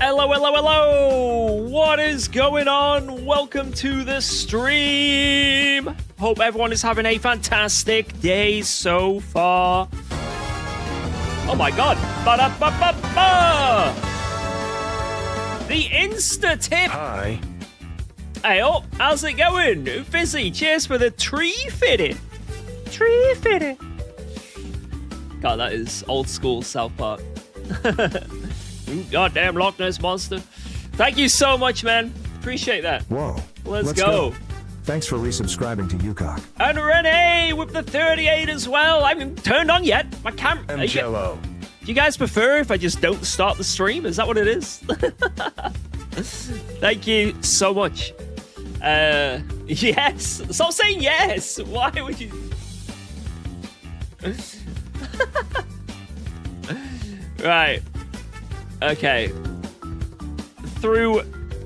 Hello, hello, hello! What is going on? Welcome to the stream! Hope everyone is having a fantastic day so far. Oh my god! Ba-da-ba-ba-ba! The Insta tip! Hi. Hey up, how's it going? Fizzy, cheers for the tree fitting. Tree fitting. God, that is old school South Park. Goddamn Loch Ness Monster. Thank you so much, man. Appreciate that. Whoa. Let's go. Thanks for resubscribing to UKOG. And Renee with the 38 as well. I haven't turned on yet. My camera. I'm Jello. Do you guys prefer if I just don't start the stream? Is that what it is? Thank you so much. Yes. Stop saying yes. Why would you? Right. Okay. Through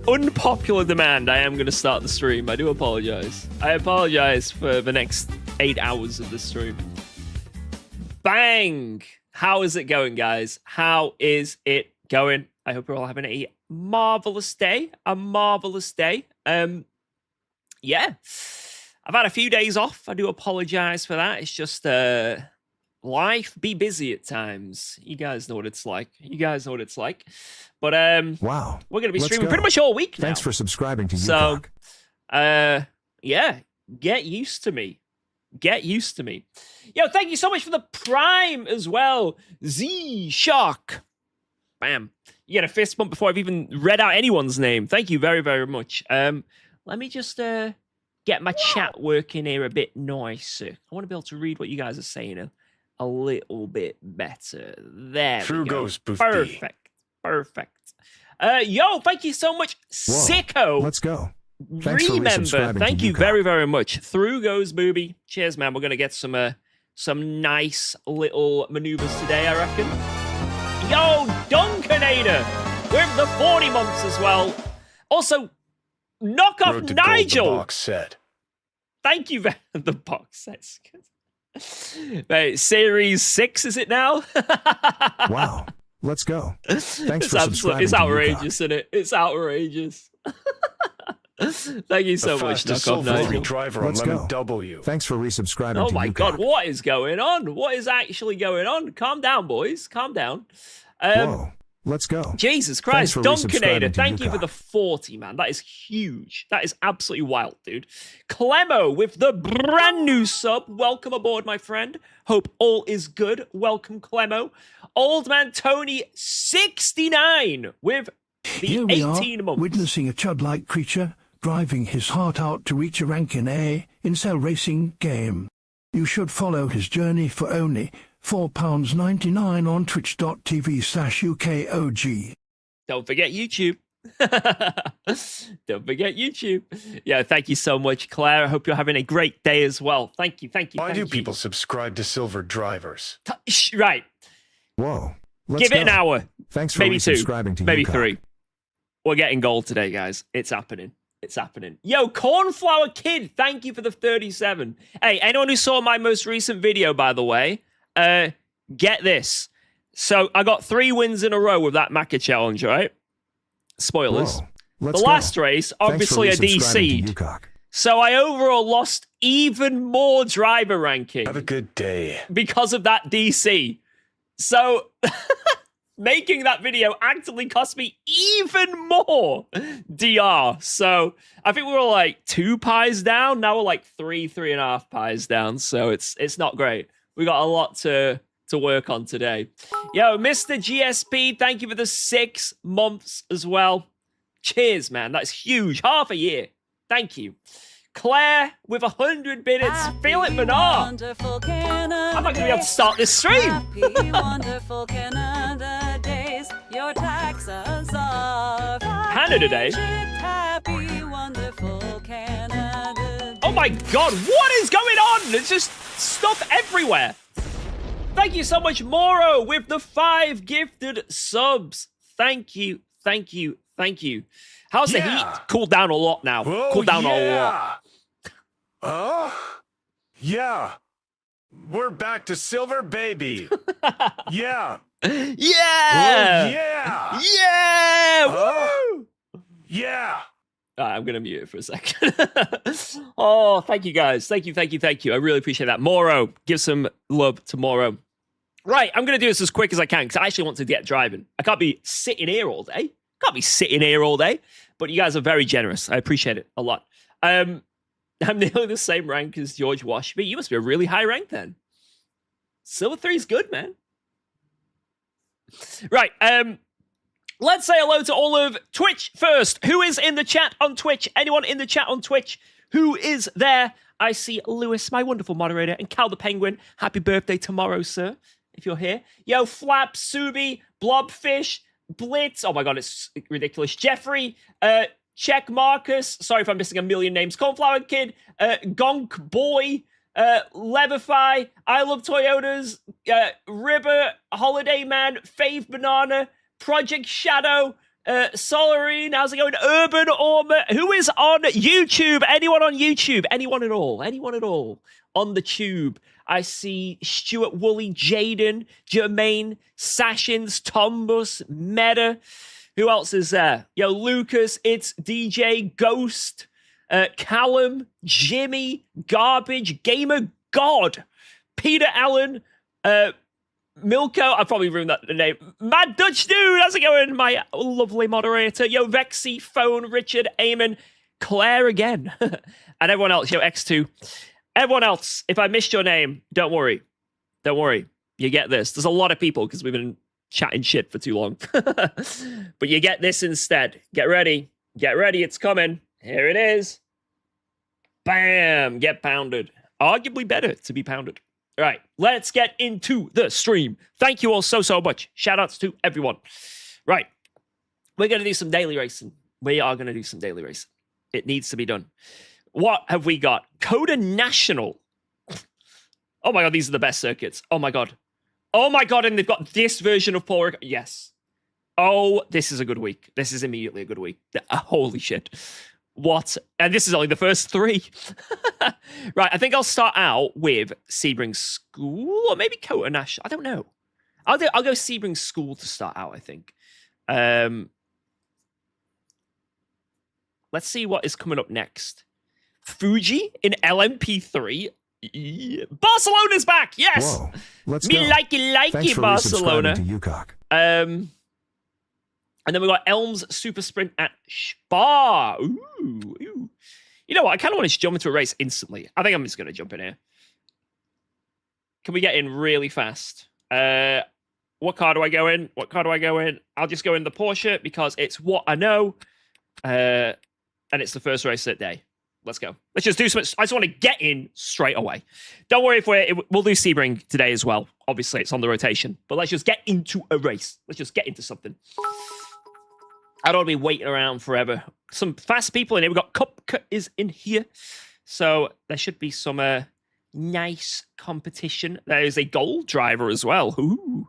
unpopular demand, I am going to start the stream. I do apologize. I apologize for the next 8 hours of the stream. Bang! How is it going, guys? How is it going? I hope you're all having a marvelous day. A marvelous day. Yeah. I've had a few days off. I do apologize for that. It's just life be busy at times. You guys know what it's like. You guys know what it's like. But wow, we're gonna be streaming pretty much all week now. Thanks for subscribing to UKOG. So yeah, get used to me. Get used to me. Yo, thank you so much for the Prime as well. Z Shark. Bam. You get a fist bump before I've even read out anyone's name. Thank you very, very much. Let me just get my chat working here a bit nicer. I want to be able to read what you guys are saying a little bit better. There True we go. goes, Boofy. Perfect. Perfect. Yo, thank you so much, Sicko. Let's go. Thanks for Remember, resubscribing thank to you UKOG. very, very much. Through goes Booby. Cheers, man. We're gonna get some nice little maneuvers today, I reckon. Yo, Duncanada with the 40 months as well. Also, knock off Road to Nigel. Gold, the box set. Thank you very the box sets. Wait, Series 6 is it now? Wow. Let's go. Thanks for subscribing It's to outrageous, UKOG. isn't it? It's outrageous. Thank you so The much, fastest Knock Off silver Nigel. driver on Let's Lemon go. W. Thanks for resubscribing Oh to my UKOG. god, what is going on? What is actually going on? Calm down, boys. Calm down. Whoa. Let's go. Jesus Christ, Thanks for resubscribing Duncanada, to thank you for UKOG. the 40, man. That is huge. That is absolutely wild, dude. Clemo with the brand new sub. Welcome aboard, my friend. Hope all is good. Welcome, Clemo. Old Man Tony, 69, with the Here we 18 are, months. witnessing a chud-like creature driving his heart out to reach a rank in A in Cell Racing game. You should follow his journey for only £4.99 on twitch.tv/UKOG. Don't forget YouTube. Don't forget YouTube. Yeah, thank you so much, Claire. I hope you're having a great day as well. Thank you, thank you. Why thank do you. people subscribe to silver drivers? Right. Whoa. Let's Give it go. an hour. Thanks for Maybe 2. resubscribing to Maybe UKOG. 3. We're getting gold today, guys. It's happening. It's happening. Yo, Cornflower Kid, thank you for the 37. Hey, anyone who saw my most recent video, by the way, get this. So I got 3 wins in a row with that Macca challenge, right? Spoilers. Whoa. Let's The go. last race, Thanks for obviously a resubscribing DC'd. to UKOG. So I overall lost even more driver ranking Have a good day. because of that DC. So making that video actually cost me even more DR. So I think we were like 2 pies down. Now we're like 3.5 pies down. So it's not great. We got a lot to work on today. Yo, Mr. GSP, thank you for the 6 months as well. Cheers, man. That's huge. Half a year. Thank you. Claire with 100 minutes. Philip Menard. I'm not going to be able to start this stream. Happy, wonderful Canada days. Your taxes are Canada Day? Happy, wonderful Canada. Oh my god, what is going on? There's just stuff everywhere. Thank you so much, Moro, with the 5 gifted subs. Thank you, thank you, thank you. How's the heat? Cooled down a lot now. Whoa, Cooled down a yeah. lot. Yeah. We're back to silver, baby. Yeah. Yeah! Yeah! Yeah! Huh? Woo! Yeah! All right, I'm going to mute it for a second. Oh, thank you guys. Thank you. I really appreciate that. Moro, give some love to Moro. Right, I'm going to do this as quick as I can because I actually want to get driving. I can't be sitting here all day. But you guys are very generous. I appreciate it a lot. I'm nearly the same rank as George Washby. You must be a really high rank then. Silver 3 is good, man. Right, let's say hello to all of Twitch first. Who is in the chat on Twitch? Anyone in the chat on Twitch? Who is there? I see Lewis, my wonderful moderator, and Cal the Penguin. Happy birthday tomorrow, sir, if you're here. Yo, Flap, Subi, Blobfish, Blitz. Oh my god, it's ridiculous. Jeffrey, Check Marcus. Sorry if I'm missing a million names. Cornflower Kid, Gonk Boy, Levify, I Love Toyotas, Ribber, Holiday Man, Fave Banana, Project Shadow, Solarine, how's it going? Urban Ormer, who is on YouTube? Anyone on YouTube? Anyone at all? On the tube. I see Stuart Woolley, Jaden, Jermaine, Sashins, Tombus, Meta. Who else is there? Yo, Lucas, it's DJ, Ghost, Callum, Jimmy, Garbage, Gamer God, Peter Allen, Milko, I probably ruined the name. Mad Dutch Dude, how's it going? My lovely moderator. Yo, Vexy, Phone, Richard, Eamon, Claire again. And everyone else. Yo, X2. Everyone else, if I missed your name, don't worry. You get this. There's a lot of people because we've been chatting shit for too long. But you get this instead. Get ready. It's coming. Here it is. Bam. Get pounded. Arguably better to be pounded. All right, let's get into the stream. Thank you all so much. Shout outs to everyone. Right, we're going to do some daily racing. We are going to do some daily racing. It needs to be done. What have we got? Coda National. Oh my god, these are the best circuits. Oh my god, and they've got this version of Paul. Yes. Oh, this is a good week. This is immediately a good week. Holy shit. What? And this is only the first 3. Right, I think I'll start out with Sebring School or maybe Coda National. I don't know. I'll go Sebring School to start out, I think. Let's see what is coming up next. Fuji in LMP3. Yeah. Barcelona's back. Yes. Whoa, let's Me go. like it, Thanks for Barcelona. resubscribing to UKOG. And then we got Elms Super Sprint at Spa. Ooh. You know what? I kind of want to jump into a race instantly. I think I'm just going to jump in here. Can we get in really fast? What car do I go in? I'll just go in the Porsche because it's what I know. And it's the first race of the day. Let's go. Let's just do something. I just want to get in straight away. Don't worry if we'll do Sebring today as well. Obviously, it's on the rotation. But let's just get into a race. Let's just get into something. I don't want to be waiting around forever. Some fast people in here. We've got Kupka is in here. So there should be some nice competition. There is a gold driver as well. Ooh.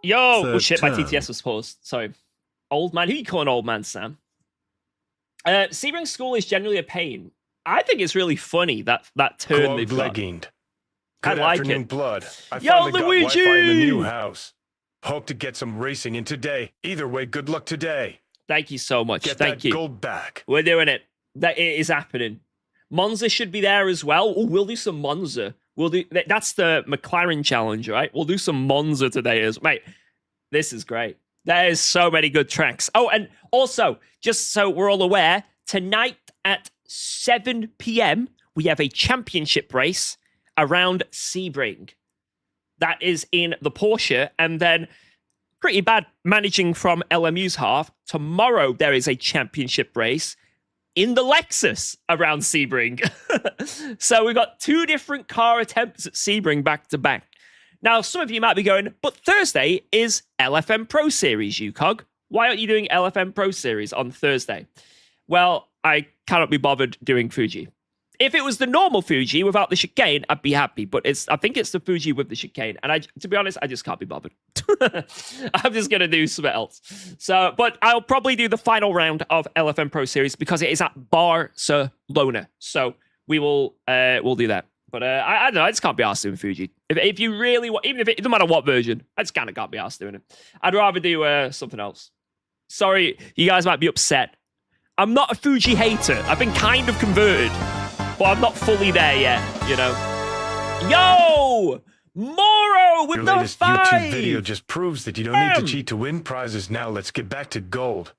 Yo. Oh, shit. My TTS was paused. Sorry. Old man. Who are you calling old man, Sam? Sebring School is generally a pain. I think it's really funny, that turn they've got. Good I like afternoon, it. Blood. I Yo, finally got Luigi! Wi-Fi in the new house. Hope to get some racing in today. Either way, good luck today. Thank you so much. Get Thank that you. gold back. We're doing it. That it is happening. Monza should be there as well. Oh, we'll do some Monza. That's the McLaren challenge, right? We'll do some Monza today mate. This is great. There's so many good tracks. Oh, and also, just so we're all aware, tonight at 7 p.m., we have a championship race around Sebring. That is in the Porsche, and then pretty bad managing from LMU's half. Tomorrow, there is a championship race in the Lexus around Sebring. So we've got 2 different car attempts at Sebring back to back. Now, some of you might be going, but Thursday is LFM Pro Series, UKOG. Why aren't you doing LFM Pro Series on Thursday? Well, I cannot be bothered doing Fuji. If it was the normal Fuji without the chicane, I'd be happy. But I think it's the Fuji with the chicane. And to be honest, I just can't be bothered. I'm just going to do something else. So, but I'll probably do the final round of LFM Pro Series because it is at Barcelona. So we'll do that. But I don't know. I just can't be asked doing Fuji. If you really want, even if it doesn't matter what version, I just kind of can't be asked doing it. I'd rather do something else. Sorry, you guys might be upset. I'm not a Fuji hater. I've been kind of converted, but I'm not fully there yet, you know. Yo! Moro with Your the latest 5! YouTube video just proves that you don't need to cheat to win prizes. Now let's get back to gold.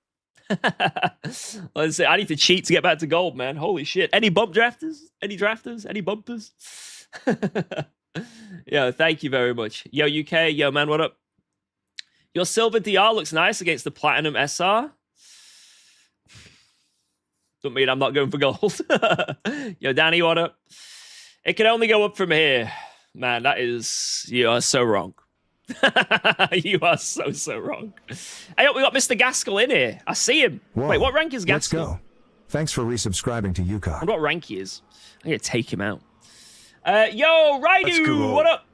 Let's see. I need to cheat to get back to gold, man. Holy shit. Any bump drafters? Any drafters? Any bumpers? Yo, thank you very much. Yo, UK. Yo, man, what up? Your silver DR looks nice against the platinum SR. Don't mean I'm not going for gold. Yo, Danny, what up? It can only go up from here. Man, that is... You are so wrong. You are so wrong. Hey, we got Mr. Gaskell in here. I see him. Whoa. Wait, what rank is Gaskell? Let's go. Thanks for resubscribing to I UKOG. wonder what rank he is. I'm going to take him out. Yo, Let's Raidu, go. what up?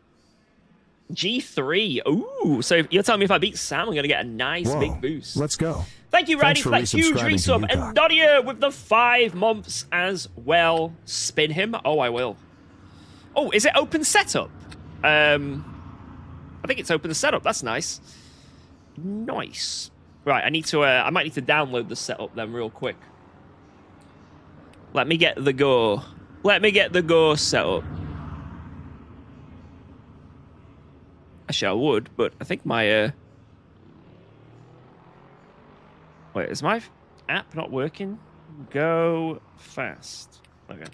G3. Ooh, so you're telling me if I beat Sam, I'm going to get a nice Whoa. big boost. Let's go. Thank you, Thanks Raidu, for that huge resubscribing to resub. UKOG. And Nadia with the 5 months as well. Spin him? Oh, I will. Oh, is it open setup? I think it's open setup. That's nice. Nice. Right, I need to. I might need to download the setup then real quick. Let me get the Go. Let me get the Go set up. Actually, I would, but I think my. Wait, is my app not working? Go fast. Okay.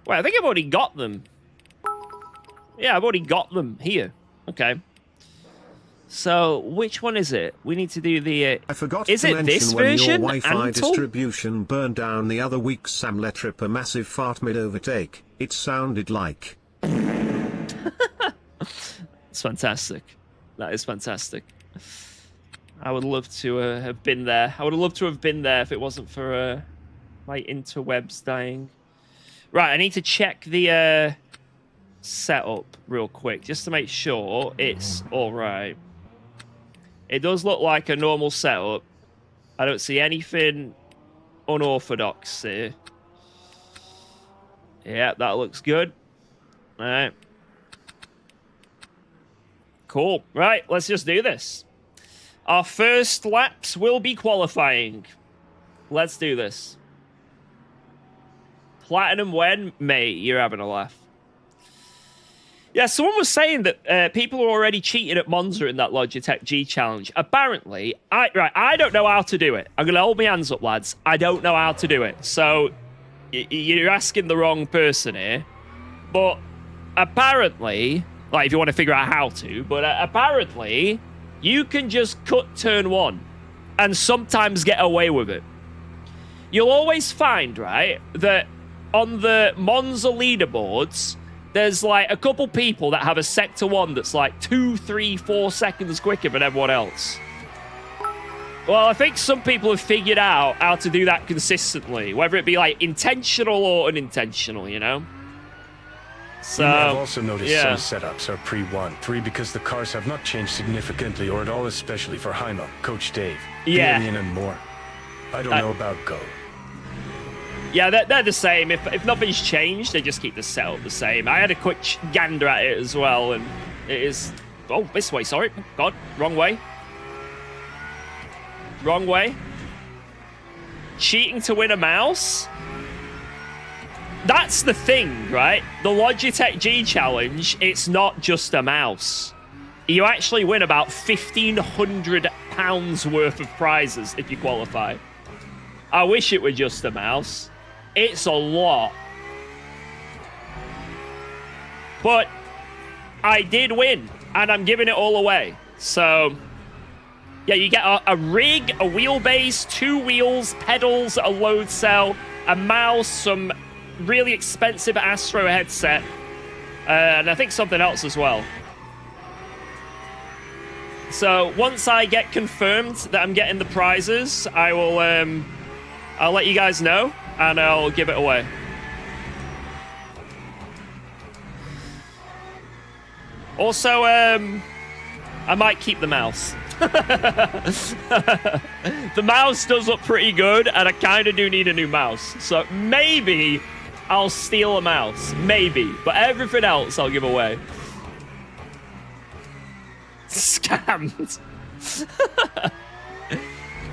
Wait, I think I've already got them. Yeah, I've already got them here. Okay. So, which one is it? We need to do the... I forgot is to it mention this when version, your Wi-Fi Antle? distribution burned down the other week, Sam let rip a massive fart mid-overtake. It sounded like... It's fantastic. That is fantastic. I would love to have been there. I would have loved to have been there if it wasn't for my interwebs dying. Right, I need to check the setup real quick just to make sure it's all right. It does look like a normal setup. I don't see anything unorthodox here. Yeah, that looks good. All right. Cool. Right, let's just do this. Our first laps will be qualifying. Let's do this. Platinum when? Mate, you're having a laugh. Yeah, someone was saying that people are already cheating at Monza in that Logitech G challenge. Apparently, I don't know how to do it. I'm going to hold my hands up, lads. I don't know how to do it. So, you're asking the wrong person here. But apparently, like if you want to figure out how to, but apparently, you can just cut turn 1 and sometimes get away with it. You'll always find, right, that on the Monza leaderboards, there's like a couple people that have a sector 1 that's like 2, 3, 4 seconds quicker than everyone else. Well, I think some people have figured out how to do that consistently, whether it be like intentional or unintentional, you know? So, You may have also noticed yeah. some setups are pre-1, 3 because the cars have not changed significantly or at all, especially for Heima, Coach Dave, Yeah. Damien, and more. I don't know about Go. Yeah, they're the same. If nothing's changed, they just keep the setup the same. I had a quick gander at it as well, and it is... Oh, this way, sorry. God, wrong way. Wrong way. Cheating to win a mouse? That's the thing, right? The Logitech G Challenge, it's not just a mouse. You actually win about £1,500 worth of prizes if you qualify. I wish it were just a mouse. It's a lot. But I did win, and I'm giving it all away. So, yeah, you get a rig, a wheelbase, 2 wheels, pedals, a load cell, a mouse, some really expensive Astro headset, and I think something else as well. So once I get confirmed that I'm getting the prizes, I will I'll let you guys know and I'll give it away. Also, I might keep the mouse. The mouse does look pretty good, and I kind of do need a new mouse. So maybe I'll steal a mouse. Maybe. But everything else I'll give away. Scammed.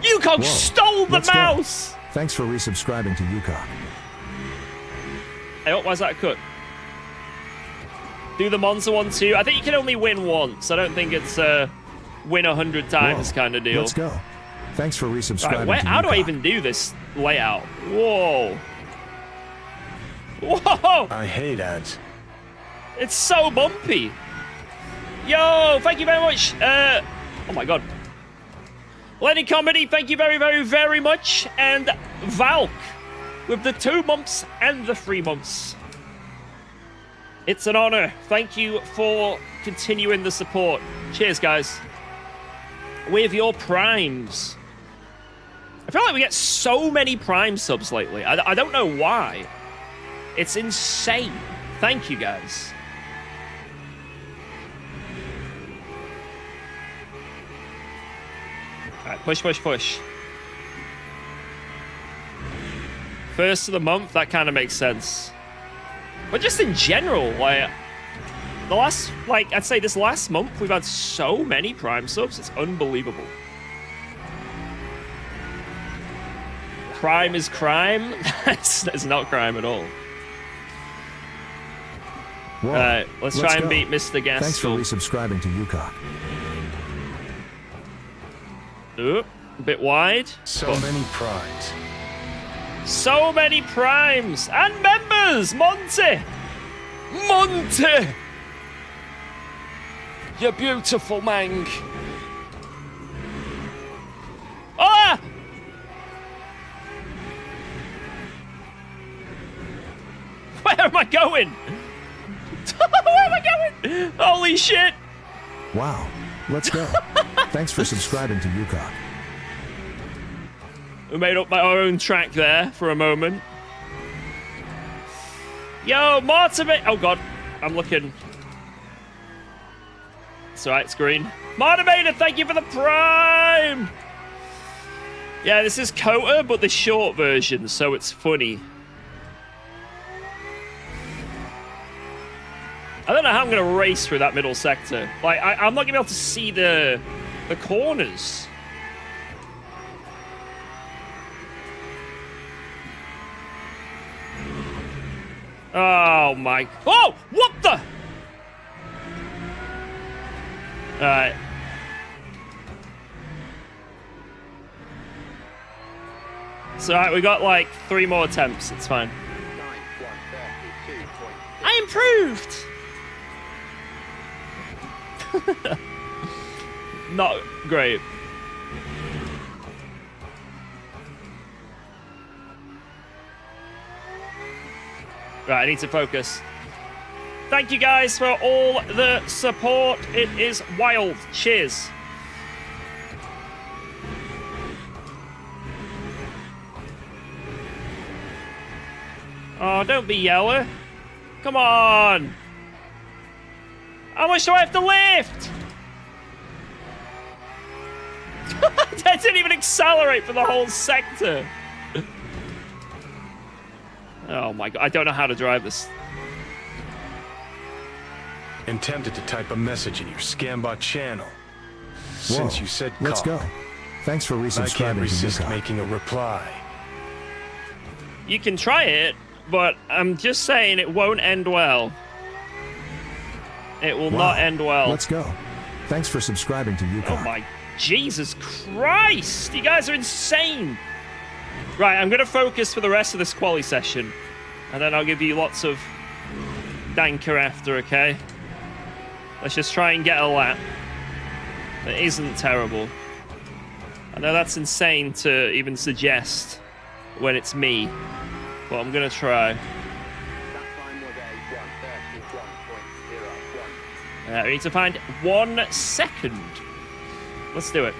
UKOG stole the Let's go. mouse! Thanks for resubscribing to UKOG. Hey, why's that cut? Do the Monster one too? I think you can only win once. I don't think it's win 100 times kind of deal. Let's go. Thanks for resubscribing Right, to how do I UKOG. even do this layout? Whoa. Whoa! I hate ads. It's so bumpy. Yo, thank you very much. Oh my god. Lenny Comedy, thank you very, very, very much. And Valk with the 2 months and the 3 months. It's an honor. Thank you for continuing the support. Cheers, guys. With your primes. I feel like we get so many prime subs lately. I don't know why. It's insane. Thank you, guys. All right, push, push, push. First of the month, that kind of makes sense. But just in general, like, the last, like, I'd say this last month, we've had so many prime subs. It's unbelievable. Crime is crime. It's not crime at all. Whoa. All right, let's try and go. beat Mr. Gaskell. Thanks for resubscribing to UKOG. Oop, a bit wide. So many primes. So many primes and members. Monty. Monty. You beautiful mang. Ah! Where am I going? Where am I going? Holy shit. Wow. Let's go. Thanks for subscribing to UKOG. We made up our own track there for a moment. Yo, Martin. Oh, God. I'm looking. It's alright, it's green. Martimator, thank you for the prime! Yeah, this is Kota, but the short version, so it's funny. I don't know how I'm going to race through that middle sector. Like, I'm not going to be able to see the corners. Oh, my... Oh! What the... Alright. So, alright, we got like 3 more attempts. It's fine. I improved! Not great. Right, I need to focus. Thank you guys for all the support. It is wild. Cheers. Oh, don't be yellow. Come on. How much do I have to lift? I didn't even accelerate for the whole sector. Oh my god, I don't know how to drive this. And tempted to type a message in your Scambot channel. Since Whoa. you said Let's call, go. Thanks for I can't resubscribing to resist UKOG. making a reply. You can try it, but I'm just saying it won't end well. It will Wow. not end well. Let's go. Thanks for subscribing to UKOG. Oh my Jesus Christ! You guys are insane! Right, I'm going to focus for the rest of this quali session. And then I'll give you lots of danker after, okay? Let's just try and get a lap that isn't terrible. I know that's insane to even suggest when it's me, but I'm going to try. We need to find 1 second. Let's do it.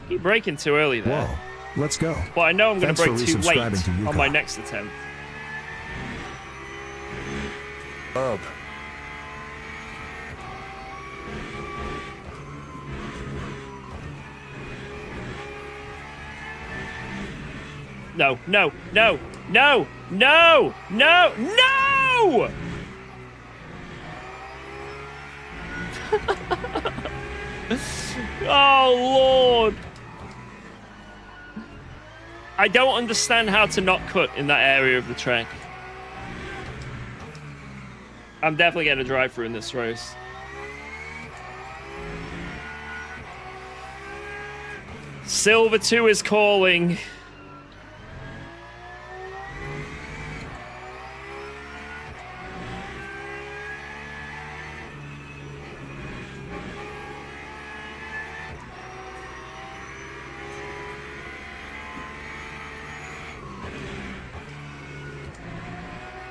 Keep braking too early there. Whoa. Let's go. But I know I'm going to Thanks brake for too late resubscribing to UKOG. on my next attempt. Bub. No, no, no, no, no, no, no! Oh, Lord. I don't understand how to not cut in that area of the track. I'm definitely going to drive through in this race. Silver 2 is calling.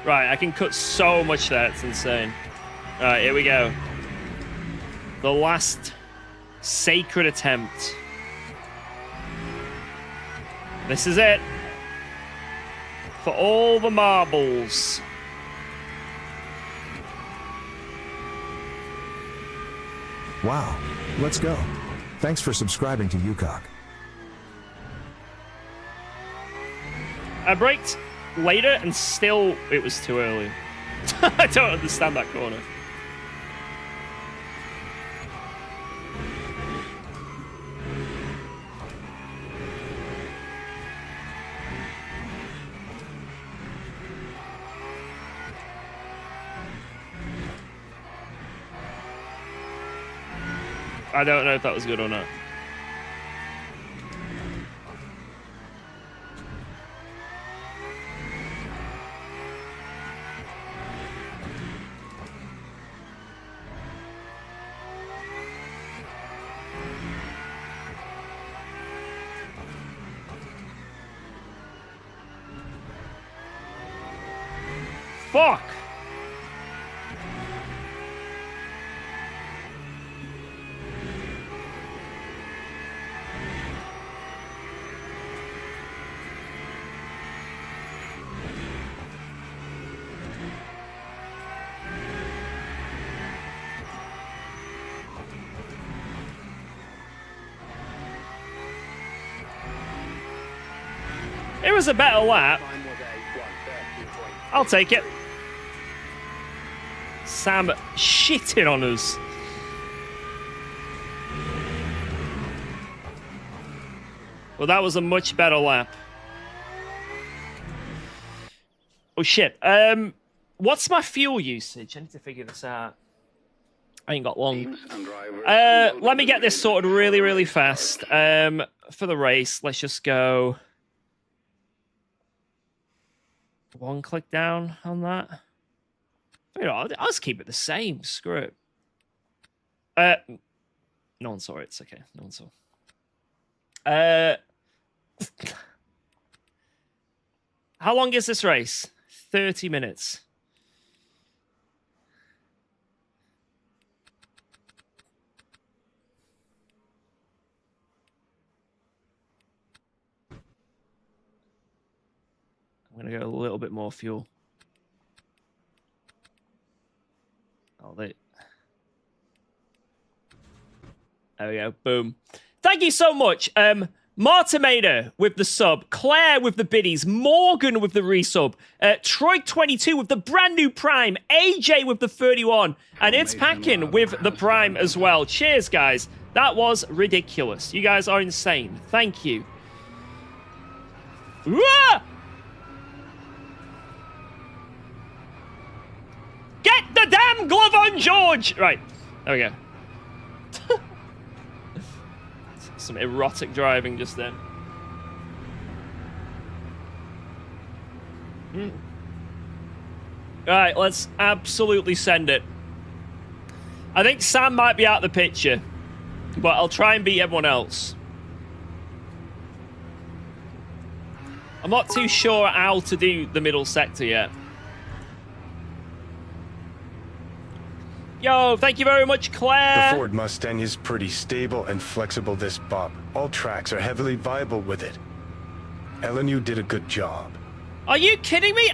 Right, I can cut so much there, it's insane. Alright, here we go. The last sacred attempt. This is it. For all the marbles. Wow. Let's go. Thanks for subscribing to UKOG. I braked later and still it was too early. I don't understand that corner. I don't know if that was good or not. Fuck! It was a better lap. I'll take it. Sam shitting on us. Well, that was a much better lap. Oh, shit. What's my fuel usage? I need to figure this out. I ain't got long. Let me get this sorted really, really fast. For the race, let's just go... one click down on that. You know, I'll just keep it the same. Screw it. No one saw it. It's okay. No one saw. How long is this race? 30 minutes. I'm going to go a little bit more fuel. Oh, there we go. Boom. Thank you so much. Martimator with the sub. Claire with the biddies. Morgan with the resub. Troy22 with the brand new Prime. AJ with the 31. And It's Packing with the Prime as well. Cheers, guys. That was ridiculous. You guys are insane. Thank you. Wah! Get the damn glove on, George! Right. There we go. Some erotic driving just then. Right, let's absolutely send it. I think Sam might be out of the picture, but I'll try and beat everyone else. I'm not too sure how to do the middle sector yet. Yo, thank you very much, Claire. The Ford Mustang is pretty stable and flexible this Bob. All tracks are heavily viable with it. LMU did a good job. Are you kidding me?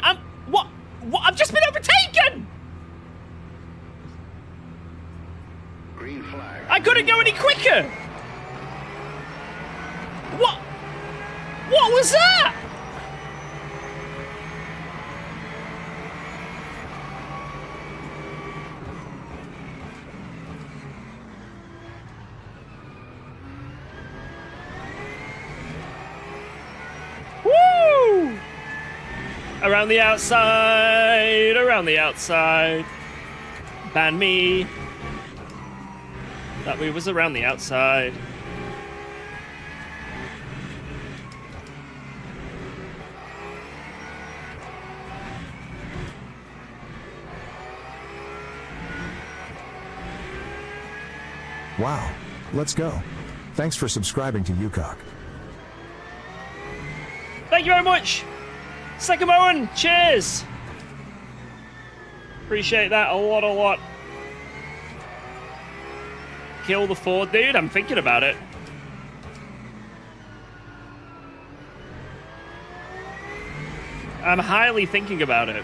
What? I've just been overtaken! Green flag. I couldn't go any quicker! What? What was that? Around the outside, around the outside. Ban me. That move was around the outside. Wow. Let's go. Thanks for subscribing to UKOG. Thank you very much. Second Owen, cheers. Appreciate that a lot. Kill the Ford, dude. I'm thinking about it. I'm highly thinking about it.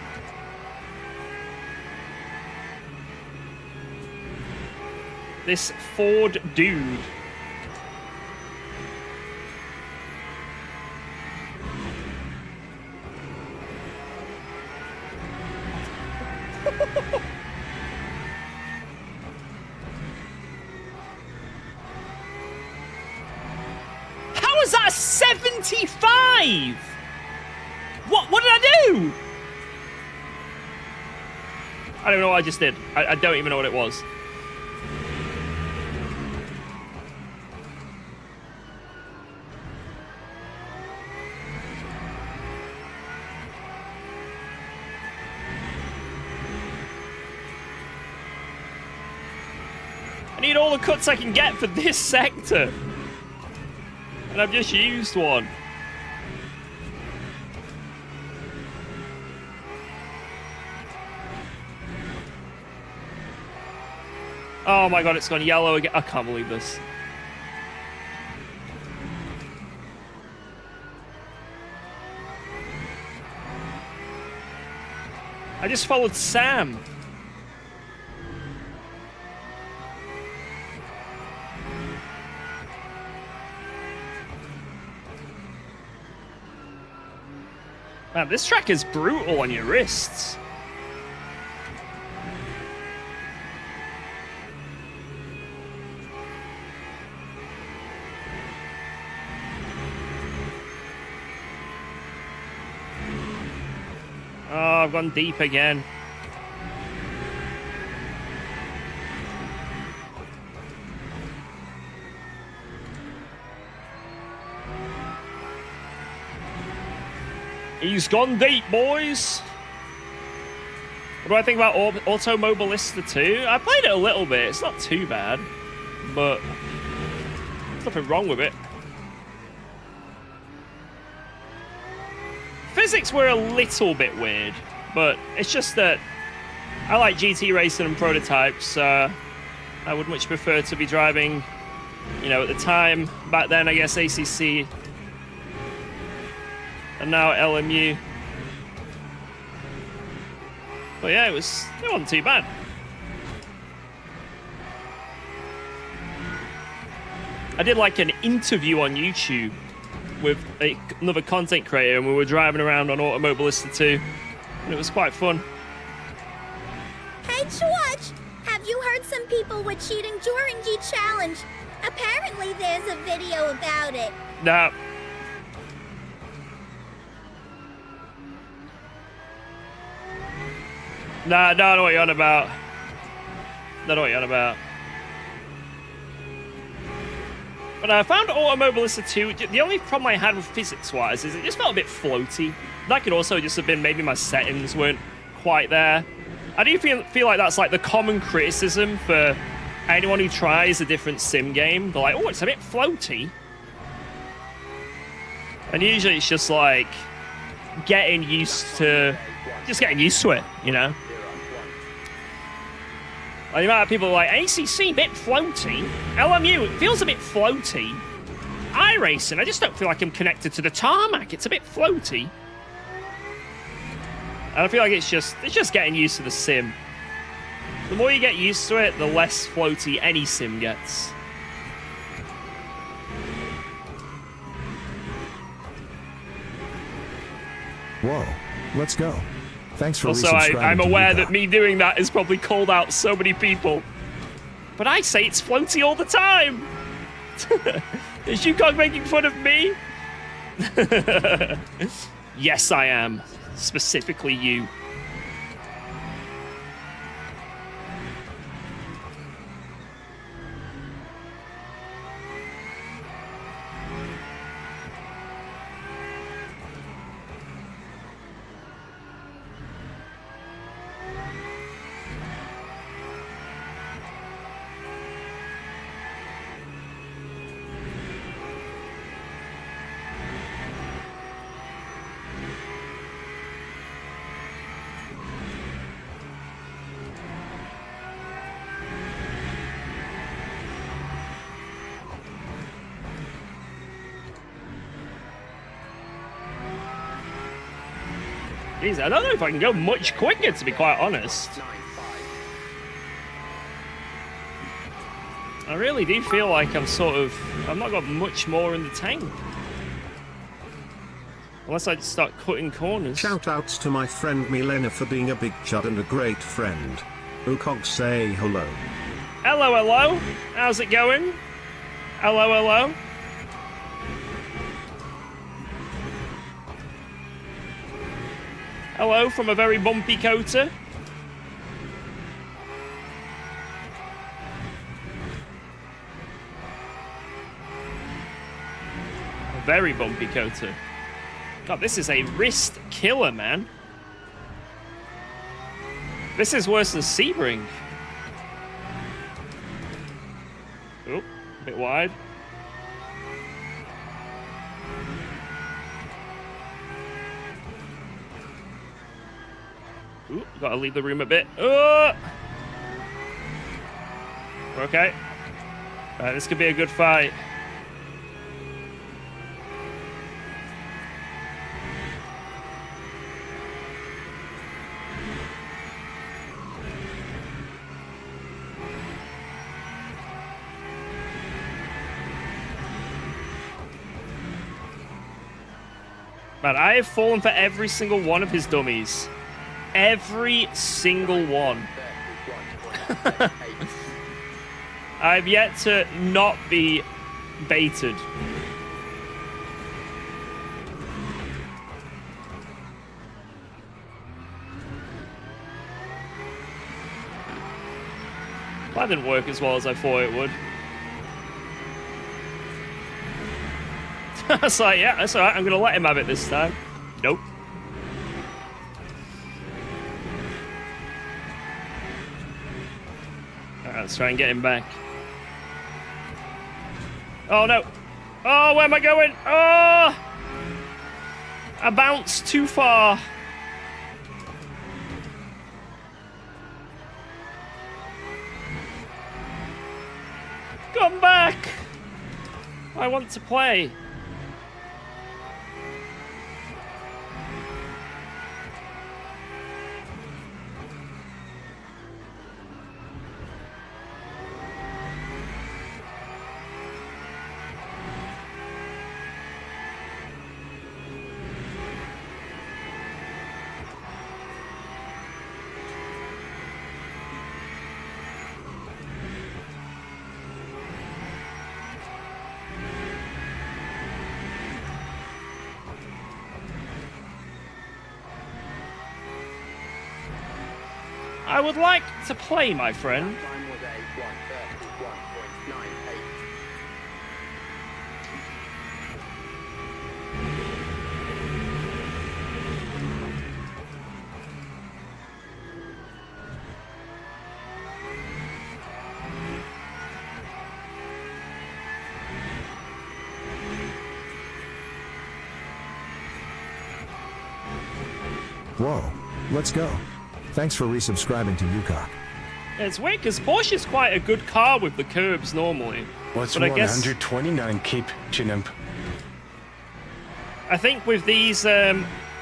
This Ford dude. How is that a 75? What did I do? I don't know what I just did. I don't even know what it was. I need all the cuts I can get for this sector. And I've just used one. Oh my god, it's gone yellow again. I can't believe this. I just followed Sam. Man, this track is brutal on your wrists. Oh, I've gone deep again. He's gone deep, boys. What do I think about Automobilista 2? I played it a little bit. It's not too bad, but there's nothing wrong with it. Physics were a little bit weird, but it's just that I like GT racing and prototypes. I would much prefer to be driving, you know, at the time, back then, I guess, ACC. And now LMU. But yeah, it wasn't too bad. I did like an interview on YouTube with another content creator, and we were driving around on Automobilista 2, and it was quite fun. Hey, George, have you heard some people were cheating during G Challenge? Apparently there's a video about it. Nah. Nah, I don't know what you're on about. Don't know what you're on about. But I found Automobilista 2, the only problem I had with physics-wise is it just felt a bit floaty. That could also just have been maybe my settings weren't quite there. I do feel like that's like the common criticism for anyone who tries a different sim game. They're like, oh, it's a bit floaty. And usually it's just like getting used to it, you know? Like, the amount of people are like, ACC, bit floaty. LMU, it feels a bit floaty. iRacing, I just don't feel like I'm connected to the tarmac. It's a bit floaty. And I feel like it's just getting used to the sim. The more you get used to it, the less floaty any sim gets. Whoa. Let's go. Thanks for Also, resubscribing I'm to aware UKOG. that me doing that has probably called out so many people. But I say it's floaty all the time. Is UKOG making fun of me? Yes, I am. specifically you. Jeez, I don't know if I can go much quicker, to be quite honest. I really do feel like I've not got much more in the tank. Unless I start cutting corners. Shoutouts to my friend Milena for being a big chud and a great friend. UKOG say hello. Hello, hello. How's it going? Hello, hello. Hello from a very bumpy coater. A very bumpy coater. God, this is a wrist killer, man. This is worse than Sebring. Oh, a bit wide. Ooh, gotta leave the room a bit. Oh! Okay. Right, this could be a good fight. Man, I have fallen for every single one of his dummies. Every single one. I've yet to not be baited. That didn't work as well as I thought it would. I was like, yeah, that's alright, I'm gonna let him have it this time. Nope. Alright, let's try and get him back. Oh no! Oh, where am I going? Oh! I bounced too far. Come back! I want to play. I would like to play, my friend. Time was a 1:31.98. Whoa, let's go. Thanks for resubscribing to UKOG. It's weird because Porsche's quite a good car with the curbs normally. What's But I guess- 129 keep, Chinimp? I think with these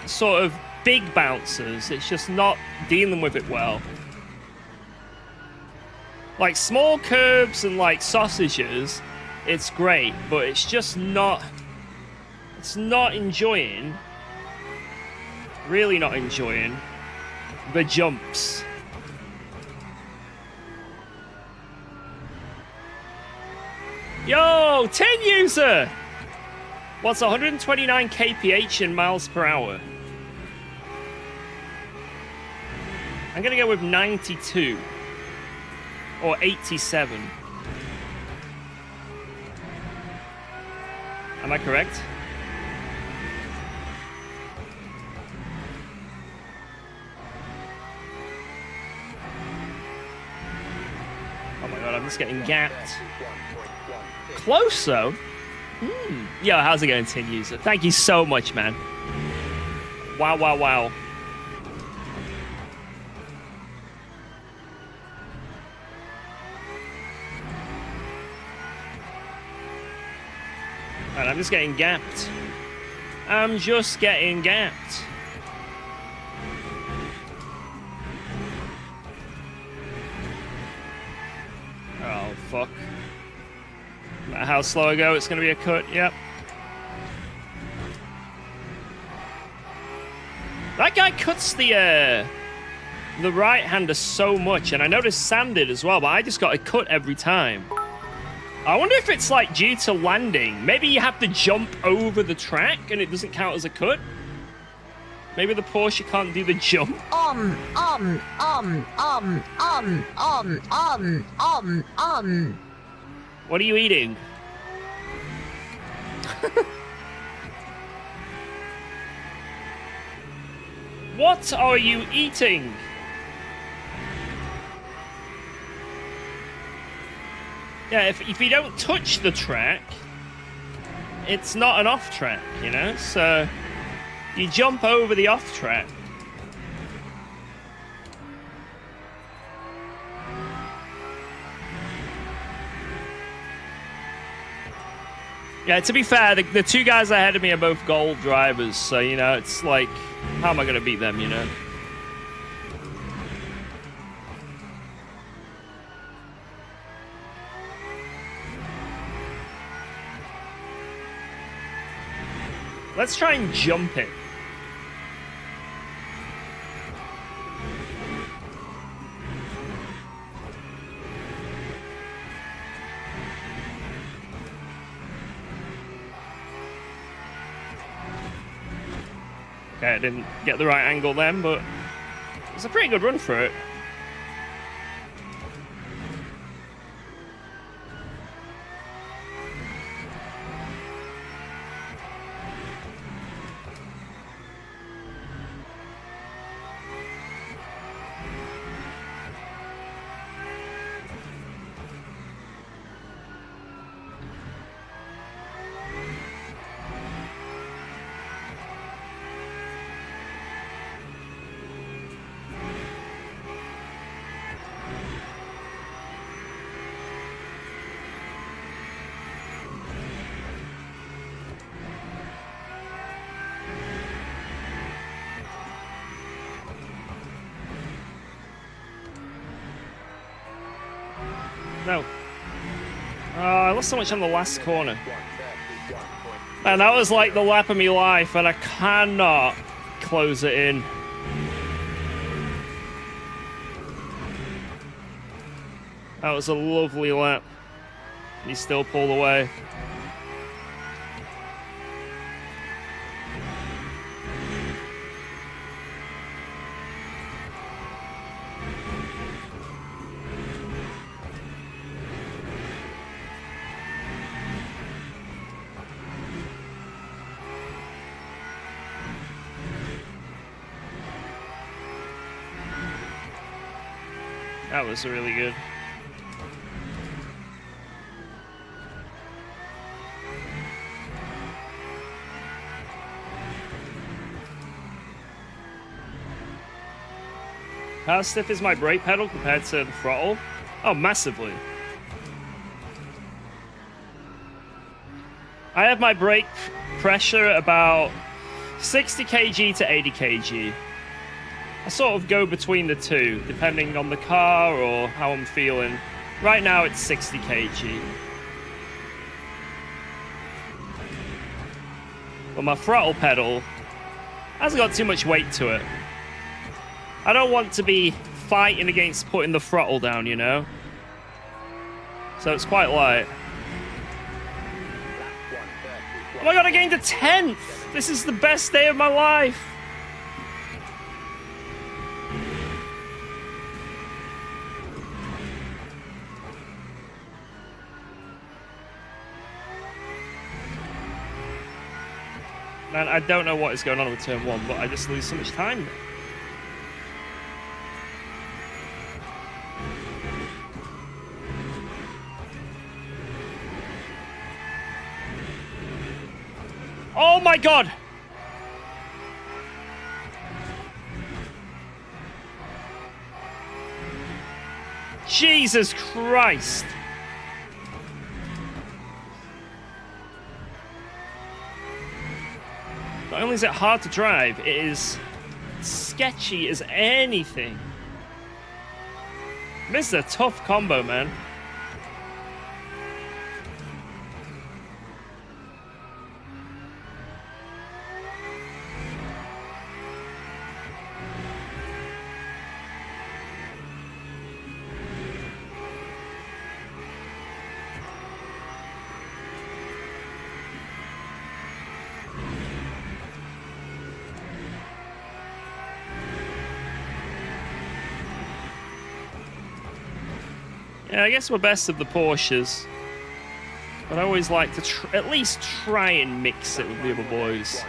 sort of big bouncers, it's just not dealing with it well. Like small curbs and like sausages, it's great, but it's just not. It's not enjoying. Really not enjoying the jumps. Yo, 10 user! What's 129 kph in miles per hour? I'm going to go with 92 or 87. Am I correct? Oh my god, I'm just getting gapped. Close though. Yo, how's it going, Tin User? Thank you so much, man. Wow, wow, wow. And I'm just getting gapped. I'm just getting gapped. Oh, fuck. No matter how slow I go, it's going to be a cut. Yep. That guy cuts the right-hander so much, and I noticed Sam did as well, but I just got a cut every time. I wonder if it's like due to landing. Maybe you have to jump over the track and it doesn't count as a cut. Maybe the Porsche can't do the jump. What are you eating? What are you eating? Yeah, if you don't touch the track, it's not an off track, you know? So you jump over the off track. Yeah, to be fair, the two guys ahead of me are both gold drivers, so, you know, it's like, how am I going to beat them, you know? Let's try and jump it. Okay, I didn't get the right angle then, but it's a pretty good run for it. No. I lost so much on the last corner. And that was like the lap of my life, and I cannot close it in. That was a lovely lap. He still pulled away. That was really good. How stiff is my brake pedal compared to the throttle? Oh, massively. I have my brake pressure about 60 kg to 80 kg. I sort of go between the two, depending on the car or how I'm feeling. Right now, it's 60 kg. But my throttle pedal hasn't got too much weight to it. I don't want to be fighting against putting the throttle down, you know? So it's quite light. Oh my god, I gained a 10th! This is the best day of my life! Man, I don't know what is going on with turn 1, but I just lose so much time. Oh my god! Jesus Christ! Not only is it hard to drive, it is sketchy as anything. This is a tough combo, man. Yeah, I guess we're best of the Porsches. But I always like to at least try and mix it with the other boys.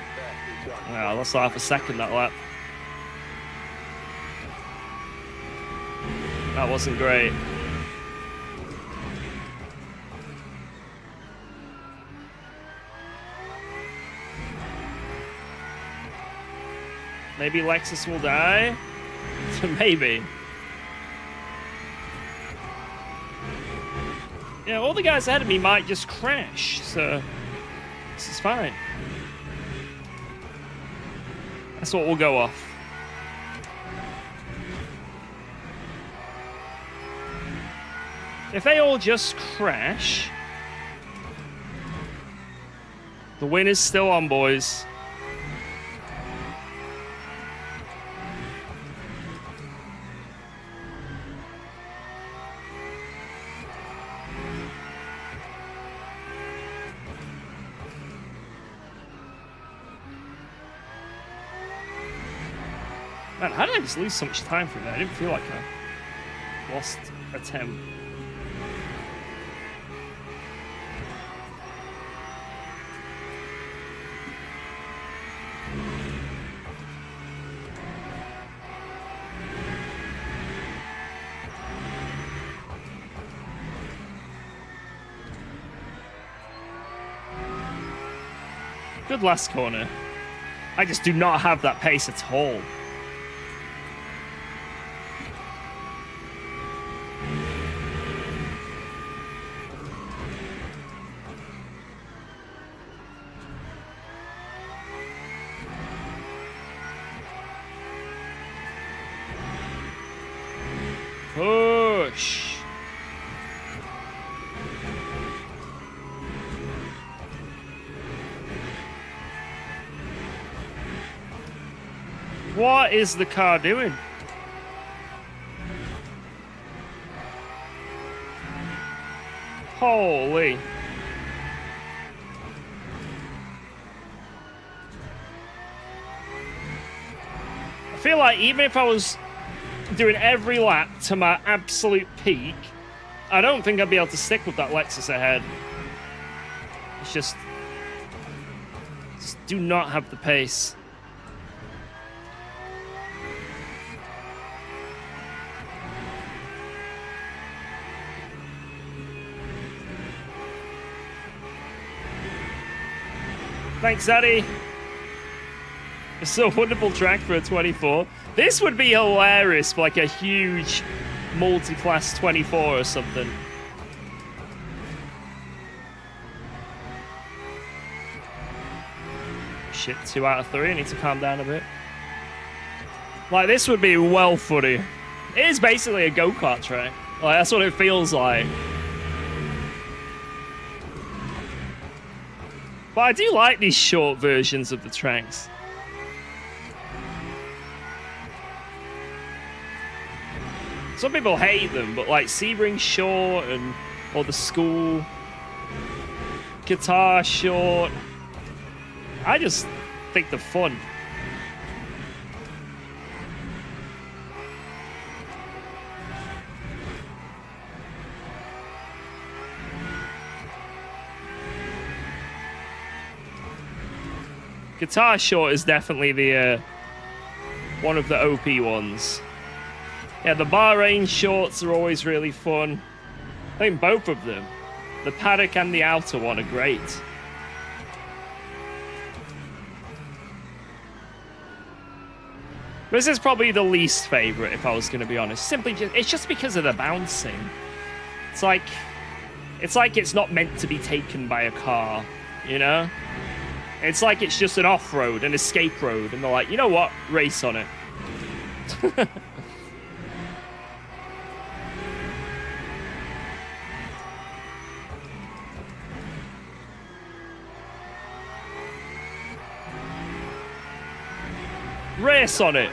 Wow, that's half a second, that lap. That wasn't great. Maybe Lexus will die? Maybe. Yeah, all the guys ahead of me might just crash, so this is fine. That's what we'll go off. If they all just crash, the win is still on, boys. Man, how did I just lose so much time from that? I didn't feel like I lost a temp. Good last corner. I just do not have that pace at all. Push. What is the car doing? Holy. I feel like even if I was doing every lap to my absolute peak, I don't think I'd be able to stick with that Lexus ahead. It's just do not have the pace. Thanks, Daddy. It's a wonderful track for a 24. This would be hilarious for like a huge multi-class 24 or something. Shit, 2 out of 3. I need to calm down a bit. Like, this would be well funny. It is basically a go-kart track. Like, that's what it feels like. But I do like these short versions of the tracks. Some people hate them, but like Sebring short and or the school guitar short, I just think they're fun. Guitar short is definitely the one of the OP ones. Yeah, the Bahrain shorts are always really fun. I think both of them, the paddock and the outer one, are great. This is probably the least favorite, if I was going to be honest. Simply, it's just because of the bouncing. It's like it's not meant to be taken by a car, you know? It's like it's just an off-road, an escape road, and they're like, you know what? Race on it. Race on it.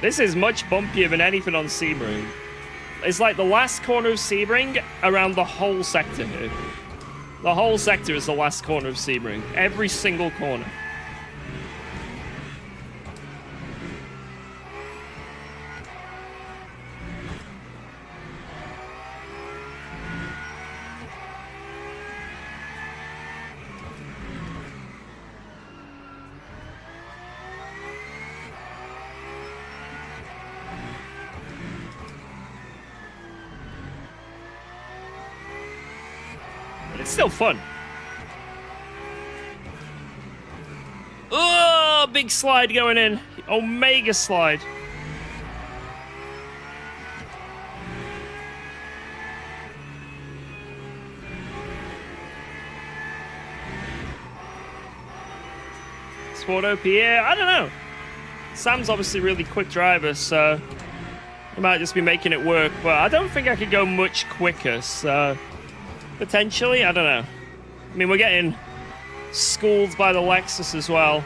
This is much bumpier than anything on Sebring. It's like the last corner of Sebring around the whole sector here. The whole sector is the last corner of Sebring. Every single corner. It's still fun. Oh, big slide going in. Omega slide. Sport OP, yeah, I don't know. Sam's obviously a really quick driver, so he might just be making it work, but I don't think I could go much quicker, so potentially, I don't know. I mean, we're getting schooled by the Lexus as well.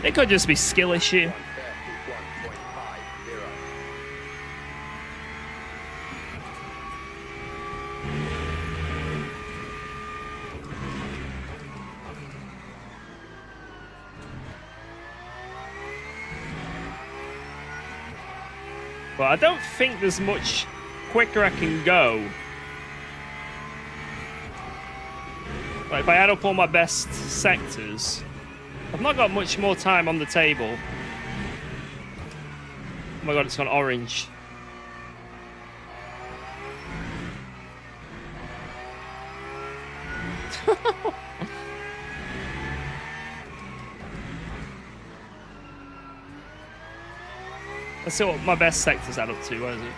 It could just be skill issue. But I don't think there's much quicker I can go. Like, if I add up all my best sectors, I've not got much more time on the table. Oh my god, it's gone orange. Let's see what my best sectors add up to. What is it?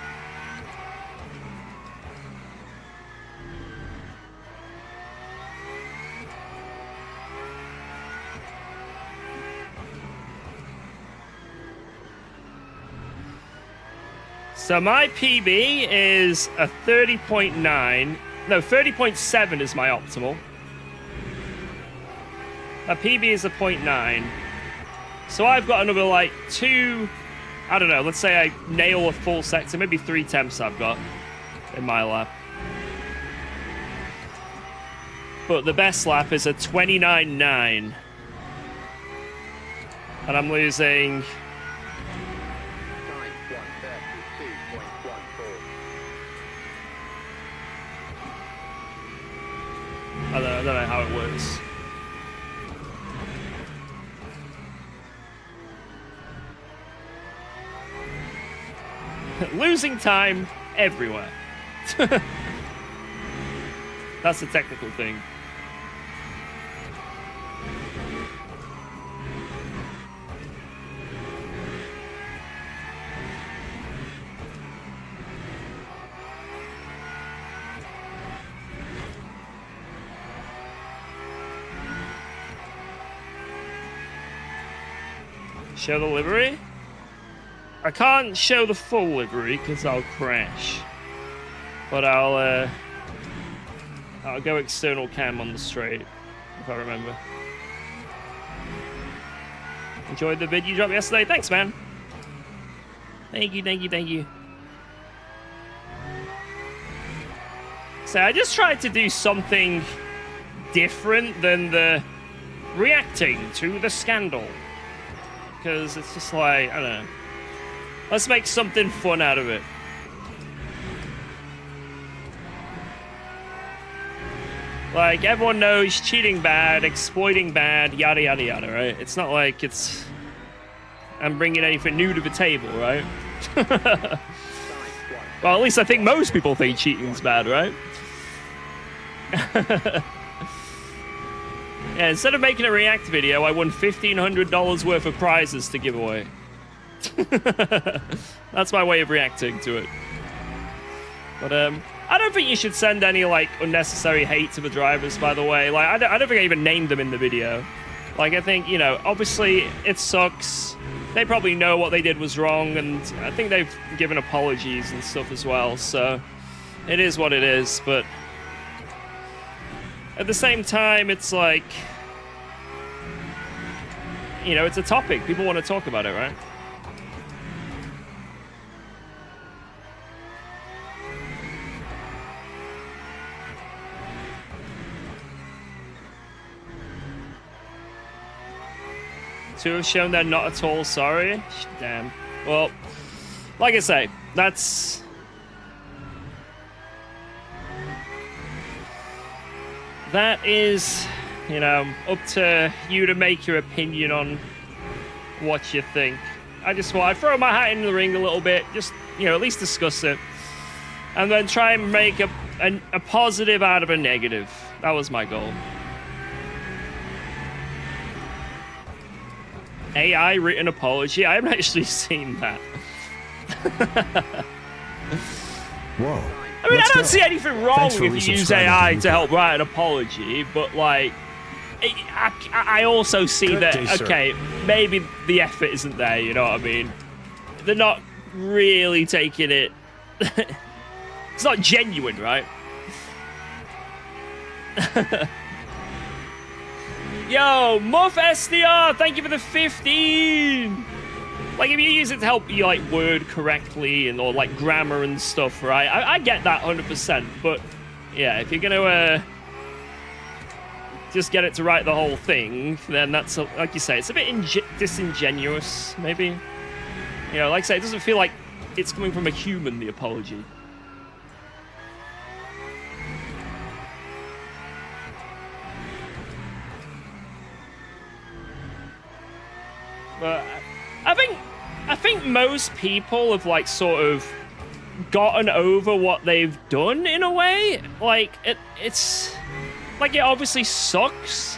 So my PB is a 30.9. No, 30.7 is my optimal. My PB is a 0.9. So I've got another, like, 2... I don't know, let's say I nail a full sector. Maybe 3 temps I've got in my lap. But the best lap is a 29.9. And I'm losing... I don't know how it works. Losing time everywhere. That's the technical thing. Show the livery? I can't show the full livery because I'll crash. But I'll go external cam on the straight, if I remember. Enjoyed the vid you dropped yesterday? Thanks, man. Thank you, thank you, thank you. So I just tried to do something different than the reacting to the scandal. Because it's just like, I don't know. Let's make something fun out of it. Like, everyone knows cheating bad, exploiting bad, yada yada yada, right? It's not like I'm bringing anything new to the table, right? Well, at least I think most people think cheating's bad, right? Yeah, instead of making a react video, I won $1,500 worth of prizes to give away. That's my way of reacting to it. But I don't think you should send any like unnecessary hate to the drivers, by the way. Like, I don't think I even named them in the video. Like, I think, you know, obviously it sucks. They probably know what they did was wrong, and I think they've given apologies and stuff as well, so it is what it is. But at the same time, it's like, you know, it's a topic. People want to talk about it, right? To have shown they're not at all sorry? Damn. Well, like I say, that's... that is, you know, up to you to make your opinion on what you think. I just want to throw my hat in the ring a little bit, just, you know, at least discuss it. And then try and make a positive out of a negative. That was my goal. AI written apology? I haven't actually seen that. Whoa. I mean, Let's I don't go. see anything wrong Thanks for if you use resubscribing AI to to help write an apology, but like, I also see Good that, day, sir. okay, maybe the effort isn't there, you know what I mean? They're not really taking it. It's not genuine, right? Yo, Muff SDR, thank you for the 15. Like, if you use it to help you, like, word correctly and or, like, grammar and stuff, right? I get that 100%, but, yeah, if you're gonna, just get it to write the whole thing, then that's, like you say, it's a bit disingenuous, maybe. You know, like I say, it doesn't feel like it's coming from a human, the apology. But I think most people have like sort of gotten over what they've done in a way. Like it's like it obviously sucks,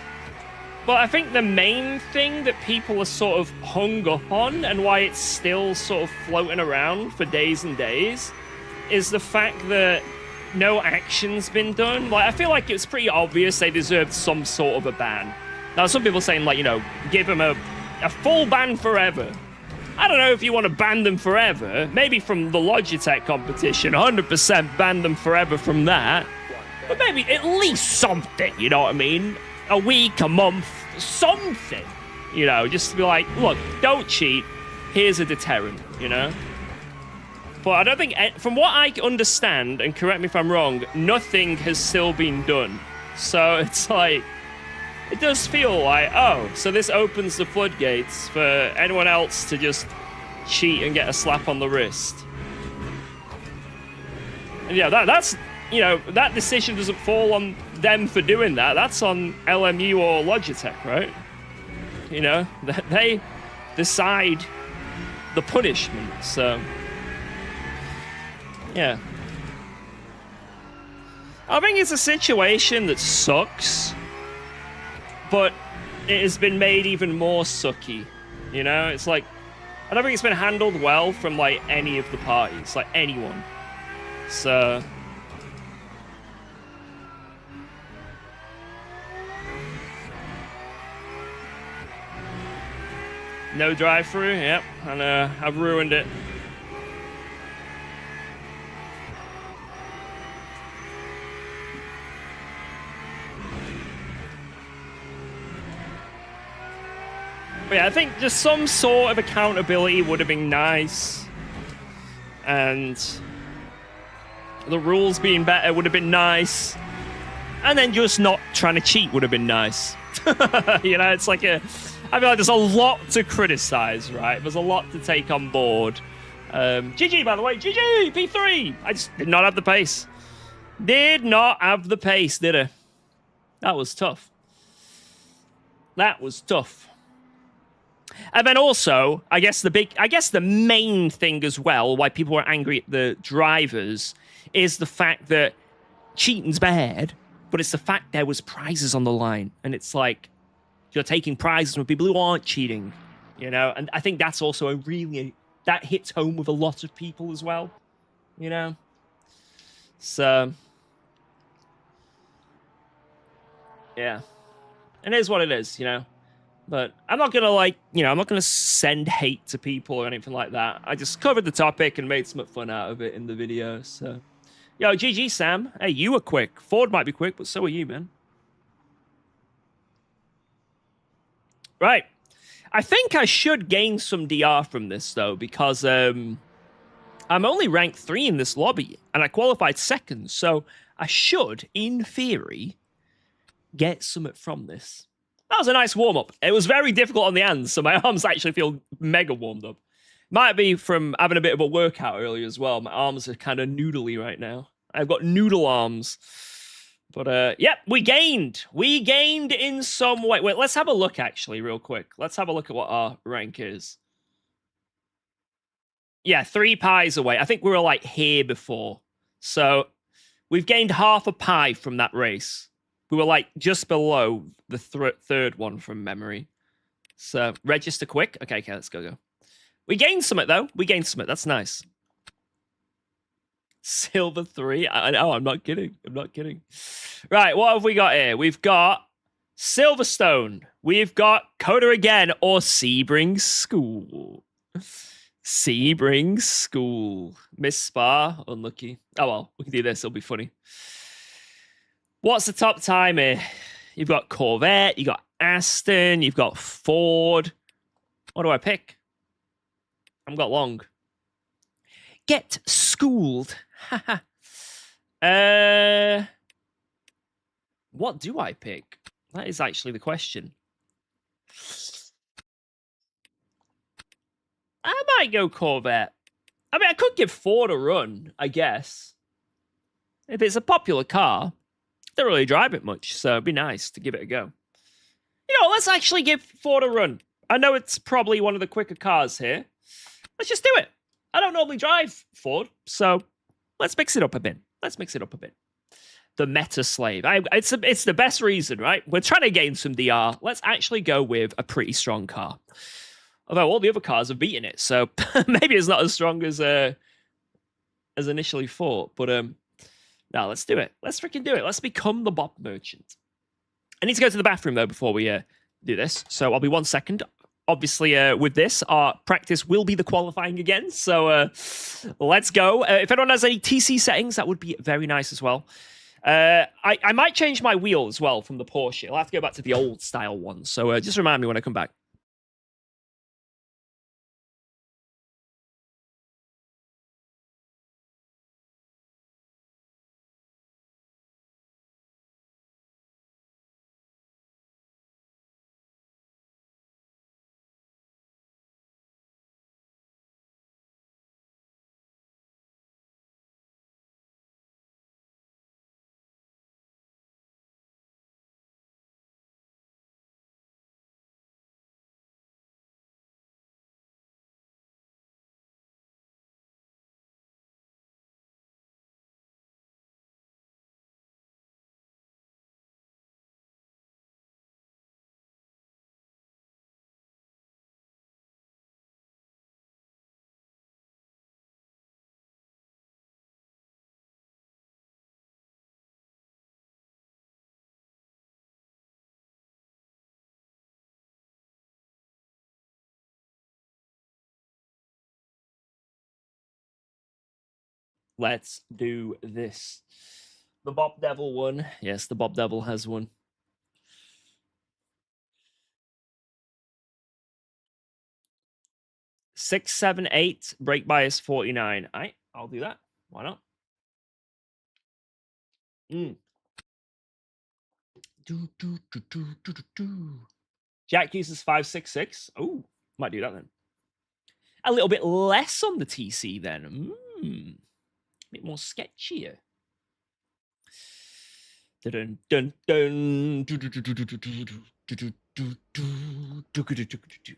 but I think the main thing that people are sort of hung up on and why it's still sort of floating around for days and days is the fact that no action's been done. Like, I feel like it's pretty obvious they deserved some sort of a ban. Now, some people saying, like, you know, give them a full ban forever. I don't know if you want to ban them forever. Maybe from the Logitech competition, 100% ban them forever from that. But maybe at least something, you know what I mean? A week, a month, something. You know, just to be like, look, don't cheat. Here's a deterrent, you know? But I don't think, from what I understand, and correct me if I'm wrong, nothing has still been done. So it's like, it does feel like, oh, so this opens the floodgates for anyone else to just cheat and get a slap on the wrist. And yeah, that's, you know, that decision doesn't fall on them for doing that. That's on LMU or Logitech, right? You know, they decide the punishment, so... yeah. I think it's a situation that sucks, but it has been made even more sucky, you know? It's like, I don't think it's been handled well from, like, any of the parties, like, anyone. So... no drive-through, yep, and I've ruined it. But yeah, I think just some sort of accountability would have been nice. And the rules being better would have been nice. And then just not trying to cheat would have been nice. You know, it's like I feel like there's a lot to criticize, right? There's a lot to take on board. GG, by the way. GG, P3. I just did not have the pace. Did not have the pace, did I? That was tough. That was tough. And then also, I guess the main thing as well, why people were angry at the drivers, is the fact that cheating's bad, but it's the fact there was prizes on the line. And it's like, you're taking prizes from people who aren't cheating, you know? And I think that's also that hits home with a lot of people as well, you know? So, yeah. It is what it is, you know? But I'm not going to, I'm not going to send hate to people or anything like that. I just covered the topic and made some fun out of it in the video, so. Yo, GG, Sam. Hey, you were quick. Ford might be quick, but so are you, man. Right. I think I should gain some DR from this, though, because I'm only ranked 3 in this lobby, and I qualified 2nd, so I should, in theory, get something from this. That was a nice warm-up. It was very difficult on the hands, so my arms actually feel mega warmed up. Might be from having a bit of a workout earlier as well. My arms are kind of noodly right now. I've got noodle arms. But, yep, we gained. We gained in some way. Wait, let's have a look, actually, real quick. Let's have a look at what our rank is. Yeah, 3 pies away. I think we were, like, here before. So, we've gained half a pie from that race. We were, like, just below the third one from memory. So, register quick. Okay, let's go. We gained something, though. We gained something. That's nice. Silver 3. I know, I'm not kidding. I'm not kidding. Right, what have we got here? We've got Silverstone. We've got Coda again, or Sebring School. Sebring School. Miss Spa, unlucky. Oh, well, we can do this. It'll be funny. What's the top time here? You've got Corvette. You've got Aston. You've got Ford. What do I pick? I've got long. Get schooled. What do I pick? That is actually the question. I might go Corvette. I mean, I could give Ford a run, I guess. If it's a popular car, they don't really drive it much, so it'd be nice to give it a go. You know, let's actually give Ford a run. I know it's probably one of the quicker cars here. Let's just do it. I don't normally drive Ford, so let's mix it up a bit. The meta slave. It's the best reason, right? We're trying to gain some DR. Let's actually go with a pretty strong car. Although all the other cars have beaten it, so maybe it's not as strong as initially thought. But no, let's do it. Let's freaking do it. Let's become the Bob Merchant. I need to go to the bathroom though before we do this, so I'll be 1 second. Obviously, with this, our practice will be the qualifying again. So let's go. If anyone has any TC settings, that would be very nice as well. I might change my wheel as well from the Porsche. I'll have to go back to the old style one. So just remind me when I come back. Let's do this. The Bob Devil won. Yes, the Bob Devil has won. 678, brake bias 49. All right, I'll do that. Why not? Jack uses 566. Oh, might do that then. A little bit less on the TC then. A bit more sketchier. Dun, dun, dun.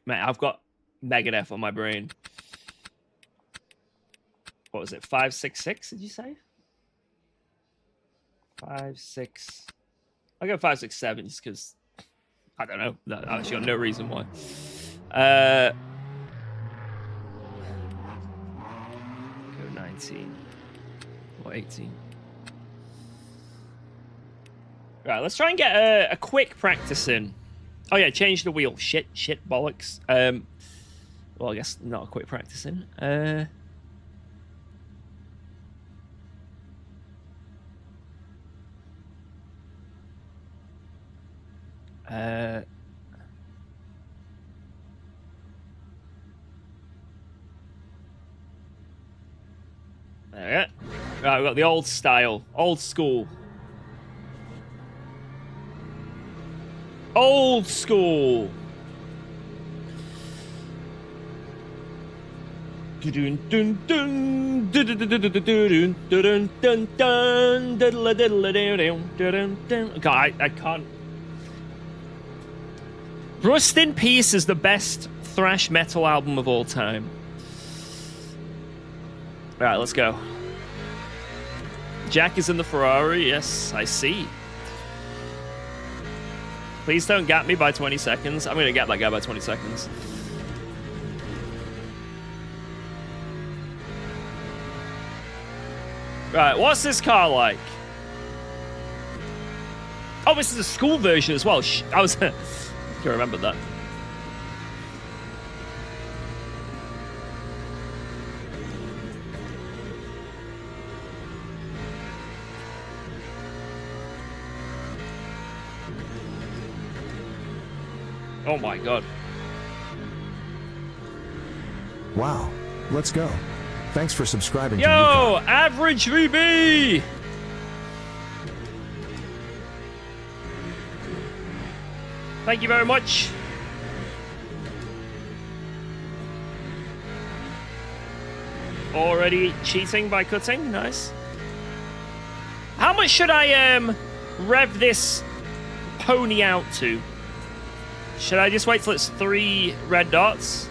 Man, I've got Megadeth on my brain. What was it? 566, did you say? 5, 6. I'll go 5, 6, 7 just because I don't know. I actually got no reason why. Go 19 or 18. Right, let's try and get a quick practice in. Oh yeah, change the wheel. Shit, bollocks. Well, I guess not a quick practice in. There we go. Right, we've got the old style, old school. Old school. God, I can't. Rust in Peace is the best thrash metal album of all time. All right, let's go. Jack is in the Ferrari. Yes, I see. Please don't gap me by 20 seconds. I'm going to gap that guy by 20 seconds. Right, what's this car like? Oh, this is a school version as well. I was... I remember that. Oh my god. Wow. Let's go. Thanks for subscribing to Yo, UKOG. Average VB! Thank you very much. Already cheating by cutting. Nice. How much should I rev this pony out to? Should I just wait till it's 3 red dots?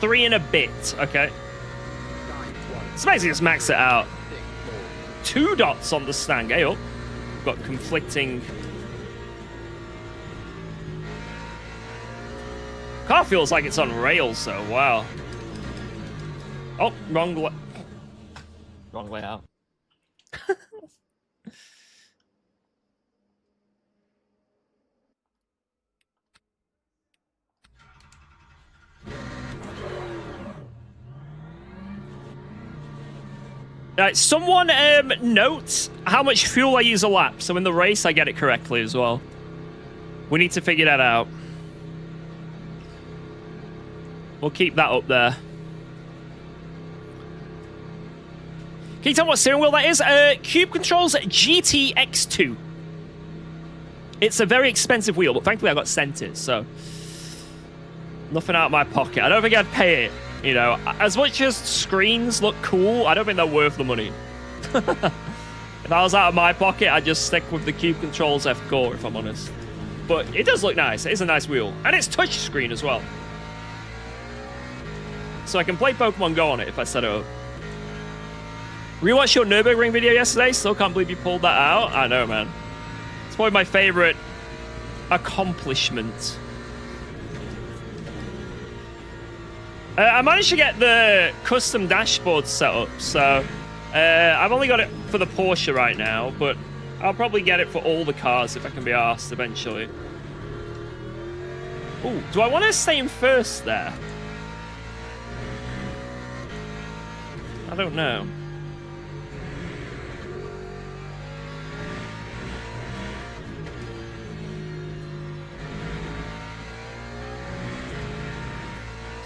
Three and a bit, okay. It's basically just max it out. 2 dots on the stand. Hey up. Got conflicting. Car feels like it's on rails, so wow. Oh, wrong layout. Right, someone note how much fuel I use a lap, so in the race I get it correctly as well. We need to figure that out. We'll keep that up there. Can you tell me what steering wheel that is? Cube Controls GTX2. It's a very expensive wheel, but thankfully I got sent it, so... Nothing out of my pocket. I don't think I'd pay it. You know, as much as screens look cool, I don't think they're worth the money. If I was out of my pocket, I'd just stick with the Cube Controls F-Core, if I'm honest. But it does look nice. It is a nice wheel. And it's touchscreen as well. So I can play Pokemon Go on it if I set it up. Rewatched your Nürburgring video yesterday. Still can't believe you pulled that out. I know, man. It's probably my favorite accomplishment. I managed to get the custom dashboard set up, so I've only got it for the Porsche right now, but I'll probably get it for all the cars if I can be asked eventually. Ooh, do I want to stay in first there? I don't know.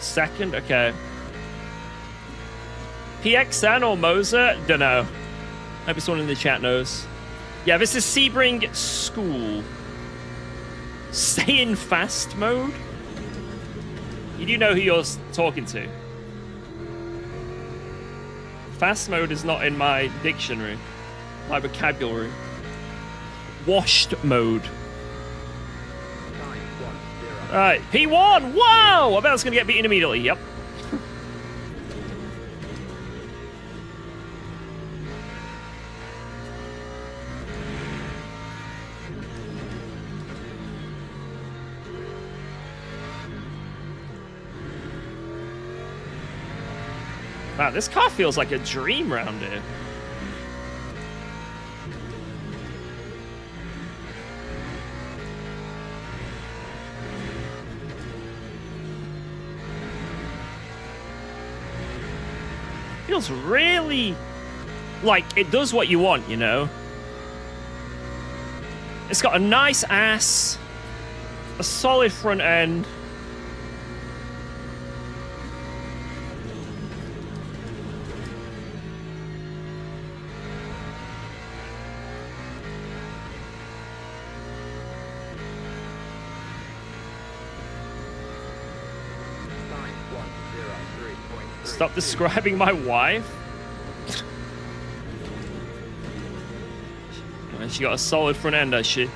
Second, okay. PXN or Moser? Don't know. Maybe someone in the chat knows. Yeah, this is Sebring School. Stay in fast mode? You do know who you're talking to. Fast mode is not in my dictionary. My vocabulary. Washed mode. Alright, P1! Wow! I bet it's gonna get beaten immediately. Yep. Wow, this car feels like a dream round here. Feels really like it does what you want, you know? It's got a nice ass, a solid front end. Stop describing my wife. And she got a solid front end, does she?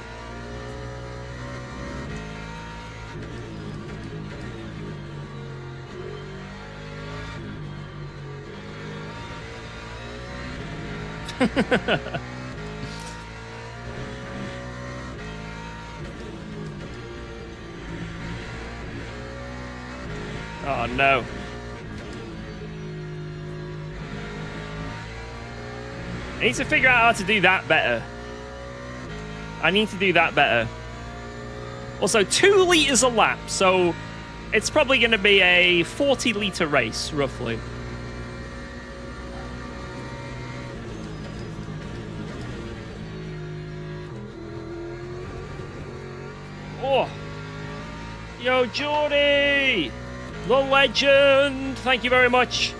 Oh no. I need to figure out how to do that better. I need to do that better. Also, 2 liters a lap, so it's probably going to be a 40-liter race, roughly. Oh! Yo, Jordy! The legend! Thank you very much.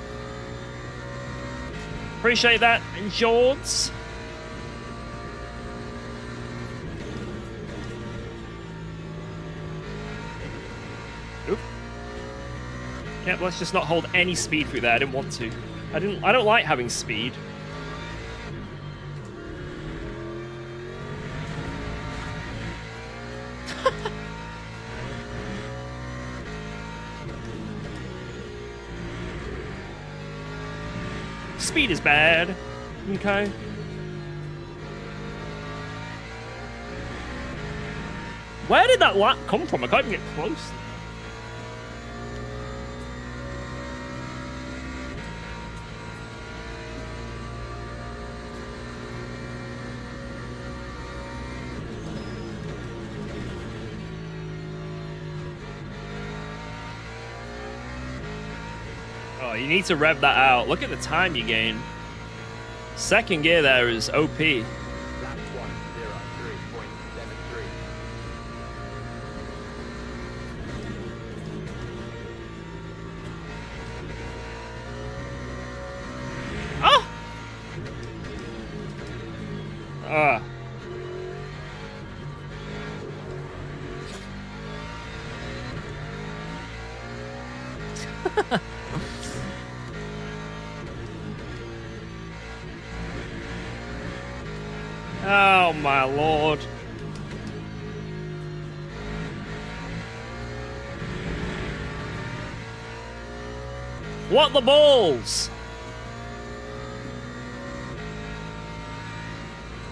Appreciate that, Jords. Oop. Yeah, let's just not hold any speed through there. I didn't want to. I don't like having speed. Speed is bad. Okay. Where did that lap come from? I can't even get close. Oh, you need to rev that out. Look at the time you gain. Second gear there is OP. Lap 1:03.73. Ah! Ah. Oh my lord. What the balls?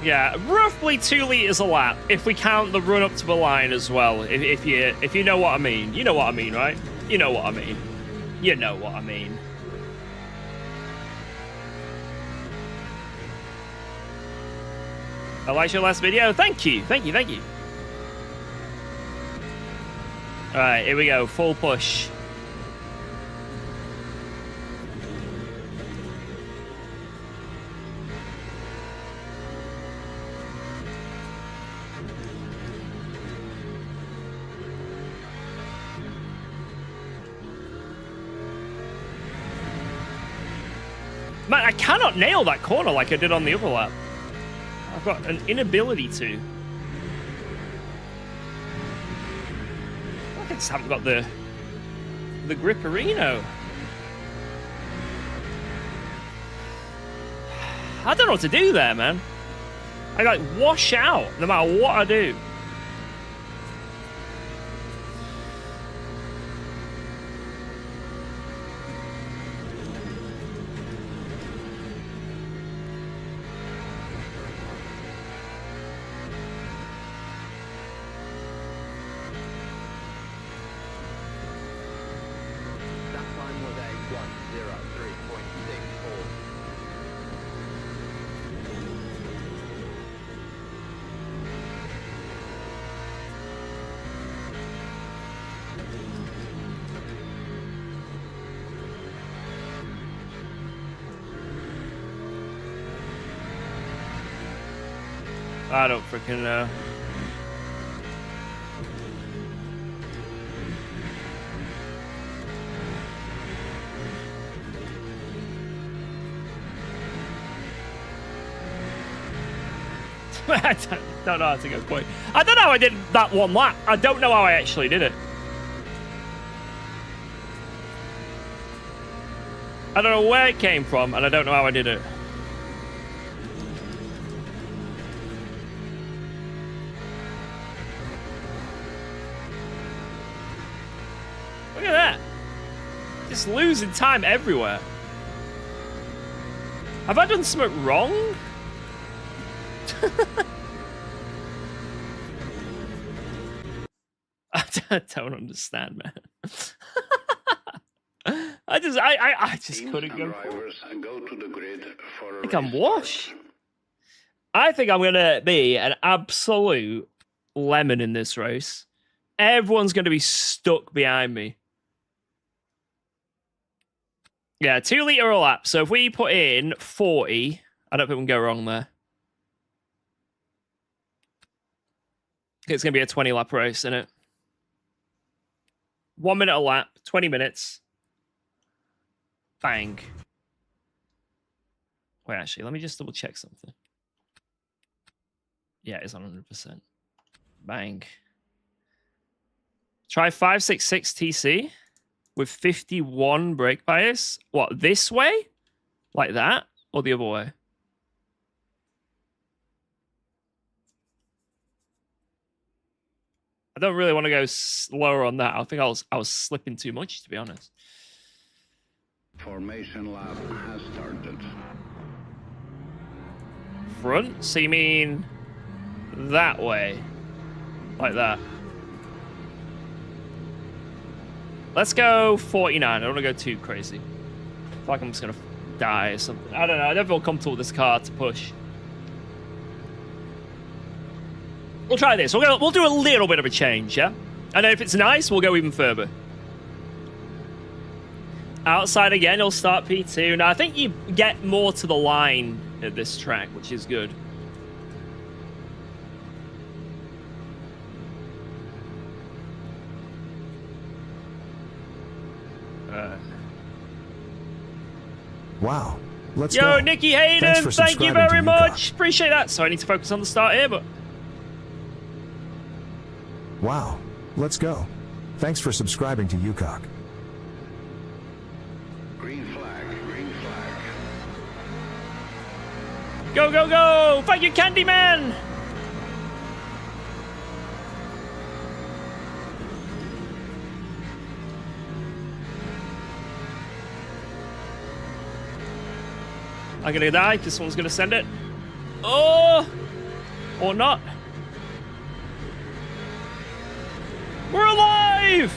Yeah, roughly 2 liters a lap if we count the run up to the line as well. If you know what I mean. You know what I mean, right? You know what I mean. You know what I mean. I liked your last video. Thank you. Thank you. Thank you. All right, here we go. Full push. Man, I cannot nail that corner like I did on the other lap. I've got an inability to. I just haven't got the gripperino. I don't know what to do there, man. I like wash out no matter what I do. That time was a 1:03.64. I don't freaking know. I don't know how to go quick. I don't know how I did that one lap. I don't know how I actually did it. I don't know where it came from, and I don't know how I did it. Look at that. Just losing time everywhere. Have I done something wrong? I don't understand, man. I just couldn't go. I think I'm washed. I think I'm gonna be an absolute lemon in this race. Everyone's gonna be stuck behind me. Yeah, 2 liter a lap. So if we put in 40, I don't think we can go wrong there. It's going to be a 20 lap race, isn't it? 1 minute a lap, 20 minutes. Bang. Wait, actually, let me just double check something. Yeah, it's 100%. Bang. Try 566 TC with 51 brake bias. What, this way? Like that? Or the other way? I don't really want to go slower on that. I think I was slipping too much, to be honest. Formation lap has started. Front? So you mean that way? Like that? Let's go 49. I don't want to go too crazy. I feel like I'm just going to die or something. I don't know. I don't feel comfortable with this car to push. We'll try this. We'll do a little bit of a change, yeah? And then if it's nice, we'll go even further. Outside again, he'll start P2. Now, I think you get more to the line at this track, which is good. Wow. Let's Yo, go. Nikki Hayden, Thanks for thank you subscribing very to much. Appreciate that. So I need to focus on the start here, but... Wow. Let's go. Thanks for subscribing to UKOG. Green flag, green flag. Go, go, go! Thank you, Candyman! I'm gonna die. This one's gonna send it. Oh! Or not. We're alive!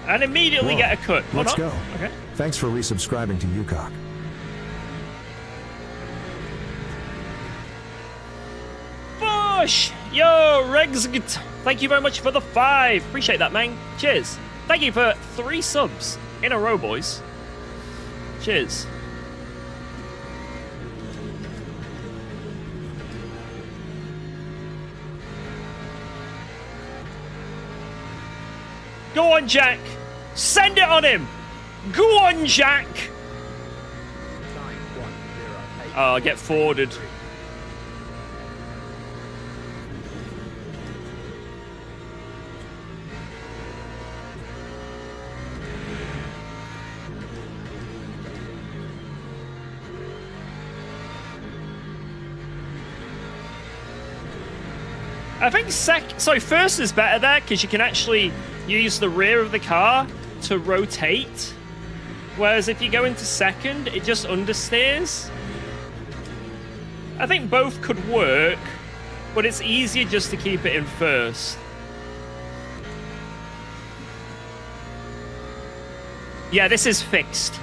And immediately Whoa. get a cut. Or Let's not. go. Okay. Thanks for resubscribing to UKOG. Bush! Yo, Regsgt! Thank you very much for the 5. Appreciate that, man. Cheers. Thank you for 3 subs in a row, boys. Cheers. Go on, Jack. Send it on him. Go on, Jack. 9108. Oh, I get forwarded. I think first is better there because you can actually use the rear of the car to rotate. Whereas if you go into second, it just understeers. I think both could work, but it's easier just to keep it in first. Yeah, this is fixed.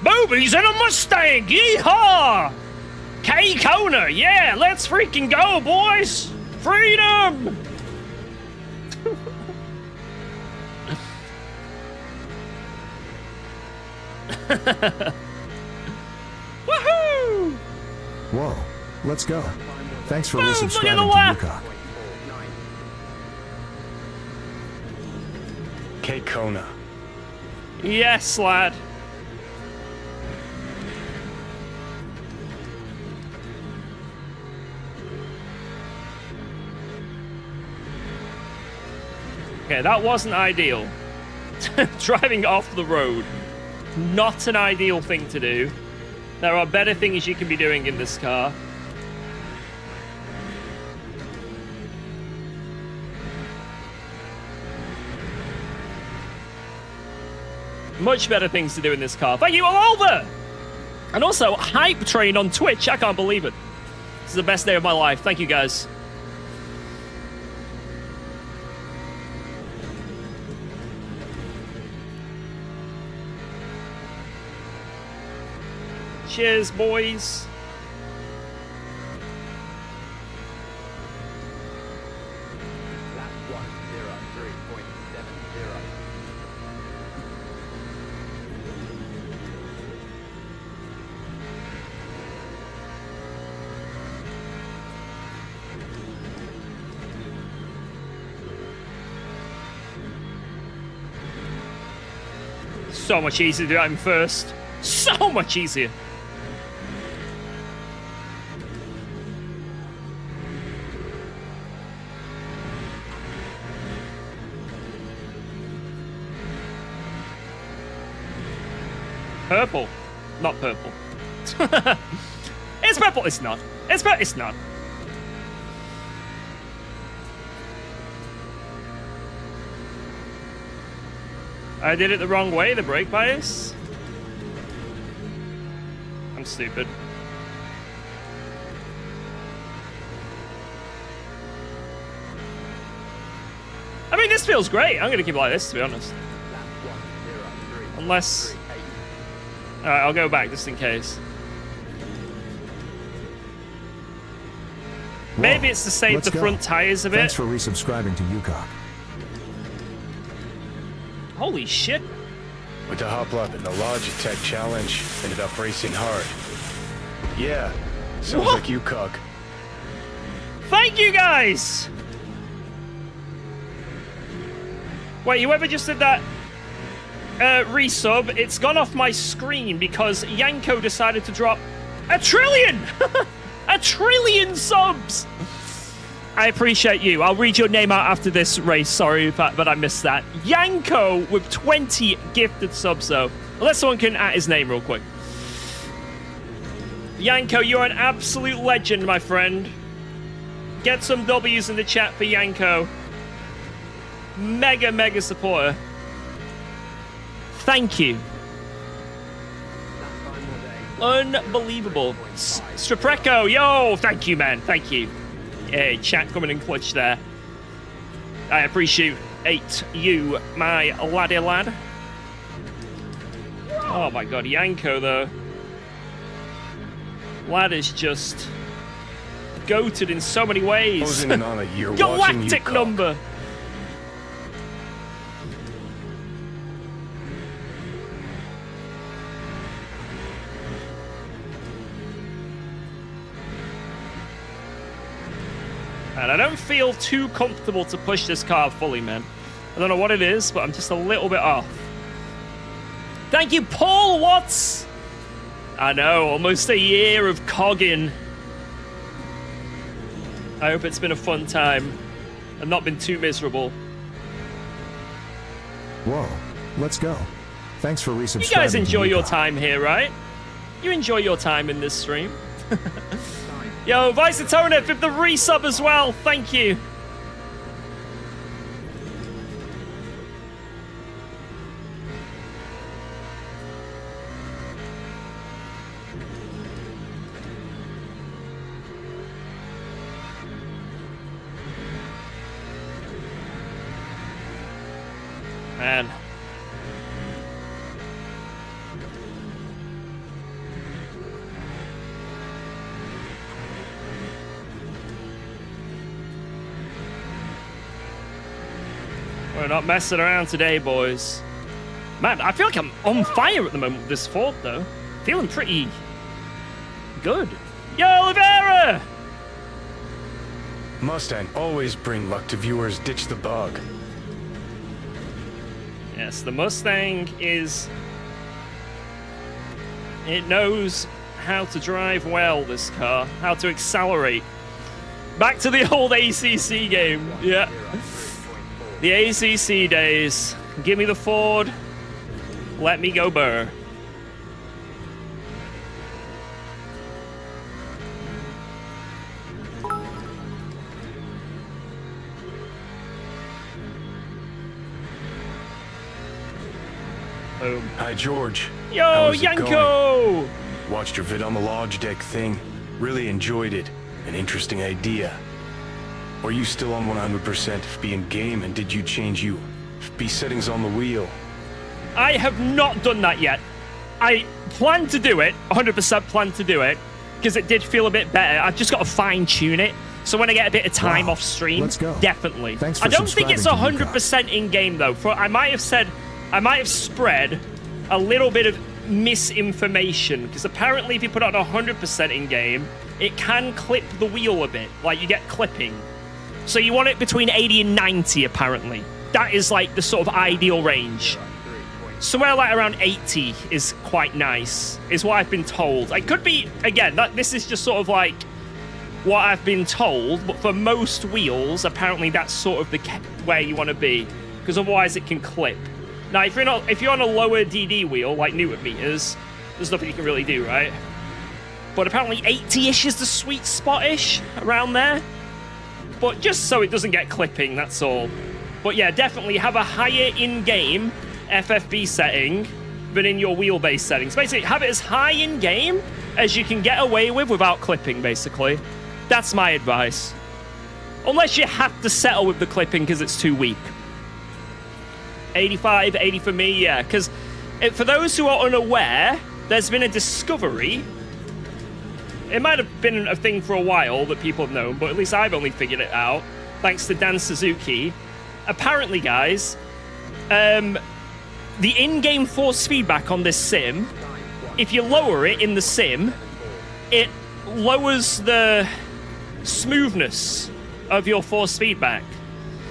Boobies in a Mustang! Yeehaw! K Kona, yeah, let's freaking go, boys! Freedom! Woohoo! Whoa, let's go. Thanks for Boom, look at resubscribing the to left. UKOG. K Kona. Yes, lad. Okay, that wasn't ideal. Driving off the road. Not an ideal thing to do. There are better things you can be doing in this car. Much better things to do in this car. Thank you all over! And also, Hype Train on Twitch. I can't believe it. This is the best day of my life. Thank you, guys. Cheers, boys. Lap 103.70. So much easier to do that in first. So much easier. Purple. Not purple. It's purple. It's not. It's not. I did it the wrong way, the brake bias. I'm stupid. I mean, this feels great. I'm going to keep it like this, to be honest. Lap 103.38. Unless... Alright, I'll go back just in case. Maybe it's to save Let's the go. front tires a bit. Thanks for resubscribing to UKOG. Holy shit. Went to hop up in the Logitech challenge. Ended up racing hard. Yeah, sounds What? like UKOG. Thank you, guys! Wait, whoever just did that resub, it's gone off my screen because Yanko decided to drop 1 trillion! 1 trillion subs! I appreciate you. I'll read your name out after this race. Sorry, but I missed that. Yanko with 20 gifted subs, though. Unless someone can add his name real quick. Yanko, you're an absolute legend, my friend. Get some W's in the chat for Yanko. Mega, mega supporter. Thank you. Unbelievable. Strapreco, yo, thank you, man. Thank you. Hey, chat coming in clutch there. I appreciate you, my laddie lad. Oh my god, Yanko, though. Lad is just goated in so many ways. Closing in on a year watching Galactic UKOG. number. And I don't feel too comfortable to push this car fully, man. I don't know what it is, but I'm just a little bit off. Thank you, Paul Watts! I know, almost a year of cogging. I hope it's been a fun time and not been too miserable. Whoa, let's go. Thanks for resubscribing. You guys enjoy to your UKOG. time here, right? You enjoy your time in this stream. Yo, Vicetonif with the resub as well. Thank you. Man. We're not messing around today, boys. Man, I feel like I'm on fire at the moment with this fort, though. Feeling pretty good. Yo, Oliveira! Mustang always bring luck to viewers. Ditch the bug. Yes, the Mustang is... It knows how to drive well, this car. How to accelerate. Back to the old ACC game. Yeah. The ACC days. Give me the Ford. Let me go burr. Boom. Hi, George. Yo, How's it Yanko! Watched your vid on the Lodge Deck thing. Really enjoyed it. An interesting idea. Are you still on 100% FB in game, and did you change you FB settings on the wheel? I have not done that yet. I plan to do it, 100% plan to do it, because it did feel a bit better. I've just got to fine tune it. So when I get a bit of time Wow. off stream, Let's go. definitely. Thanks for I don't think it's subscribing to 100% in game though. I might have spread a little bit of misinformation, because apparently if you put it on 100% in game, it can clip the wheel a bit, like you get clipping. So you want it between 80 and 90 apparently. That is like the sort of ideal range. Somewhere like around 80 is quite nice, is what I've been told. It could be, again, this is just sort of like what I've been told, but for most wheels, apparently that's sort of the where you want to be, because otherwise it can clip. Now, if you're on a lower DD wheel, like Newton meters, there's nothing you can really do, right? But apparently 80-ish is the sweet spot-ish, around there. But just so it doesn't get clipping, that's all. But yeah, definitely have a higher in-game FFB setting than in your wheelbase settings. Basically, have it as high in-game as you can get away with without clipping, basically. That's my advice. Unless you have to settle with the clipping because it's too weak. 85, 80 for me, yeah. Because for those who are unaware, there's been a discovery. It might have been a thing for a while that people have known, but at least I've only figured it out, thanks to Dan Suzuki. Apparently, guys, the in-game force feedback on this sim, if you lower it in the sim, it lowers the smoothness of your force feedback.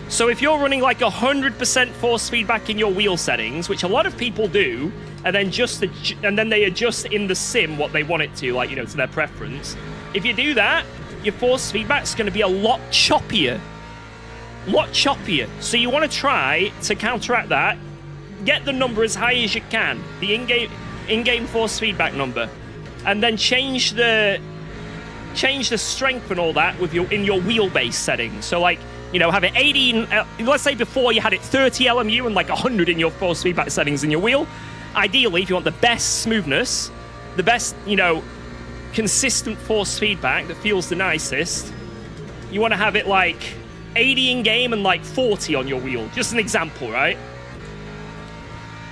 So if you're running like 100% force feedback in your wheel settings, which a lot of people do, and then they adjust in the sim what they want it to, like, you know, to their preference. If you do that, your force feedback's going to be a lot choppier. So you want to try to counteract that. Get the number as high as you can, the in-game force feedback number, and then change the strength and all that with in your wheelbase settings. So like, you know, have it 80, let's say before you had it 30 LMU and like 100 in your force feedback settings in your wheel. Ideally, if you want the best smoothness, the best, you know, consistent force feedback that feels the nicest, you want to have it like 80 in game and like 40 on your wheel. Just an example, right?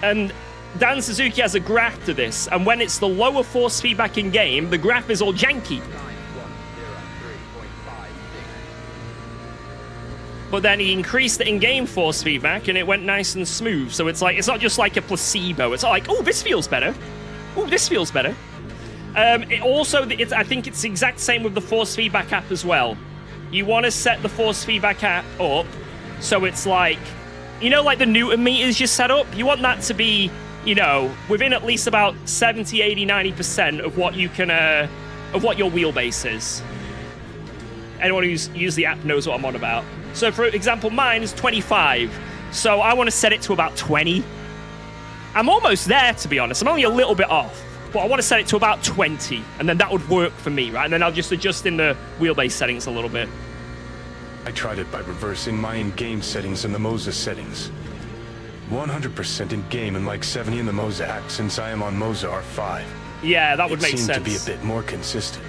And Dan Suzuki has a graph to this, and when it's the lower force feedback in game, the graph is all janky. But then he increased the in-game force feedback, and it went nice and smooth. So it's like, it's not just like a placebo. It's not like, oh, this feels better. Oh, this feels better. It also, I think it's the exact same with the force feedback app as well. You want to set the force feedback app up so it's like you know, like the Newton meters you set up, you want that to be, you know, within at least about 70, 80, 90% of what you can, of what your wheelbase is. Anyone who's used the app knows what I'm on about. So, for example, mine is 25. So I want to set it to about 20. I'm almost there, to be honest. I'm only a little bit off. But I want to set it to about 20. And then that would work for me, right? And then I'll just adjust in the wheelbase settings a little bit. I tried it by reversing my in-game settings and the Moza settings. 100% in-game and like 70 in the Moza app since I am on Moza R5. Yeah, that would make sense. It seemed to be a bit more consistent.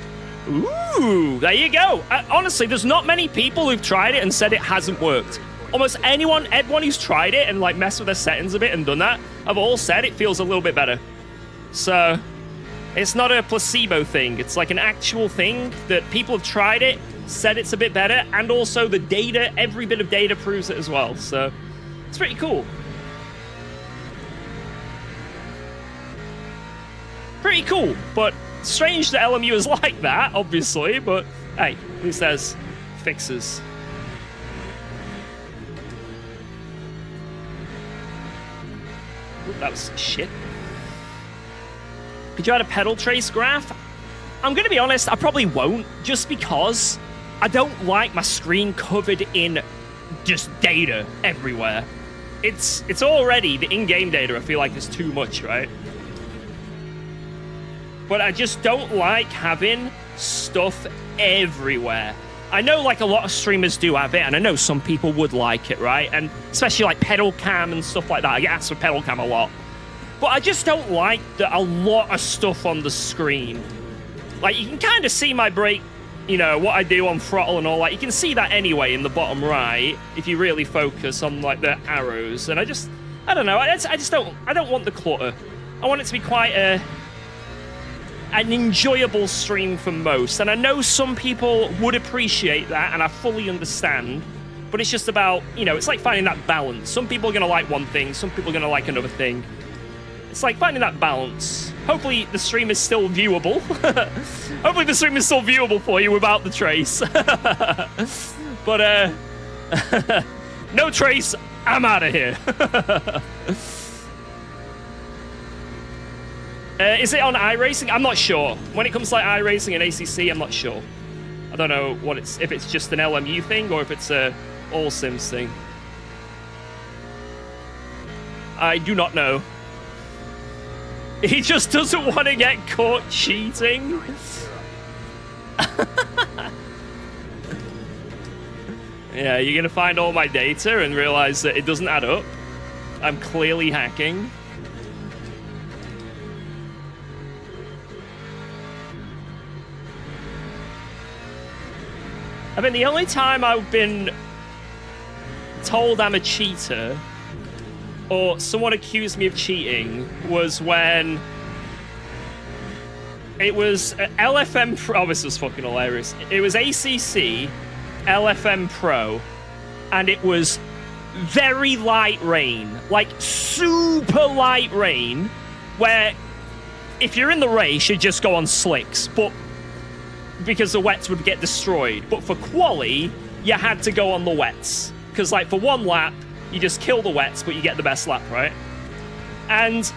Ooh, there you go. Honestly, there's not many people who've tried it and said it hasn't worked. Almost everyone who's tried it and like messed with their settings a bit and done that have all said it feels a little bit better. So it's not a placebo thing. It's like an actual thing that people have tried it, said it's a bit better, and also the data, every bit of data proves it as well. So it's pretty cool. Pretty cool, but strange that LMU is like that, obviously, but hey, at least there's fixes. Ooh, that was shit. Could you add a pedal trace graph? I'm gonna be honest, I probably won't, just because I don't like my screen covered in just data everywhere. It's already, the in-game data I feel like is too much, right? But I just don't like having stuff everywhere. I know like a lot of streamers do have it, and I know some people would like it, right? And especially like pedal cam and stuff like that. I get asked for pedal cam a lot. But I just don't like a lot of stuff on the screen. Like, you can kind of see my brake, you know, what I do on throttle and all that. You can see that anyway in the bottom right, if you really focus on like the arrows. And I don't know, I don't want the clutter. I want it to be quite an enjoyable stream for most, and I know some people would appreciate that, and I fully understand, but it's just about, you know, it's like finding that balance. Some people are going to like one thing, some people are going to like another thing. It's like finding that balance. Hopefully the stream is still viewable. Hopefully the stream is still viewable for you without the trace. But, no trace, I'm out of here. Is it on iRacing? I'm not sure. When it comes to like iRacing and ACC, I'm not sure. I don't know what if it's just an LMU thing or if it's a all sims thing. I do not know. He just doesn't want to get caught cheating. Yeah, you're gonna find all my data and realize that it doesn't add up. I'm clearly hacking. I mean, the only time I've been told I'm a cheater or someone accused me of cheating was when it was LFM Pro. Oh, this was fucking hilarious. It was ACC, LFM Pro, and it was very light rain, like super light rain, where if you're in the race, you just go on slicks, but because the wets would get destroyed. But for quali, you had to go on the wets. Because, like, for one lap, you just kill the wets, but you get the best lap, right? And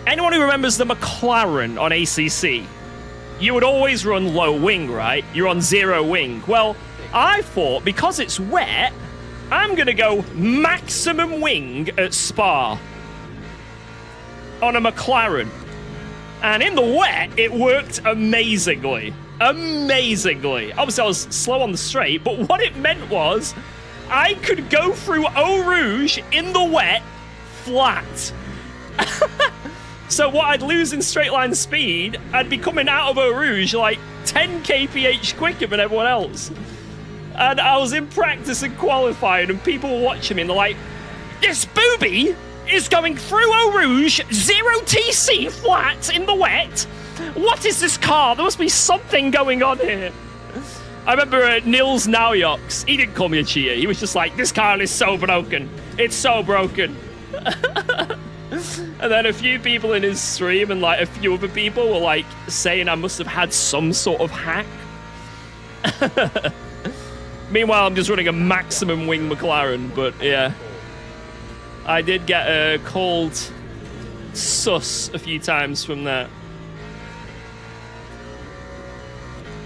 anyone who remembers the McLaren on ACC, you would always run low wing, right? You're on zero wing. Well, I thought, because it's wet, I'm going to go maximum wing at Spa on a McLaren. And in the wet, it worked amazingly. Amazingly. Obviously, I was slow on the straight, but what it meant was I could go through Eau Rouge in the wet flat. So what I'd lose in straight line speed, I'd be coming out of Eau Rouge like 10 kph quicker than everyone else. And I was in practice and qualifying, and people were watching me, and they're like, this booby is going through Eau Rouge, 0 TC flat in the wet. What is this car? There must be something going on here. I remember Nils Naujoks. He didn't call me a cheater. He was just like, this car is so broken. It's so broken. And then a few people in his stream and like a few other people were like saying I must have had some sort of hack. Meanwhile, I'm just running a maximum wing McLaren, but yeah. I did get called sus a few times from that.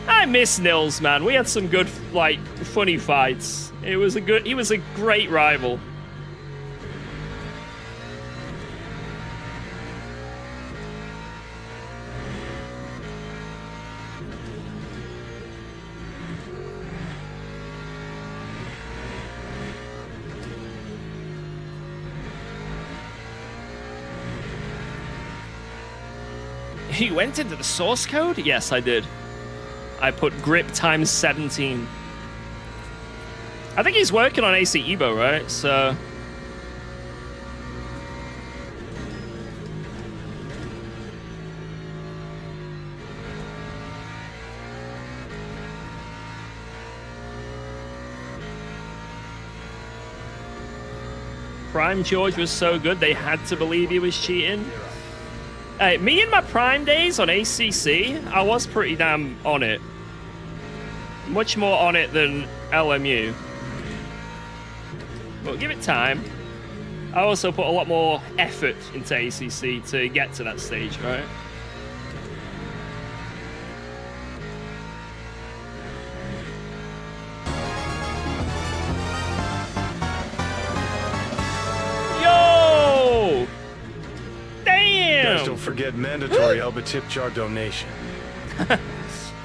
I miss Nils, man. We had some good, like, funny fights. He was a great rival. You went into the source code? Yes, I did. I put grip times 17. I think he's working on AC Evo, right? So... Prime George was so good, they had to believe he was cheating. Me in my prime days on ACC, I was pretty damn on it. Much more on it than LMU. But give it time. I also put a lot more effort into ACC to get to that stage, right? Yo! Damn! Guys, don't forget mandatory Elba tip jar donation.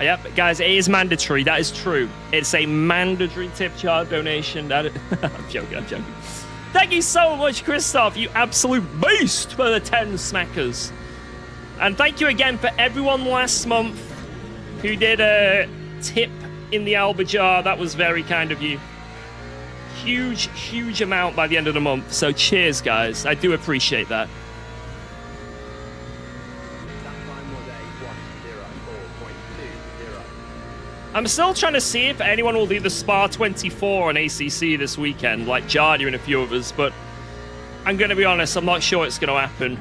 Yep, guys, it is mandatory. That is true. It's a mandatory tip jar donation. I'm joking. Thank you so much, Christoph, you absolute beast, for the 10 smackers. And thank you again for everyone last month who did a tip in the Alba jar. That was very kind of you. Huge amount by the end of the month. So cheers, guys. I do appreciate that. I'm still trying to see if anyone will do the Spa 24 on ACC this weekend, like Jardia and a few others, but I'm going to be honest, I'm not sure it's going to happen.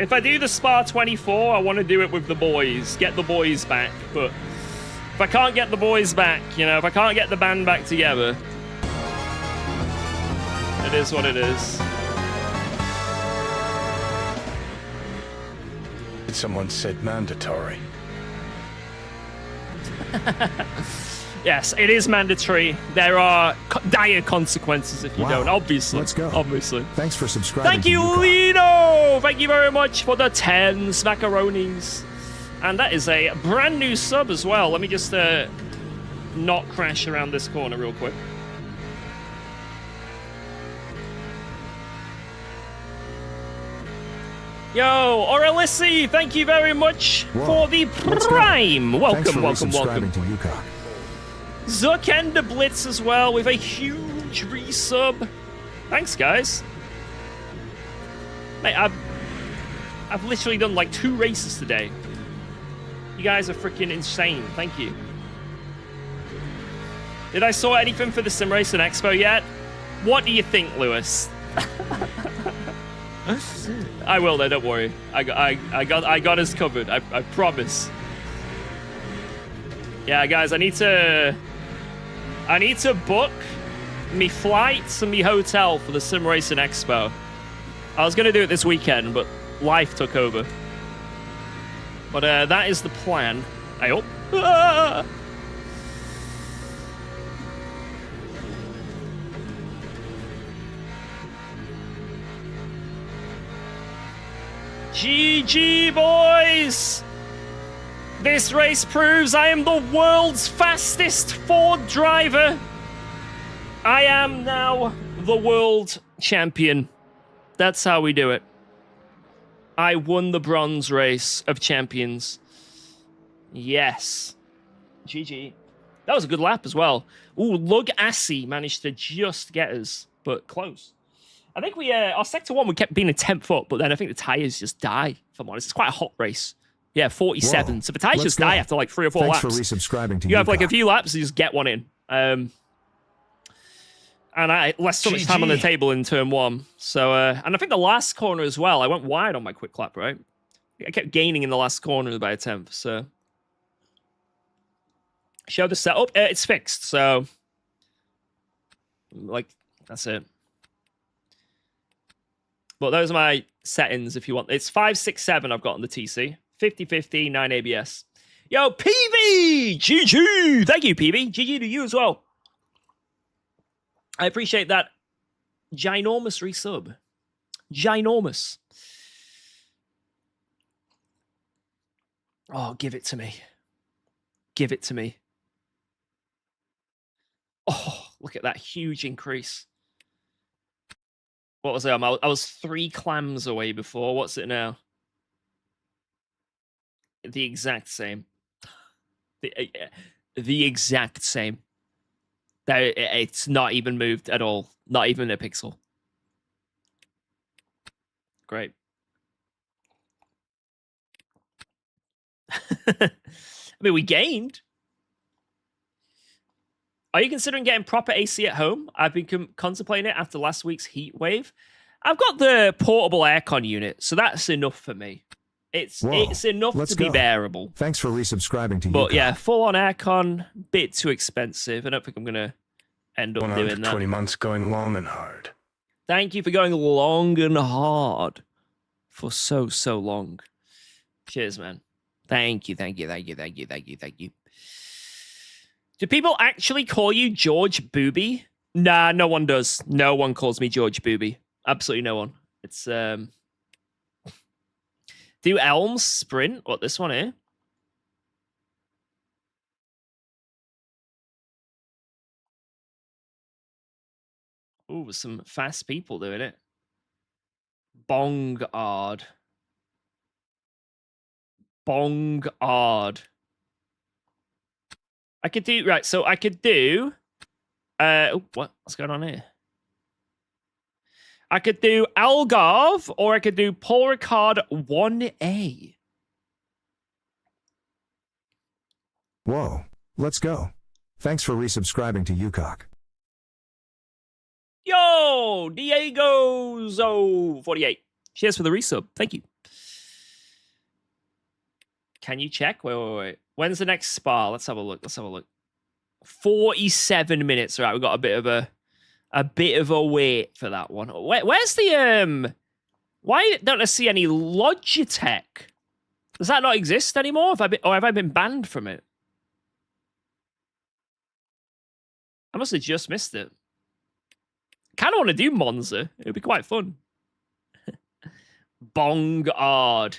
If I do the Spa 24, I want to do it with the boys, get the boys back, but if I can't get the boys back, you know, if I can't get the band back together, it is what it is. Someone said mandatory. Yes, it is mandatory. There are dire consequences if you Wow. don't, obviously. Let's go. Obviously. Thanks for subscribing. Thank to you, UKOG. Lino! Thank you very much for the 10 smackaronis. And that is a brand new sub as well. Let me just not crash around this corner real quick. Yo, Oralissi, thank you very much Whoa. for the Let's go. Prime. Thanks for Welcome. resubscribing to UKOG. Zuckender Blitz as well with a huge resub. Thanks, guys. Mate, I've literally done like 2 races today. You guys are freaking insane. Thank you. Did I saw anything for the Sim Racing Expo yet? What do you think, Lewis? I will, though. Don't worry. I got us covered. I promise. Yeah, guys. I need to book me flights and me hotel for the Sim Racing Expo. I was gonna do it this weekend, but life took over. But that is the plan. I hope. Ah! GG, boys! This race proves I am the world's fastest Ford driver. I am now the world champion. That's how we do it. I won the bronze race of champions. Yes. GG. That was a good lap as well. Ooh, Lug Assy managed to just get us, but close. I think we, our sector 1, we kept being a 10th up, but then I think the tyres just die, if I'm honest. It's quite a hot race. Yeah, 47. Whoa. So the tyres Let's just go. die after like 3 or 4 Thanks laps. for resubscribing to You have like a UKOG. few laps, you just get one in. And I left so much time on the table in turn 1. So, and I think the last corner as well, I went wide on my quick lap, right? I kept gaining in the last corner by a 10th, so. Show the setup. It's fixed, so. Like, That's it. But those are my settings if you want. It's 567 I've got on the TC. 50/50, 9 ABS. Yo, PV! GG! Thank you, PV. GG to you as well. I appreciate that ginormous resub. Ginormous. Oh, give it to me. Give it to me. Oh, look at that huge increase. What was it? I was 3 clams away before. What's it now? The exact same. The exact same. It's not even moved at all. Not even a pixel. Great. I mean, we gained. Are you considering getting proper AC at home? I've been contemplating it after last week's heat wave. I've got the portable aircon unit, so that's enough for me. It's enough to be bearable. Thanks for resubscribing to But UKOG. yeah, full-on aircon, bit too expensive. I don't think I'm going to end up doing that. 120 months going long and hard. Thank you for going long and hard for so long. Cheers, man. Thank you. Do people actually call you George Booby? Nah, no one does. No one calls me George Booby. Absolutely no one. It's Do elms sprint? What, this one here? Ooh, some fast people doing it. Bong-ard. Bong-ard. I could do, right, so I could do, what's going on here? I could do Algarve, or I could do Paul Ricard 1A. Whoa, let's go. Thanks for resubscribing to UKOG. Yo, Diego Zo 48. Cheers for the resub. Thank you. Can you check? Wait. When's the next spa? Let's have a look. 47 minutes. All right, we've got a bit of a wait for that one. Where's the why don't I see any Logitech? Does that not exist anymore? Have I been banned from it? I must have just missed it. Kind of want to do Monza. It'd be quite fun. Bong-ard.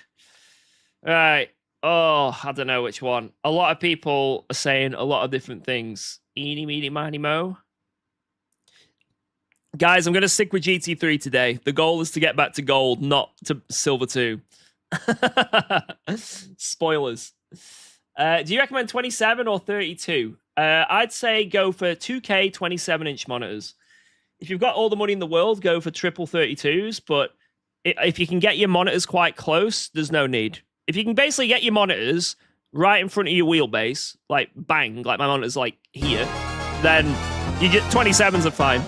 All right. Oh, I don't know which one. A lot of people are saying a lot of different things. Eeny, meeny, miny, mo. Guys, I'm going to stick with GT3 today. The goal is to get back to gold, not to silver 2. Spoilers. Do you recommend 27 or 32? I'd say go for 2K 27-inch monitors. If you've got all the money in the world, go for triple 32s. But if you can get your monitors quite close, there's no need. If you can basically get your monitors right in front of your wheelbase, like bang, like my monitor's like here, then you get 27s are fine.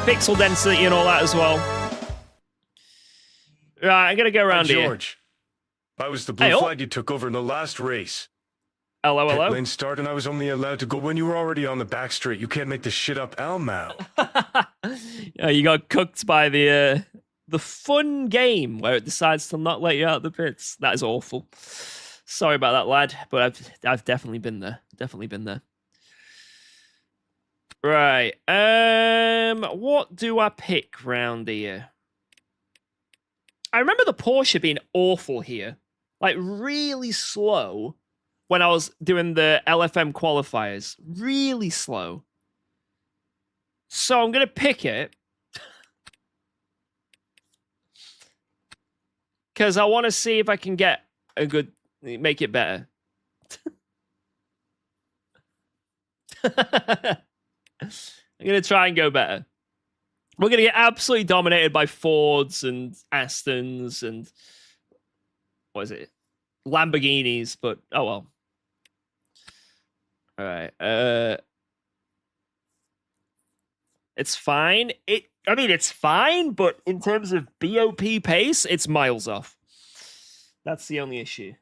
Pixel density and all that as well. Right, I'm going to go around here. George, I was the blue flag you took over in the last race. Hello. Pit lane start, and I was only allowed to go when you were already on the back straight. You can't make this shit up, LMU. Yeah, you got cooked by the fun game where it decides to not let you out of the pits. That is awful. Sorry about that, lad, but I've definitely been there. Right. What do I pick round here? I remember the Porsche being awful here. Like, really slow when I was doing the LFM qualifiers. Really slow. So I'm going to pick it. Because I want to see if I can get make it better. I'm going to try and go better. We're going to get absolutely dominated by Fords and Astons and, what is it? Lamborghinis, but oh well. All right. It's fine. It's fine, but in terms of BOP pace, it's miles off. That's the only issue.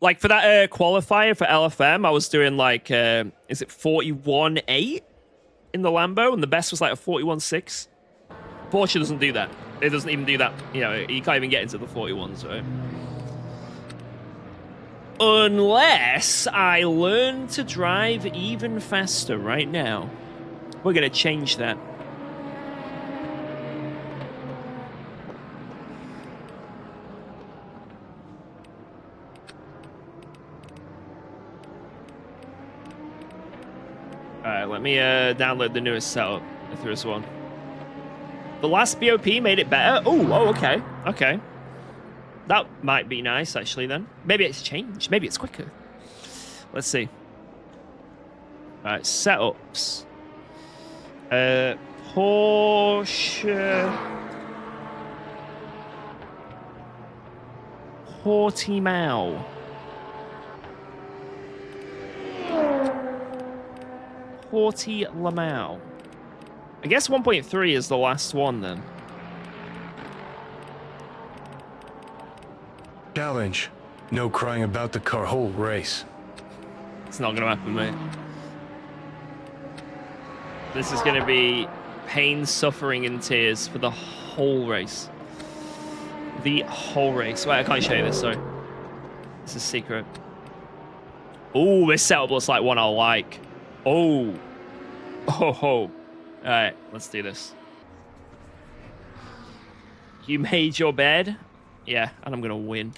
Like for that qualifier for LFM, I was doing like, is it 41.8 in the Lambo? And the best was like a 41.6. Porsche doesn't do that. It doesn't even do that. You know, you can't even get into the 41s, right? Unless I learn to drive even faster right now. We're going to change that. Alright, let me download the newest setup, if there is one. The last BOP made it better? Oh, okay. Okay. That might be nice, actually, then. Maybe it's changed. Maybe it's quicker. Let's see. Alright, setups. Porsche... Portimao. Portimao. I guess 1.3 is the last one, then. Challenge. No crying about the car whole race. It's not gonna happen, mate. This is gonna be pain, suffering, and tears for the whole race. The whole race. Wait, I can't show you this, sorry. This is secret. Oh, this setup looks like one I like. Oh. Oh. Alright, let's do this. You made your bed? Yeah, and I'm gonna win.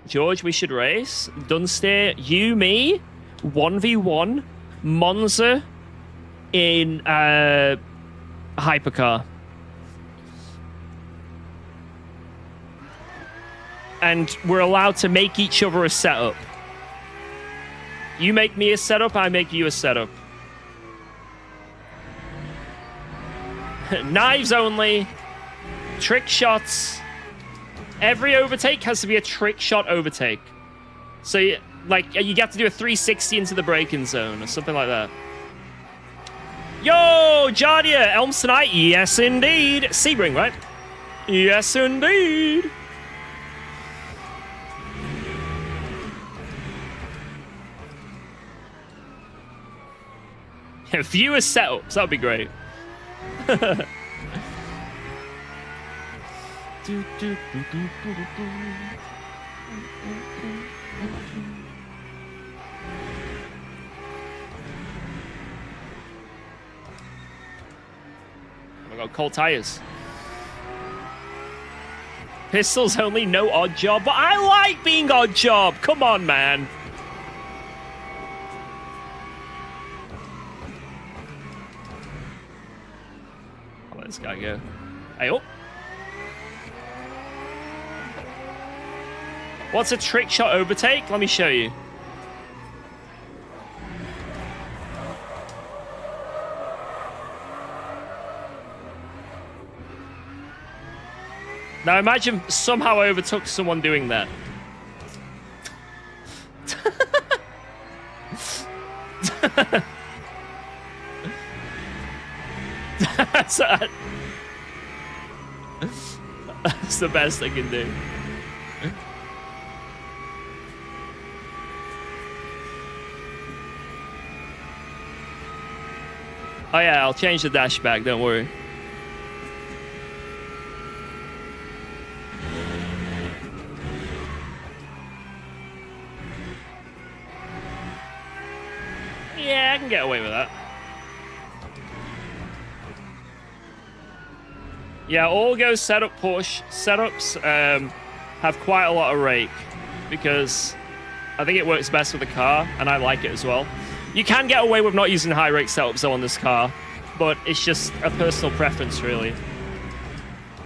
George, we should race. Dunster, you, me, 1v1, Monza in hypercar. And we're allowed to make each other a setup. You make me a setup, I make you a setup. Knives only. Trick shots. Every overtake has to be a trick shot overtake. So, you have to do a 360 into the braking zone or something like that. Yo, Jardia, Elms tonight? Yes, indeed. Sebring, right? Yes, indeed. Viewer setups, that would be great. I got cold tires. Pistols only, no odd job, but I like being odd job. Come on, man. I'll let this guy go. Hey, oh. What's a trick shot overtake? Let me show you. Now imagine somehow I overtook someone doing that. That's the best I can do. Oh yeah, I'll change the dash back, don't worry. Yeah, I can get away with that. Yeah, all go setup push. Setups have quite a lot of rake because I think it works best with the car, and I like it as well. You can get away with not using high rake setups though on this car, but it's just a personal preference really.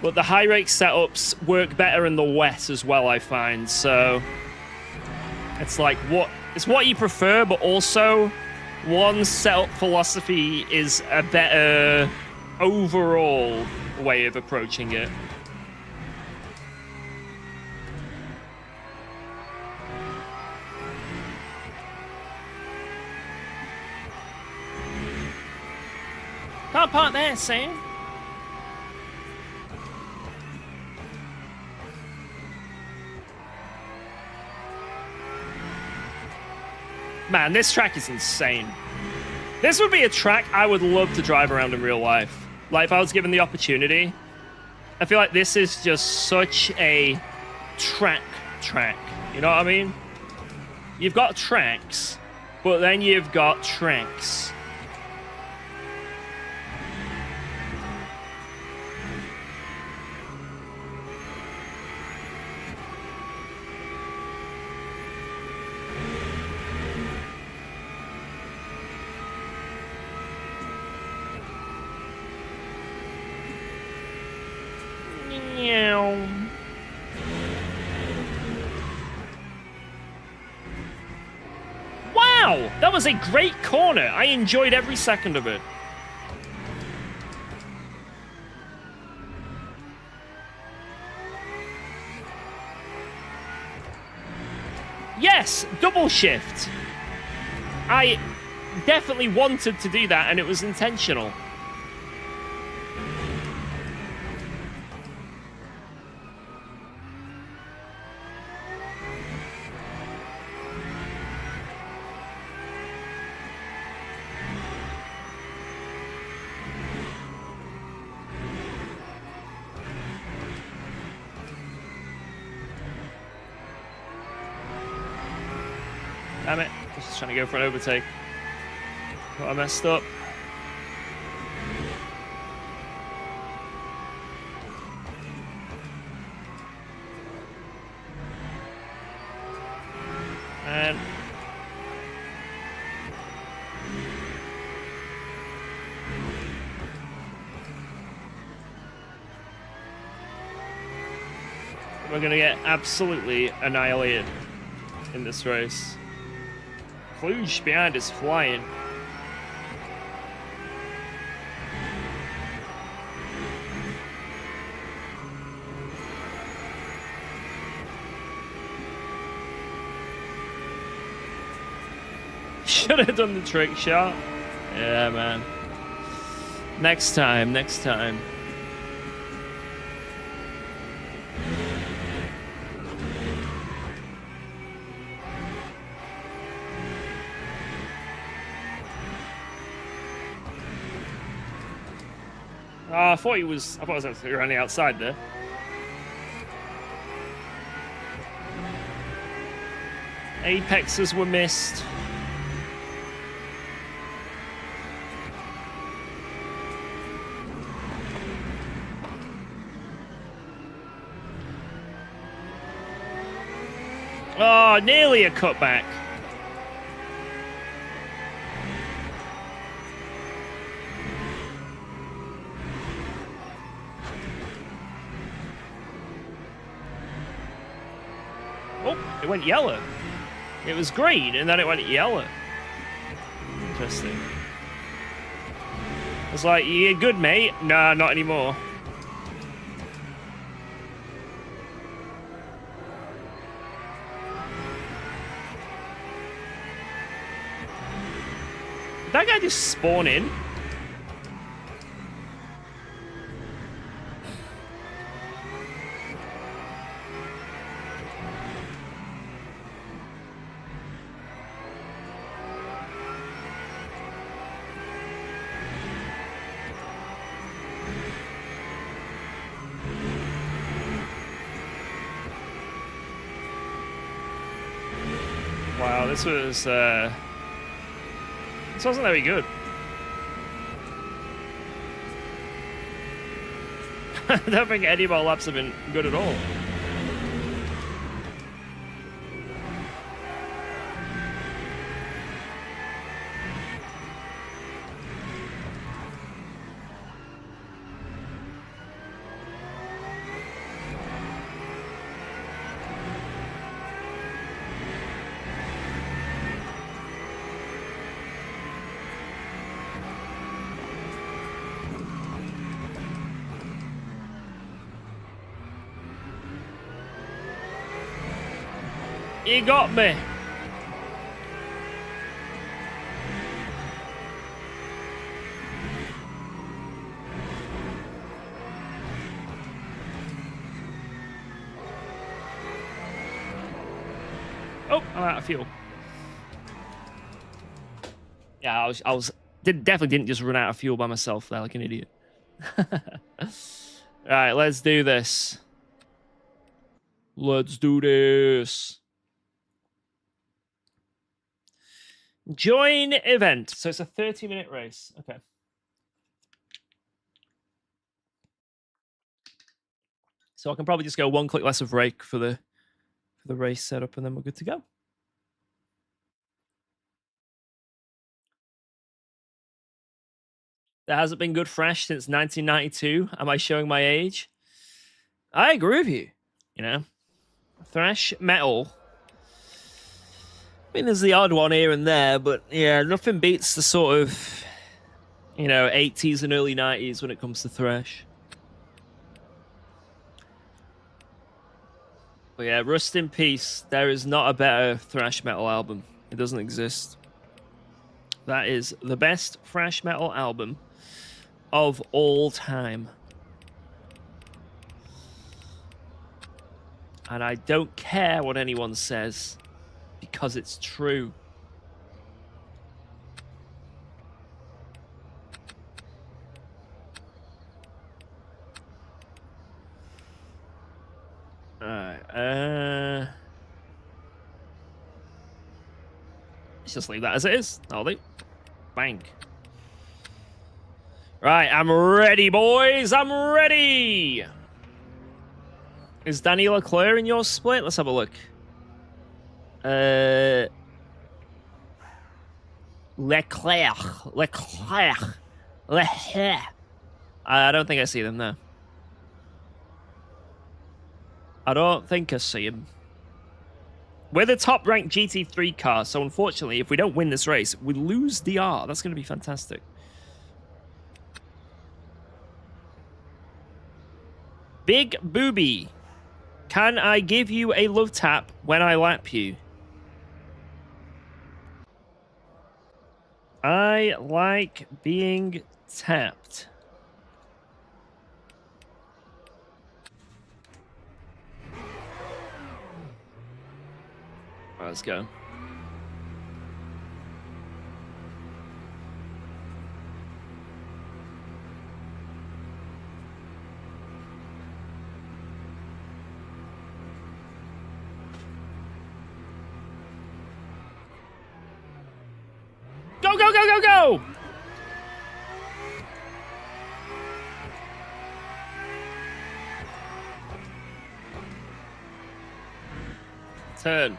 But the high rake setups work better in the wet as well, I find. So it's like it's what you prefer, but also one setup philosophy is a better overall way of approaching it. Can't park there, Sam. Man, this track is insane. This would be a track I would love to drive around in real life. Like, if I was given the opportunity. I feel like this is just such a track. You know what I mean? You've got tracks, but then you've got tracks. Wow, that was a great corner. I enjoyed every second of it. Yes, double shift. I definitely wanted to do that, and it was intentional. Damn it. I was just trying to go for an overtake. But I messed up. And we're going to get absolutely annihilated in this race. Kluge behind is flying. Should have done the trick shot. Yeah, man. Next time, next time. I thought I was actually around the outside there. Apexes were missed. Oh, nearly a cutback. Oh, it went yellow. It was green, and then it went yellow. Interesting. I was like, you good, mate? Nah, not anymore. Did that guy just spawn in? Wow, this wasn't very good. I don't think any of our laps have been good at all. You got me. Oh, I'm out of fuel. Yeah, definitely didn't just run out of fuel by myself there like an idiot. Alright, let's do this. Let's do this. Join event. So it's a 30-minute race. Okay. So I can probably just go one click less of rake for the race setup, and then we're good to go. There hasn't been good Thrash since 1992. Am I showing my age? I agree with you. You know, thrash metal. I mean, there's the odd one here and there, but yeah, nothing beats the sort of, you know, 80s and early 90s when it comes to thrash. But yeah, Rust in Peace. There is not a better thrash metal album. It doesn't exist. That is the best thrash metal album of all time. And I don't care what anyone says, because it's true. Alright, let's just leave that as it is. That'll do. Bang. Right, I'm ready, boys. I'm ready. Is Danny Leclerc in your split? Let's have a look. Leclerc. I don't think I see them there. I don't think I see him. We're the top-ranked GT3 car, so unfortunately, if we don't win this race, we lose DR. That's going to be fantastic. Big Booby. Can I give you a love tap when I lap you? I like being tapped. Right, let's go. Go, go, go, go, go! Turn.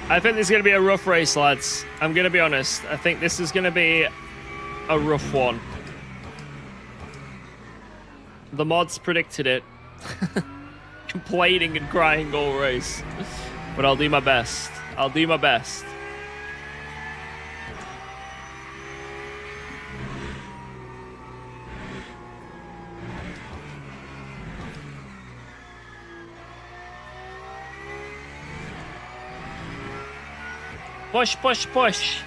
I think this is going to be a rough race, lads. I'm going to be honest. I think this is going to be a rough one. The mods predicted it. Complaining and crying all race. But I'll do my best. I'll do my best. Push, push, push.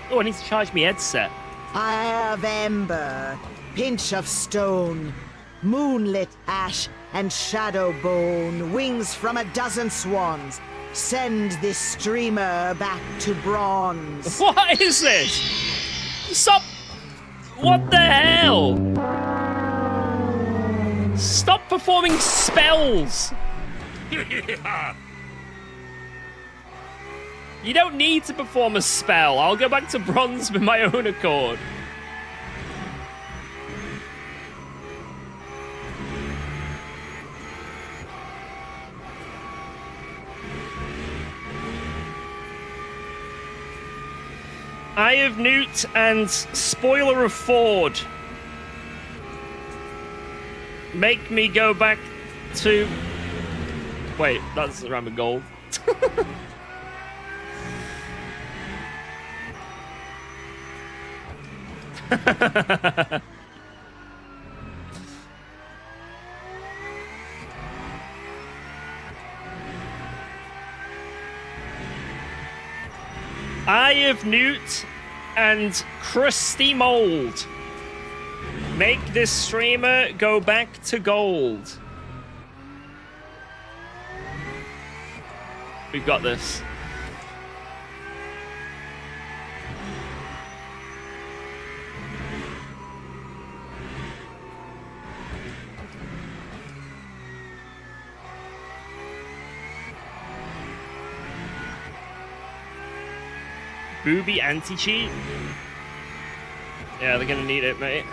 Oh, I need to charge my headset. I have ember, pinch of stone, moonlit ash and shadow bone, wings from a dozen swans. Send this streamer back to bronze. What is this? Stop. What the hell? Stop performing spells. You don't need to perform a spell. I'll go back to bronze with my own accord. Eye of Newt and Spoiler of Ford make me go back to... Wait, that's Ram of Gold. Eye of Newt and Crusty Mold. Make this streamer go back to gold. We've got this. Booby anti-cheat? Yeah, they're gonna need it, mate.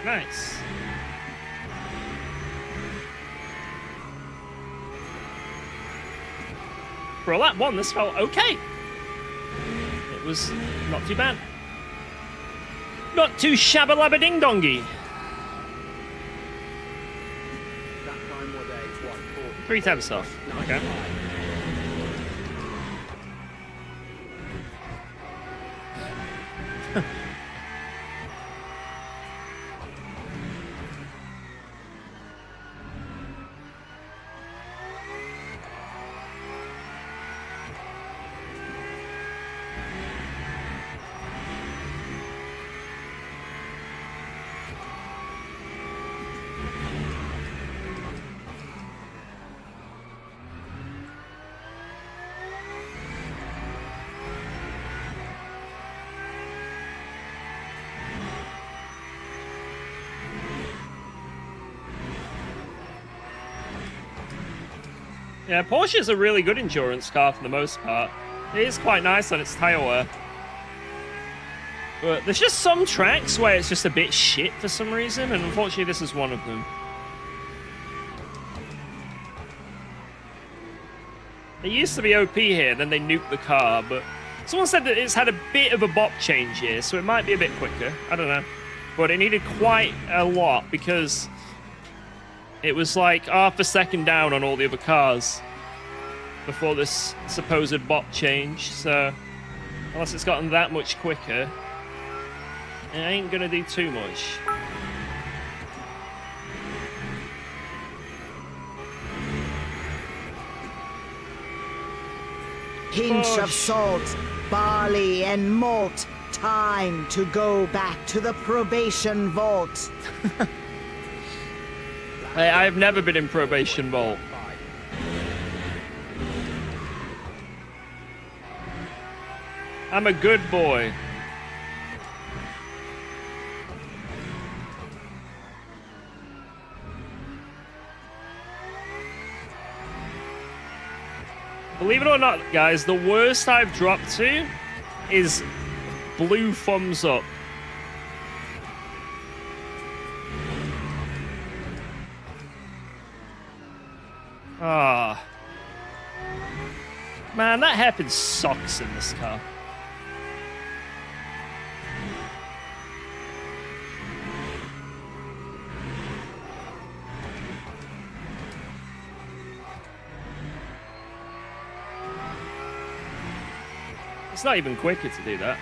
Nice. For a lap one, this felt okay. It was not too bad. Not too shabba-labba-ding-dongy. That time was a 1:40. 3 times off. Okay. Yeah, Porsche's a really good endurance car for the most part. It is quite nice on its tyre wear. But there's just some tracks where it's just a bit shit for some reason, and unfortunately this is one of them. It used to be OP here, then they nuked the car, but someone said that it's had a bit of a bop change here, so it might be a bit quicker. I don't know. But it needed quite a lot because it was like half a second down on all the other cars before this supposed bop change, so unless it's gotten that much quicker, it ain't gonna do too much. Pinch of salt, barley and malt. Time to go back to the probation vault. Hey, I've never been in probation vault. I'm a good boy. Believe it or not, guys, the worst I've dropped to is blue thumbs up. Ah. Man, that hairpin sucks in this car. It's not even quicker to do that.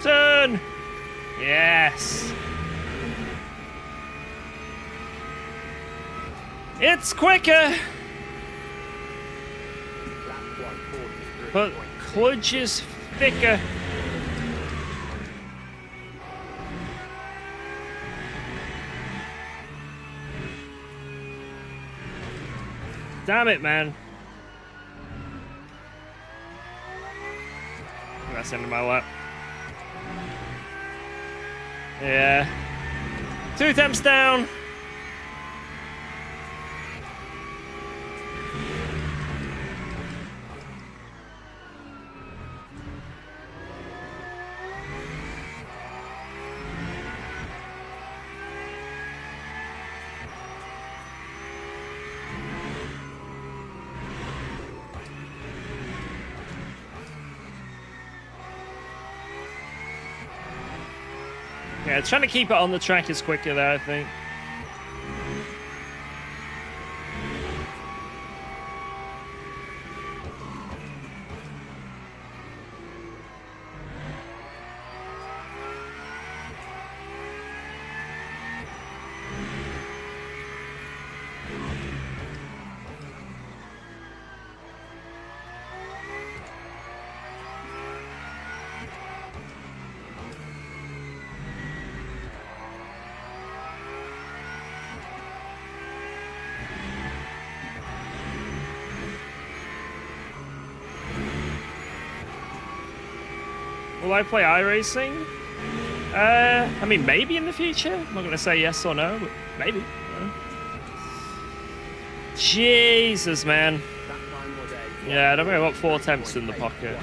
Turn! Yes! It's quicker! But Kludge is thicker. Damn it, man. That's the end of my lap. Yeah. 2 attempts down. Yeah, trying to keep it on the track is quicker there, I think. Will I play iRacing? I mean, maybe in the future. I'm not going to say yes or no, but maybe. Jesus, man. That time was a Yeah, I don't know, about 4 attempts in the pocket.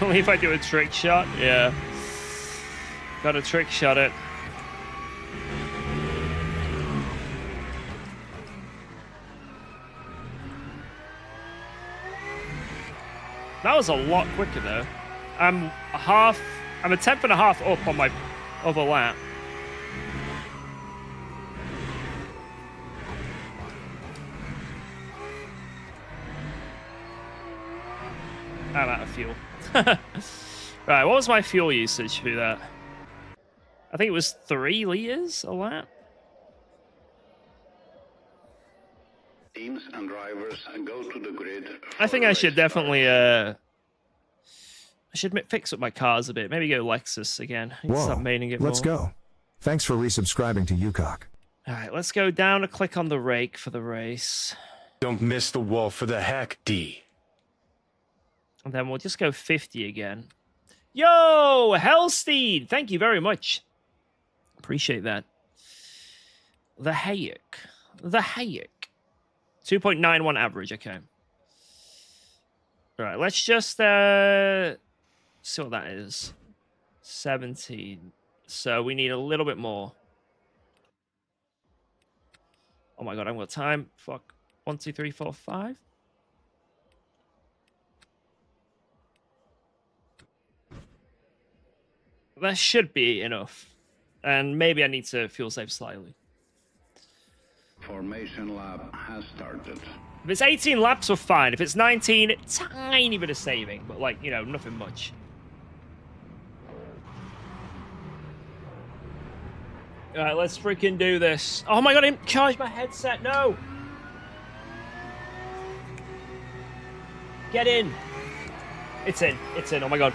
Only if I do a trick shot? Yeah. Got to trick shot it. That was a lot quicker though. I'm a tenth and a half up on my other lap. I'm out of fuel. Right, what was my fuel usage for that? I think it was 3 liters a lap. Teams and drivers go to the grid. I think I should definitely I should fix up my cars a bit. Maybe go Lexus again. I need to start maining it Let's more. go. Thanks for resubscribing to UKOG. All right, let's go down and click on the rake for the race. Don't miss the wall for the hack, D. And then we'll just go 50 again. Yo, Hellsteed! Thank you very much. Appreciate that. The Hayek. The Hayek. 2.91 average, okay. All right, let's just see what that is. 17. So we need a little bit more. Oh my god, I've got time. Fuck. 1, 2, 3, 4, 5. That should be enough. And maybe I need to fuel save slightly. Formation lap has started. If it's 18 laps, we're fine. If it's 19, tiny bit of saving. But, like, you know, nothing much. Alright, let's freaking do this. Oh my god, I didn't charge my headset. No! Get in. It's in. It's in. Oh my god.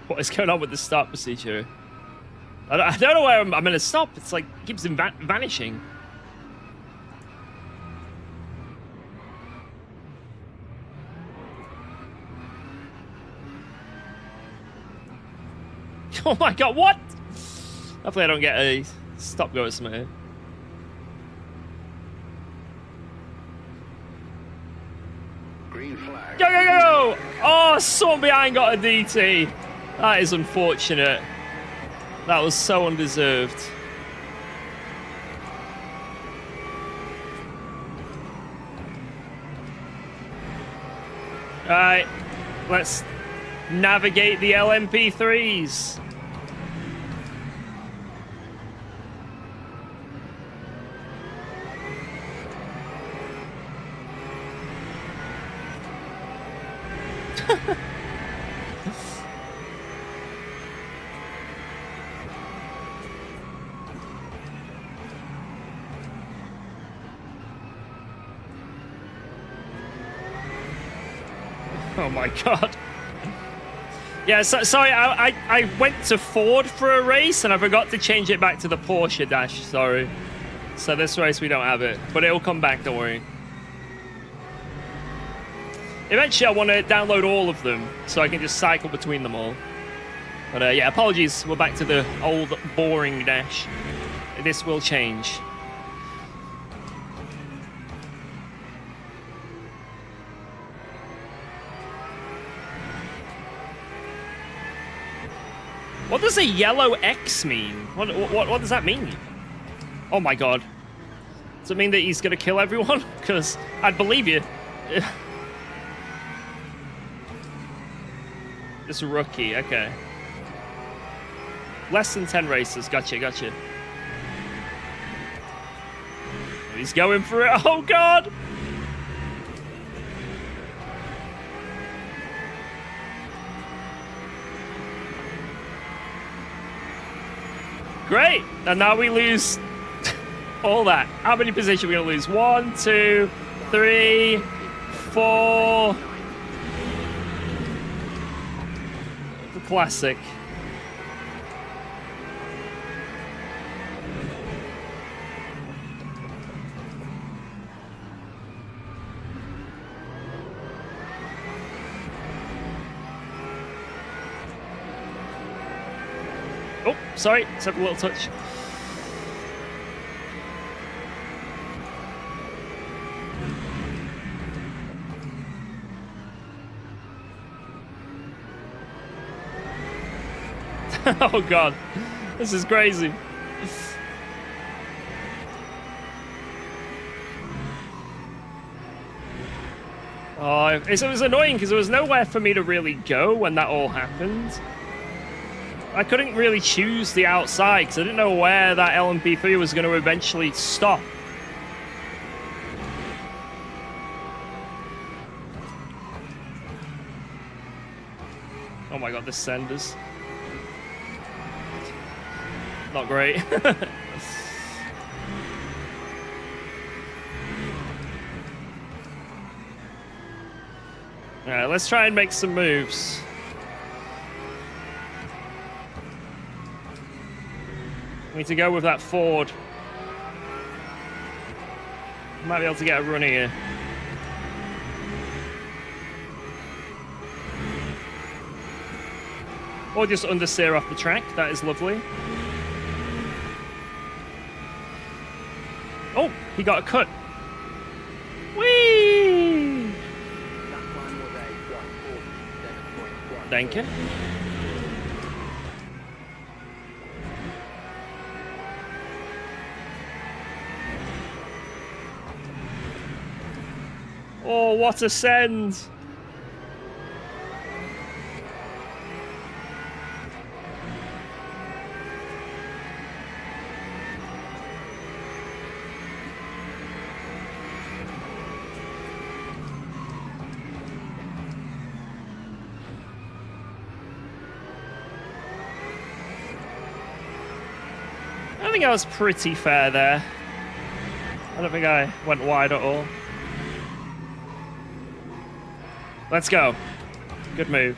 What is going on with the start procedure? I don't know where I'm going to stop. It's like, it keeps vanishing. Oh my god, what? Hopefully I don't get a stop go or something here. Green flag. Go, go, go! Oh, someone behind got a DT. That is unfortunate. That was so undeserved. Alright, let's navigate the LMP3s. Oh my god. Yeah, sorry, I went to Ford for a race and I forgot to change it back to the Porsche dash, sorry. So this race we don't have it, but it'll come back, don't worry. Eventually I want to download all of them so I can just cycle between them all. But yeah, apologies, we're back to the old boring dash. This will change. What does a yellow X mean? What does that mean? Oh my god. Does it mean that he's gonna kill everyone? Because I'd believe you. This rookie, okay. Less than 10 races, gotcha. He's going for it, oh god! Great, and now we lose all that. How many positions are we gonna lose? 1, 2, 3, 4. The classic. Oh, sorry, just have a little touch. Oh god, this is crazy. Oh, it was annoying because there was nowhere for me to really go when that all happened. I couldn't really choose the outside because I didn't know where that LMP3 was going to eventually stop. Oh my god, this senders. Not great. Alright, let's try and make some moves. We need to go with that Ford. Might be able to get a run here. Or just understeer off the track. That is lovely. Oh, he got a cut. Whee! Thank you. Oh, what a send! I think I was pretty fair there. I don't think I went wide at all. Let's go. Good move.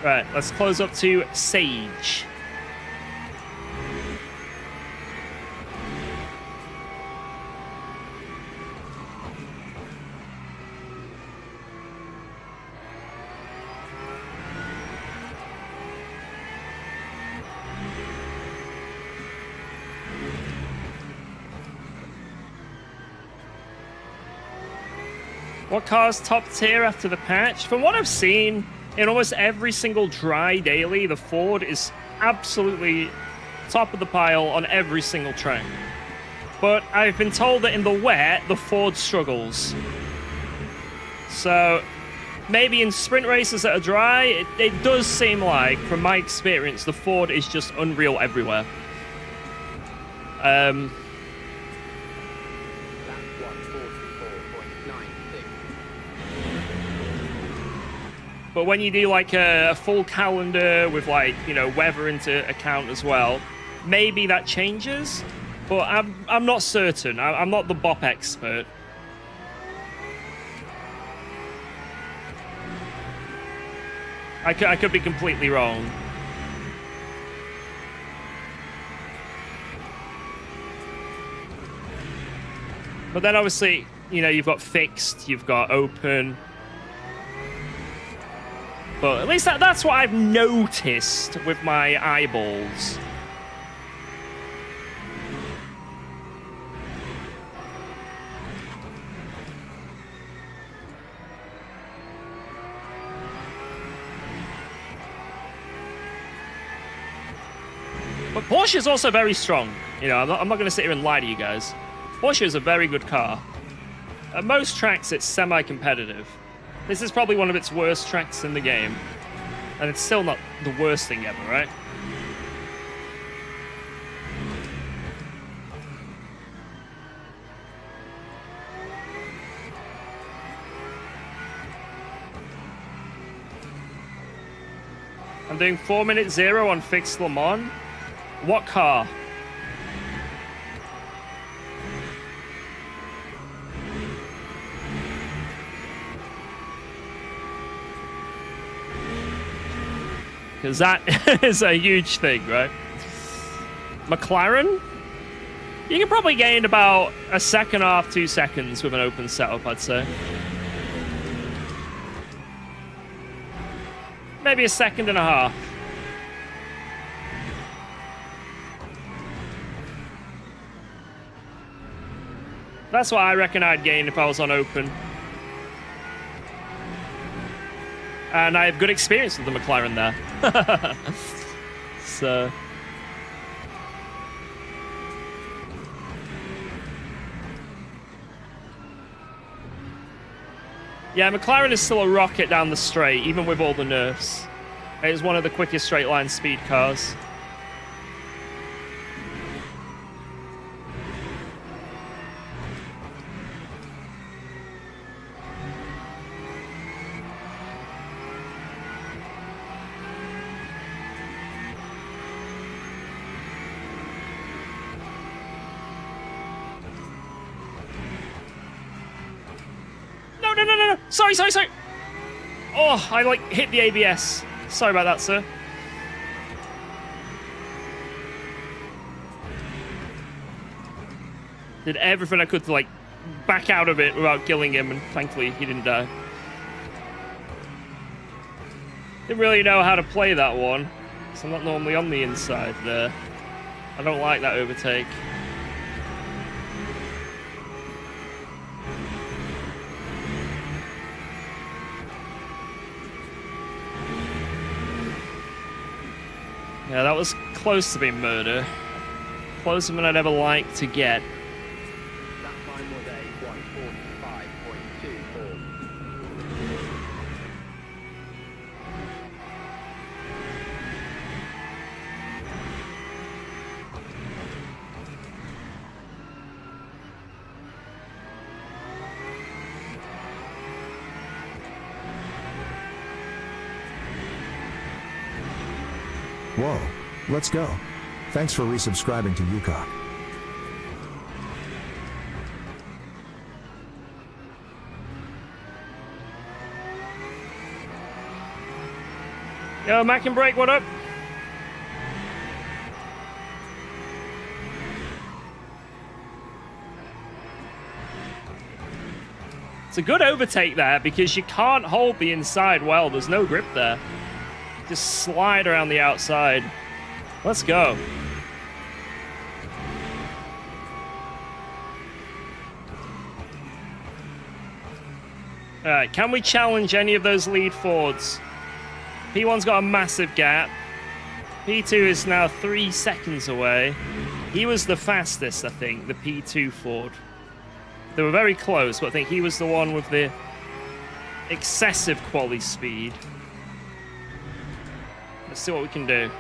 Right, let's close up to Sage. What car's top tier after the patch? From what I've seen, in almost every single dry daily, the Ford is absolutely top of the pile on every single track. But I've been told that in the wet, the Ford struggles. So maybe in sprint races that are dry, it does seem like, from my experience, the Ford is just unreal everywhere. But when you do like a full calendar with like, you know, weather into account as well, maybe that changes. But I'm not certain. I'm not the bop expert. I could be completely wrong. But then obviously, you know, you've got fixed, you've got open. But at least that's what I've noticed with my eyeballs. But Porsche is also very strong. You know, I'm not going to sit here and lie to you guys. Porsche is a very good car. At most tracks, it's semi-competitive. This is probably one of its worst tracks in the game. And it's still not the worst thing ever, right? I'm doing 4:0 on fixed Le Mans. What car? Because that is a huge thing, right? McLaren? You can probably gain about a second and a half, 2 seconds with an open setup, I'd say. Maybe a second and a half. That's what I reckon I'd gain if I was on open. And I have good experience with the McLaren there. So... yeah, McLaren is still a rocket down the straight, even with all the nerfs. It is one of the quickest straight line speed cars. No. Sorry. Oh, I like hit the ABS. Sorry about that, sir. Did everything I could to like back out of it without killing him, and thankfully he didn't die. Didn't really know how to play that one, because I'm not normally on the inside there. I don't like that overtake. Yeah, that was close to being murder. Closer than I'd ever like to get. That time was a 1:45.24. Whoa, let's go. Thanks for resubscribing to UKOG. Yo, Mac and Break, what up? It's a good overtake there because you can't hold the inside well. There's no grip there. Just slide around the outside. Let's go. Alright, can we challenge any of those lead Fords? P1's got a massive gap. P2 is now 3 seconds away. He was the fastest, I think, the P2 Ford. They were very close, but I think he was the one with the excessive quali speed. Let's see what we can do.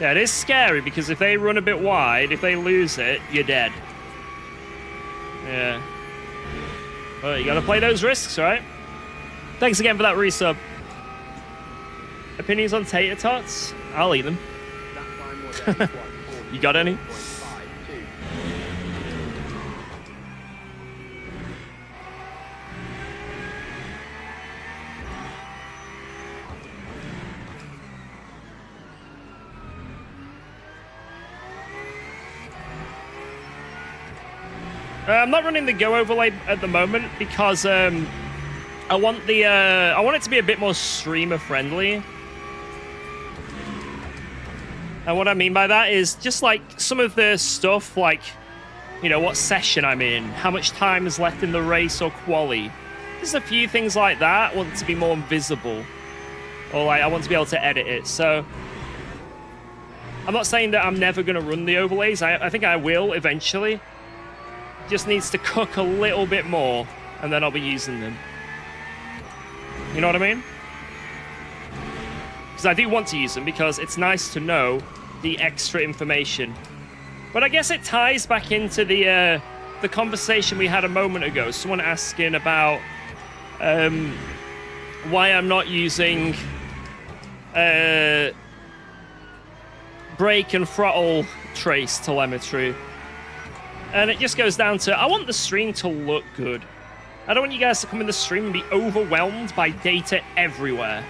Yeah, it is scary because if they run a bit wide, if they lose it, you're dead. Yeah. Well, you gotta play those risks, right? Thanks again for that resub. Opinions on tater tots? I'll eat them. You got any? I'm not running the Go overlay at the moment because I want it to be a bit more streamer friendly. And what I mean by that is just like some of the stuff, like, you know, what session I'm in, how much time is left in the race or quali. There's a few things like that. I want it to be more visible, or like I want to be able to edit it. So I'm not saying that I'm never going to run the overlays. I think I will eventually. Just needs to cook a little bit more, and then I'll be using them. You know what I mean? Because I do want to use them, because it's nice to know the extra information. But I guess it ties back into the conversation we had a moment ago. Someone asking about why I'm not using brake and throttle trace telemetry. And it just goes down to, I want the stream to look good. I don't want you guys to come in the stream and be overwhelmed by data everywhere.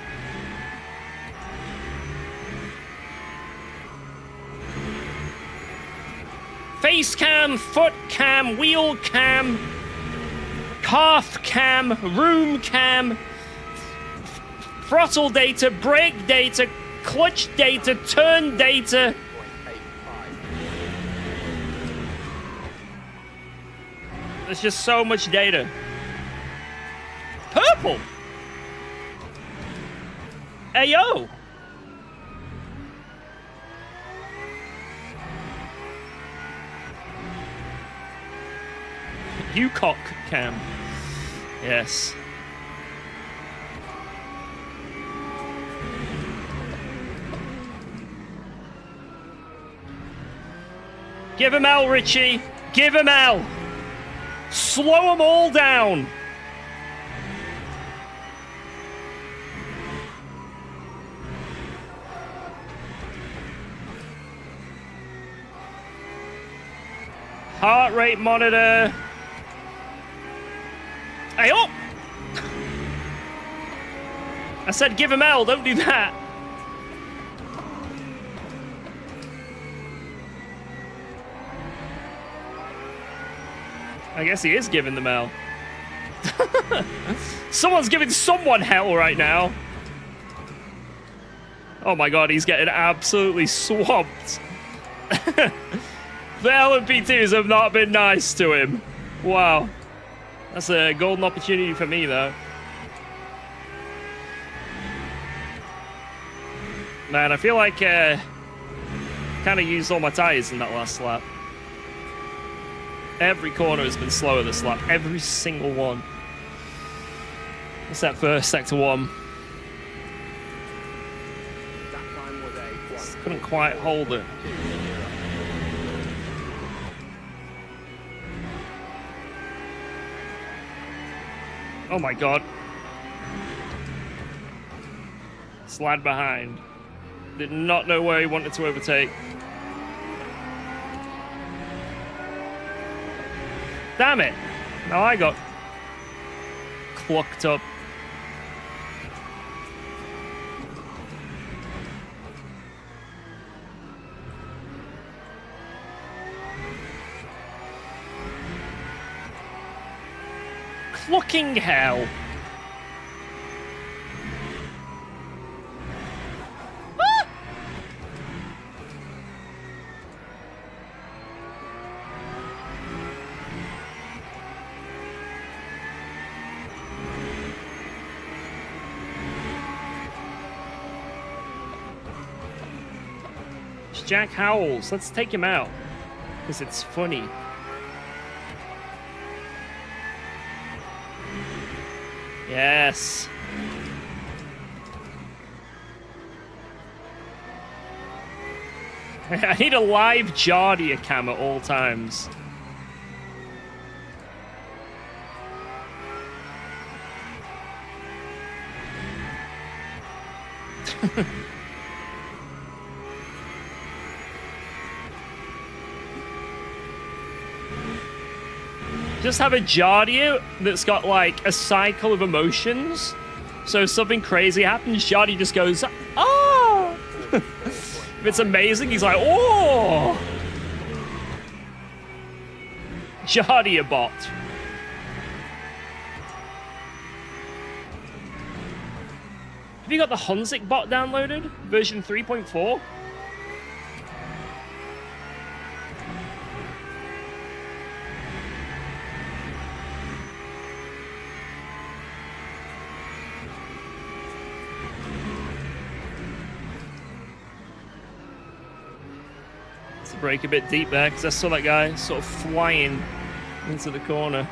Face cam, foot cam, wheel cam, calf cam, room cam, throttle data, brake data, clutch data, turn data. There's just so much data. Purple! Hey, yo! UKOG cam. Yes. Give him L, Richie. Give him L. Slow them all down. Heart rate monitor. Hey, oh! I said give him L, don't do that. I guess he is giving them hell. Someone's giving someone hell right now. Oh my god, he's getting absolutely swamped. The LMP2s have not been nice to him. Wow. That's a golden opportunity for me, though. Man, I feel like kind of used all my tires in that last lap. Every corner has been slower this lap. Every single one. Except for sector 1. Just couldn't quite hold it. Oh my god. Slide behind. Did not know where he wanted to overtake. Damn it! Now I got clucked up. Clucking hell! Ah! It's Jack Howells. Let's take him out. Because it's funny. Yes. I need a live Jardia cam at all times. Just have a Jardia that's got like a cycle of emotions. So if something crazy happens, Jardia just goes, oh! If it's amazing, he's like, oh! Jardia bot. Have you got the Hunzik bot downloaded? Version 3.4? Let's break a bit deep there, because I saw that guy sort of flying into the corner.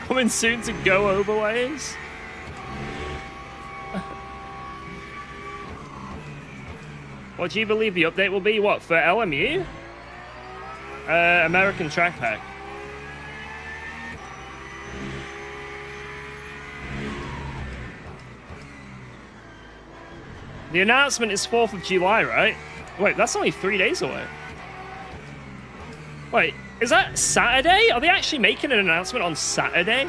Coming soon to Go overlays. What do you believe the update will be? What, for LMU? American Track Pack. The announcement is 4th of July, right? Wait, that's only 3 days away. Wait, is that Saturday? Are they actually making an announcement on Saturday?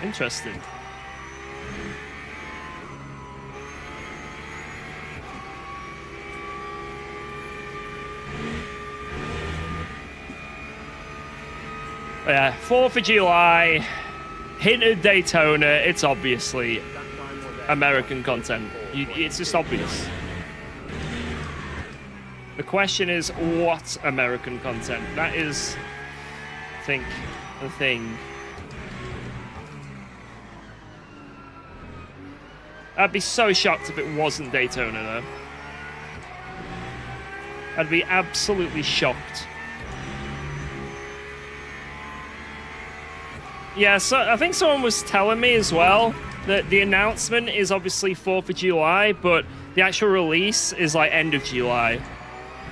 Interesting. Yeah, 4th of July, hinted Daytona. It's obviously American content. It's just obvious. The question is, what American content? That is, I think, the thing. I'd be so shocked if it wasn't Daytona, though. I'd be absolutely shocked. Yeah, so I think someone was telling me as well that the announcement is obviously 4th of July, but the actual release is like end of July.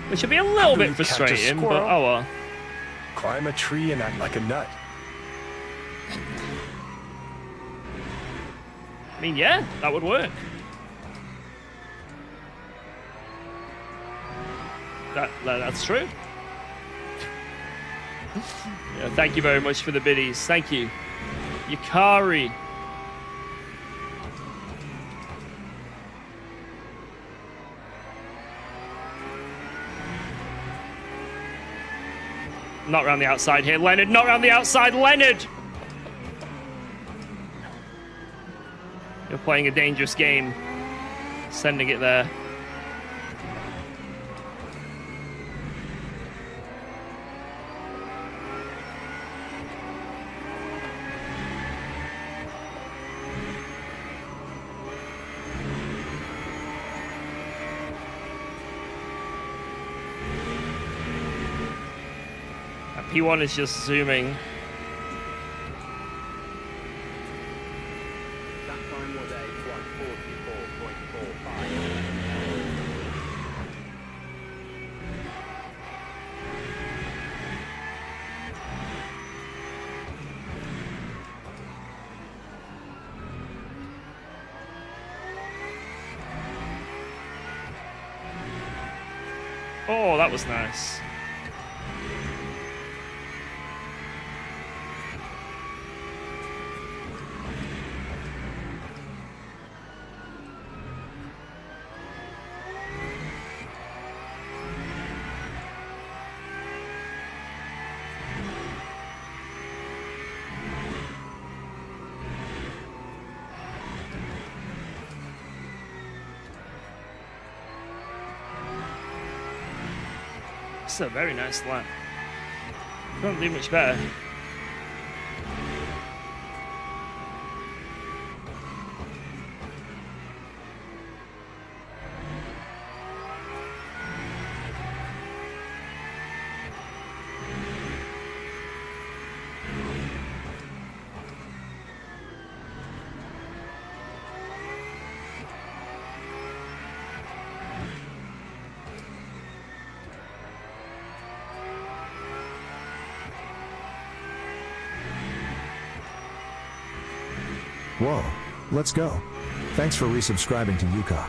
Which would be a little bit frustrating, but oh well. Climb a tree and act like a nut. I mean, yeah, that would work. That's true. Yeah, thank you very much for the biddies. Thank you. Yukari. Not around the outside here, Leonard. Not around the outside, Leonard! You're playing a dangerous game. Sending it there. P1 is just zooming. That time was a 1:44.45. Oh, that was nice. It's a very nice lap. Can't do much better. Whoa, let's go. Thanks for resubscribing to UKOG.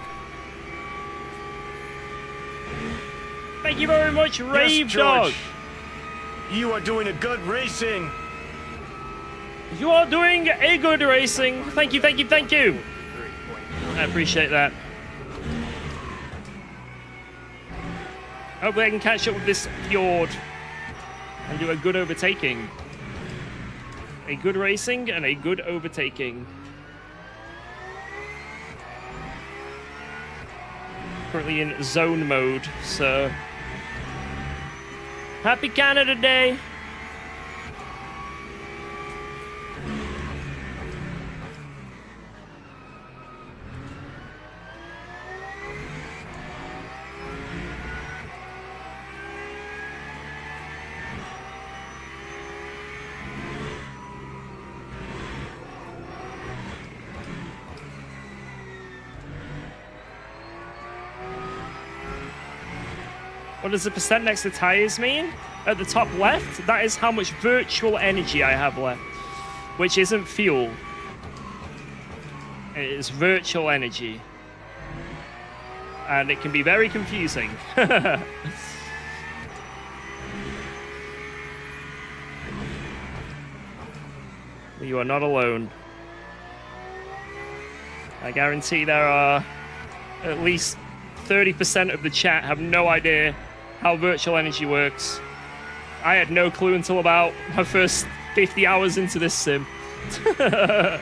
Thank you very much, Rave Yes, Dog. George. You are doing a good racing. You are doing a good racing. Thank you, thank you, thank you. I appreciate that. Hopefully I can catch up with this fjord and do a good overtaking. A good racing and a good overtaking. Currently in zone mode, so... Happy Canada Day! What does the percent next to tires mean? At the top left, that is how much virtual energy I have left, which isn't fuel. It is virtual energy. And it can be very confusing. You are not alone. I guarantee there are at least 30% of the chat have no idea how virtual energy works. I had no clue until about my first 50 hours into this sim. But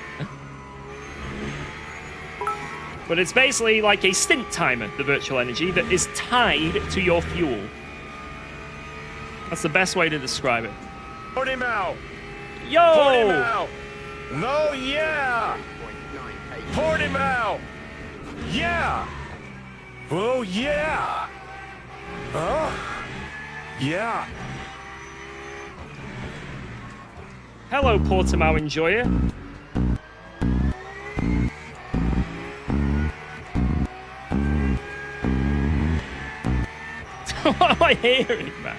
it's basically like a stint timer, the virtual energy, that is tied to your fuel. That's the best way to describe it. Put him out. Yo! Put him out. No, yeah. Put him out. Yeah. Oh, yeah. Huh? Yeah. Hello, Portimao Enjoyer. What am I hearing, man?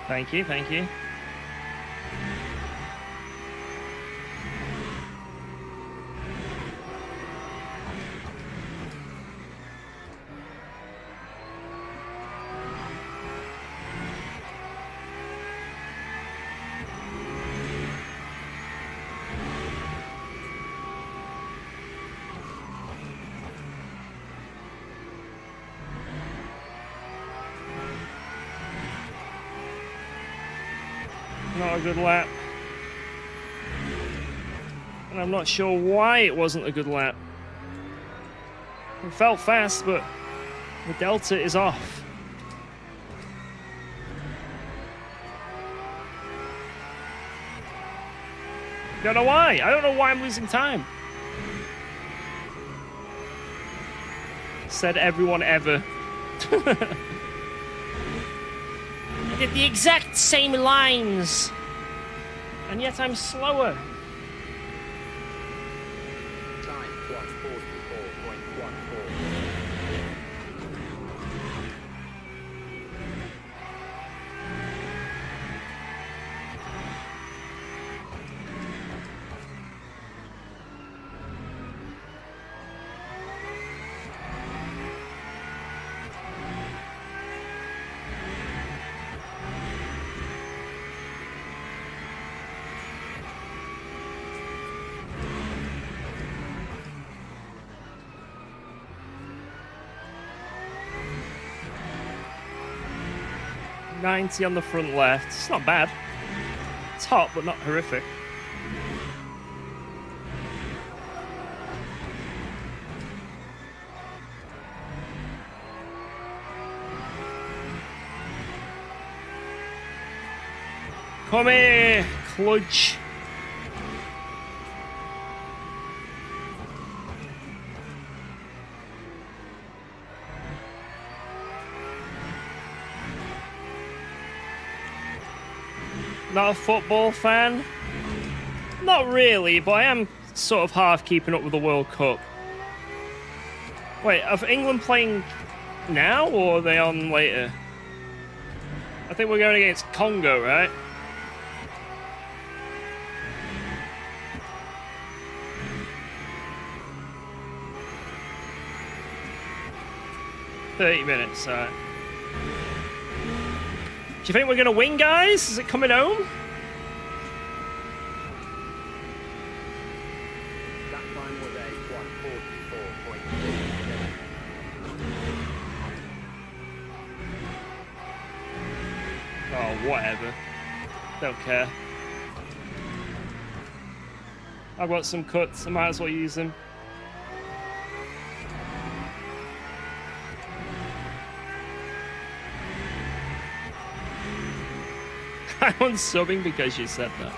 Thank you, thank you. Not a good lap. And I'm not sure why it wasn't a good lap. It felt fast, but the delta is off. Don't know why. I don't know why I'm losing time. Said everyone ever. I get the exact same lines, and yet I'm slower. Time 144.14. .90 on the front left. It's not bad. It's hot, but not horrific. Come here, Cludge. Not a football fan? Not really, but I am sort of half keeping up with the World Cup. Wait, are England playing now, or are they on later? I think we're going against Congo, right? $30, alright. Do you think we're gonna win, guys? Is it coming home? That time was a 144.6. Oh, whatever. Don't care. I've got some cuts. I might as well use them. I'm unsubbing because you said that.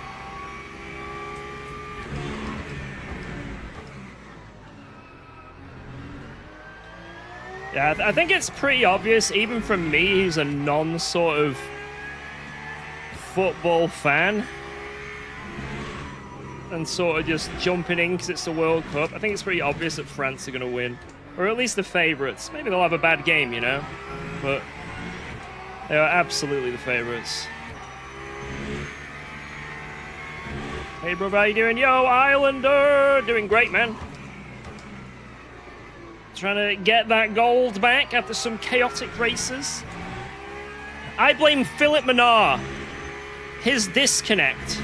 Yeah, I think it's pretty obvious, even from me, who's a non-sort of football fan, and sort of just jumping in because it's the World Cup. I think it's pretty obvious that France are going to win, or at least the favourites. Maybe they'll have a bad game, you know, but they are absolutely the favourites. Hey, bro, how you doing? Yo, Islander! Doing great, man. Trying to get that gold back after some chaotic races. I blame Philip Manar. His disconnect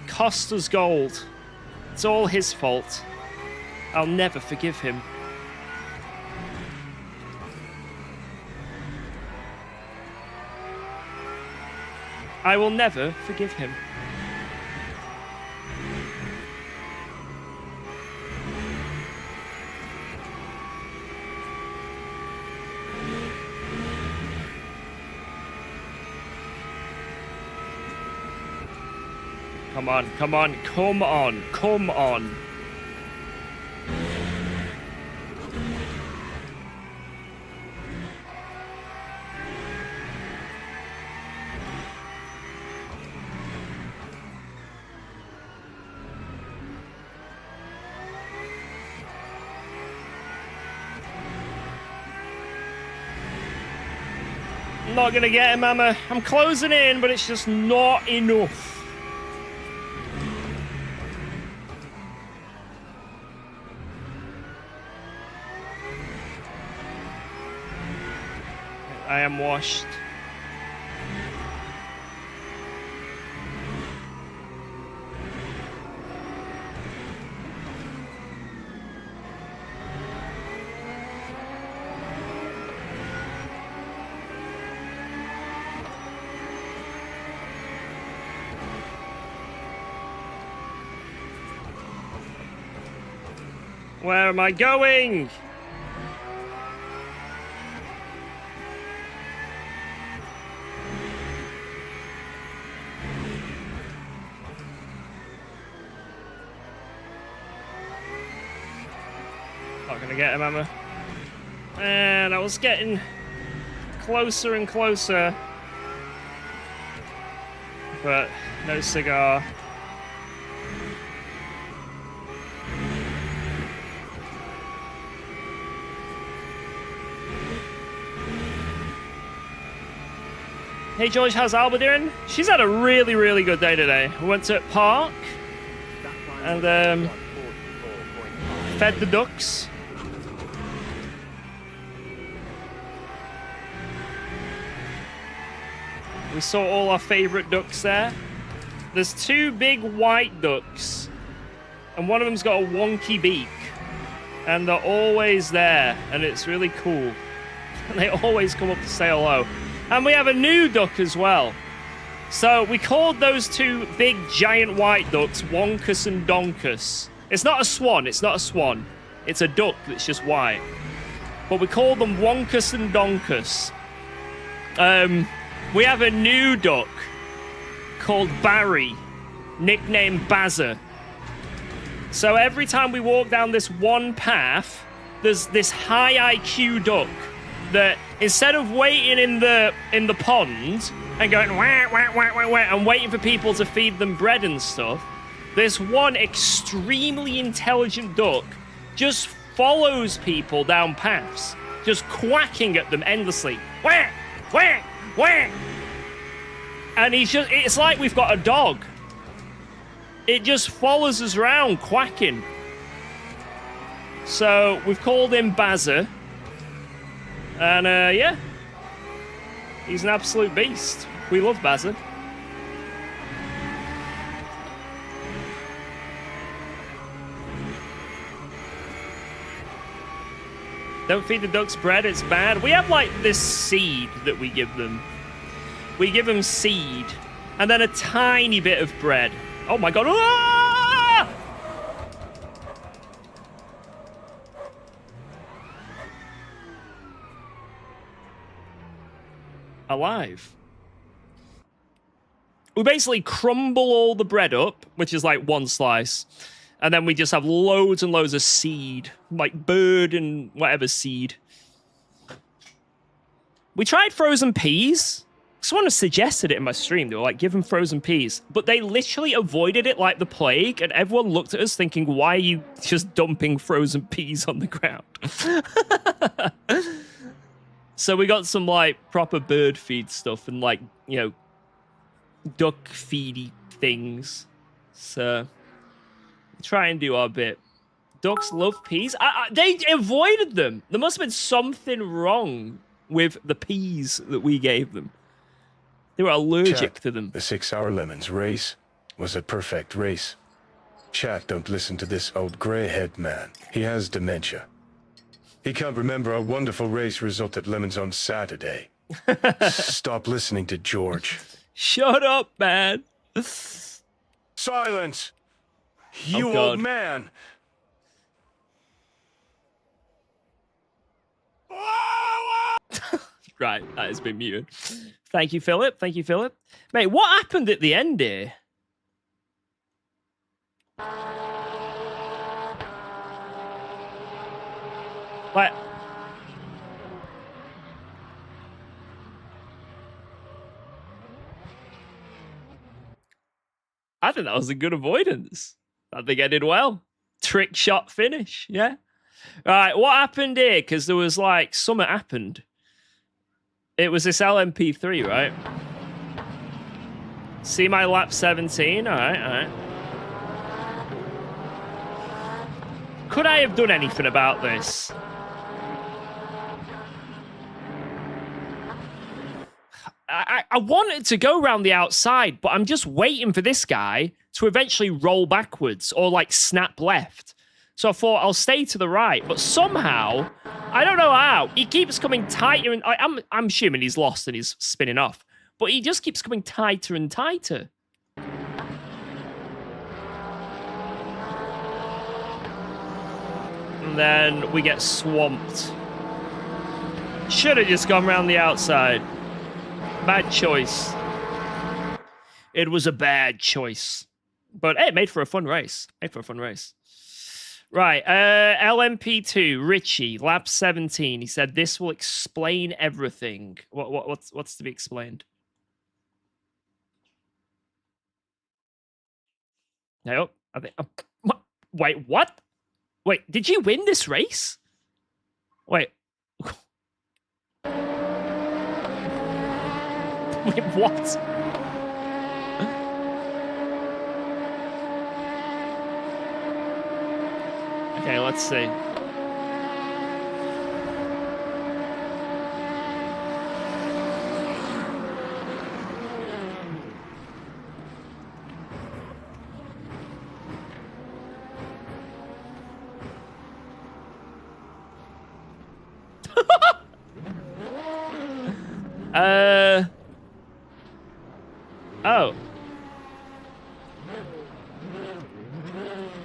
cost us gold. It's all his fault. I'll never forgive him. I will never forgive him. Come on, come on, come on, come on. I'm not gonna get him, Mama. I'm closing in, but it's just not enough. I am washed. Where am I going? Not gonna get him, am I? And I was getting closer and closer, but no cigar. Hey George, how's Alba doing? She's had a really, really good day today. We went to park and fed the ducks. We saw all our favorite ducks there. There's two big white ducks, and one of them's got a wonky beak, and they're always there, and it's really cool. They always come up to say hello. And we have a new duck as well. So we called those two big giant white ducks Wonkus and Donkus. It's not a swan, it's not a swan. It's a duck that's just white. But we called them Wonkus and Donkus. We have a new duck called Barry, nicknamed Bazza. So every time we walk down this one path, there's this high IQ duck that instead of waiting in the pond and going wah, wah, wah, wah, wah, and waiting for people to feed them bread and stuff, this one extremely intelligent duck just follows people down paths, just quacking at them endlessly. Quack, quack, quack. And it's like we've got a dog. It just follows us around quacking. So we've called him Bazza. And yeah, he's an absolute beast. We love Bazza. Don't feed the ducks bread, it's bad. We have like this seed that we give them. We give them seed and then a tiny bit of bread. Oh my god. Ah! Alive. We basically crumble all the bread up, which is like one slice. And then we just have loads and loads of seed, like bird and whatever seed. We tried frozen peas. Someone suggested it in my stream. They were like, give them frozen peas. But they literally avoided it like the plague. And everyone looked at us thinking, why are you just dumping frozen peas on the ground? So we got some like proper bird feed stuff and like, you know, duck feedy things. So try and do our bit. Ducks love peas. They avoided them. There must have been something wrong with the peas that we gave them. They were allergic to them. The 6-hour lemons race was a perfect race. Chat, don't listen to this old gray-head man. He has dementia. He can't remember our wonderful race result at Lemons on Saturday. Stop listening to George. Shut up, man. Silence! You God. old man! Right, that has been muted. Thank you, Philip. Thank you, Philip. Mate, what happened at the end here? Like, I think that was a good avoidance. I think I did well. Trick shot finish, yeah. All right, what happened here? Because there was like, something happened. It was this LMP3, right? See my lap 17? All right, all right. Could I have done anything about this? I wanted to go around the outside, but I'm just waiting for this guy to eventually roll backwards or like snap left. So I thought I'll stay to the right, but somehow, I don't know how, he keeps coming tighter and I'm assuming he's lost and he's spinning off, but he just keeps coming tighter and tighter. And then we get swamped. Should have just gone around the outside. Bad choice. It was a bad choice. But hey, it made for a fun race. Right, LMP2, Richie, lap 17. He said, this will explain everything. What's to be explained? No, I think... wait, what? Wait, did you win this race? Wait. Wait, what? Okay, let's see. Oh.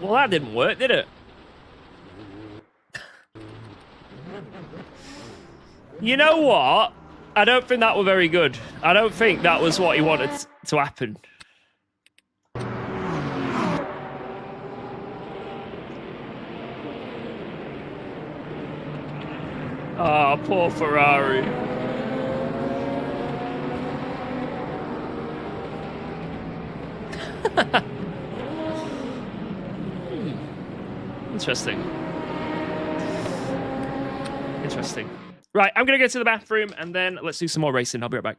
Well, that didn't work, did it? You know what? I don't think that was very good. I don't think that was what he wanted to happen. Oh, poor Ferrari. Interesting. Interesting. Right, I'm going to go to the bathroom and then let's do some more racing. I'll be right back.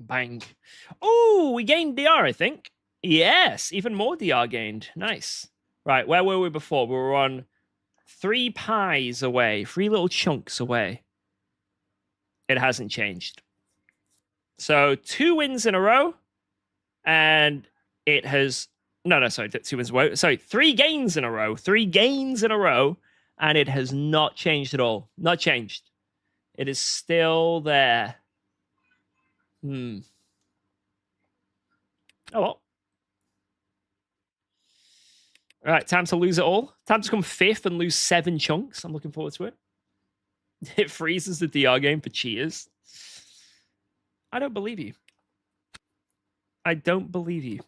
Bang. Oh, we gained DR, I think. Yes, even more DR gained. Nice. Right, where were we before? We were on 3 pies away, 3 little chunks away. It hasn't changed. So 2 wins in a row, and it has... No, sorry, 2 wins in a row. Sorry, 3 gains in a row. 3 gains in a row, and it has not changed at all. Not changed. It is still there. Oh, well. All right, time to lose it all. Time to come 5th and lose 7 chunks. I'm looking forward to it. It freezes the DR game for cheaters. I don't believe you. I don't believe you.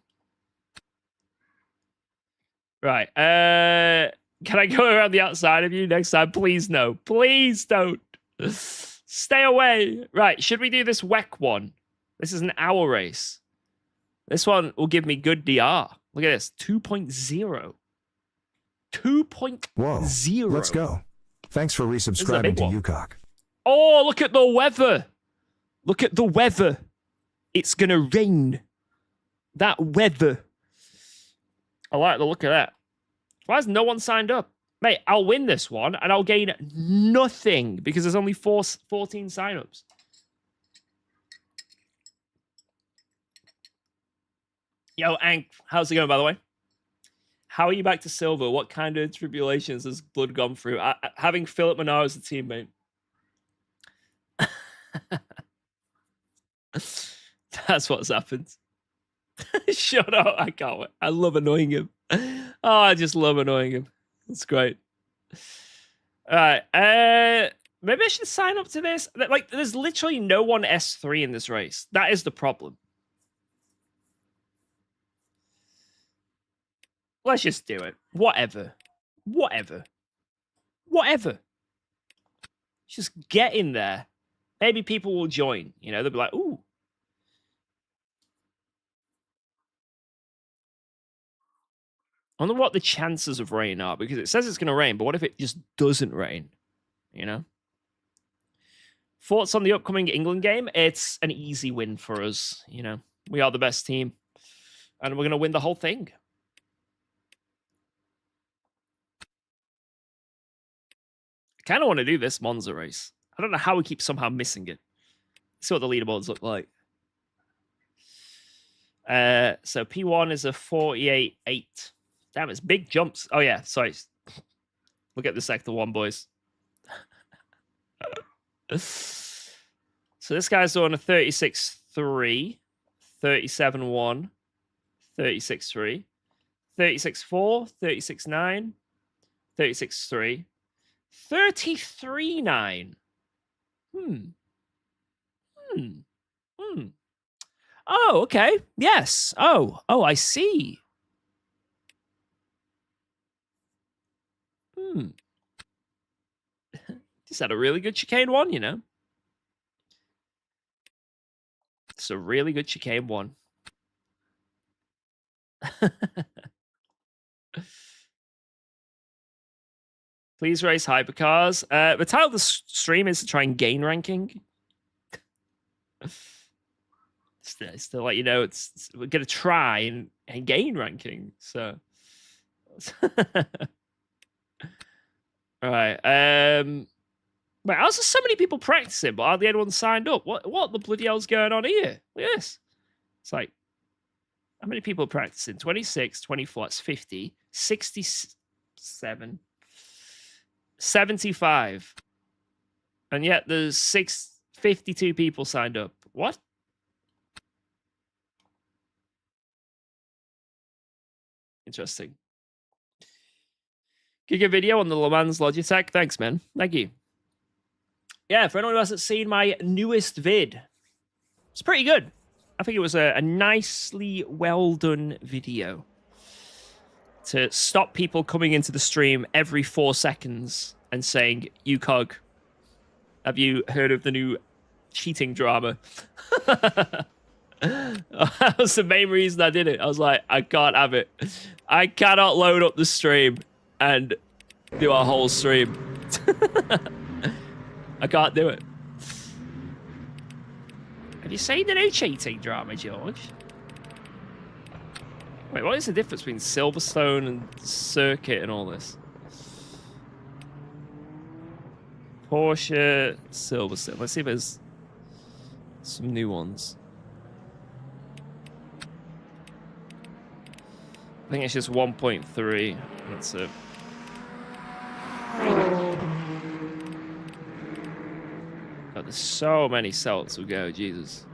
Right. Can I go around the outside of you next time? Please no. Please don't. Stay away. Right. Should we do this WEC one? This is an hour race. This one will give me good DR. Look at this. 2.0. 2.0. Whoa. Let's go. Thanks for resubscribing to UKOG. Oh, look at the weather. Look at the weather. It's going to rain. That weather. I like the look of that. Why has no one signed up? Mate, I'll win this one and I'll gain nothing because there's only 14 signups. Yo, Ank, how's it going, by the way? How are you back to silver? What kind of tribulations has Blood gone through? Having Philip Manar as a teammate. That's what's happened. Shut up. I can't wait. I love annoying him. Oh, I just love annoying him. It's great. All right. Maybe I should sign up to this. Like, there's literally no one S3 in this race. That is the problem. Let's just do it. Whatever. Whatever. Whatever. Just get in there. Maybe people will join. You know, they'll be like, ooh. I wonder what the chances of rain are, because it says it's going to rain, but what if it just doesn't rain? You know? Thoughts on the upcoming England game? It's an easy win for us. You know, we are the best team, and we're going to win the whole thing. I kind of want to do this Monza race. I don't know how we keep somehow missing it. Let's see what the leaderboards look like. So P1 is a 48.8. Damn, it's big jumps. Oh, yeah, sorry. Look at the Sector 1, boys. So this guy's doing a 36.3, 37.1, 36.3, 36.4, 36.9, 36.3, 33.9. Oh, okay. Yes. Oh, I see. Just had a really good chicane one, you know. It's a really good chicane one. Please race hypercars. The title of the stream is to try and gain ranking. It's to let you know we're gonna try and gain ranking. So, all right. Wait, how's there so many people practicing, but hardly anyone signed up? What the bloody hell's going on here? Look at this. It's like, how many people are practicing? 26, 24, that's 50, 67, 75. And yet there's 52 people signed up. What? Interesting. Giga video on the Le Mans Logitech. Thanks, man. Thank you. Yeah, for anyone who hasn't seen my newest vid, it's pretty good. I think it was a nicely well done video to stop people coming into the stream every 4 seconds and saying, UKOG, have you heard of the new cheating drama? That was the main reason I did it. I was like, I can't have it. I cannot load up the stream and do a whole stream. I can't do it. Have you seen the new cheating drama, George? Wait, what is the difference between Silverstone and Circuit and all this? Porsche, Silverstone. Let's see if there's some new ones. I think it's just 1.3. That's it. God, there's so many cells to go, Jesus.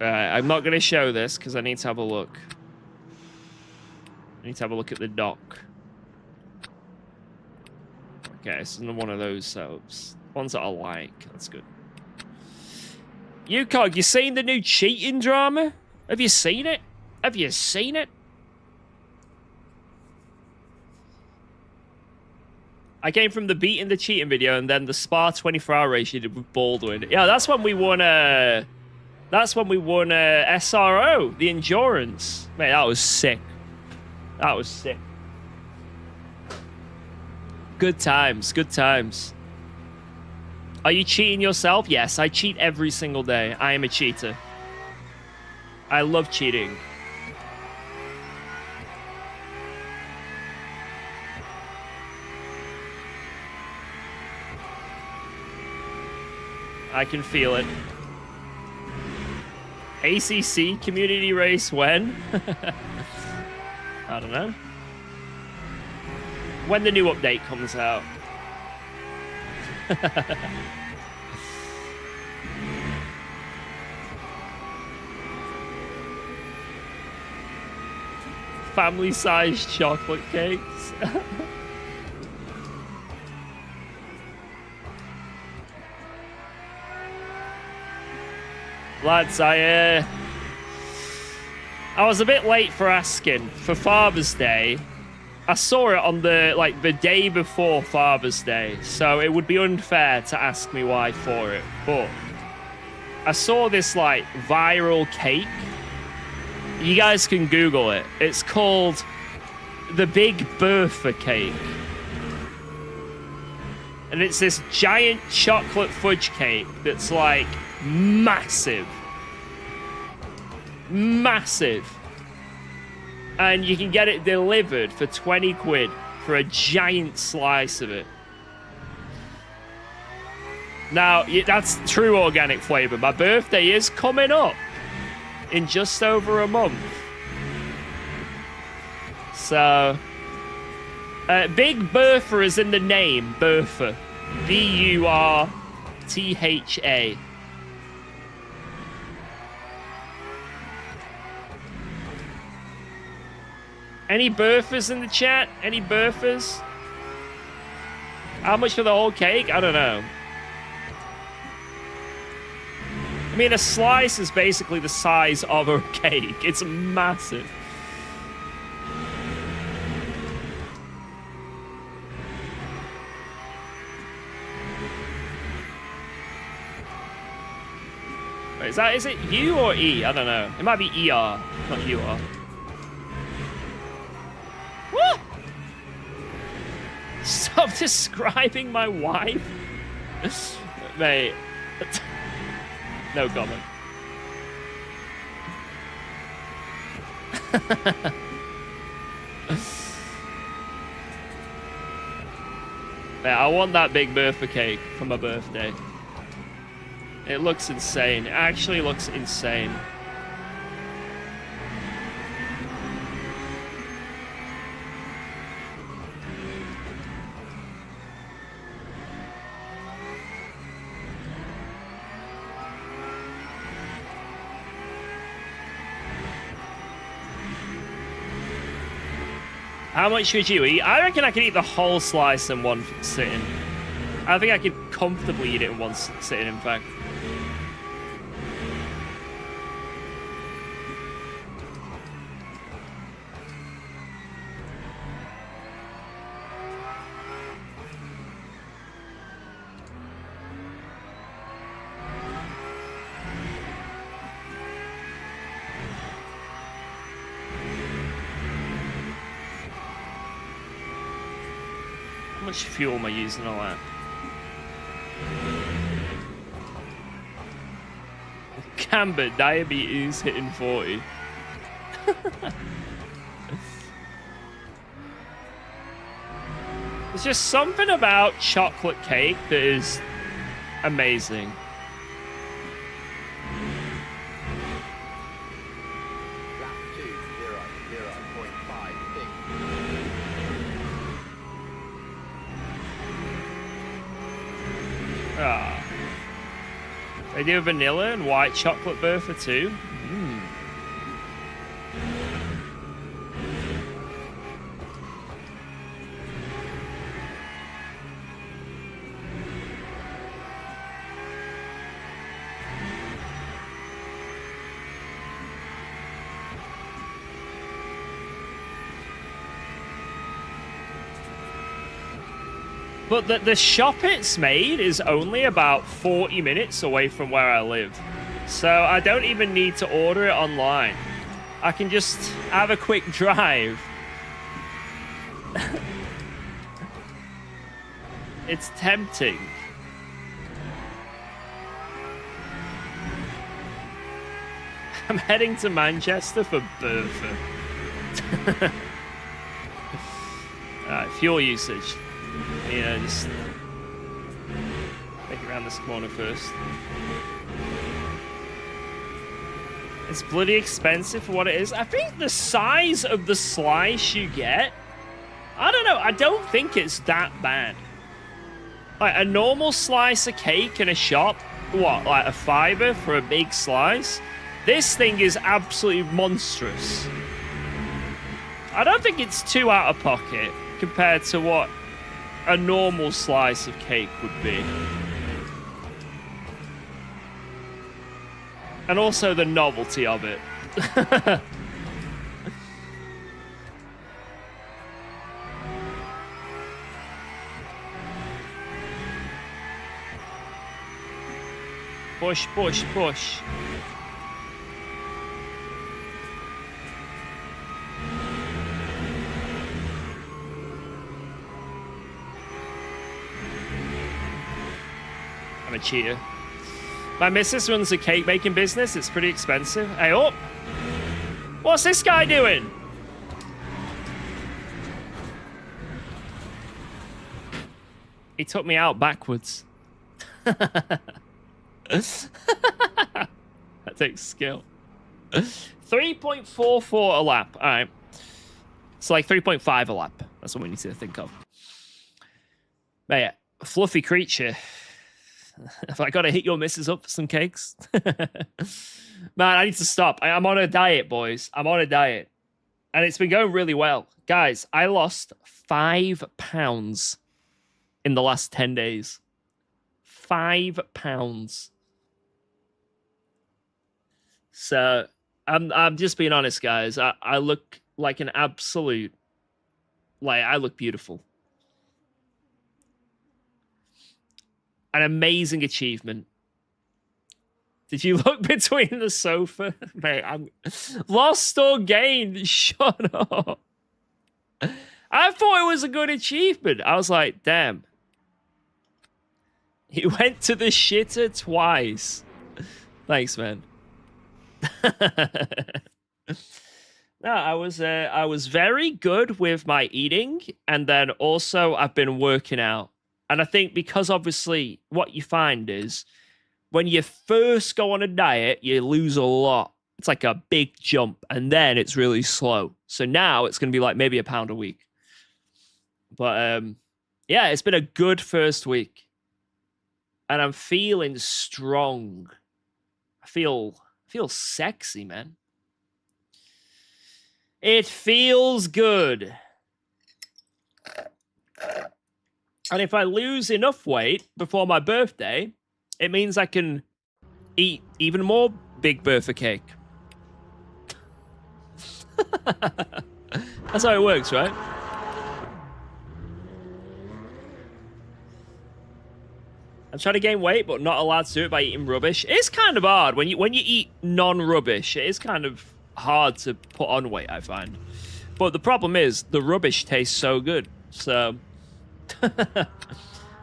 I'm not going to show this because I need to have a look. I need to have a look at the dock. Okay, so another one of those soaps. Ones that I like. That's good. UKOG, you seen the new cheating drama? Have you seen it? Have you seen it? I came from the beating the cheating video and then the Spa 24-hour race you did with Baldwin. Yeah, that's when we won SRO, the endurance. Mate, that was sick. That was sick. Good times, good times. Are you cheating yourself? Yes, I cheat every single day. I am a cheater. I love cheating. I can feel it. ACC community race when? I don't know. When the new update comes out. Family-sized chocolate cakes. Lads, I was a bit late for asking for Father's Day. I saw it on the day before Father's Day, so it would be unfair to ask me why for it. But I saw this viral cake. You guys can Google it. It's called the Big Bertha cake. And it's this giant chocolate fudge cake that's massive. Massive. And you can get it delivered for 20 quid for a giant slice of it. Now, that's true organic flavor. My birthday is coming up in just over a month. So, Big Bertha is in the name, Bertha. B-U-R-T-H-A. Any Berthas in the chat? Any Berthas? How much for the whole cake? I don't know. I mean, a slice is basically the size of a cake. It's massive. Wait, is it U or E? I don't know. It might be ER, not UR. Woo! describing my wife? Mate. No comment. Mate, I want that big birthday cake for my birthday. It looks insane. It actually looks insane. How much would you eat? I reckon I could eat the whole slice in one sitting. I think I could comfortably eat it in one sitting, in fact. How much fuel am I using all that? Camber, diabetes hitting 40. There's just something about chocolate cake that is amazing. Lap 2:00.56. Ah. They do vanilla and white chocolate burger too. But the shop it's made is only about 40 minutes away from where I live. So I don't even need to order it online. I can just have a quick drive. It's tempting. I'm heading to Manchester for Burfer. Alright, fuel usage. Yeah, just make it around this corner first. It's bloody expensive for what it is. I think the size of the slice you get, I don't know, I don't think it's that bad. Like a normal slice of cake in a shop, what, like a $5 for a big slice? This thing is absolutely monstrous. I don't think it's too out of pocket compared to what a normal slice of cake would be. And also the novelty of it. Push, push, push. I'm a cheater. My missus runs a cake making business. It's pretty expensive. Hey, oh! What's this guy doing? He took me out backwards. That takes skill. 3.44 a lap. All right. It's like 3.5 a lap. That's what we need to think of. Mate, fluffy creature. Have I got to hit your missus up for some cakes? Man, I need to stop. I'm on a diet, boys. I'm on a diet. And it's been going really well. Guys, I lost 5 pounds in the last 10 days. 5 pounds. So, I'm just being honest, guys. I look like an absolute... Like, I look beautiful. An amazing achievement. Did you look between the sofa? Mate, I'm lost or gained. Shut up. I thought it was a good achievement. I was like, damn. He went to the shitter twice. Thanks, man. No, I was very good with my eating, and then also I've been working out. And I think because obviously what you find is when you first go on a diet, you lose a lot. It's like a big jump, and then it's really slow. So now it's going to be like maybe a pound a week. But yeah, it's been a good first week. And I'm feeling strong. I feel sexy, man. It feels good. And if I lose enough weight before my birthday, it means I can eat even more Big Bertha cake. That's how it works, right? I'm trying to gain weight, but not allowed to do it by eating rubbish. It's kind of hard when you eat non-rubbish. It is kind of hard to put on weight, I find. But the problem is the rubbish tastes so good. So,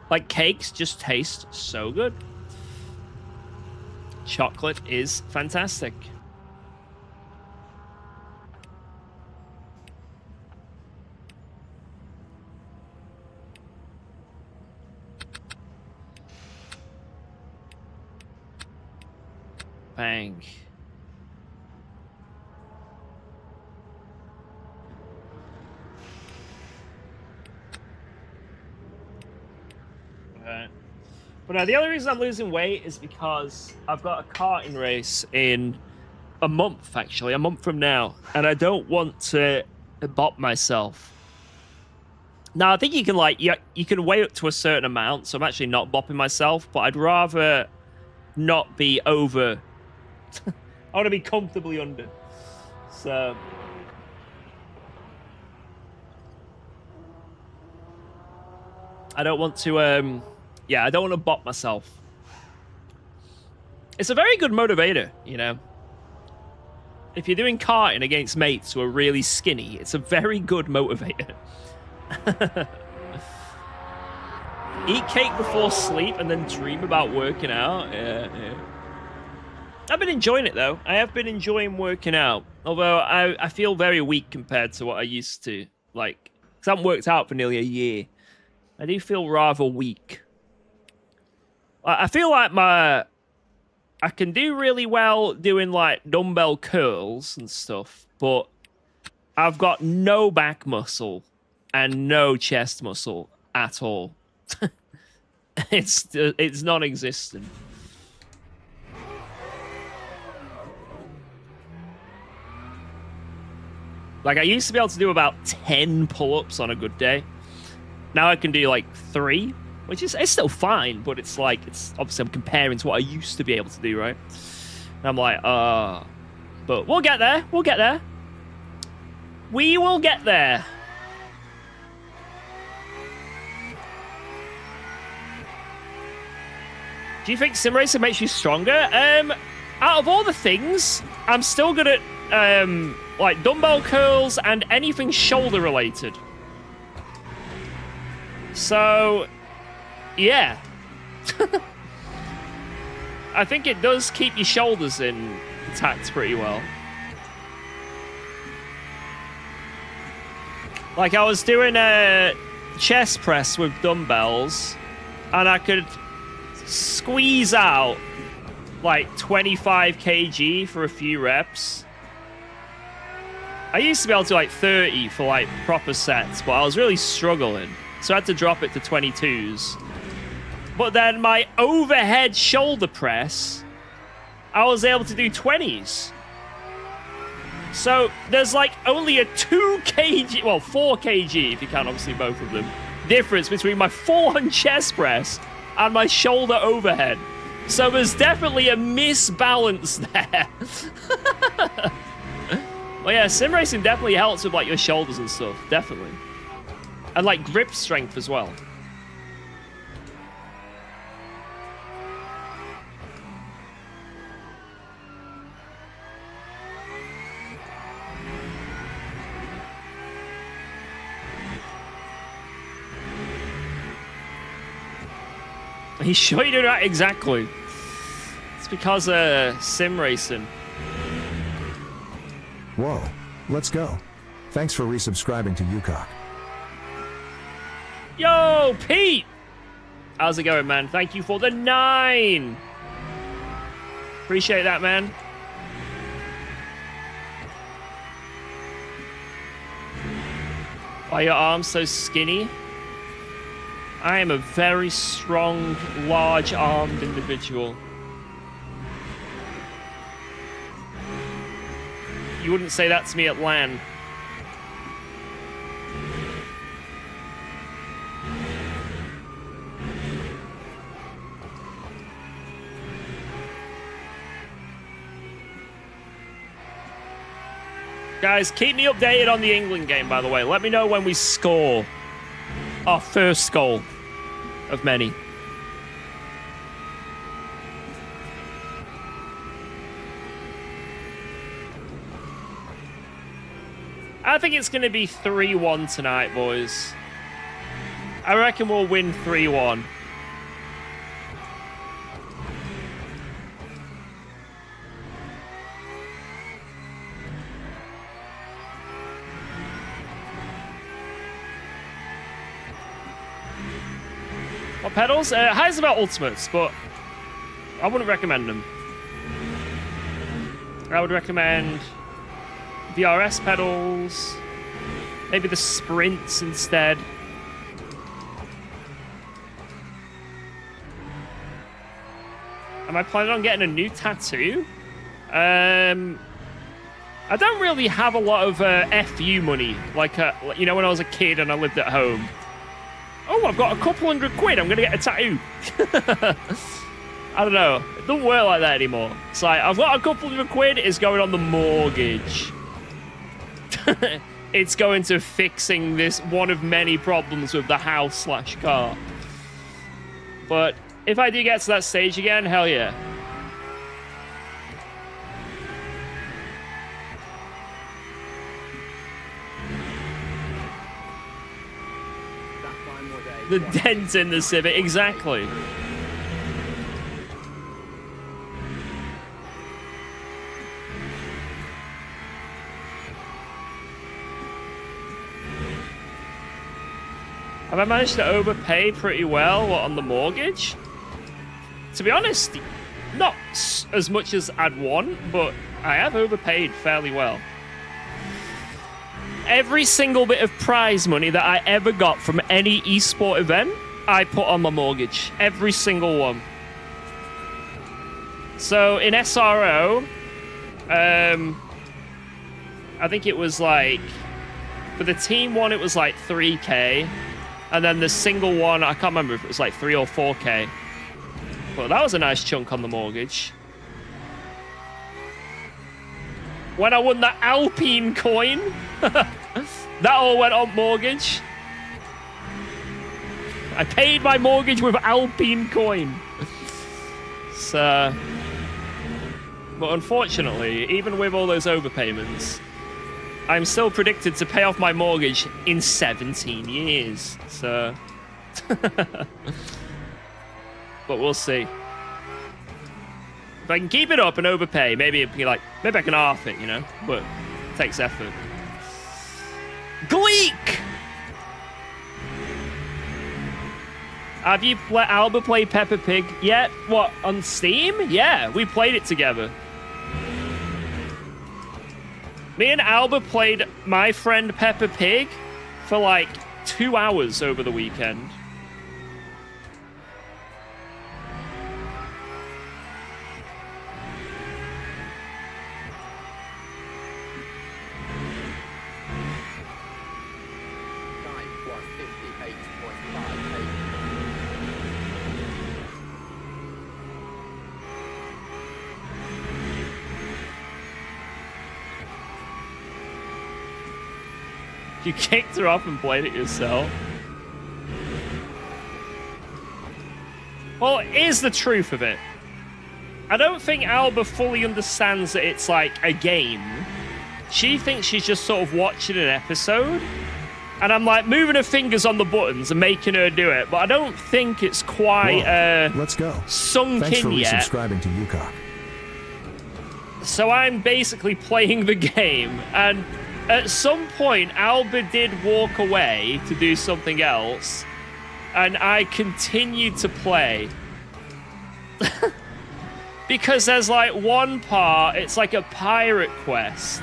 like cakes just taste so good. Chocolate is fantastic. Bang. Right. But the only reason I'm losing weight is because I've got a karting race in a month, actually, a month from now, and I don't want to bop myself. Now, I think you can you can weigh up to a certain amount, so I'm actually not bopping myself, but I'd rather not be over. I want to be comfortably under. So I don't want to yeah, I don't want to bop myself. It's a very good motivator, you know. If you're doing karting against mates who are really skinny, it's a very good motivator. Eat cake before sleep and then dream about working out. Yeah. I've been enjoying it, though. I have been enjoying working out. Although I feel very weak compared to what I used to. Like, because I haven't worked out for nearly a year. I do feel rather weak. I feel like I can do really well doing, like, dumbbell curls and stuff. But I've got no back muscle and no chest muscle at all. It's non-existent. Like, I used to be able to do about 10 pull-ups on a good day. Now I can do, like, 3, which is it's still fine, but it's like, it's obviously I'm comparing to what I used to be able to do, right? And I'm like, but we'll get there. We'll get there. We will get there. Do you think sim racing makes you stronger? Out of all the things, I'm still good at like dumbbell curls and anything shoulder related. So, yeah. I think it does keep your shoulders intact pretty well. Like, I was doing a chest press with dumbbells, and I could squeeze out like 25 kg for a few reps. I used to be able to do like 30 for like proper sets, but I was really struggling, so I had to drop it to 22s. But then my overhead shoulder press, I was able to do 20s. So there's like only a 2 kg, well 4 kg if you count obviously both of them, difference between my forehand chest press and my shoulder overhead. So there's definitely a misbalance there. Well, yeah, sim racing definitely helps with like your shoulders and stuff, definitely. And like grip strength as well. He's sure you do that exactly. It's because sim racing. Whoa, let's go. Thanks for resubscribing to UKOG. Yo, Pete! How's it going, man? Thank you for the 9! Appreciate that, man. Why are your arms so skinny? I am a very strong, large-armed individual. You wouldn't say that to me at LAN. Guys, keep me updated on the England game, by the way. Let me know when we score our first goal of many. I think it's going to be 3-1 tonight, boys. I reckon we'll win 3-1. What pedals? Highs about ultimates, but I wouldn't recommend them. I would recommend VRS pedals, maybe the sprints instead. Am I planning on getting a new tattoo? I don't really have a lot of FU money, like you know, when I was a kid and I lived at home. Oh, I've got a couple £100. I'm gonna get a tattoo. I don't know. It doesn't work like that anymore. It's like, I've got a couple £100. It's going on the mortgage. It's going to fixing this one of many problems with the house/car. But if I do get to that stage again, hell yeah. The dent in the Civic, exactly. Have I managed to overpay pretty well on the mortgage? To be honest, not as much as I'd want, but I have overpaid fairly well. Every single bit of prize money that I ever got from any esport event, I put on my mortgage. Every single one. So in SRO, I think it was like, for the team one, it was like 3K. And then the single one, I can't remember if it was like 3 or 4K. But that was a nice chunk on the mortgage. When I won that Alpine coin, that all went on mortgage. I paid my mortgage with Alpine coin. So, but unfortunately, even with all those overpayments, I'm still predicted to pay off my mortgage in 17 years. So, but we'll see. If I can keep it up and overpay, maybe I can half it, you know. But it takes effort. Gleek! Have you let Alba play Peppa Pig yet? What, on Steam? Yeah, we played it together. Me and Alba played My Friend Peppa Pig for like 2 hours over the weekend. You kicked her off and played it yourself. Well, here's the truth of it. I don't think Alba fully understands that it's like a game. She thinks she's just sort of watching an episode. And I'm like moving her fingers on the buttons and making her do it, but I don't think it's quite let's go. sunk Thanks in for yet. resubscribing to UKOG. So I'm basically playing the game, and at some point Alba did walk away to do something else, and I continued to play. Because there's like one part, it's like a pirate quest.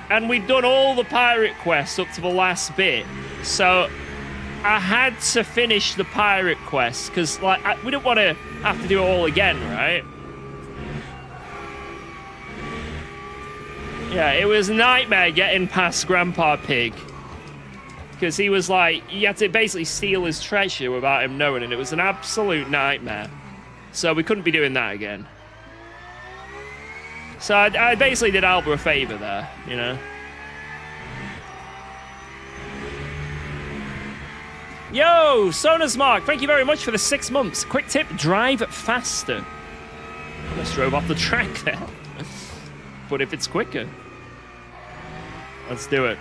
And we'd done all the pirate quests up to the last bit. So I had to finish the pirate quest because like we didn't want to have to do it all again, right? Yeah, it was a nightmare getting past Grandpa Pig. Because he was like, you had to basically steal his treasure without him knowing, and it was an absolute nightmare. So we couldn't be doing that again. So I basically did Alba a favor there, you know. Yo, Sona's Mark, thank you very much for the 6 months. Quick tip, drive faster. Almost drove off the track there. But if it's quicker, let's do it.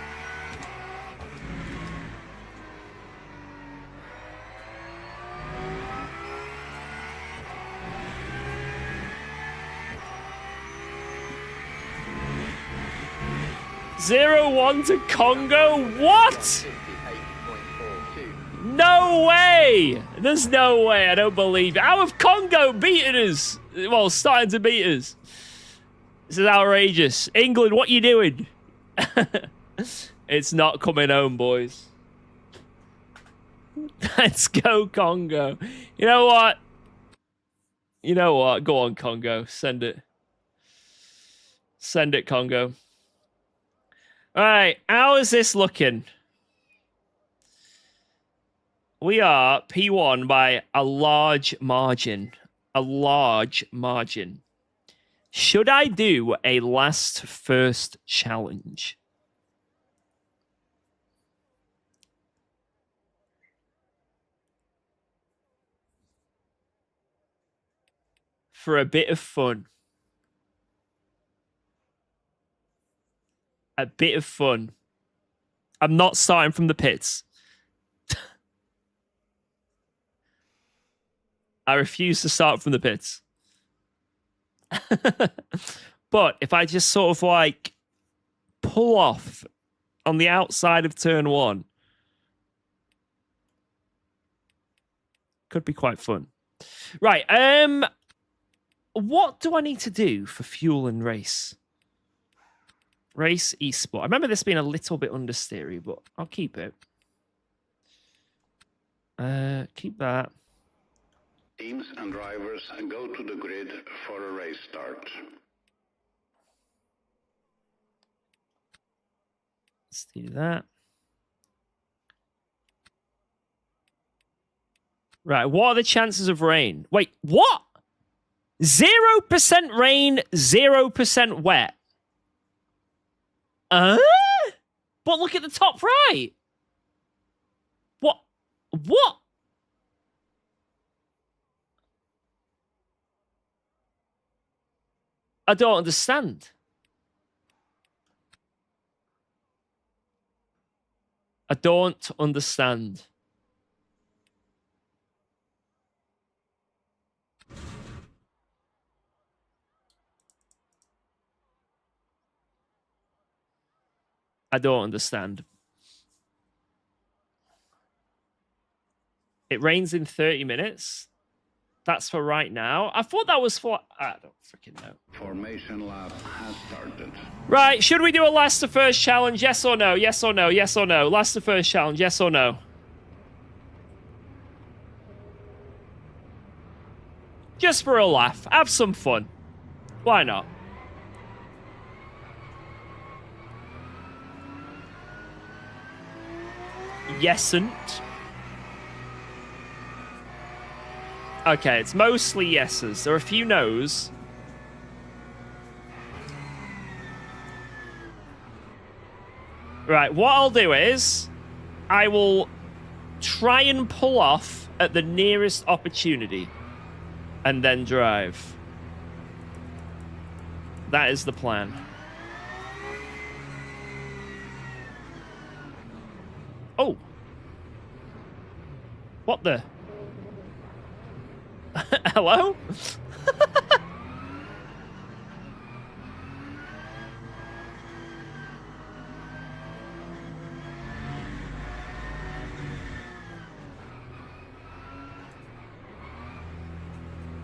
Zero 1 to Congo? What? No way! There's no way. I don't believe it. How have Congo beaten us? Well, starting to beat us. This is outrageous. England, what you doing? It's not coming home, boys. Let's go, Congo. You know what? You know what? Go on, Congo. Send it. Send it, Congo. All right, how is this looking? We are P1 by a large margin. A large margin. Should I do a last first challenge? For a bit of fun. A bit of fun. I'm not starting from the pits. I refuse to start from the pits. But if I just sort of like pull off on the outside of turn 1, could be quite fun. Right, what do I need to do for fuel and race? Race esport. I remember this being a little bit understeery, but I'll keep it. Keep that. Teams and drivers go to the grid for a race start. Let's do that. Right, what are the chances of rain? Wait, what? 0% rain, 0% wet. But look at the top right. What? What? I don't understand. I don't understand. I don't understand. It rains in 30 minutes. That's for right now. I thought that was for... I don't freaking know. Formation lap has started. Right, should we do a last to first challenge? Yes or no? Yes or no? Yes or no? Last to first challenge? Yes or no? Just for a laugh. Have some fun. Why not? Yesn't. Okay, it's mostly yeses. There are a few no's. Right, what I'll do is I will try and pull off at the nearest opportunity and then drive. That is the plan. Oh. What the? Hello?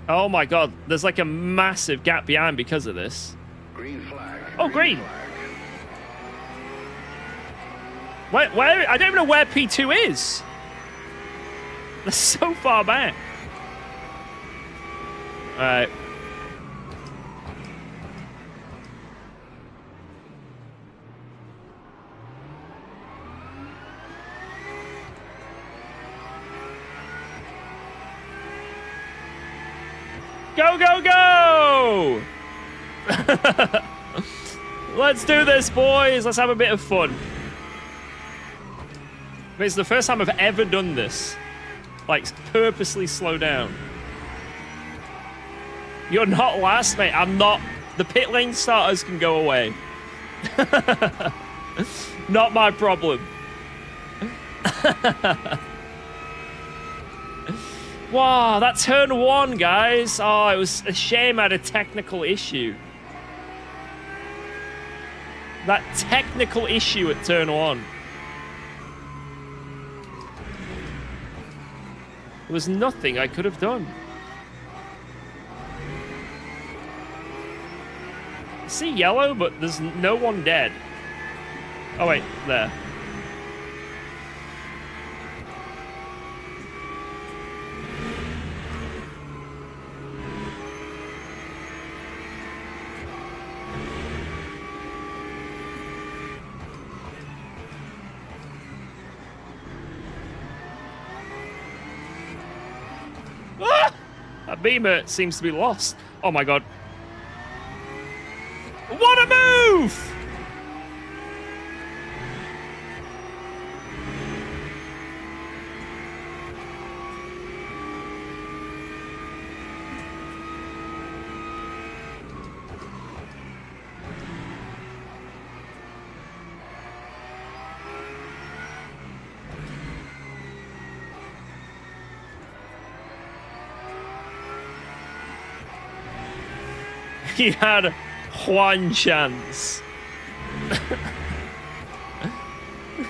Oh my god, there's like a massive gap behind because of this. Green flag. Oh, green. Where? I don't even know where P2 is. They're so far back. Alright. Go, go, go! Let's do this, boys. Let's have a bit of fun. It's the first time I've ever done this. Like, purposely slow down. You're not last, mate. I'm not. The pit lane starters can go away. Not my problem. Wow, that turn one, guys. Oh, it was a shame I had a technical issue. That technical issue at turn one. There was nothing I could have done. I see yellow, but there's no one dead. Oh, wait, there. That beamer seems to be lost. Oh my god. What a move! He had one chance.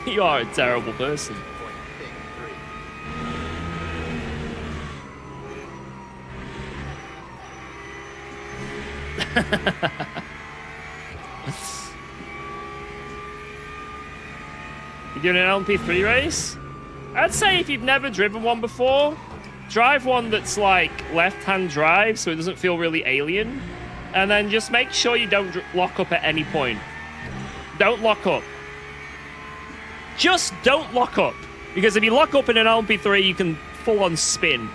You are a terrible person. You doing an LMP3 race? I'd say if you've never driven one before, drive one that's like left-hand drive so it doesn't feel really alien. And then just make sure you don't lock up at any point. Don't lock up. Just don't lock up. Because if you lock up in an LMP3, you can full-on spin.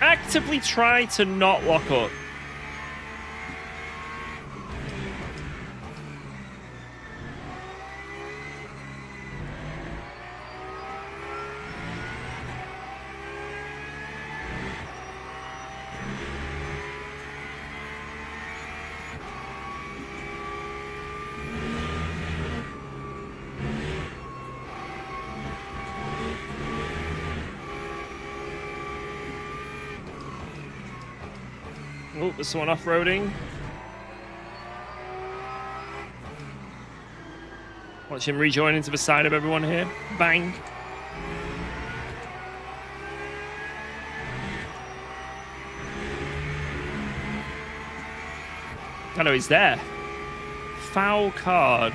Actively try to not lock up. Oh, there's someone off-roading. Watch him rejoin into the side of everyone here. Bang. I know he's there. Foul card.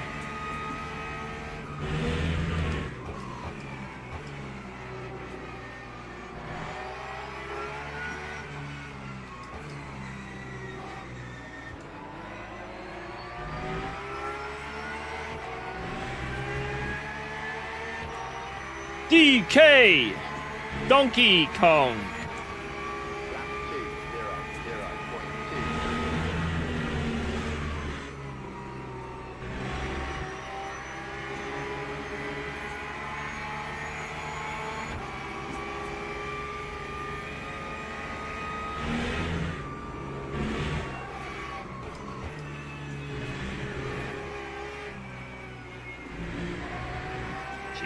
DK Donkey Kong.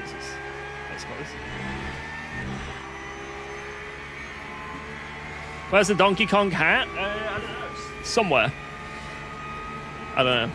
Jesus. That's close. Where's the Donkey Kong hat? I don't know. Somewhere. I don't know.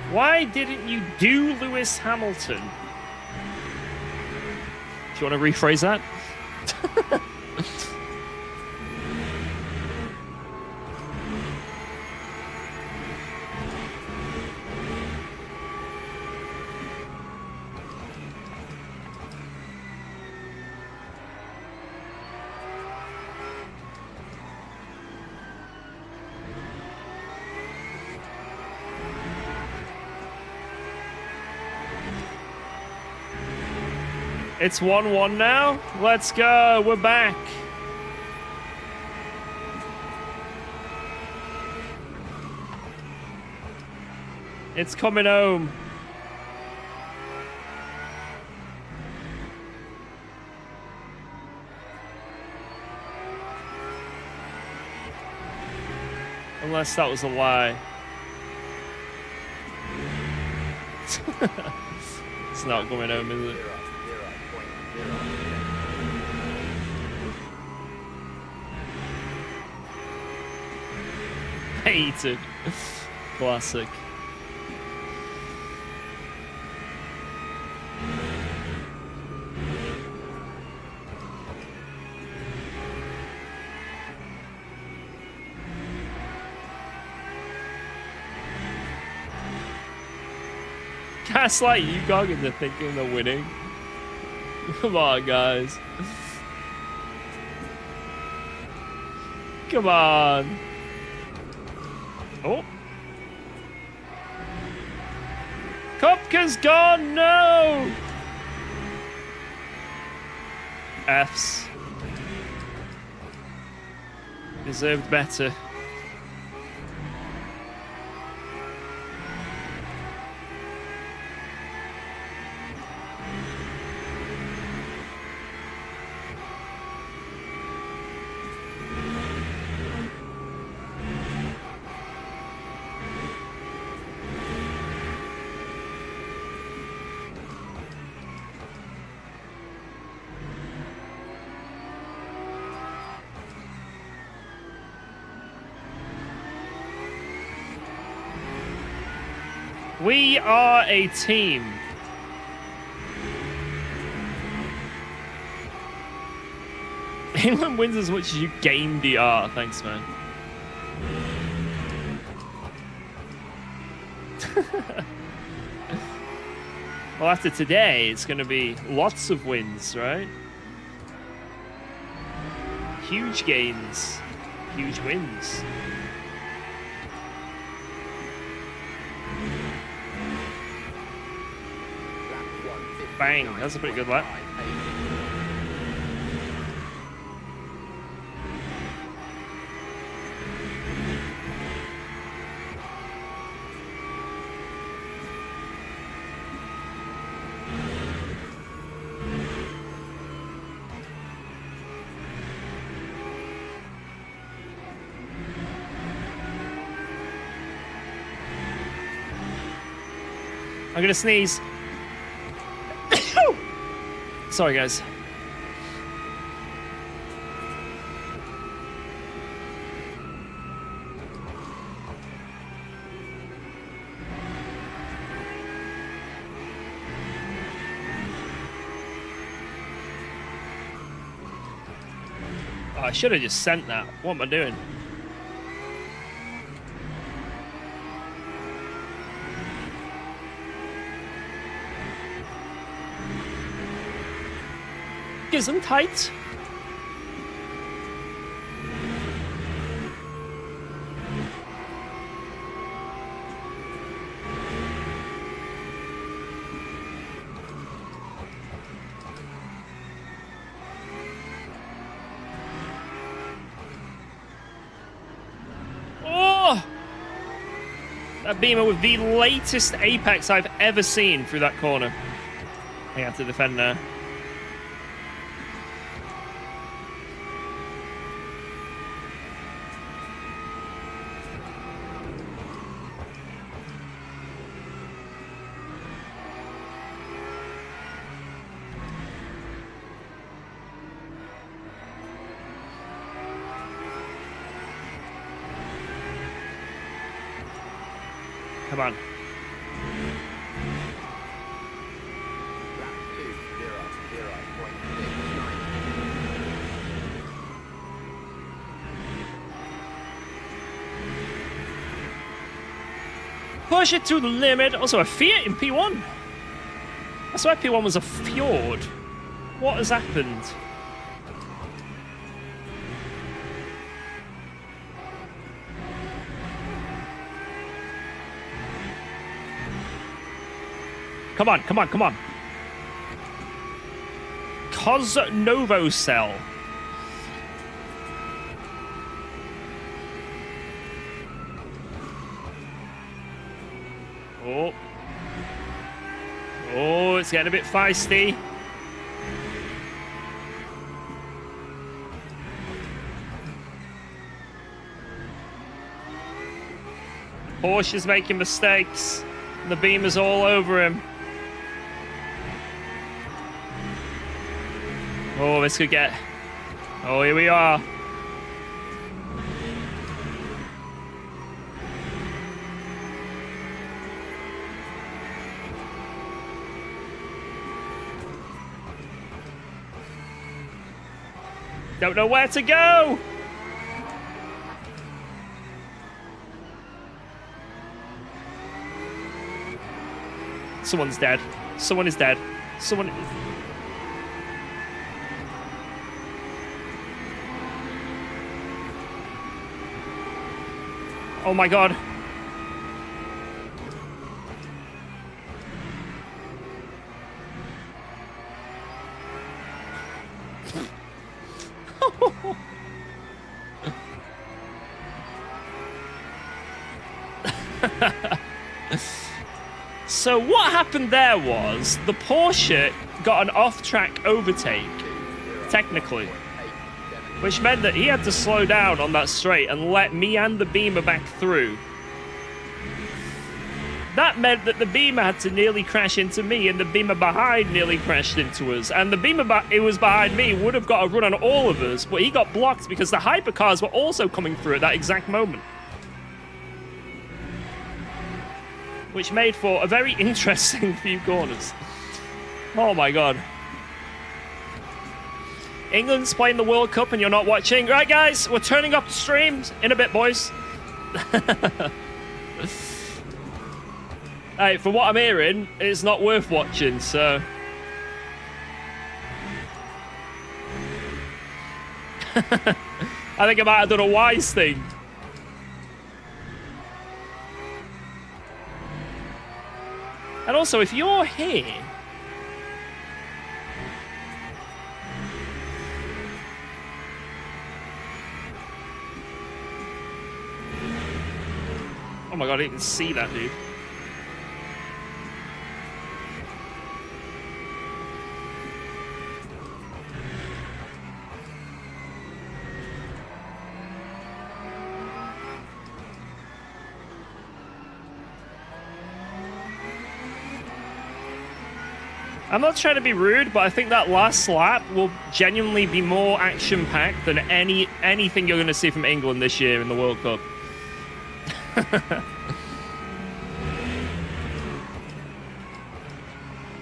Why didn't you do Lewis Hamilton? Do you want to rephrase that? It's 1-1 now. Let's go. We're back. It's coming home. Unless that was a lie. It's not coming home, is it? Hated. Classic. Gaslight UKOG into thinking they're winning. Come on, guys. Come on. Oh. Kopka's gone, no! Fs. Deserved better. We are a team. England wins as much as you gain DR. Thanks, man. Well, after today, it's going to be lots of wins, right? Huge gains. Huge wins. Bang, that's a pretty good lap. I'm gonna sneeze. Sorry, guys. Oh, I should have just sent that. What am I doing? Gesundheit. Oh! That Beamer with the latest apex I've ever seen through that corner. I have to defend now. Come on. Push it to the limit. Also, a Fiat in P1. That's why P1 was a fjord. What has happened? Come on, come on, come on. Cosnovocell. Oh. Oh, it's getting a bit feisty. Porsche is making mistakes. And the Beamer's all over him. Oh, this could get... Oh, here we are. Don't know where to go. Someone's dead. Someone is dead. Someone... Oh my god. So what happened there was the Porsche got an off-track overtake, technically, which meant that he had to slow down on that straight and let me and the Beamer back through. That meant that the Beamer had to nearly crash into me, and the Beamer behind nearly crashed into us. And the Beamer it was behind me would have got a run on all of us, but he got blocked because the hypercars were also coming through at that exact moment. Which made for a very interesting few corners. Oh my god. England's playing the World Cup and you're not watching. Right, guys, we're turning off the streams in a bit, boys. Hey, from what I'm hearing, it's not worth watching, so... I think I might have done a wise thing. And also, if you're here... Oh my god, I didn't even see that, dude. I'm not trying to be rude, but I think that last lap will genuinely be more action-packed than anything you're going to see from England this year in the World Cup.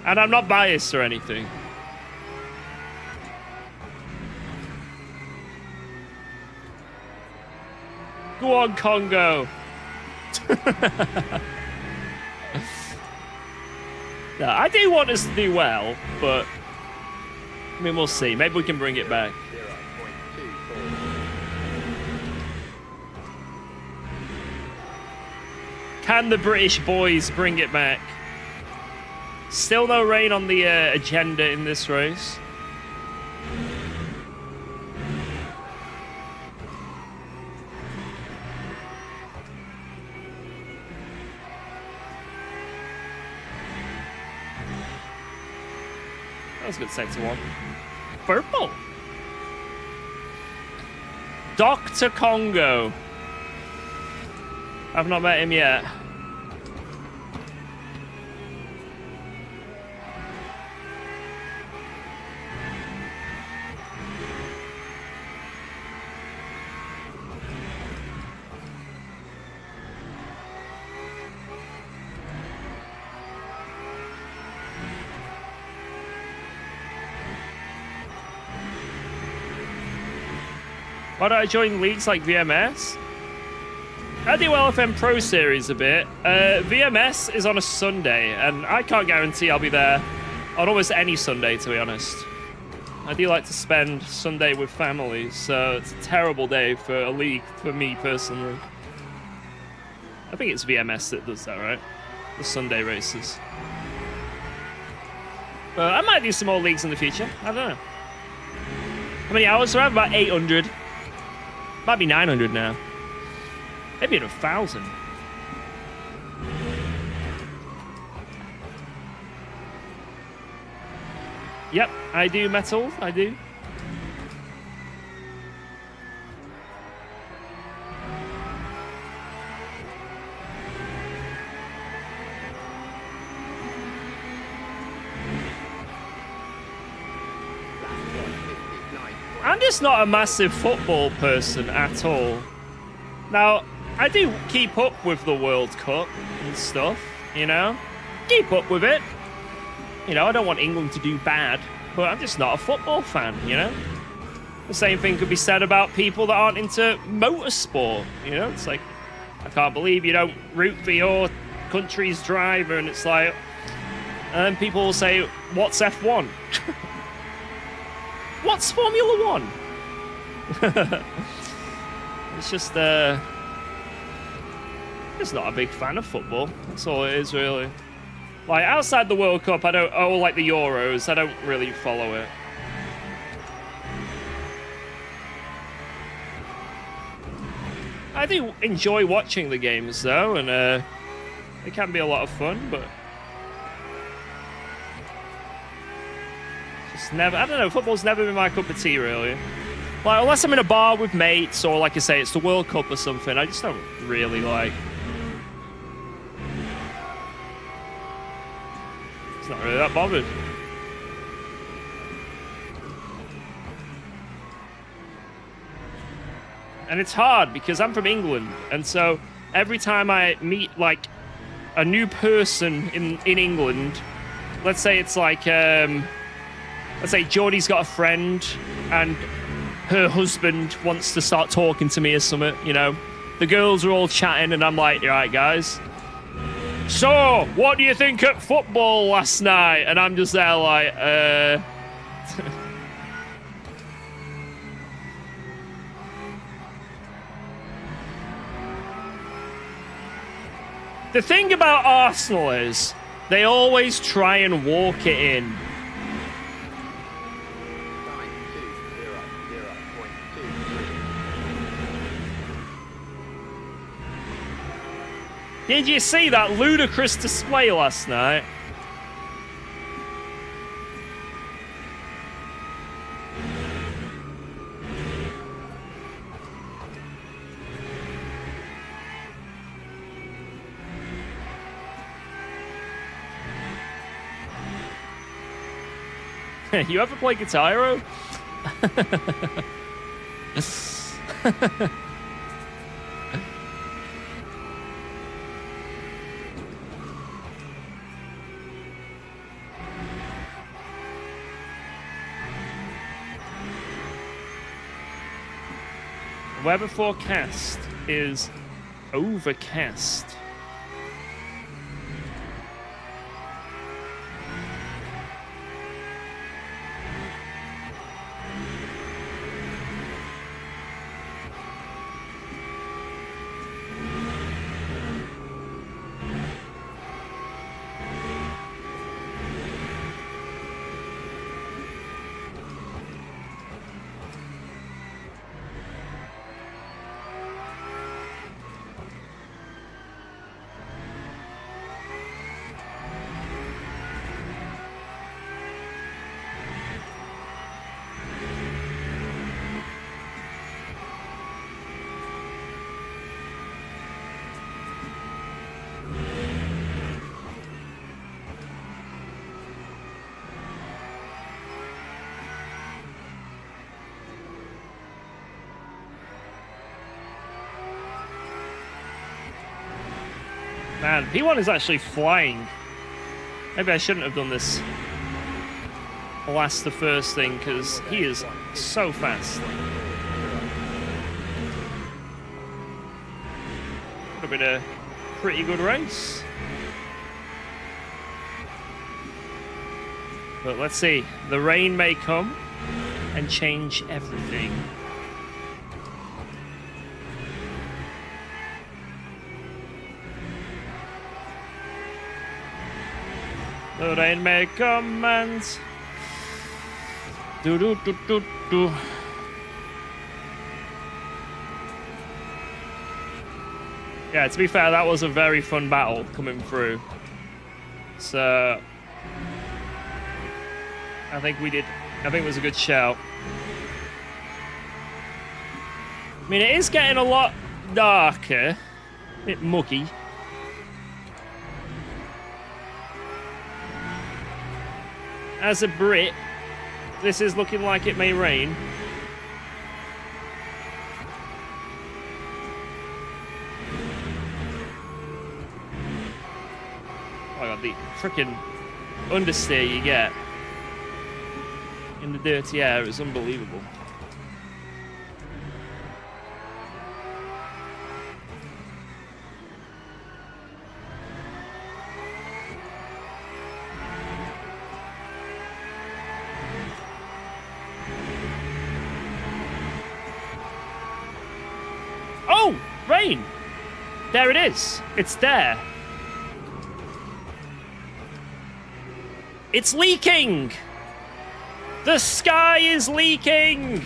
And I'm not biased or anything. Go on, Congo. No, I do want us to do well, but I mean, we'll see. Maybe we can bring it back. Can the British boys bring it back? Still no rain on the agenda in this race. That was a good sector 1. Purple. Dr. Congo. I've not met him yet. Why don't I join leagues like VMS? I do LFM Pro Series a bit. VMS is on a Sunday, and I can't guarantee I'll be there on almost any Sunday, to be honest. I do like to spend Sunday with family, so it's a terrible day for a league for me personally. I think it's VMS that does that, right? The Sunday races. But I might do some more leagues in the future. I don't know. How many hours do I have? About 800. Might be 900 now. Maybe 1,000. Yep, I do metal. I do. I'm just not a massive football person at all. Now, I do keep up with the World Cup and stuff, you know? Keep up with it. You know, I don't want England to do bad, but I'm just not a football fan, you know? The same thing could be said about people that aren't into motorsport, you know? It's like, I can't believe you don't root for your country's driver, and it's like... And then people will say, what's F1? What's Formula 1? It's just, just not a big fan of football. That's all it is, really. Like, outside the World Cup, I don't... Oh, like the Euros, I don't really follow it. I do enjoy watching the games, though, and it can be a lot of fun, but... Just never... I don't know, football's never been my cup of tea, really. Like, unless I'm in a bar with mates, or like I say, it's the World Cup or something, I just don't really like... It's not really that bothered. And it's hard because I'm from England, and so every time I meet like a new person in England, let's say it's like let's say Geordie's got a friend and her husband wants to start talking to me or something, you know. The girls are all chatting and I'm like, all right, guys. So, what do you think at football last night? And I'm just there like, The thing about Arsenal is they always try and walk it in. Did you see that ludicrous display last night? You ever play Guitar Hero? Weather forecast is overcast. Man, P1 is actually flying. Maybe I shouldn't have done this the first thing, because he is so fast. Would have been a pretty good race. But let's see. The rain may come and change everything. The rain may come and do. Yeah, to be fair, that was a very fun battle coming through. So I think it was a good shout. I mean, it is getting a lot darker, a bit muggy. As a Brit, this is looking like it may rain. Oh my god, the freaking understeer you get in the dirty air is unbelievable. Oh, rain! There it is. It's there. It's leaking! The sky is leaking!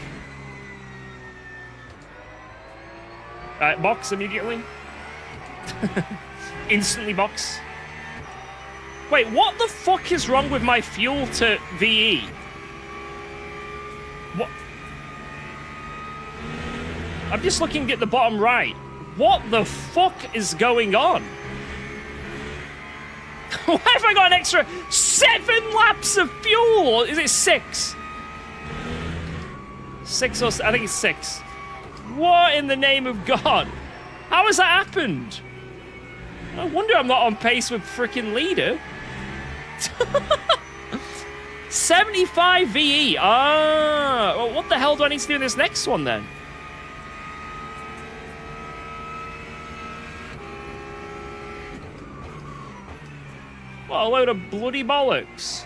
Alright, box immediately. Instantly box. Wait, what the fuck is wrong with my fuel to VE? What? I'm just looking at the bottom right. What the fuck is going on? Why have I got an extra 7 laps of fuel? Or is it 6? 6 or... I think it's 6. What in the name of God? How has that happened? I wonder I'm not on pace with frickin' leader. 75 VE. Ah, well, what the hell do I need to do in this next one then? What a load of bloody bollocks.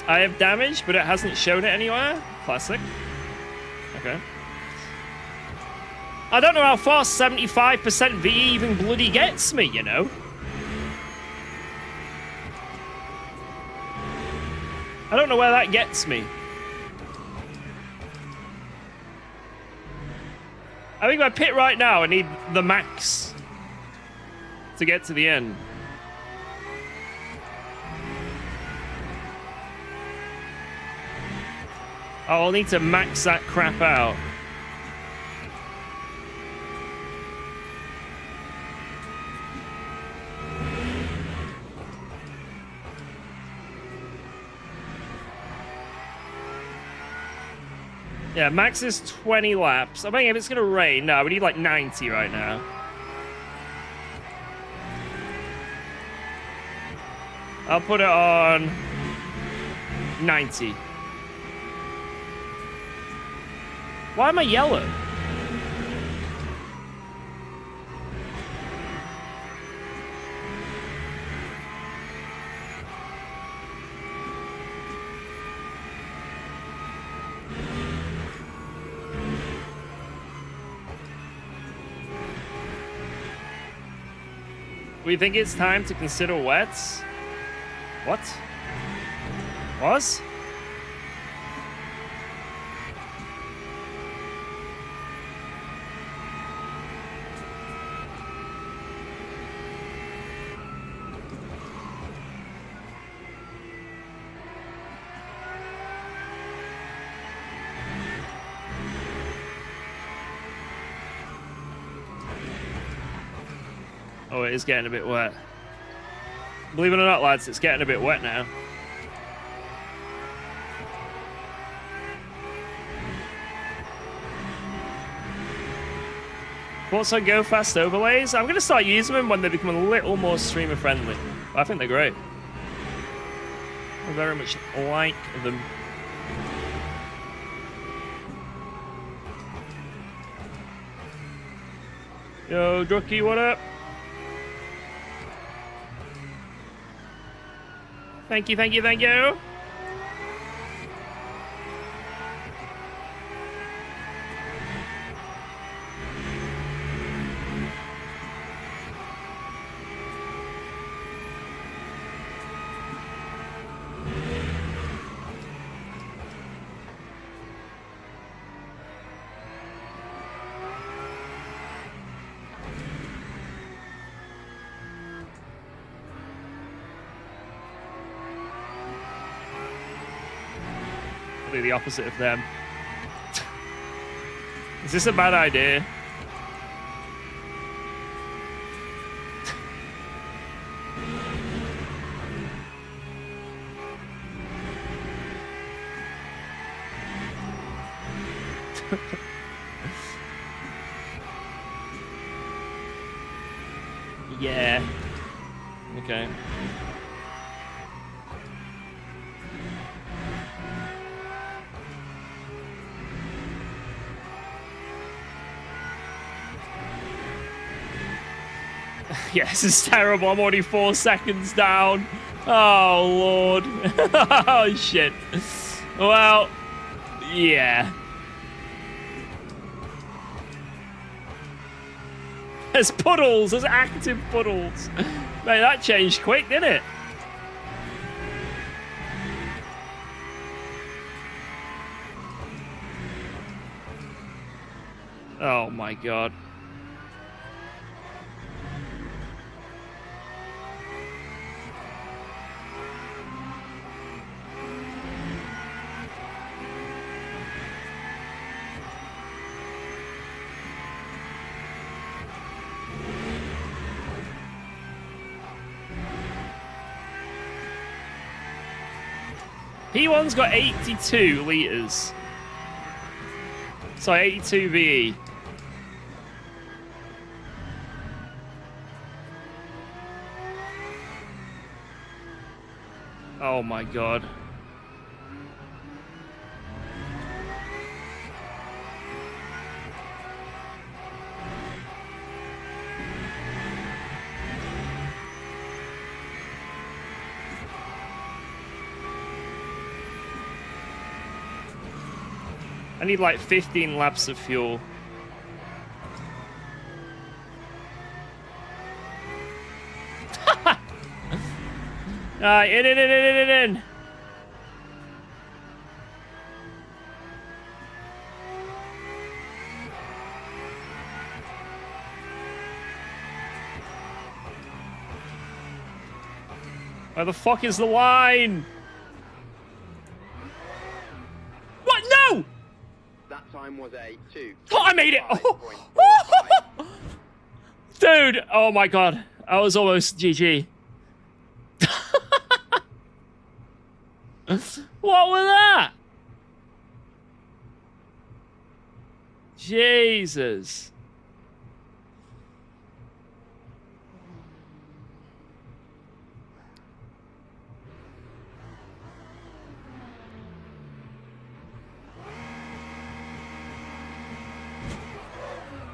I have damage, but it hasn't shown it anywhere. Classic. Okay. I don't know how far 75% VE even bloody gets me, you know? I don't know where that gets me. I think if I pit right now, I need the max to get to the end. I'll need to max that crap out. Yeah, max is 20 laps. I think if it's gonna rain, no, we need like 90 right now. I'll put it on 90. Why am I yellow? We think it's time to consider wets? What? Was? Oh, it is getting a bit wet. Believe it or not, lads, it's getting a bit wet now. What's on Go Fast overlays? I'm going to start using them when they become a little more streamer friendly. I think they're great. I very much like them. Yo, Drucky, what up? Thank you, thank you, thank you. The opposite of them. Is this a bad idea? Yeah. Okay. Yeah, this is terrible. I'm already 4 seconds down. Oh, Lord. Oh, shit. Well, yeah. There's puddles. There's active puddles. Man, that changed quick, didn't it? Oh, my God. P1's got 82 litres. Sorry, 82 VE. Oh my God. I need like 15 laps of fuel. In. Where the fuck is the line? What? No! That time was a 2. Oh, I made it! Oh. Dude, oh my God. I was almost GG. What was that? Jesus.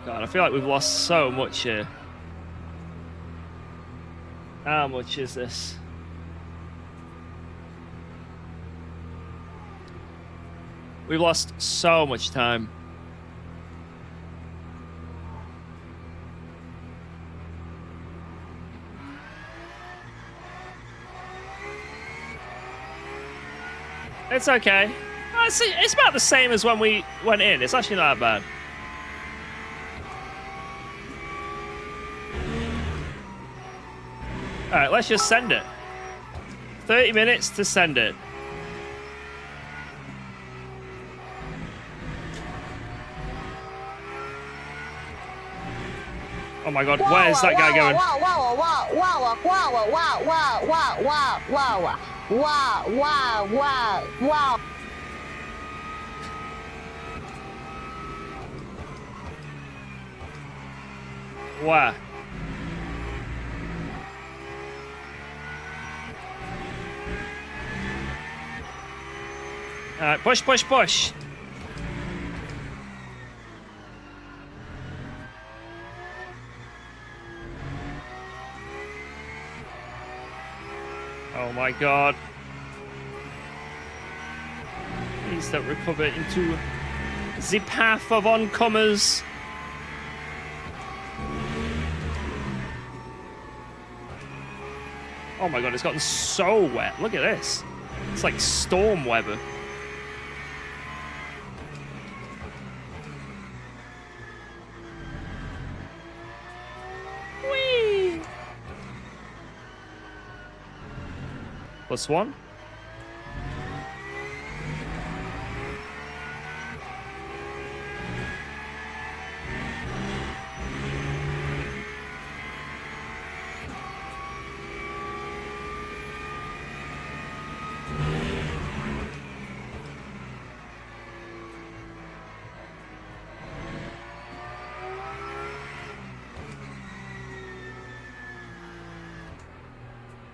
God, I feel like we've lost so much here. How much is this? We've lost so much time. It's okay. It's about the same as when we went in. It's actually not that bad. Alright, let's just send it. 30 minutes to send it. Oh my god, where's that guy going? Where? Alright, push, push, push. Oh my god. Please don't recover into the path of oncomers. Oh my god, it's gotten so wet. Look at this. It's like storm weather. Whee! +1.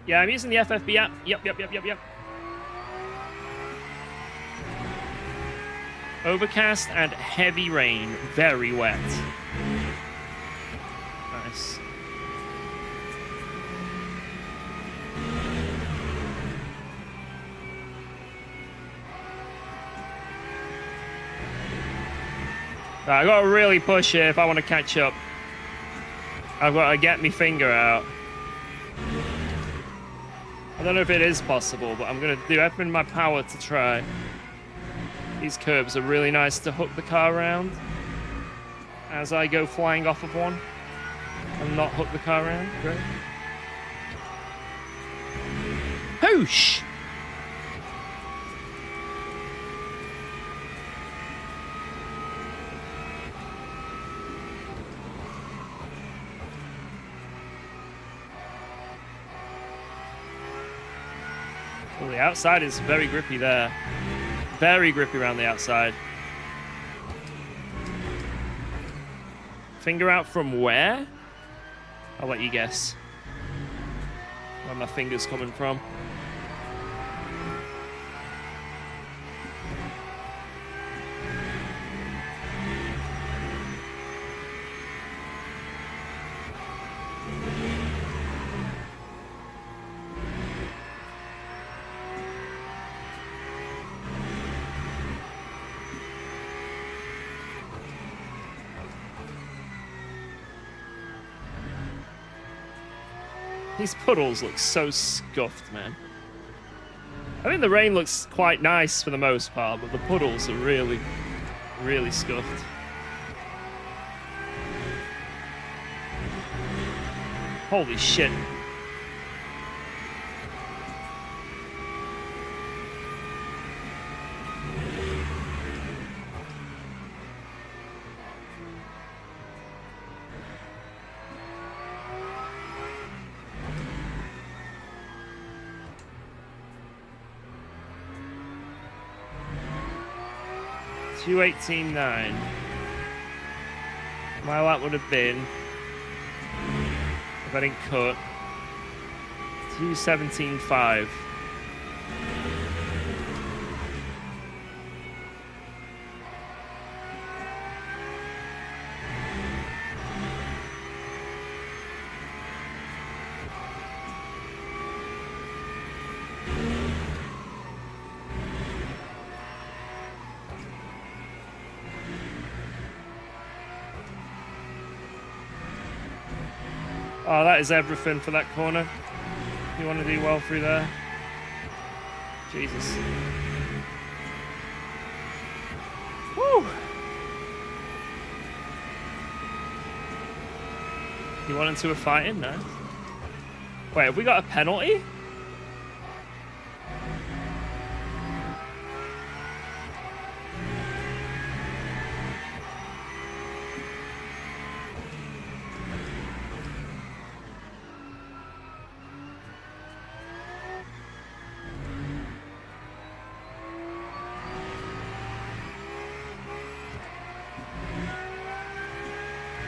Yeah, I'm using the FFB app. Yep. Overcast and heavy rain. Very wet. Nice. Right, I gotta really push here if I want to catch up. I've got to get my finger out. I don't know if it is possible, but I'm going to do everything in my power to try. These curbs are really nice to hook the car around as I go flying off of one and not hook the car around. Great. Whoosh! Well, the outside is very grippy there. Very grippy around the outside. Finger out from where? I'll let you guess. Where my finger's coming from. These puddles look so scuffed, man. I think the rain looks quite nice for the most part, but the puddles are really, really scuffed. Holy shit. $218.9. My lap would have been, if I didn't cut, $217.5. Oh, that is everything for that corner. You want to do well through there. Jesus. Woo! You want into a fighting? No. Wait, have we got a penalty?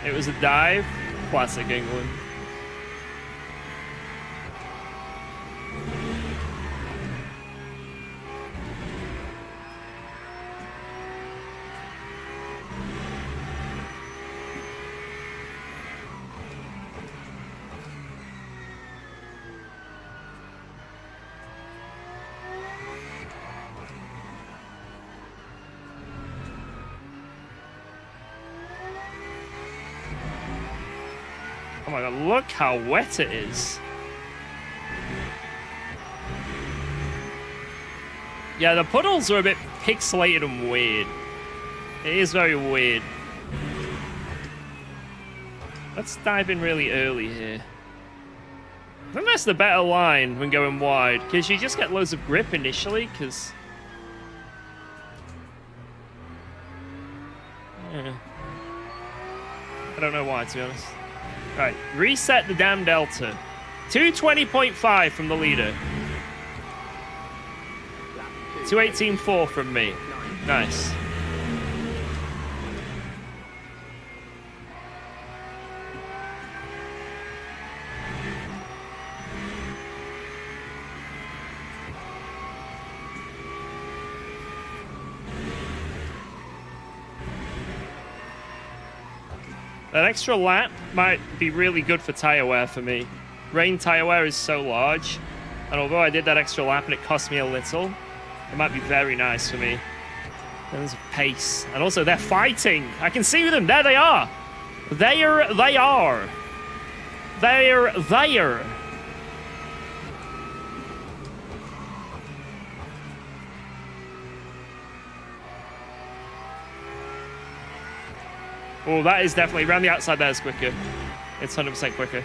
It was a dive. Classic England. Oh my god, look how wet it is. Yeah, the puddles are a bit pixelated and weird. It is very weird. Let's dive in really early here. I think that's the better line when going wide, because you just get loads of grip initially, because... Yeah. I don't know why, to be honest. Right, reset the damn delta. 220.5 from the leader. 218.4 from me. Nice. That extra lap might be really good for tire wear for me. Rain tire wear is so large, and although I did that extra lap and it cost me a little, it might be very nice for me. In terms of pace. And also, they're fighting. I can see them. There they are. They are. They're there. Oh, that is definitely, around the outside there is quicker. It's 100% quicker.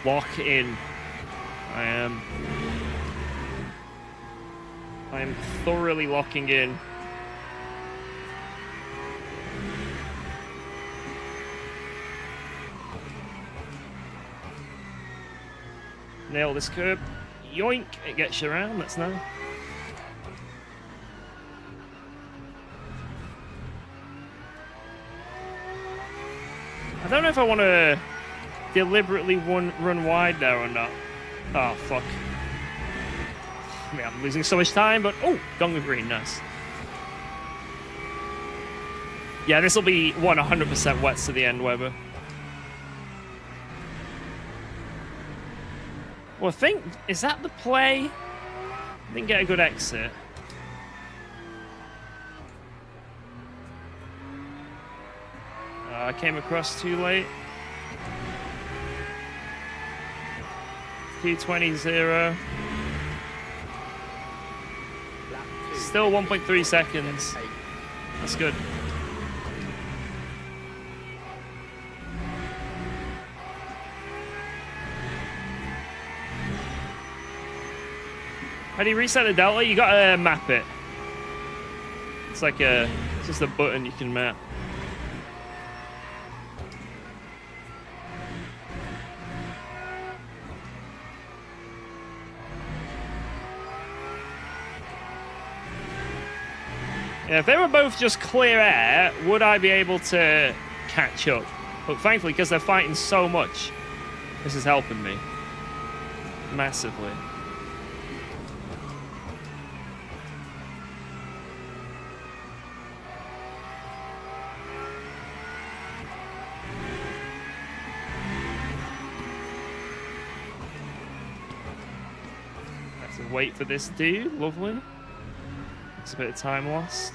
Lock in. I am thoroughly locking in. Nail this curb. Yoink! It gets you around. That's nice. I don't know if I want to deliberately run wide there or not. Oh, fuck. I mean, I'm losing so much time, but... Oh! Gone with green. Nice. Yeah, this will be 100% wets to the end, Weber. Well, I think... Is that the play? I didn't get a good exit. I came across too late. 2:20.0. Still 1.3 seconds. That's good. How do you reset the delta? You gotta map it. It's like it's just a button you can map. Yeah, if they were both just clear air, would I be able to catch up? But thankfully, because they're fighting so much, this is helping me massively. Have to wait for this dude. Lovely. It's a bit of time lost.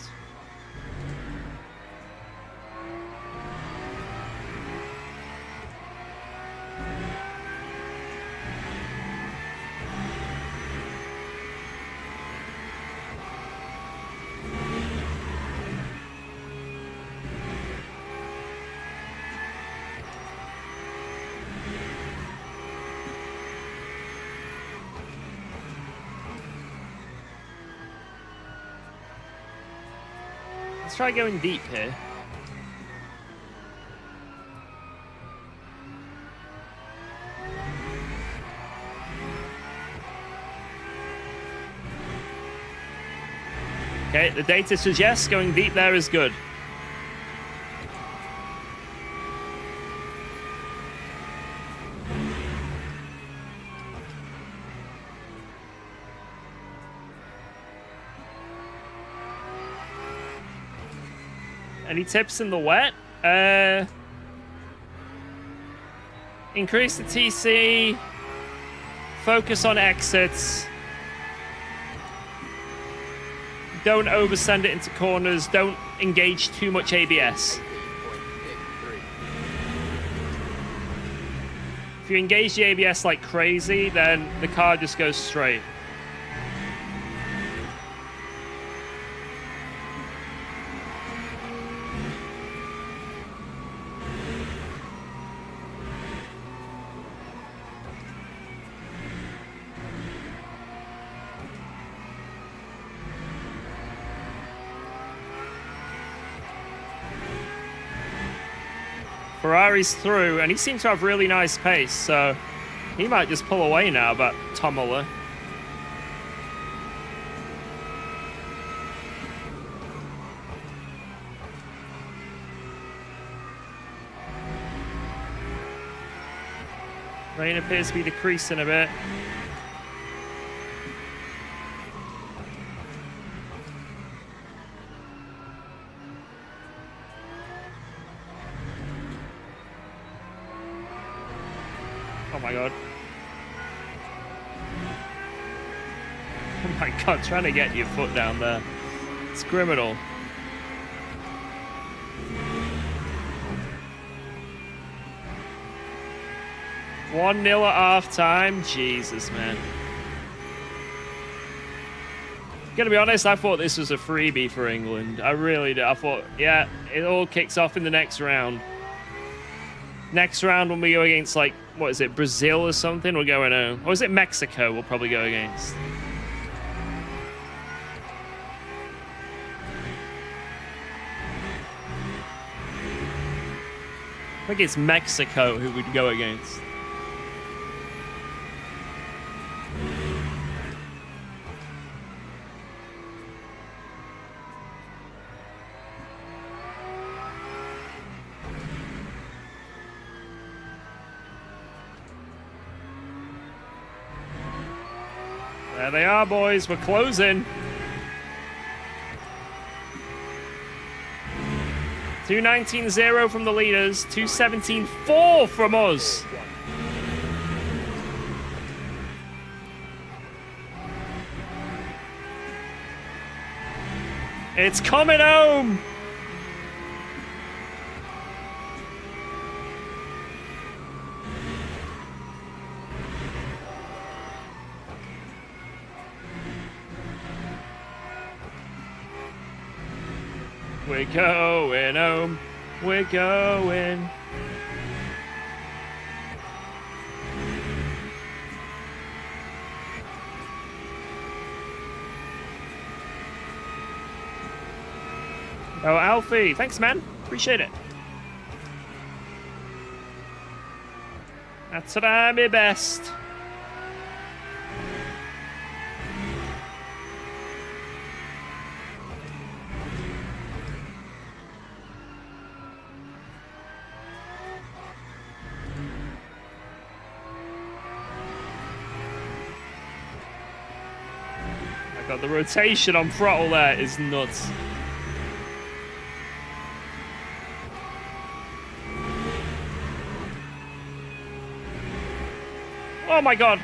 Let's try going deep here. Okay, the data suggests going deep there is good. Any tips in the wet? Increase the TC. Focus on exits. Don't oversend it into corners. Don't engage too much ABS. If you engage the ABS like crazy, then the car just goes straight. Ferrari's through, and he seems to have really nice pace, so he might just pull away now, but Tom Muller. Rain appears to be decreasing a bit. Oh my god. Oh my god, trying to get your foot down there. It's criminal. One 0 at half time. Jesus, man. Gonna be honest, I thought this was a freebie for England. I really did. I thought, yeah, it all kicks off in the next round. Next round when we go against, like, what is it, Brazil or something? We're going home. Or is it Mexico we'll probably go against? I think it's Mexico who we'd go against. There they are, boys. We're closing. 2:19.0 from the leaders. 2:17.4 from us. It's coming home. We're going home. We're going. Oh, Alfie. Thanks, man. Appreciate it. That's what I'm my best. God, the rotation on throttle there is nuts. Oh my god.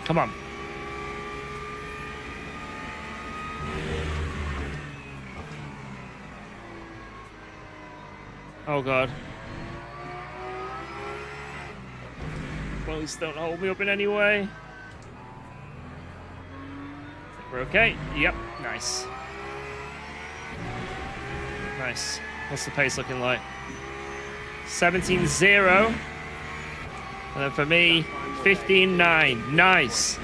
Come on. Oh god. Please don't hold me up in any way. We're okay. Yep. Nice. Nice. What's the pace looking like? 17-0. And then for me, 15-9. Nice.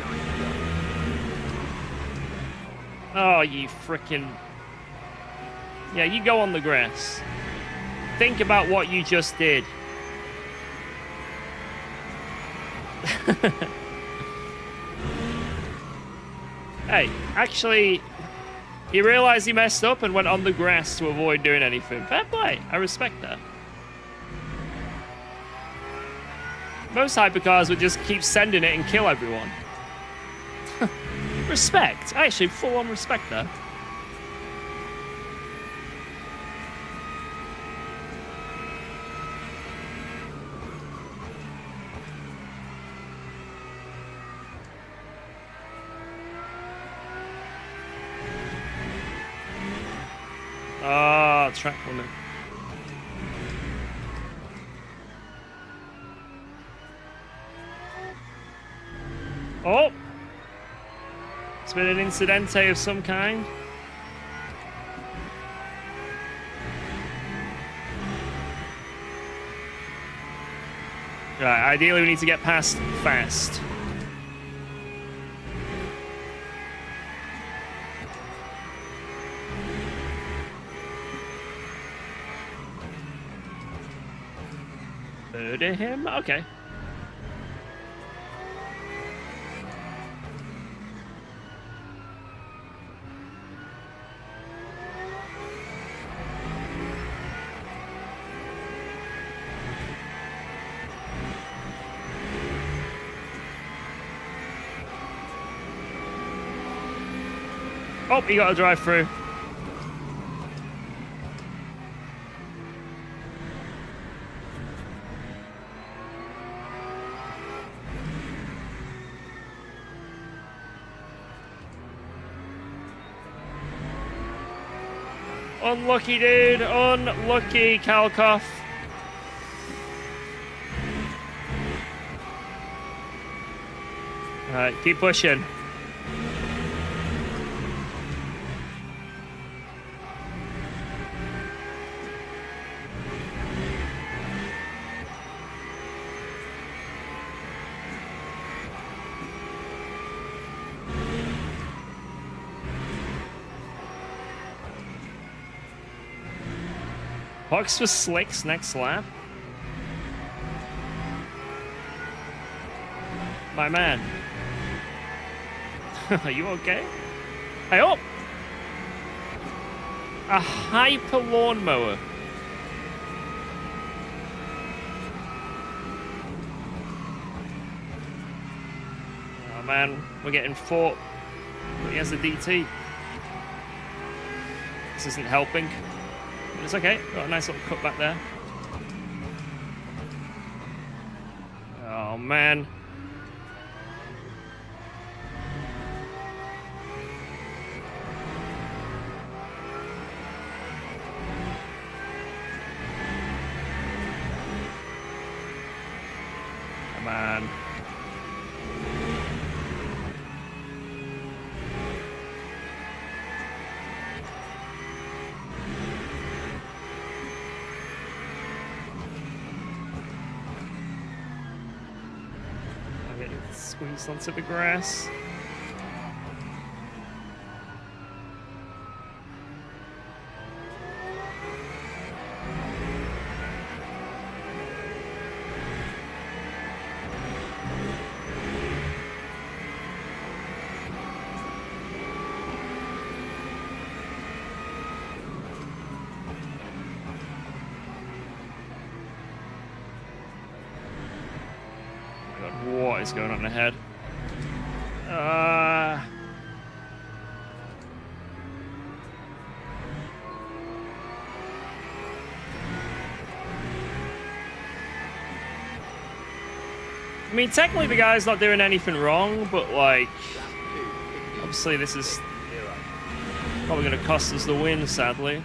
Oh, you frickin'... Yeah, you go on the grass. Think about what you just did. Hey, actually, he realized he messed up and went on the grass to avoid doing anything. Fair play. I respect that. Most hypercars would just keep sending it and kill everyone. Respect. Actually, full-on respect there. Ah, track limit. Oh! It's been an incidente of some kind. Right, ideally we need to get past fast. Murder him? Okay. Oh, you gotta drive through. Unlucky, dude. Unlucky, Kalkoff. Alright, keep pushing. Box for slicks next lap. My man. Are you okay? Hey, oh! A hyper lawnmower. Oh man, we're getting fought. He has a DT. This isn't helping. But it's okay. Got a nice little cut back there. Oh man. Come on. Squeezed onto the grass. What is going on ahead? I mean, technically the guy's not doing anything wrong, but like, obviously this is probably going to cost us the win, sadly.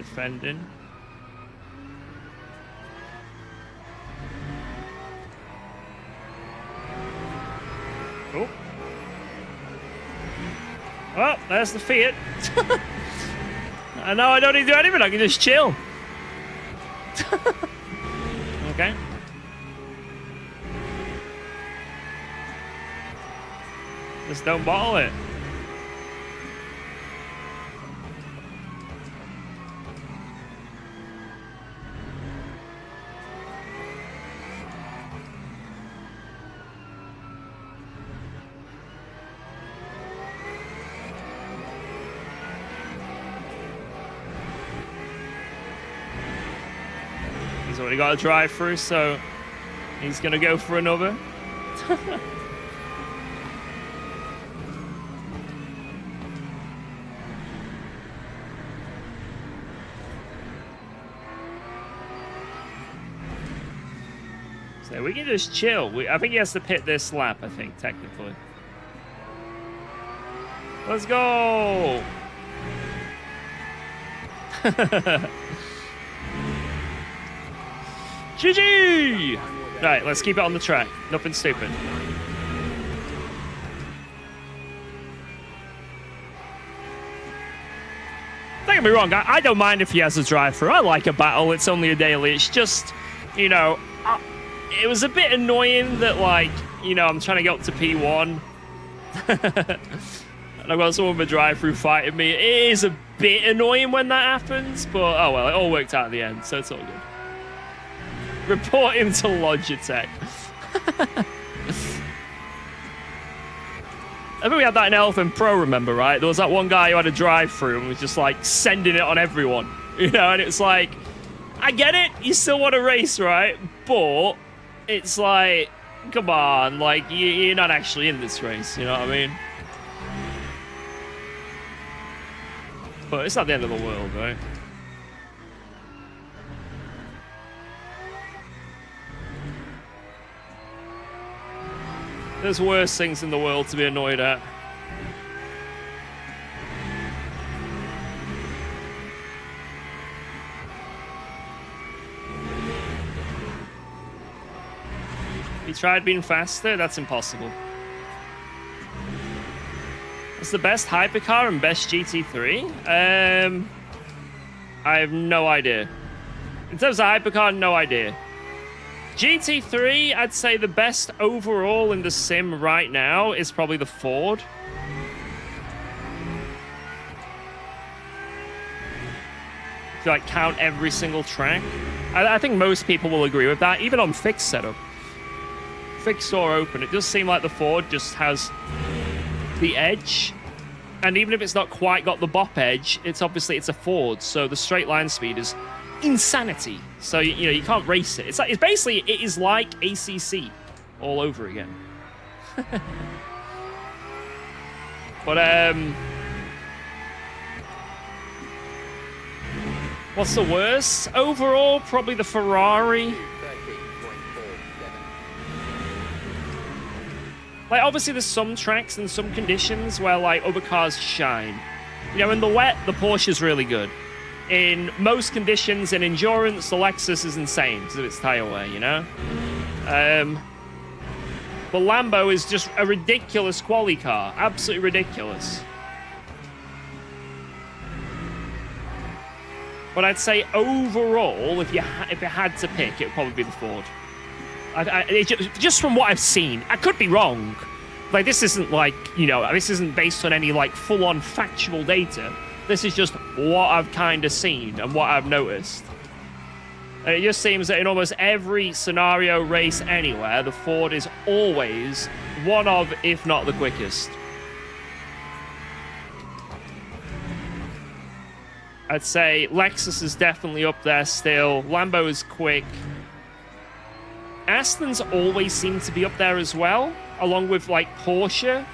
defending. Oh. Well, there's the Fiat. And now I don't need to do anything. I can just chill. Okay. Just don't bottle it. He's already got a drive through, so he's gonna go for another. So we can just chill. I think he has to pit this lap, I think, technically. Let's go! GG! Right, let's keep it on the track. Nothing stupid. Don't get me wrong, I don't mind if he has a drive-through. I like a battle. It's only a daily. It's just, you know, it was a bit annoying that, like, you know, I'm trying to get up to P1. And I've got someone with a drive-through fighting me. It is a bit annoying when that happens, but oh well, it all worked out at the end, so it's all good. Report him to Logitech. I think we had that in Elephant Pro, remember, right? There was that one guy who had a drive-through and was just, like, sending it on everyone. You know, and it's like, I get it, you still want to race, right? But it's like, come on, like, you're not actually in this race, you know what I mean? But it's not the end of the world, right? There's worse things in the world to be annoyed at. He tried being faster? That's impossible. What's the best hypercar and best GT3? I have no idea. In terms of hypercar, no idea. GT3, I'd say the best overall in the sim right now is probably the Ford. If you like count every single track. I think most people will agree with that, even on fixed setup. Fixed or open, it does seem like the Ford just has the edge. And even if it's not quite got the bop edge, it's obviously it's a Ford, so the straight line speed is insanity. So you know you can't race it. It's basically it is like ACC all over again. But what's the worst overall? Probably the Ferrari. Like, obviously, there's some tracks and some conditions where, like, other cars shine. You know, in the wet, the Porsche's really good. In most conditions, in endurance, the Lexus is insane because of its tire wear, you know? The Lambo is just a ridiculous quali car. Absolutely ridiculous. But I'd say overall, if you had to pick, it would probably be the Ford. Just from what I've seen, I could be wrong. Like, this isn't like, you know, this isn't based on any like full-on factual data. This is just what I've kind of seen and what I've noticed. And it just seems that in almost every scenario race anywhere, the Ford is always one of, if not the quickest. I'd say Lexus is definitely up there still. Lambo is quick. Aston's always seem to be up there as well, along with like Porsche.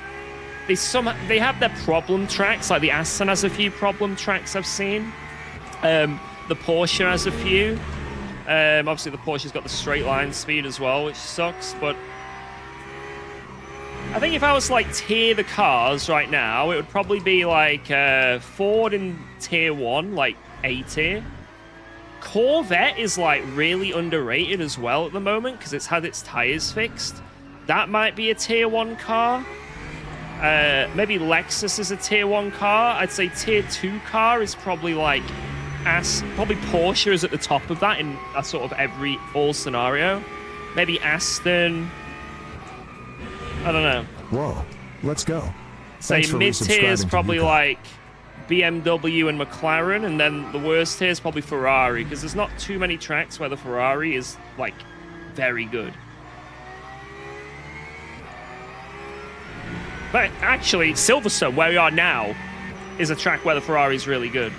They have their problem tracks, like the Aston has a few problem tracks I've seen. The Porsche has a few. Obviously the Porsche's got the straight line speed as well, which sucks, but I think if I was to, like, tier the cars right now, it would probably be, like, Ford in tier 1, like, A tier. Corvette is, like, really underrated as well at the moment because it's had its tires fixed. That might be a tier 1 car. Maybe Lexus is a tier 1 car. I'd say tier 2 car is probably, like, probably Porsche is at the top of that in a sort of all scenario. Maybe Aston. I don't know. Whoa, let's go. Say mid-tier is probably like BMW and McLaren, and then the worst tier is probably Ferrari, because there's not too many tracks where the Ferrari is, like, very good. But actually, Silverstone, where we are now, is a track where the Ferrari is really good.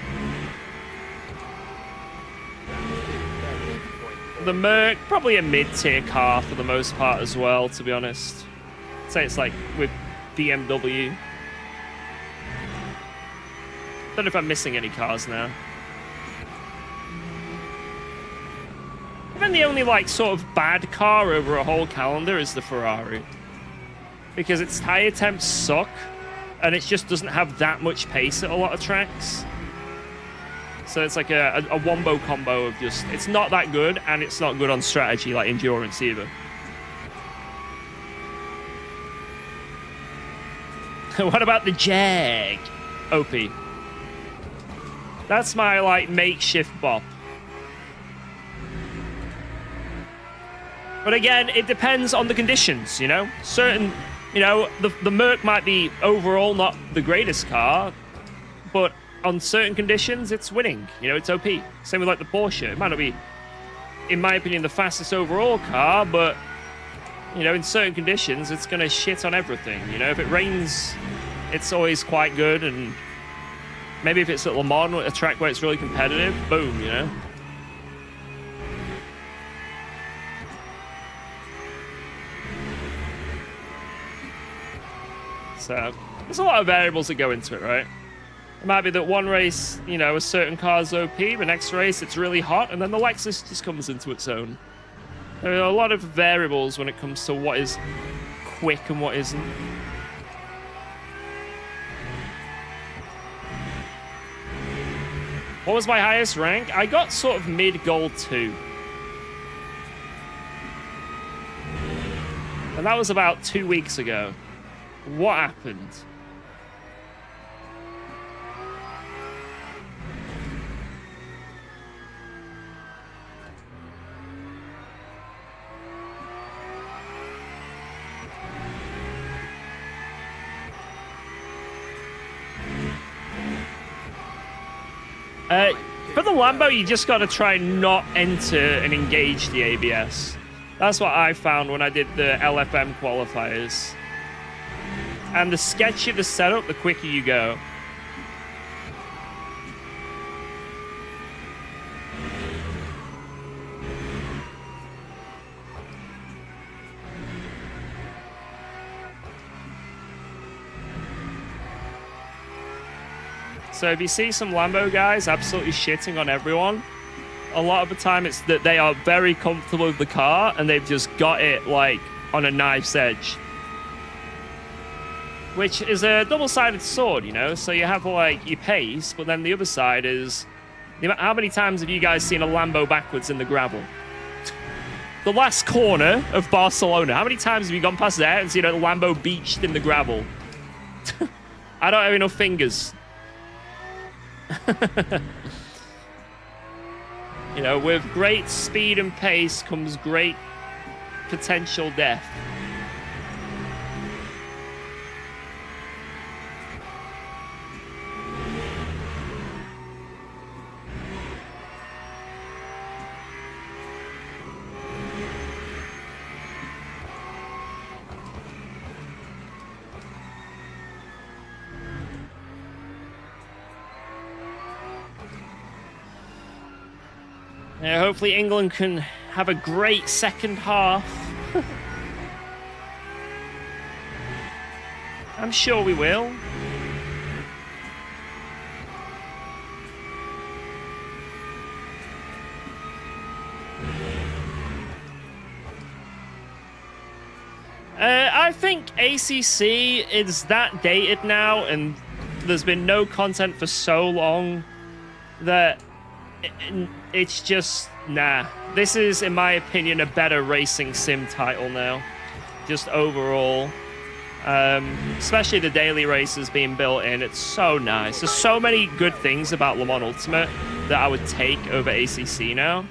The Merc, probably a mid-tier car for the most part as well, to be honest. I'd say it's like with BMW. Don't know if I'm missing any cars now. Even the only, like, sort of bad car over a whole calendar is the Ferrari. Because its tire temps suck, and it just doesn't have that much pace at a lot of tracks. So it's like a wombo combo of just, it's not that good, and it's not good on strategy like endurance either. What about the Jag? OP. That's my, like, makeshift bop. But again, it depends on the conditions, you know? Certain, you know, the Merc might be overall not the greatest car, but on certain conditions, it's winning. You know, it's OP. Same with, like, the Porsche. It might not be, in my opinion, the fastest overall car, but, you know, in certain conditions, it's going to shit on everything. You know, if it rains, it's always quite good, and maybe if it's at Le Mans, a track where it's really competitive, boom, you know? So, there's a lot of variables that go into it, right? It might be that one race, you know, a certain car's OP, the next race it's really hot, and then the Lexus just comes into its own. There are a lot of variables when it comes to what is quick and what isn't. What was my highest rank? I got sort of mid-gold 2. And that was about 2 weeks ago. What happened? For the Lambo, you just got to try not enter and engage the ABS. That's what I found when I did the LFM qualifiers. And the sketchier the setup, the quicker you go. So if you see some Lambo guys absolutely shitting on everyone, a lot of the time it's that they are very comfortable with the car and they've just got it, like, on a knife's edge. Which is a double-sided sword, you know? So you have, like, your pace, but then the other side is... How many times have you guys seen a Lambo backwards in the gravel? The last corner of Barcelona. How many times have you gone past there and seen a Lambo beached in the gravel? I don't have enough fingers. You know, with great speed and pace comes great potential death. Yeah, hopefully England can have a great second half. I'm sure we will. I think ACC is that dated now, and there's been no content for so long that it's just, nah. This is, in my opinion, a better racing sim title now, just overall. Especially the daily races being built in. It's so nice. There's so many good things about Le Mans Ultimate that I would take over ACC now.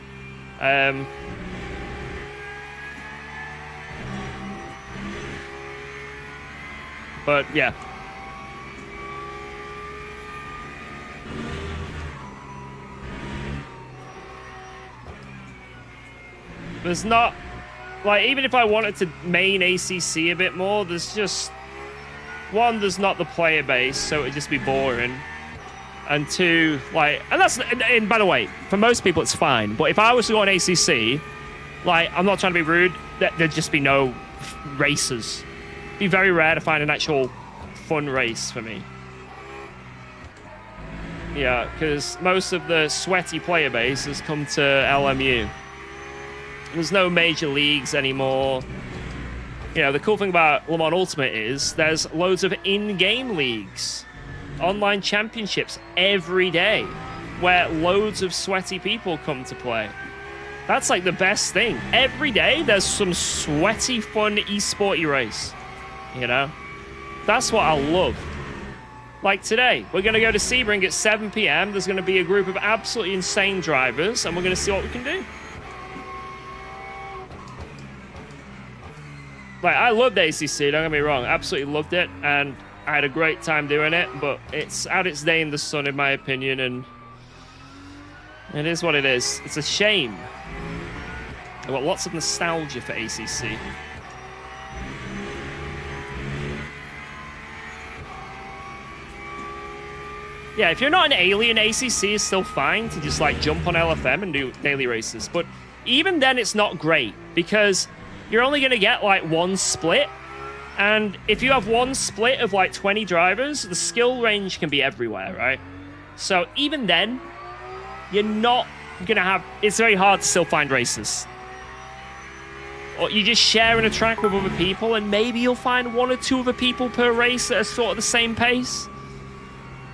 But yeah. There's not, like, even if I wanted to main ACC a bit more, there's just, one, there's not the player base, so it'd just be boring. And two, like, and by the way, for most people it's fine, but if I was to go on ACC, like, I'm not trying to be rude, there'd just be no races. It'd be very rare to find an actual fun race for me. Yeah, because most of the sweaty player base has come to LMU. There's no major leagues anymore. You know, the cool thing about Le Mans Ultimate is there's loads of in-game leagues, online championships every day, where loads of sweaty people come to play. That's like the best thing. Every day there's some sweaty, fun esporty race. You know? That's what I love. Like today, we're going to go to Sebring at 7 p.m. There's going to be a group of absolutely insane drivers, and we're going to see what we can do. Like, I loved ACC, don't get me wrong. Absolutely loved it, and I had a great time doing it, but it's out its day in the sun, in my opinion, and it is what it is. It's a shame. I've got lots of nostalgia for ACC. Yeah, if you're not an alien, ACC is still fine to just, like, jump on LFM and do daily races. But even then, it's not great, because you're only going to get, like, one split. And if you have one split of, like, 20 drivers, the skill range can be everywhere, right? So even then, you're not going to have... It's very hard to still find races. Or you're just sharing a track with other people, and maybe you'll find one or two other people per race that are sort of the same pace.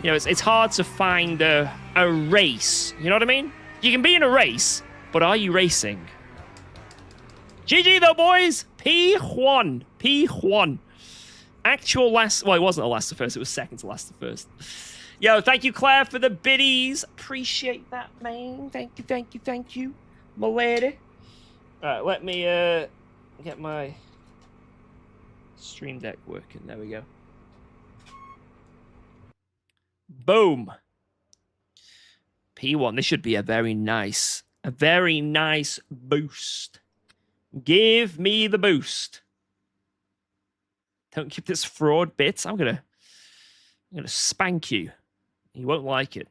You know, it's hard to find a race. You know what I mean? You can be in a race, but are you racing? GG though, boys. P1. P1. Actual last... Well, it wasn't the last to first. It was second to last to first. Yo, thank you, Claire, for the biddies. Appreciate that, man. Thank you, thank you, thank you. My lady. All right, let me get my stream deck working. There we go. Boom. P1. This should be a very nice boost. Give me the boost. Don't give this fraud bits. I'm gonna spank you. You won't like it.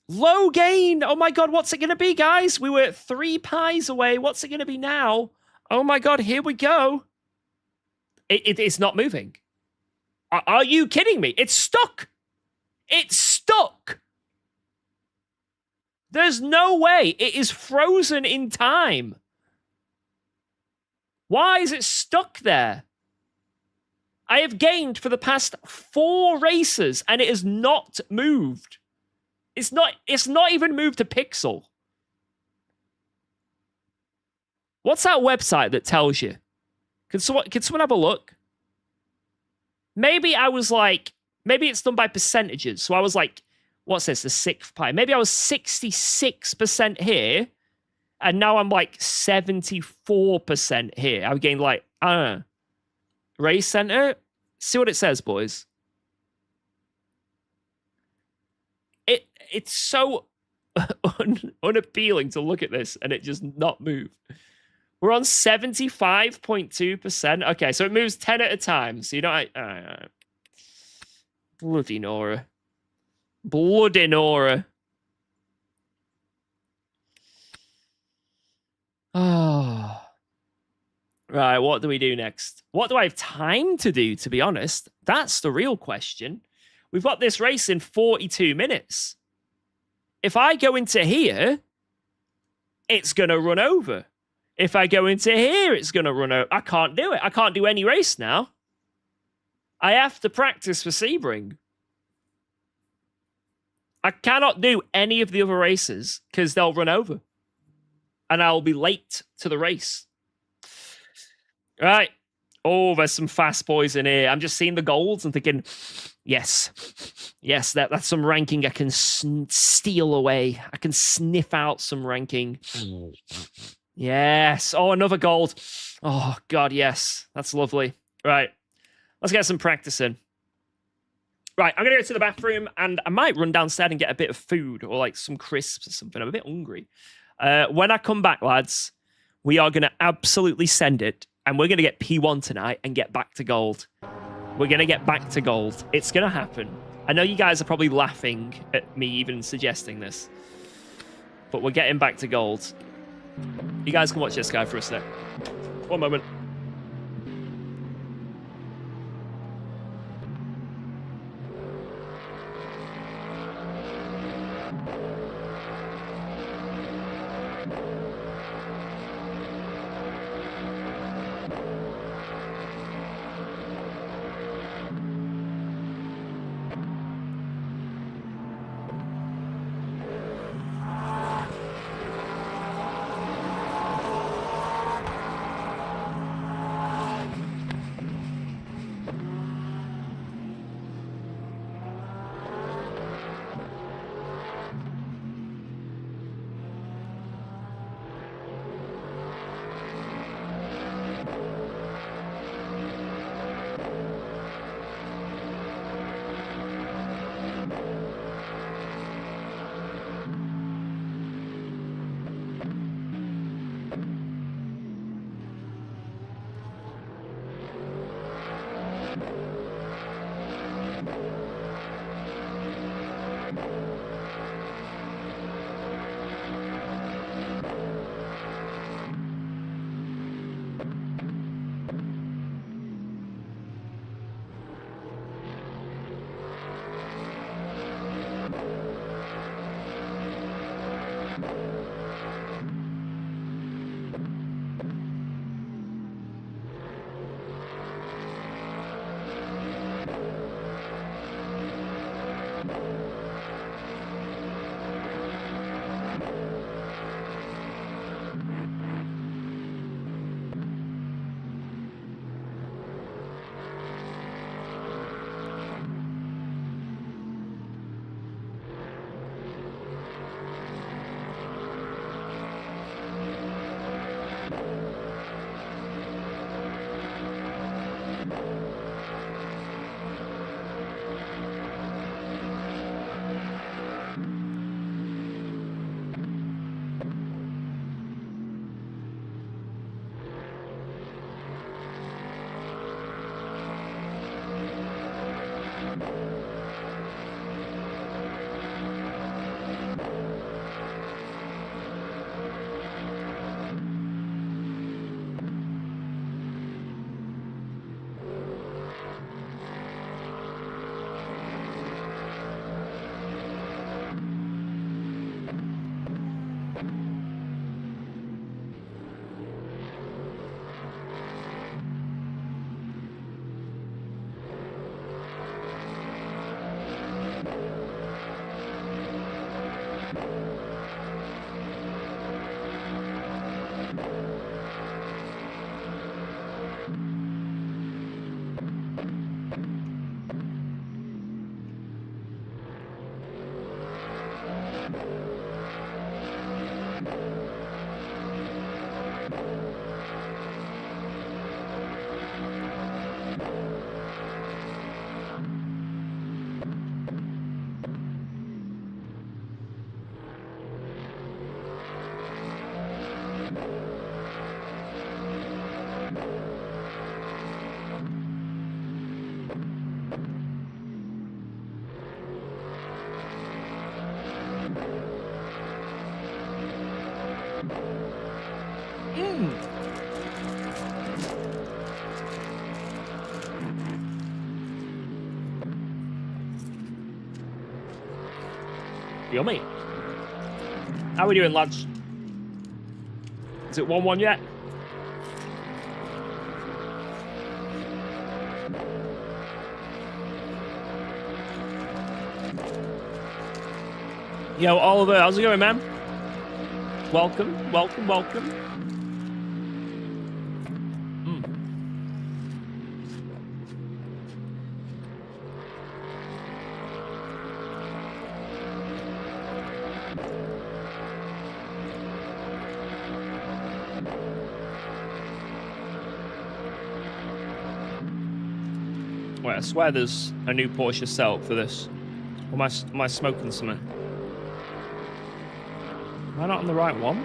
Low gain. Oh my god, what's it gonna be, guys? We were 3 pies away. What's it gonna be now? Oh my god, here we go. It's not moving. Are you kidding me? It's stuck. It's stuck. There's no way. It is frozen in time. Why is it stuck there? I have gained for the past 4 races, and it has not moved. It's not even moved a pixel. What's that website that tells you? Can someone have a look? Maybe I was like, maybe it's done by percentages. So I was like, what's this, the 6th pie? Maybe I was 66% here, and now I'm like 74% here. I've gained like, I don't know. Race center? See what it says, boys. It's so unappealing to look at this and it just not move. We're on 75.2%. Okay, so it moves 10 at a time. So you don't... Bloody Nora. Bloody Nora. Oh. Right, what do we do next? What do I have time to do, to be honest? That's the real question. We've got this race in 42 minutes. If I go into here, it's going to run over. If I go into here, it's going to run out. I can't do it. I can't do any race now. I have to practice for Sebring. I cannot do any of the other races because they'll run over. And I'll be late to the race. Right. Oh, there's some fast boys in here. I'm just seeing the golds and thinking, yes. Yes, that's some ranking I can steal away. I can sniff out some ranking. Yes. Oh, another gold. Oh, God, yes. That's lovely. Right. Let's get some practice in. Right, I'm going to go to the bathroom, and I might run downstairs and get a bit of food or, like, some crisps or something. I'm a bit hungry. When I come back, lads, we are going to absolutely send it, and we're going to get P1 tonight and get back to gold. We're going to get back to gold. It's going to happen. I know you guys are probably laughing at me even suggesting this, but we're getting back to gold. You guys can watch this guy for a sec. One moment. Yummy. How are we doing, lads? Is it 1-1 yet? Yo, Oliver, how's it going, man? Welcome, welcome, welcome. Wait, I swear there's a new Porsche setup for this. Or am I smoking something? Am I not on the right one?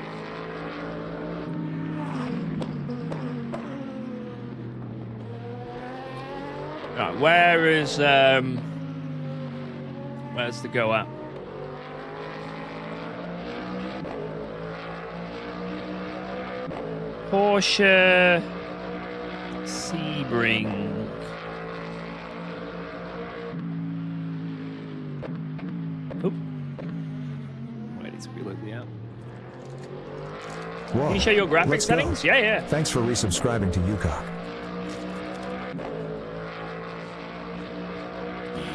Right, where's the go at? Porsche Sebring. Oop. Wait, to reload the app. Whoa. Can you show your graphics Let's go. settings? Yeah, yeah. Thanks for resubscribing to UKOG.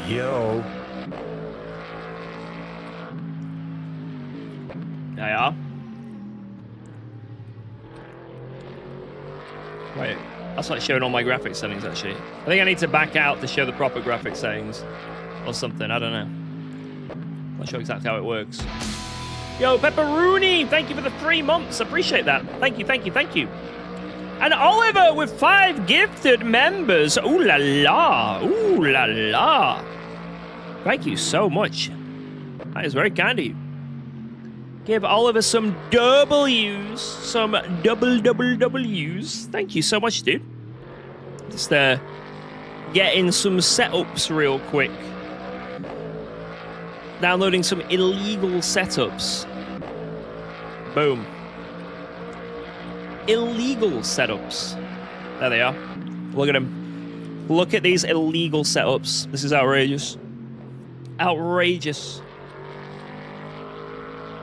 Yo. There you are. Wait, that's not showing all my graphics settings, actually. I think I need to back out to show the proper graphics settings. Or something, I don't know. Not sure exactly how it works. Yo, Pepperoni! Thank you for the 3 months. Appreciate that. Thank you, thank you, thank you. And Oliver with 5 gifted members. Ooh la la. Ooh la la. Thank you so much. That is very kind of you. Give Oliver some W's. Some double W's. Thank you so much, dude. Just getting some setups real quick. Downloading some illegal setups. Boom. Illegal setups. There they are. Look at them. Look at these illegal setups. This is outrageous. Outrageous.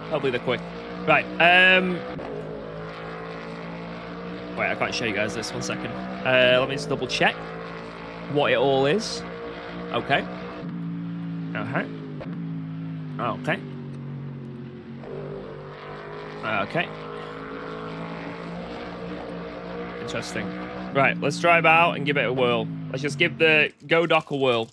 Hopefully they're quick. Right. Wait, I can't show you guys this. 1 second. Let me just double check what it all is. Okay. Okay. Okay. Okay. Interesting. Right, let's drive out and give it a whirl. Let's just give the Go Dock a whirl.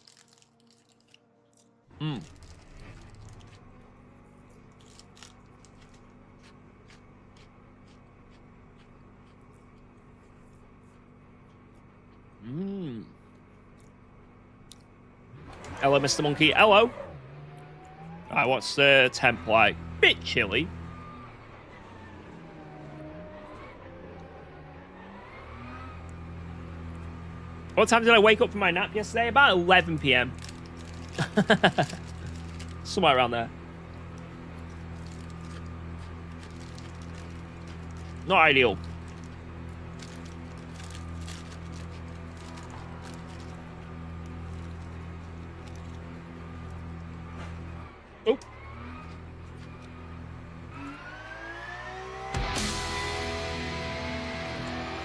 Hello, Mr. Monkey. Hello. Alright, what's the temp like? Bit chilly. What time did I wake up from my nap yesterday? About 11 p.m. Somewhere around there. Not ideal. Oh.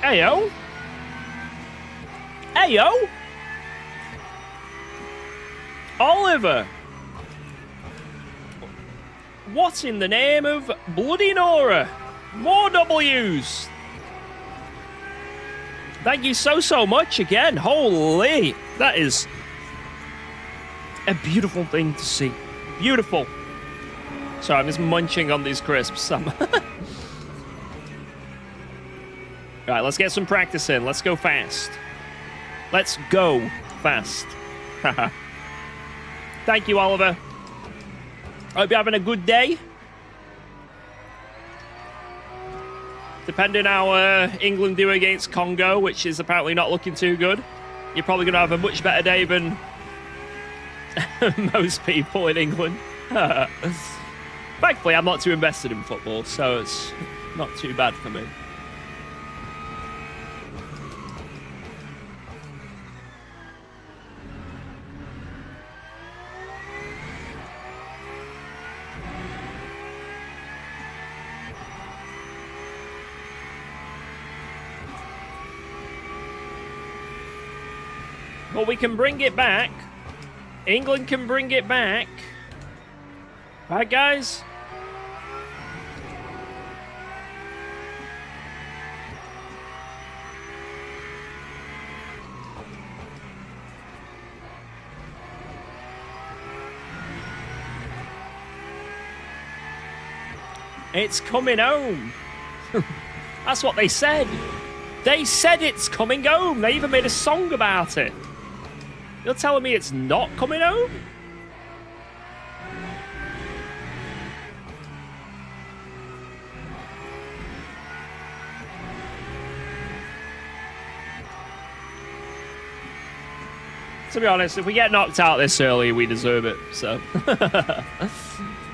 Heyo. Heyo. Oliver. What in the name of bloody Nora? More W's. Thank you so much again. Holy. That is a beautiful thing to see. Beautiful. Sorry, I'm just munching on these crisps. Right, let's get some practice in. Let's go fast. Let's go fast. Thank you, Oliver. Hope you're having a good day. Depending how England do against Congo, which is apparently not looking too good, you're probably going to have a much better day than most people in England. Thankfully, I'm not too invested in football, so it's not too bad for me. but we can bring it back. England can bring it back. Right, guys? It's coming home. That's what they said. They said it's coming home. They even made a song about it. You're telling me it's not coming home? To be honest, if we get knocked out this early, we deserve it. So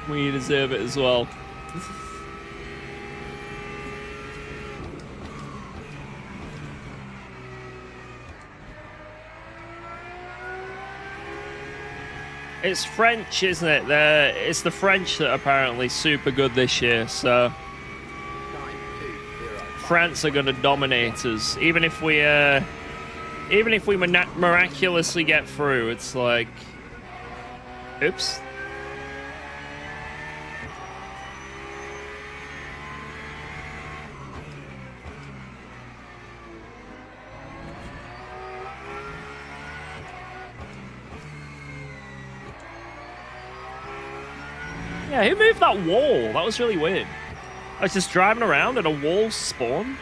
we deserve it as well. It's French, isn't it? It's the French that are apparently super good this year, so France are going to dominate us. Even if we miraculously get through, it's like, oops. Yeah, who moved that wall? That was really weird. I was just driving around and a wall spawned.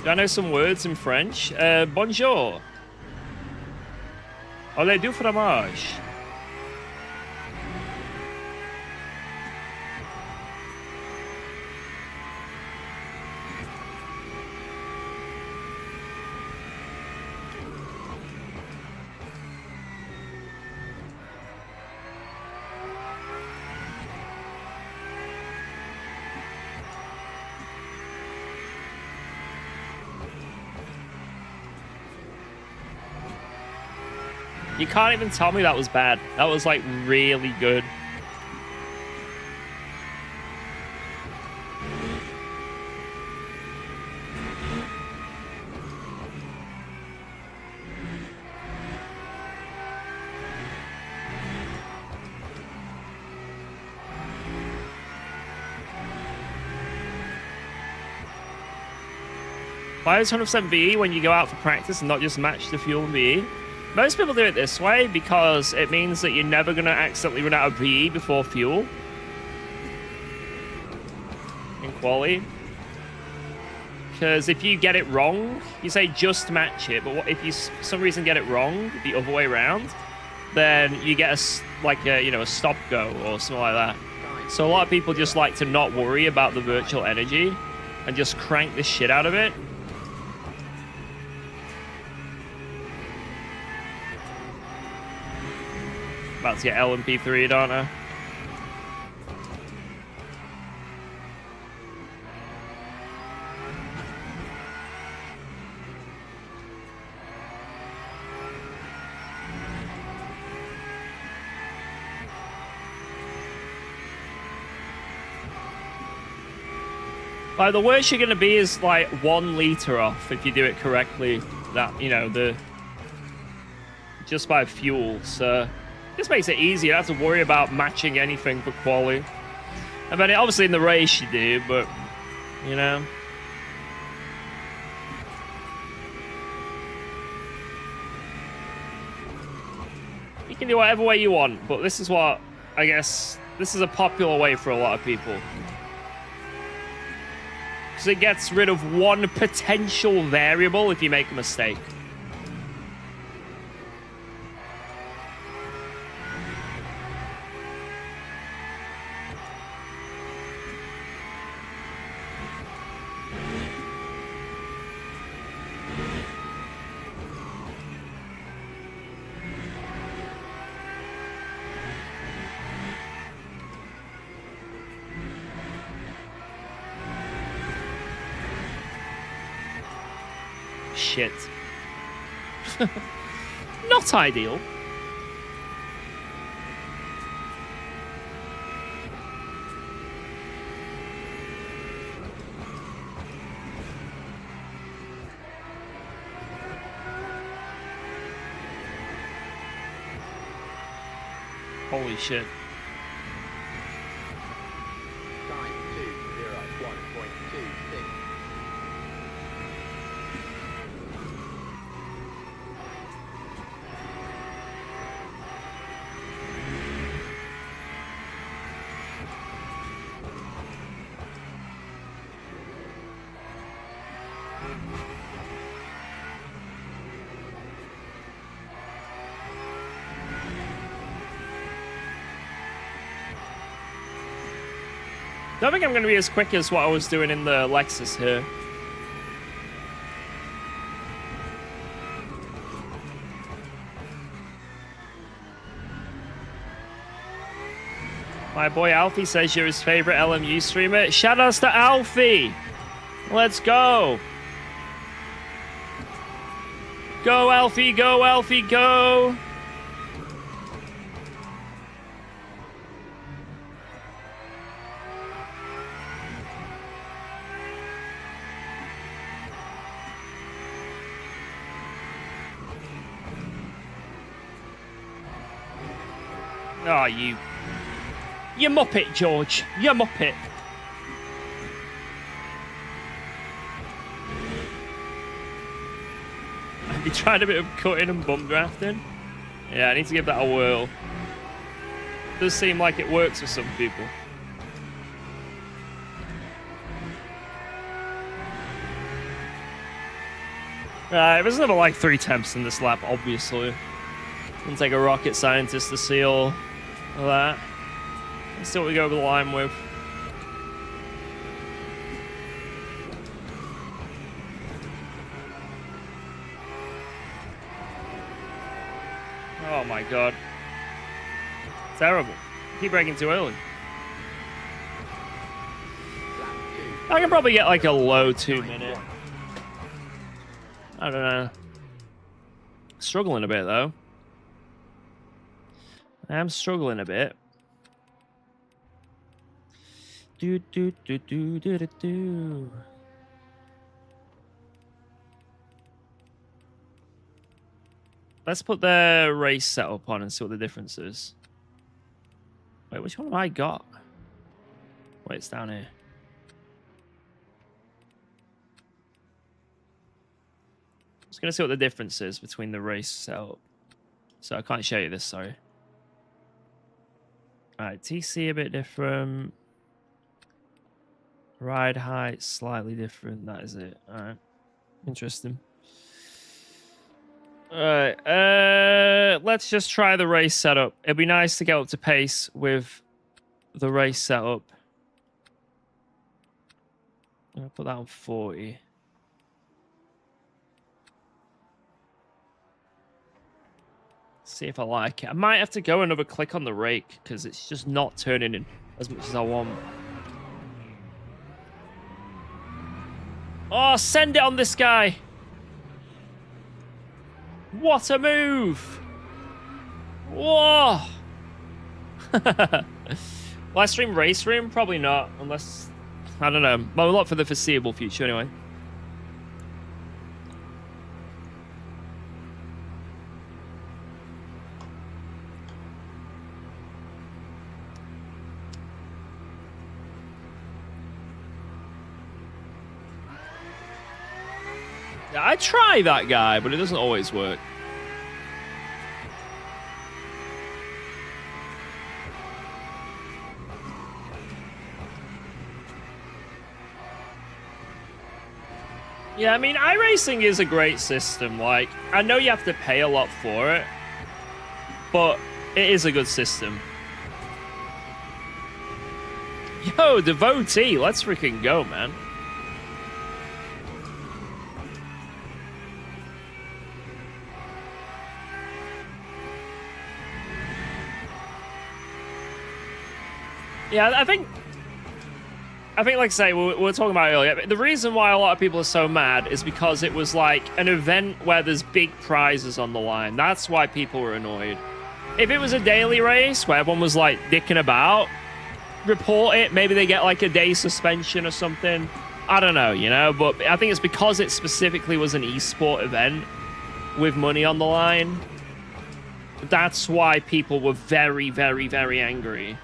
Do I know some words in French? Bonjour. Allez du fromage. You can't even tell me that was bad. That was like really good. Why is 100% VE when you go out for practice and not just match the fuel in VE? Most people do it this way because it means that you're never going to accidentally run out of VE before fuel. In quali. Because if you get it wrong, you say just match it, but what if you for some reason get it wrong the other way around, then you get a stop go or something like that. So a lot of people just like to not worry about the virtual energy and just crank the shit out of it. About to get LMP3'd, aren't I? Like, the worst you're gonna be is like 1 liter off if you do it correctly. That, you know, just by fuel, so this makes it easy. You don't have to worry about matching anything for quali. I mean, obviously in the race you do, but, you know. You can do whatever way you want, but this is what, I guess, this is a popular way for a lot of people. Because it gets rid of one potential variable if you make a mistake. Shit. Not ideal. Holy shit. Time 201.26. Don't think I'm going to be as quick as what I was doing in the Lexus here. My boy Alfie says you're his favorite LMU streamer. Shoutouts to Alfie. Let's go. Go, Alfie. Go, Alfie. Go. Oh, you muppet, George. You muppet. Have you tried a bit of cutting and bump drafting? Yeah, I need to give that a whirl. Does seem like it works for some people. There's another like 3 attempts in this lap, obviously. It'll take a rocket scientist to see all of that. Let's see what we go over the line with. Oh my god. Terrible. Keep braking too early. I can probably get like a low 2-minute. I don't know. Struggling a bit though. I'm struggling a bit. Do do do do do do do. Let's put the race setup on and see what the difference is. Wait, which one have I got? Wait, it's down here. Just gonna see what the difference is between the race setup. So I can't show you this, sorry. Alright, TC a bit different. Ride height slightly different. That is it. Alright. Interesting. Alright. Let's just try the race setup. It'd be nice to get up to pace with the race setup. I'll put that on 40. See if I like it. I might have to go another click on the rake because it's just not turning in as much as I want. Oh, send it on this guy. What a move. Whoa. Will I stream Race Room? Probably not, unless, I don't know. Well, not for the foreseeable future anyway. I try that guy, but it doesn't always work. Yeah, I mean, iRacing is a great system. Like, I know you have to pay a lot for it, but it is a good system. Yo, Devotee, let's freaking go, man. Yeah, I think, like I say, we were talking about earlier, the reason why a lot of people are so mad is because it was like an event where there's big prizes on the line. That's why people were annoyed. If it was a daily race where everyone was like dicking about, report it. Maybe they get like a day suspension or something. I don't know, you know, but I think it's because it specifically was an esport event with money on the line. that's why people were very, very, very angry.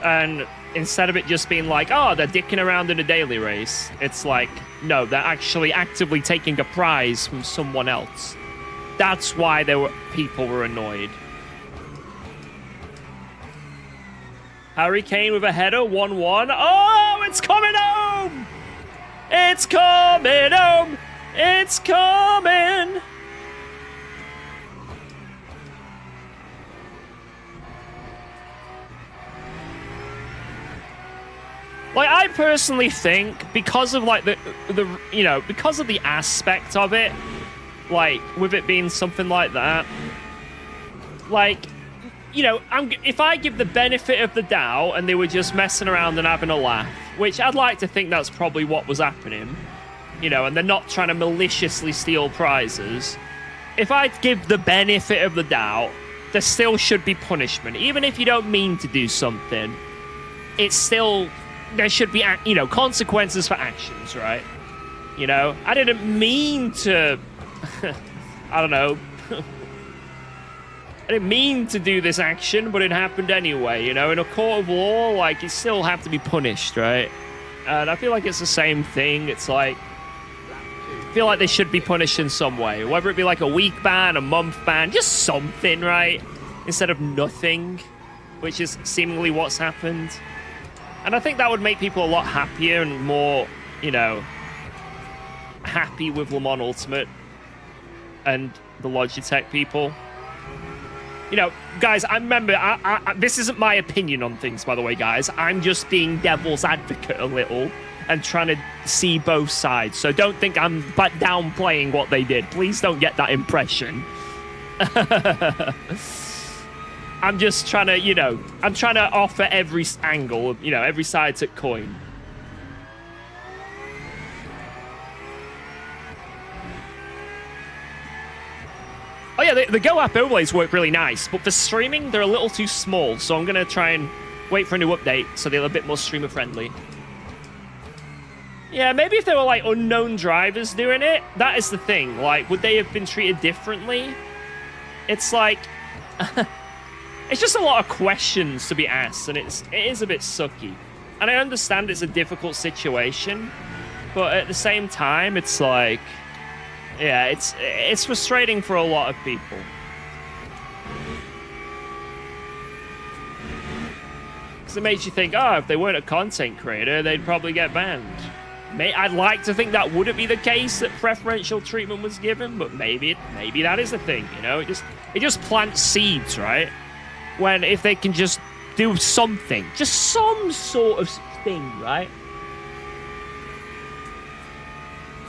And instead of it just being like, oh, they're dicking around in a daily race, it's like, no, they're actually actively taking a prize from someone else. That's why people were annoyed. Harry Kane with a header, 1-1. Oh, it's coming home! It's coming home! It's coming! Like, I personally think, because of, like, because of the aspect of it, like, with it being something like that, like, if I give the benefit of the doubt and they were just messing around and having a laugh, which I'd like to think that's probably what was happening, and they're not trying to maliciously steal prizes, if I give the benefit of the doubt, there still should be punishment. Even if you don't mean to do something, it's still... there should be, consequences for actions, right? I didn't mean to, I don't know. I didn't mean to do this action, but it happened anyway, In a court of law, like, you still have to be punished, right? And I feel like it's the same thing. It's like, I feel like they should be punished in some way. Whether it be like a week ban, a month ban, just something, right? Instead of nothing, which is seemingly what's happened. And I think that would make people a lot happier and more, happy with Le Mans Ultimate and the Logitech people. Guys, I remember, this isn't my opinion on things, by the way, guys. I'm just being devil's advocate a little and trying to see both sides. So don't think I'm downplaying what they did. Please don't get that impression. I'm just trying to, I'm trying to offer every angle, every side to coin. Oh yeah, the Go app overlays work really nice, but for streaming, they're a little too small, so I'm going to try and wait for a new update so they're a bit more streamer friendly. Yeah, maybe if there were, like, unknown drivers doing it, that is the thing. Like, would they have been treated differently? It's like... it's just a lot of questions to be asked, and it is a bit sucky. And I understand it's a difficult situation, but at the same time, it's like... yeah, it's frustrating for a lot of people. Because it makes you think, oh, if they weren't a content creator, they'd probably get banned. I'd like to think that wouldn't be the case, that preferential treatment was given, but maybe that is the thing, It just plants seeds, right? When if they can just do something, just some sort of thing, right?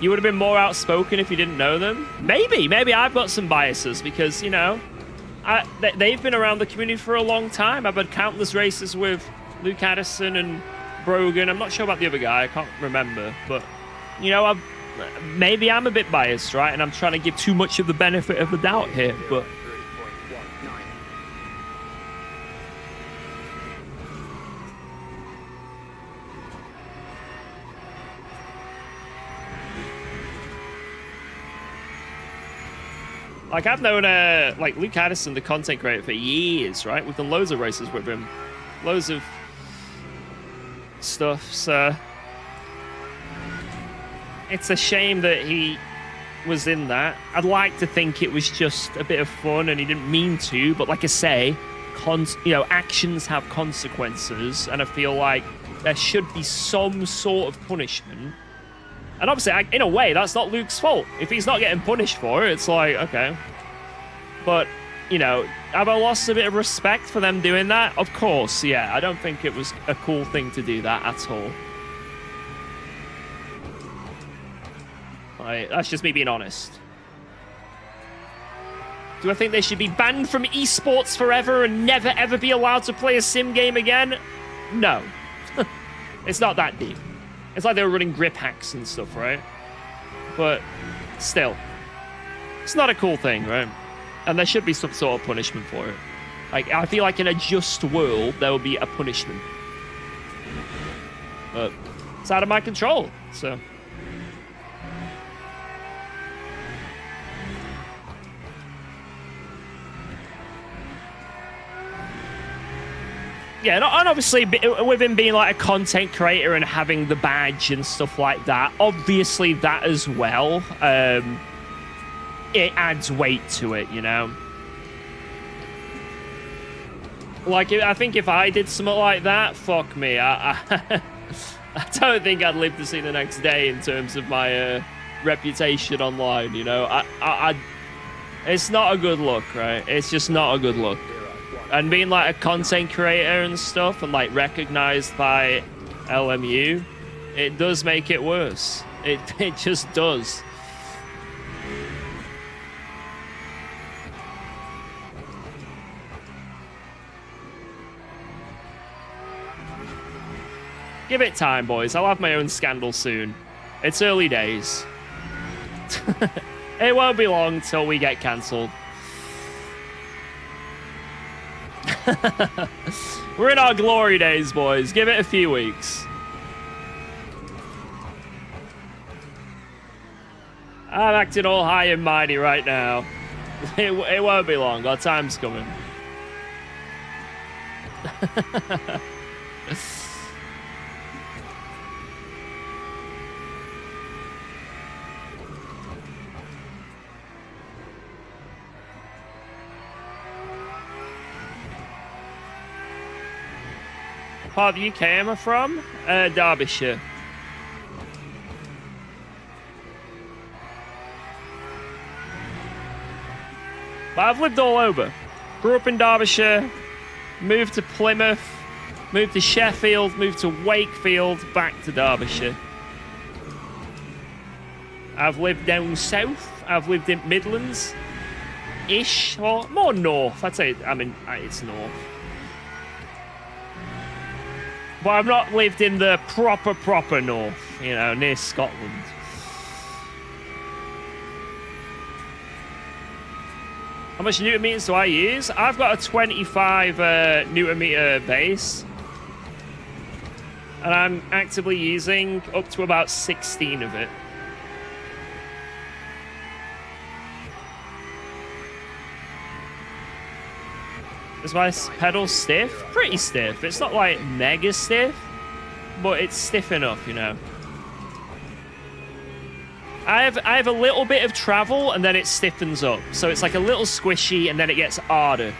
You would have been more outspoken if you didn't know them? Maybe I've got some biases because, they've been around the community for a long time. I've had countless races with Luke Addison and Brogan. I'm not sure about the other guy. I can't remember. But, maybe I'm a bit biased, right? And I'm trying to give too much of the benefit of the doubt here. But like, I've known, like, Luke Addison, the content creator, for years, right? We've done loads of races with him. Loads of stuff, so... it's a shame that he was in that. I'd like to think it was just a bit of fun and he didn't mean to, but like I say, actions have consequences, and I feel like there should be some sort of punishment. And obviously, in a way, that's not Luke's fault. If he's not getting punished for it, it's like, okay. But, have I lost a bit of respect for them doing that? Of course, yeah. I don't think it was a cool thing to do that at all. That's just me being honest. Do I think they should be banned from esports forever and never, ever be allowed to play a sim game again? No. It's not that deep. It's like they were running grip hacks and stuff, right? But still, it's not a cool thing, right? And there should be some sort of punishment for it. Like, I feel like in a just world, there will be a punishment. But it's out of my control, so... yeah, and obviously with him being like a content creator and having the badge and stuff like that, obviously that as well, it adds weight to it, you know? Like, I think if I did something like that, fuck me, I don't think I'd live to see the next day in terms of my reputation online, you know? It's not a good look, right? It's just not a good look. And being like a content creator and stuff and like recognized by LMU, it does make it worse. It just does. Give it time, boys. I'll have my own scandal soon. It's early days. It won't be long till we get cancelled. We're in our glory days, boys. Give it a few weeks. I'm acting all high and mighty right now. It won't be long. Our time's coming. Part of the UK am I from? Derbyshire. But I've lived all over. Grew up in Derbyshire, moved to Plymouth, moved to Sheffield, moved to Wakefield, back to Derbyshire. I've lived down south. I've lived in Midlands-ish, or more north. I'd say, I mean, it's north. But I've not lived in the proper north, you know, near Scotland. How much Newton meters do I use? I've got a 25 Newton meter base. And I'm actively using up to about 16 of it. Is my pedal stiff? Pretty stiff. It's not like mega stiff, but it's stiff enough, you know. I have a little bit of travel and then it stiffens up. So it's like a little squishy and then it gets harder.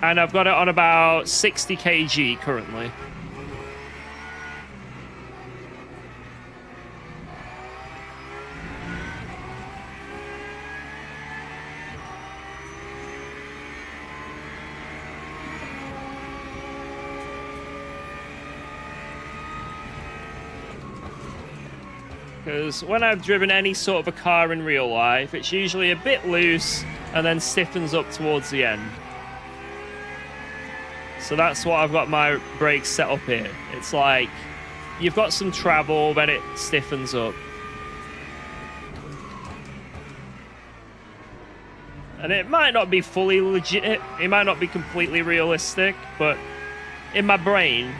And I've got it on about 60 kg currently. Because when I've driven any sort of a car in real life, it's usually a bit loose and then stiffens up towards the end. So that's what I've got my brakes set up here. It's like, you've got some travel, then it stiffens up. And it might not be fully legit, it might not be completely realistic, but in my brain,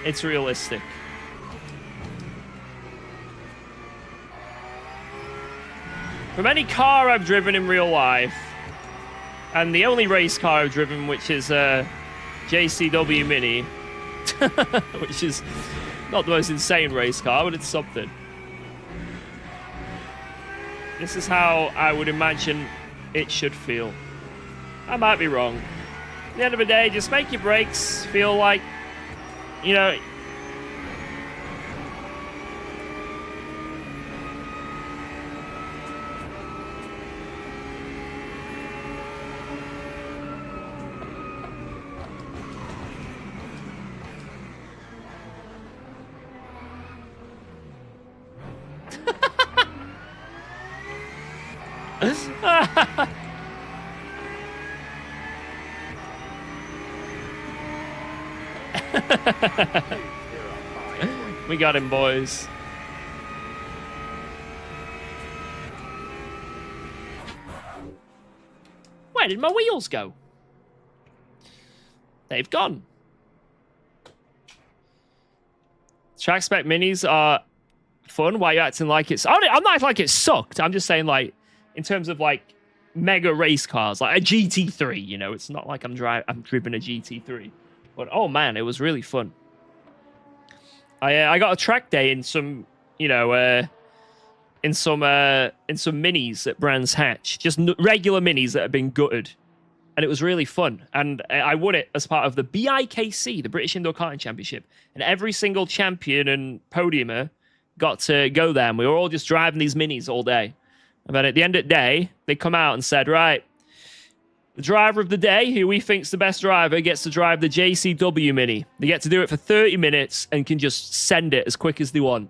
it's realistic. From any car I've driven in real life, and the only race car I've driven, which is a JCW Mini, which is not the most insane race car, but it's something. This is how I would imagine it should feel. I might be wrong. At the end of the day, just make your brakes feel like, you know, we got him, boys. Where did my wheels go? They've gone. Track spec minis are fun. Why are you acting like it's... I'm not acting like it sucked. I'm just saying, like, in terms of, like, mega race cars, like a GT3. You know, it's not like I'm driven a GT3, but oh man, it was really fun. I got a track day in some, you know, in some minis at Brands Hatch, just regular minis that have been gutted, and it was really fun. And I won it as part of the BIKC, the British Indoor Karting Championship, and every single champion and podiumer got to go there, and we were all just driving these minis all day. And then at the end of the day, they come out and said, right, the driver of the day, who we think's the best driver, gets to drive the JCW Mini. They get to do it for 30 minutes and can just send it as quick as they want.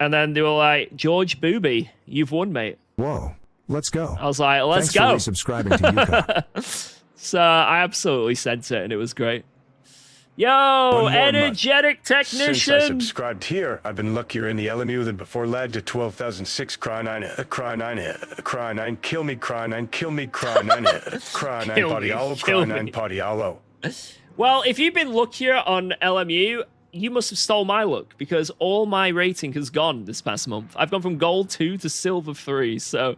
And then they were like, George Booby, you've won, mate. Whoa, let's go. I was like, let's go. Thanks for resubscribing to UKOG. So I absolutely sent it, and it was great. Yo, energetic technician. Since I subscribed here, I've been luckier in the LMU than before. Lagged to 12,006. Cry 9, cry 9, cry 9. Kill me, cry 9. Kill me, cry 9. Cry 9, potty hollow. Cry 9, potty hollow. Well, if you've been luckier on LMU, you must have stole my luck, because all my rating has gone this past month. I've gone from gold 2 to silver 3, so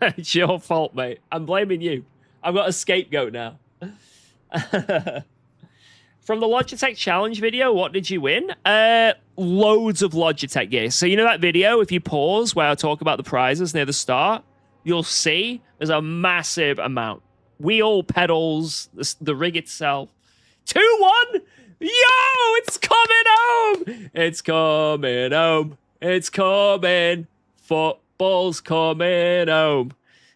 it's your fault, mate. I'm blaming you. I've got a scapegoat now. From the Logitech challenge video, what did you win? Loads of Logitech gear. So you know that video, if you pause where I talk about the prizes near the start, you'll see there's a massive amount. Wheel, pedals, the rig itself. 2-1! Yo, it's coming home! It's coming home. It's coming. Football's coming home.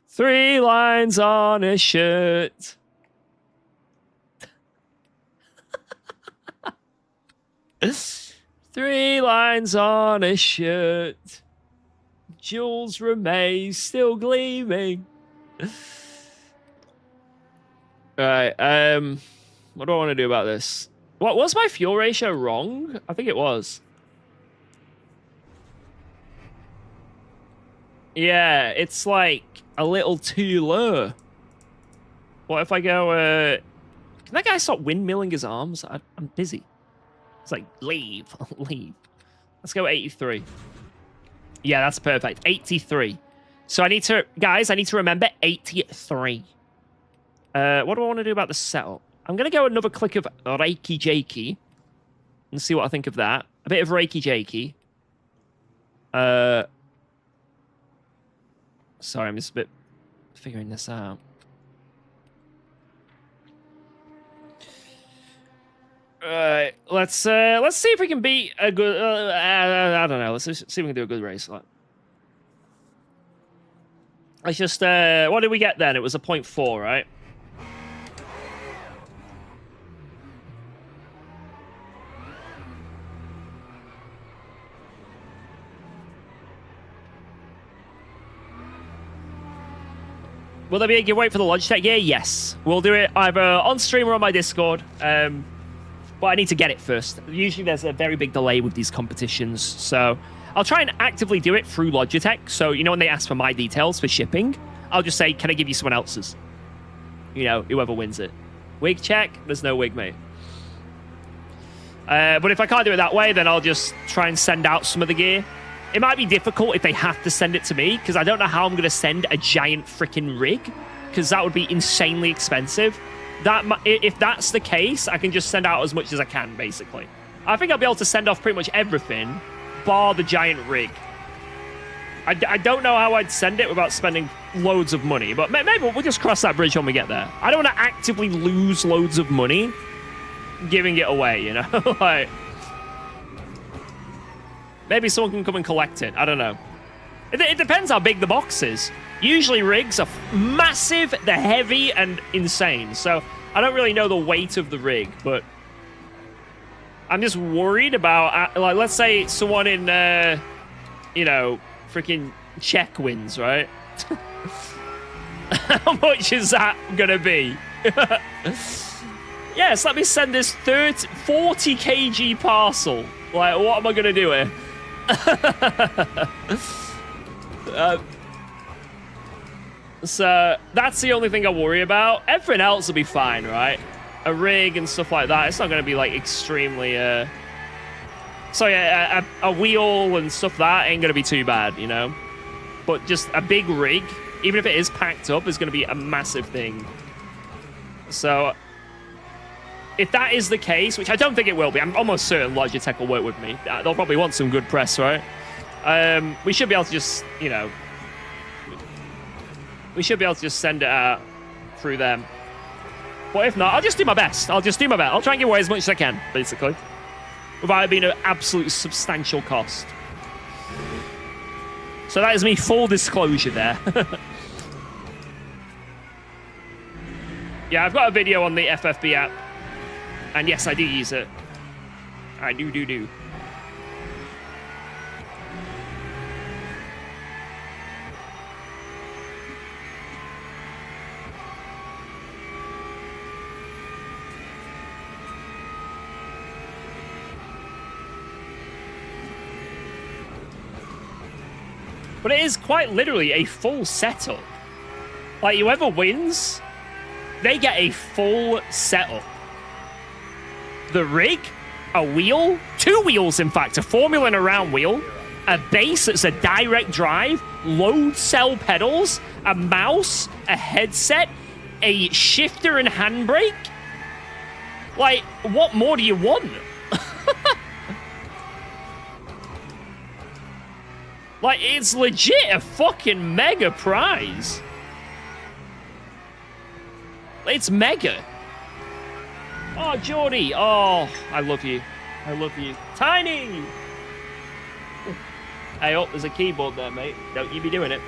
3 lines on a shirt. Three lines on a shirt. Jewels remain still gleaming. Right, what do I want to do about this? What was my fuel ratio wrong? I think it was. Yeah, it's like a little too low. What if I go, can that guy stop windmilling his arms? I'm busy. It's like, leave, leave. Let's go 83. Yeah, that's perfect. 83. So I need to, guys, I need to remember 83. What do I want to do about the setup? I'm going to go another click of Reiki Jakey and see what I think of that. A bit of Reiki Jakey. Sorry, I'm just a bit figuring this out. Let's see if we can beat a good. I don't know. Let's see if we can do a good race. Let's just. What did we get then? It was a 0.4, right? Will there be a giveaway for the Logitech gear? Yes. We'll do it either on stream or on my Discord. But I need to get it first. Usually there's a very big delay with these competitions. So I'll try and actively do it through Logitech. So, you know, when they ask for my details for shipping, I'll just say, can I give you someone else's? You know, whoever wins it. Wig check? There's no wig, mate. But if I can't do it that way, then I'll just try and send out some of the gear. It might be difficult if they have to send it to me, because I don't know how I'm going to send a giant freaking rig, because that would be insanely expensive. If that's the case, I can just send out as much as I can, basically. I think I'll be able to send off pretty much everything, bar the giant rig. I don't know how I'd send it without spending loads of money, but maybe we'll just cross that bridge when we get there. I don't want to actively lose loads of money giving it away, you know? Like, maybe someone can come and collect it. I don't know. It depends how big the box is. Usually rigs are massive, they're heavy, and insane. So I don't really know the weight of the rig, but I'm just worried about, like, let's say someone in, you know, freaking Czech wins, right? How much is that gonna be? Yes, let me send this 40 kg parcel. Like, what am I gonna do here? So that's the only thing I worry about. Everything else will be fine, right? A rig and stuff like that. It's not going to be like extremely. So yeah, a wheel and stuff that ain't going to be too bad, you know. But just a big rig Even if it is packed up, is going to be a massive thing. So, if that is the case, which I don't think it will be, I'm almost certain Logitech will work with me. They'll probably want some good press, right? We should be able to just, you know, we should be able to just send it out through them. But if not, I'll just do my best. I'll just do my best. I'll try and give away as much as I can, basically, without it being an absolute substantial cost. So that is me, full disclosure there. Yeah, I've got a video on the FFB app. And yes, I do use it. I do. But it is quite literally a full setup. Like, whoever wins, they get a full setup. The rig, a wheel, 2 wheels, in fact, a Formula and a round wheel, a base that's a direct drive, load cell pedals, a mouse, a headset, a shifter and handbrake. Like, what more do you want? Like, it's legit a fucking mega prize. It's mega. Oh, Geordie. Oh, I love you. I love you. Tiny! Hey, oh, there's a keyboard there, mate. Don't you be doing it.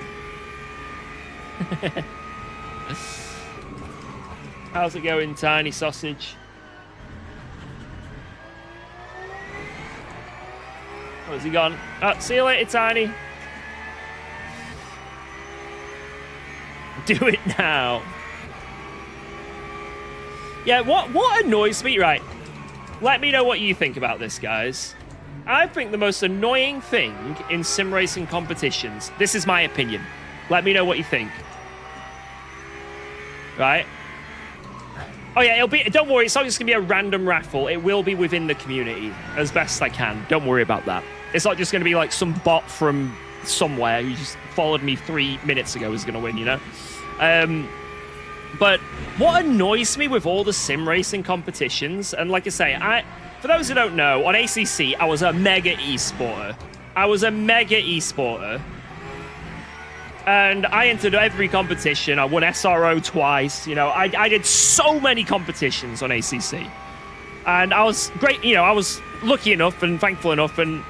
How's it going, Tiny Sausage? Oh, has he gone? Oh, see you later, Tiny. Do it now. Yeah, what annoys me, right? Let me know what you think about this, guys. I think the most annoying thing in sim racing competitions, this is my opinion. Let me know what you think. Right? Oh yeah, it'll be, don't worry, it's not just gonna be a random raffle. It will be within the community as best I can. Don't worry about that. It's not just gonna be like some bot from somewhere who just followed me 3 minutes ago is gonna win, you know? But what annoys me with all the sim racing competitions, and like I say, for those who don't know, on ACC, I was a mega esporter. And I entered every competition. I won SRO twice. You know, I did so many competitions on ACC. And I was great, you know, I was lucky enough and thankful enough and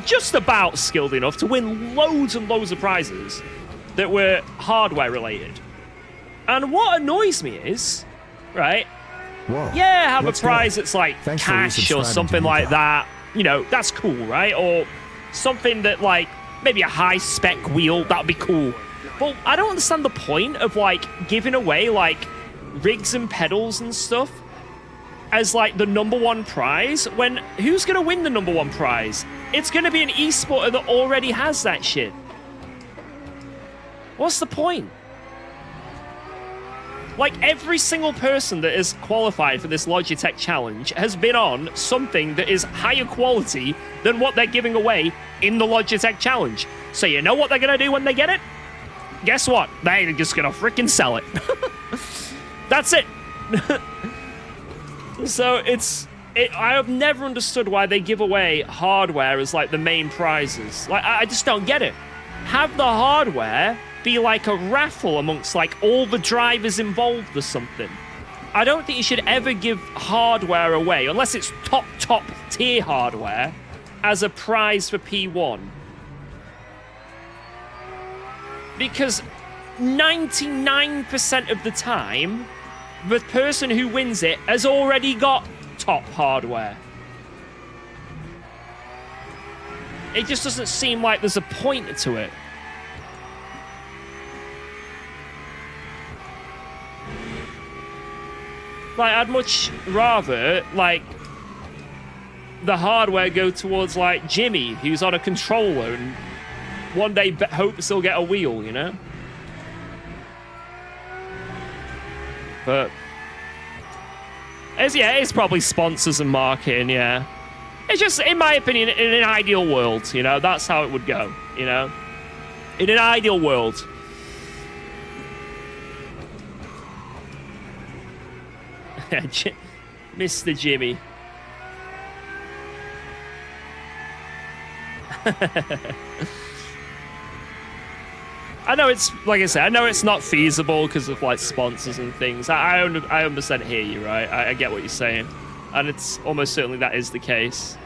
just about skilled enough to win loads and loads of prizes that were hardware related. And what annoys me is, right? Whoa. Yeah, have a Let's prize go. that's like Thanks for cash or resubscribing something to like UKOG. that. You know, that's cool, right? Or something that like maybe a high spec wheel, that'd be cool. But I don't understand the point of like giving away like rigs and pedals and stuff as like the #1 prize when who's gonna win the #1 prize? It's gonna be an esporter that already has that shit. What's the point? Like, every single person that is qualified for this Logitech challenge has been on something that is higher quality than what they're giving away in the Logitech challenge. So you know what they're going to do when they get it? Guess what? They're just going to freaking sell it. That's it. So I have never understood why they give away hardware as, like, the main prizes. Like, I just don't get it. Have the hardware be like a raffle amongst like all the drivers involved or something. I don't think you should ever give hardware away unless it's top tier hardware as a prize for P1. Because 99% of the time, the person who wins it has already got top hardware. It just doesn't seem like there's a point to it. Like, I'd much rather, like, the hardware go towards, like, Jimmy, who's on a controller and one day hopes he'll get a wheel, you know? But, it's probably sponsors and marketing, yeah. It's just, in my opinion, in an ideal world, you know, that's how it would go, you know? In an ideal world. Mr. Jimmy. I know it's, like I said, I know it's not feasible because of like sponsors and things. I understand hear you, right? I get what you're saying. And it's almost certainly that is the case.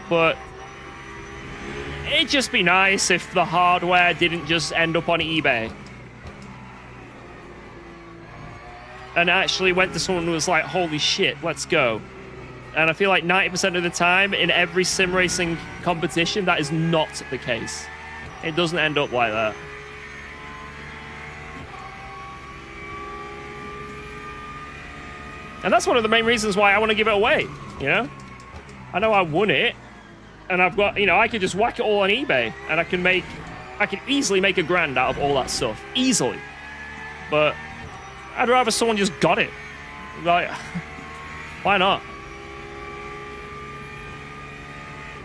But it'd just be nice if the hardware didn't just end up on eBay. And actually went to someone who was like, holy shit, let's go. And I feel like 90% of the time in every sim racing competition, that is not the case. It doesn't end up like that. And that's one of the main reasons why I want to give it away, you know? I know I won it, and I've got, you know, I could just whack it all on eBay, and I can easily make $1,000 out of all that stuff. Easily. But I'd rather someone just got it. Like, why not?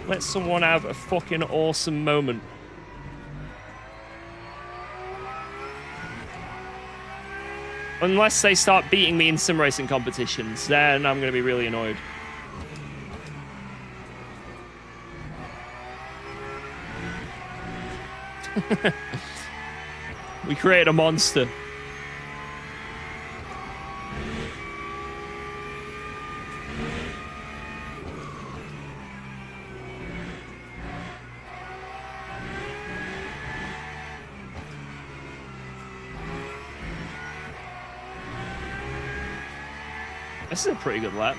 Let someone have a fucking awesome moment. Unless they start beating me in sim racing competitions, then I'm going to be really annoyed. We created a monster. This is a pretty good lap.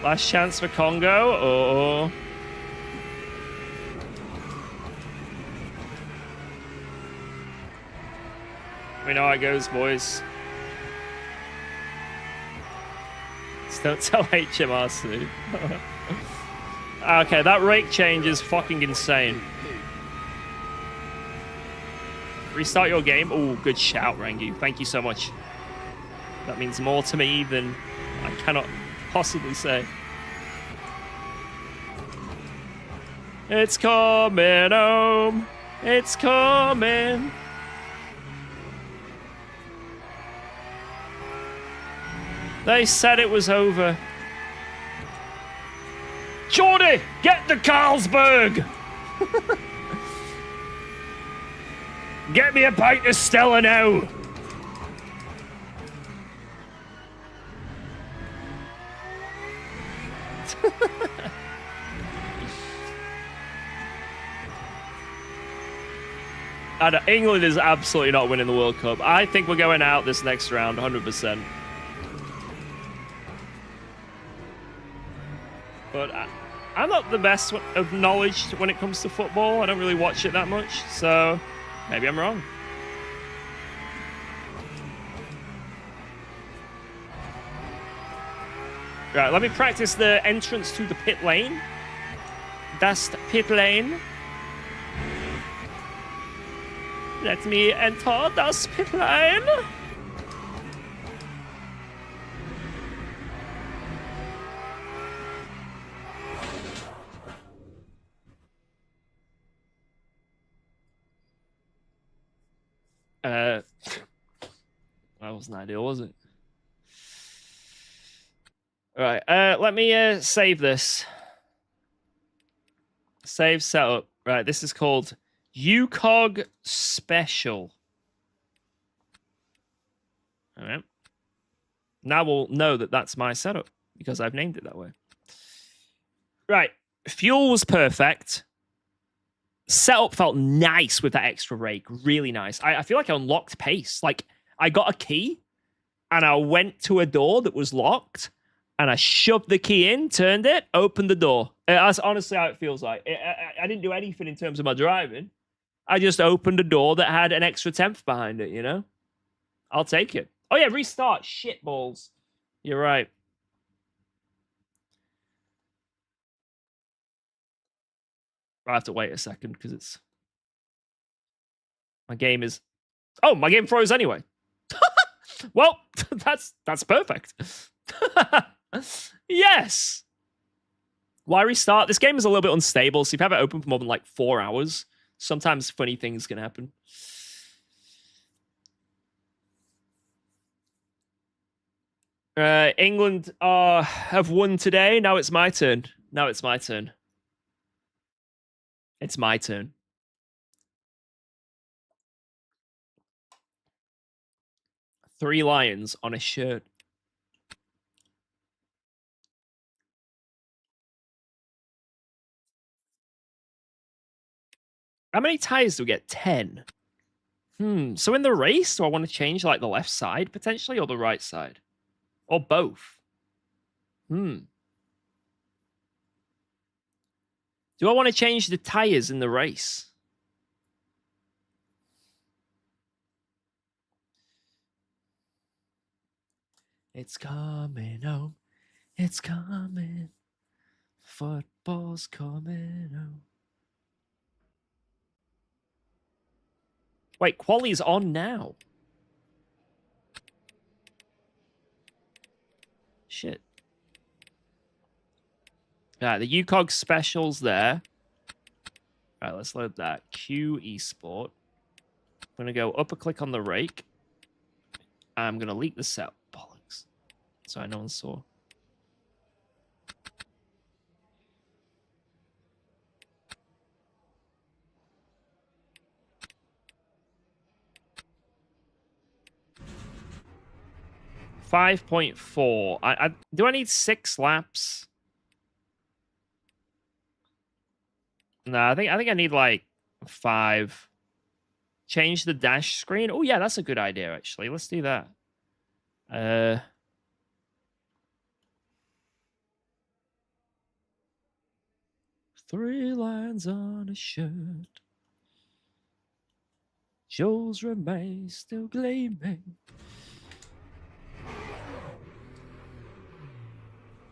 Last chance for Congo, or... We know how it goes, boys. Just don't tell HMRC. Okay, that rake change is fucking insane. Restart your game. Oh, good shout, Rangu. Thank you so much. That means more to me than I cannot possibly say. It's coming home. It's coming. They said it was over. Jordy, get to Carlsberg. Get me a pint of Stella now. England is absolutely not winning the World Cup. I think we're going out this next round, 100%. But I'm not the best of knowledge when it comes to football. I don't really watch it that much, so maybe I'm wrong. Right, let me practice the entrance to the pit lane. That's the pit lane. Let me enter das pit lane. That wasn't ideal, was it? All right, let me save this. Save setup. Right, this is called UKOG Special. All right. Now we'll know that that's my setup because I've named it that way. Right, fuel was perfect. Setup felt nice with that extra rake. Really nice. I feel like I unlocked pace. Like, I got a key, and I went to a door that was locked, and I shoved the key in, turned it, opened the door. That's honestly how it feels like. I didn't do anything in terms of my driving. I just opened a door that had an extra 10th behind it, you know? I'll take it. Oh, yeah, restart. Shit balls. You're right. I have to wait a second because it's... My game is... Oh, my game froze anyway. Well, that's perfect. Yes. Why restart? This game is a little bit unstable, so if you have it open for more than like 4 hours, Sometimes funny things can happen. England have won today. Now it's my turn. Now it's my turn. It's my turn. Three lions on a shirt. How many tires do we get? 10. So in the race, do I want to change like the left side potentially or the right side? Or both? Do I want to change the tires in the race? It's coming home. It's coming. Football's coming home. Wait, quali's on now. Shit. Alright, the UKOG specials there. Alright, let's load that. Q Esport. I'm going to go upper click on the rake. I'm going to leak the set. Bollocks. Sorry, no one saw. $5.4. Do I need 6 laps? No, I think I need like 5. Change the dash screen. Oh yeah, that's a good idea actually. Let's do that. 3 lines on a shirt. Jewels remain still gleaming.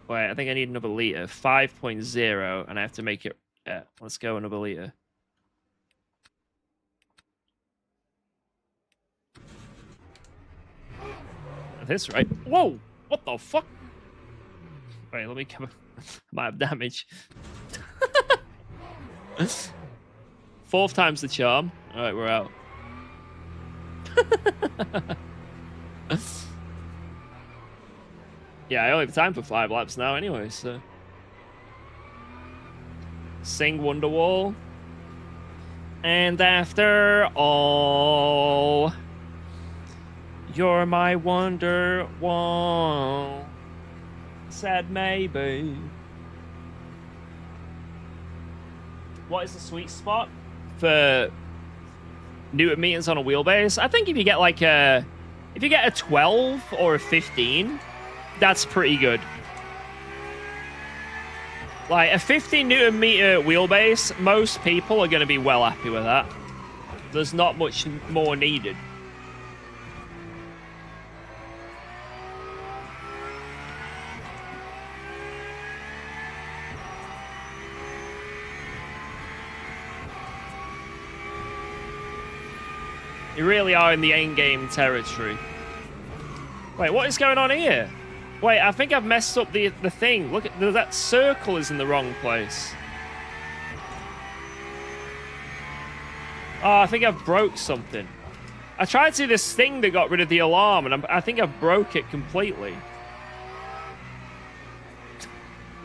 Wait, I think I need another liter. 5.0, and I have to make it. Yeah, let's go another liter. This right? Whoa! What the fuck? Wait, let me come. I might have damage. 4th time's the charm. All right, we're out. Yeah, I only have time for 5 laps now anyway, so. Sing Wonderwall. And after all, you're my wonder wall. Said maybe. What is the sweet spot for Newton meters on a wheelbase? I think if you get like a 12 or a 15, that's pretty good. Like a 15 Newton meter wheelbase, most people are going to be well happy with that. There's not much more needed. You really are in the endgame territory. Wait, what is going on here? Wait, I think I've messed up the thing. Look at that circle is in the wrong place. Oh, I think I've broke something. I tried to do this thing that got rid of the alarm, and I think I've broke it completely.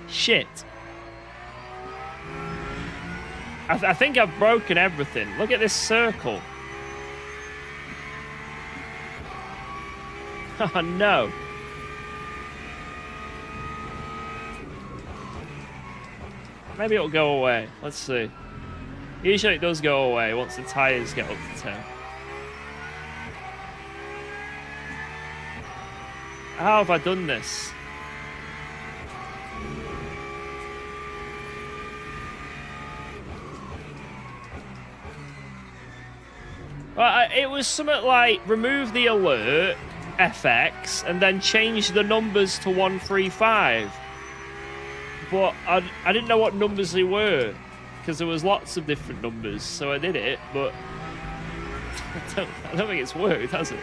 Shit. I think I've broken everything. Look at this circle. Oh, no. Maybe it'll go away. Let's see. Usually it does go away once the tires get up to 10. How have I done this? Well, it was something like remove the alert, FX, and then change the numbers to 135. But I didn't know what numbers they were, because there was lots of different numbers, so I did it, but I don't think it's worked, has it?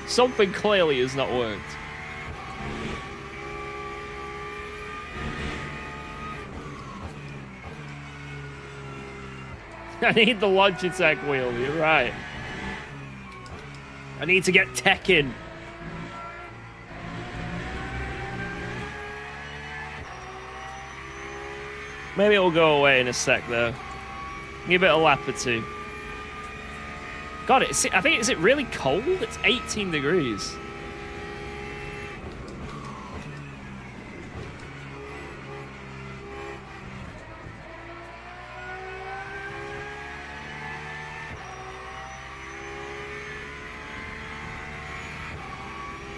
Something clearly has not worked. I need the Logitech wheel, you're right. I need to get tech in. Maybe it'll go away in a sec, though. Give it a lap or two. God, I think, is it really cold? It's 18 degrees.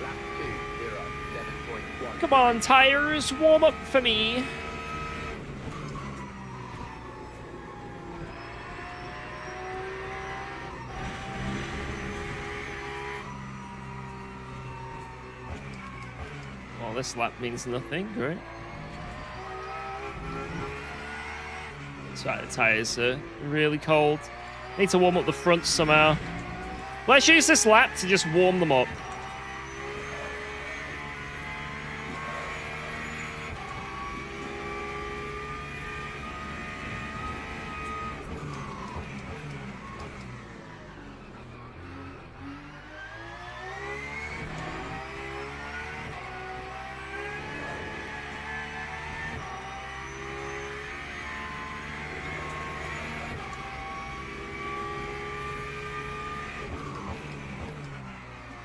Lap 2, 0, 7.1. Come on, tires, warm up for me. Well, this lap means nothing, great. That's right, the tires are really cold. Need to warm up the front somehow. Let's use this lap to just warm them up.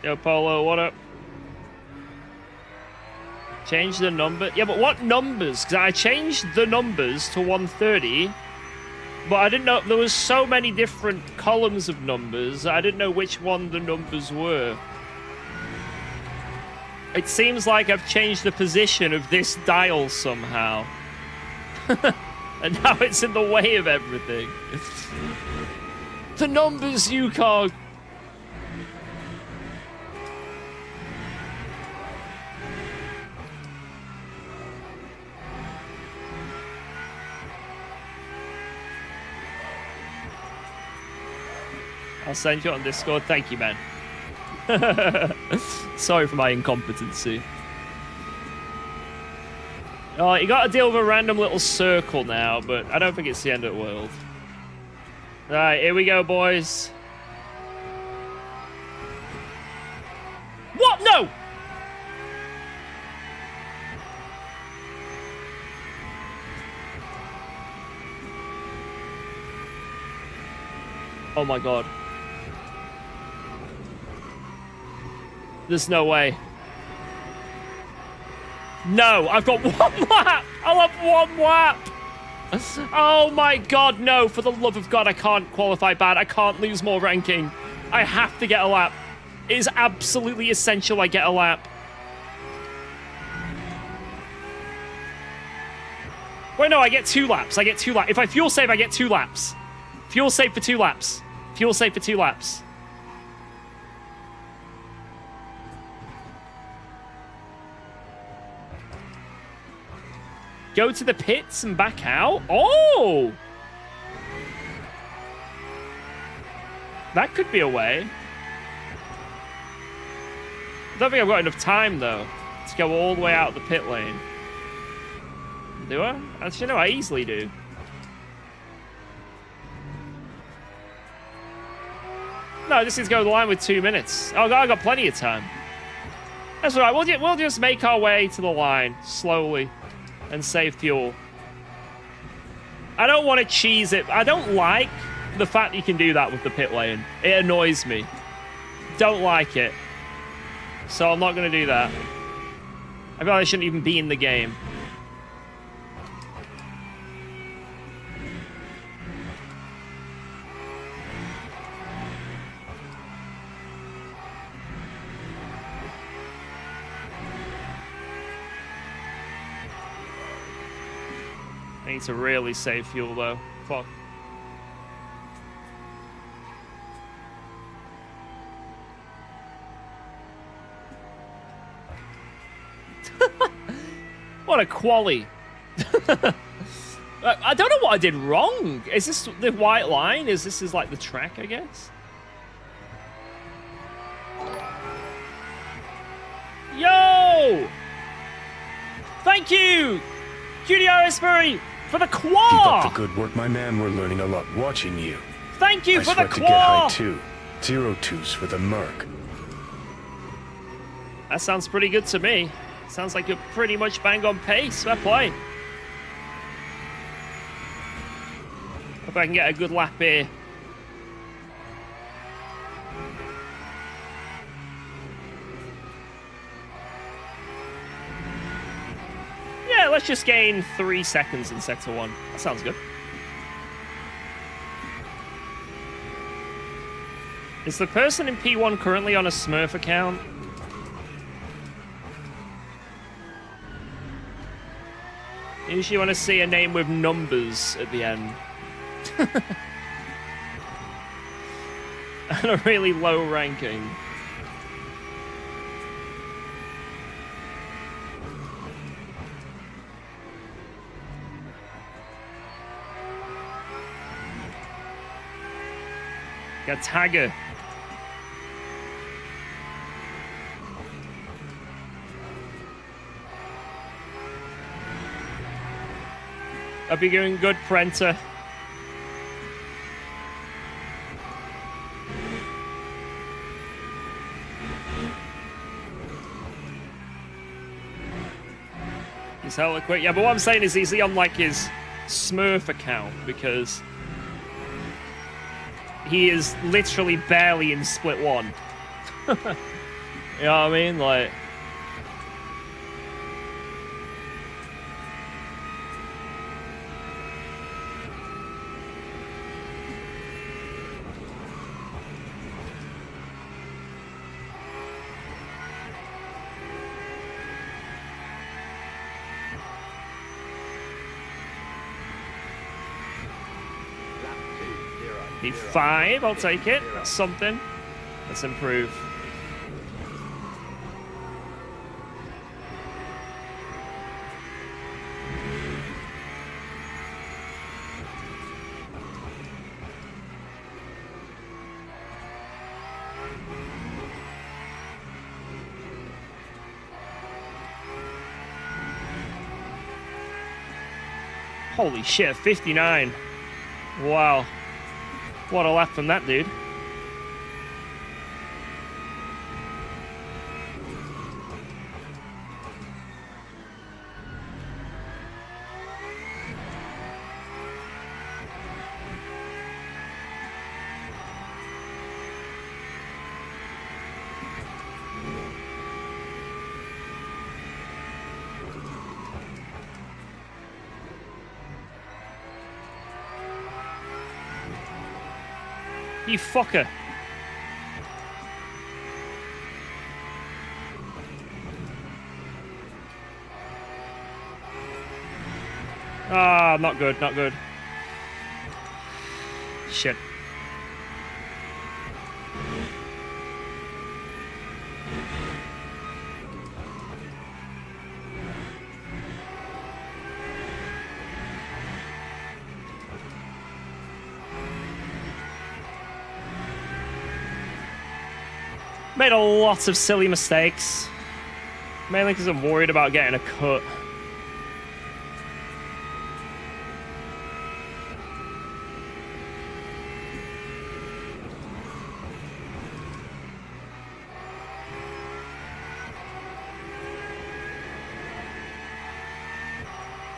Yo, Polo, what up? Change the number? Yeah, but what numbers? Because I changed the numbers to 130, but I didn't know there was so many different columns of numbers. I didn't know which one the numbers were. It seems like I've changed the position of this dial somehow. And now it's in the way of everything. The numbers, UKOG! I'll send you on Discord. Thank you, man. Sorry for my incompetency. Oh, you got to deal with a random little circle now, but I don't think it's the end of the world. Right, here we go, boys. What? No! Oh my god. There's no way. No, I've got one lap! I'll have one lap! Oh my god, no. For the love of God, I can't qualify bad. I can't lose more ranking. I have to get a lap. It is absolutely essential I get a lap. Wait, no, I get 2 laps. I get 2 laps. If I fuel save, I get 2 laps. Fuel save for 2 laps. Fuel save for 2 laps. Go to the pits and back out? Oh! That could be a way. I don't think I've got enough time, though, to go all the way out of the pit lane. Do I? Actually, no, I easily do. No, I just need to go to the line with 2 minutes. Oh, I got plenty of time. That's all right. We'll just make our way to the line slowly and save fuel. I don't want to cheese it. I don't like the fact you can do that with the pit lane. It annoys me. Don't like it. So I'm not going to do that. I feel like I shouldn't even be in the game. I need to really save fuel, though. Fuck. What a quali. I don't know what I did wrong. Is this the white line? This is like the track, I guess? Yo! Thank you! QDR Esperi! For the Keep claw! up the good work, my man. We're learning a lot watching you. Thank you I for the sweat to get high claw! too. 0-2s for the Merc. That sounds pretty good to me. Sounds like you're pretty much bang on pace. Fair play. Hope I can get a good lap here. Yeah, let's just gain 3 seconds in Sector 1. That sounds good. Is the person in P1 currently on a Smurf account? Usually want to see a name with numbers at the end. And a really low ranking. Got Tagger. I'll be doing good, Prenter. He's hella quick. Yeah, but what I'm saying is he's on like his Smurf account because he is literally barely in split 1. You know what I mean? Like... P5, I'll take it. That's something. Let's improve. Holy shit, 59. Wow. What a lap from that dude. You fucker. Ah, not good, not good. Shit. Made a lot of silly mistakes. Mainly because I'm worried about getting a cut.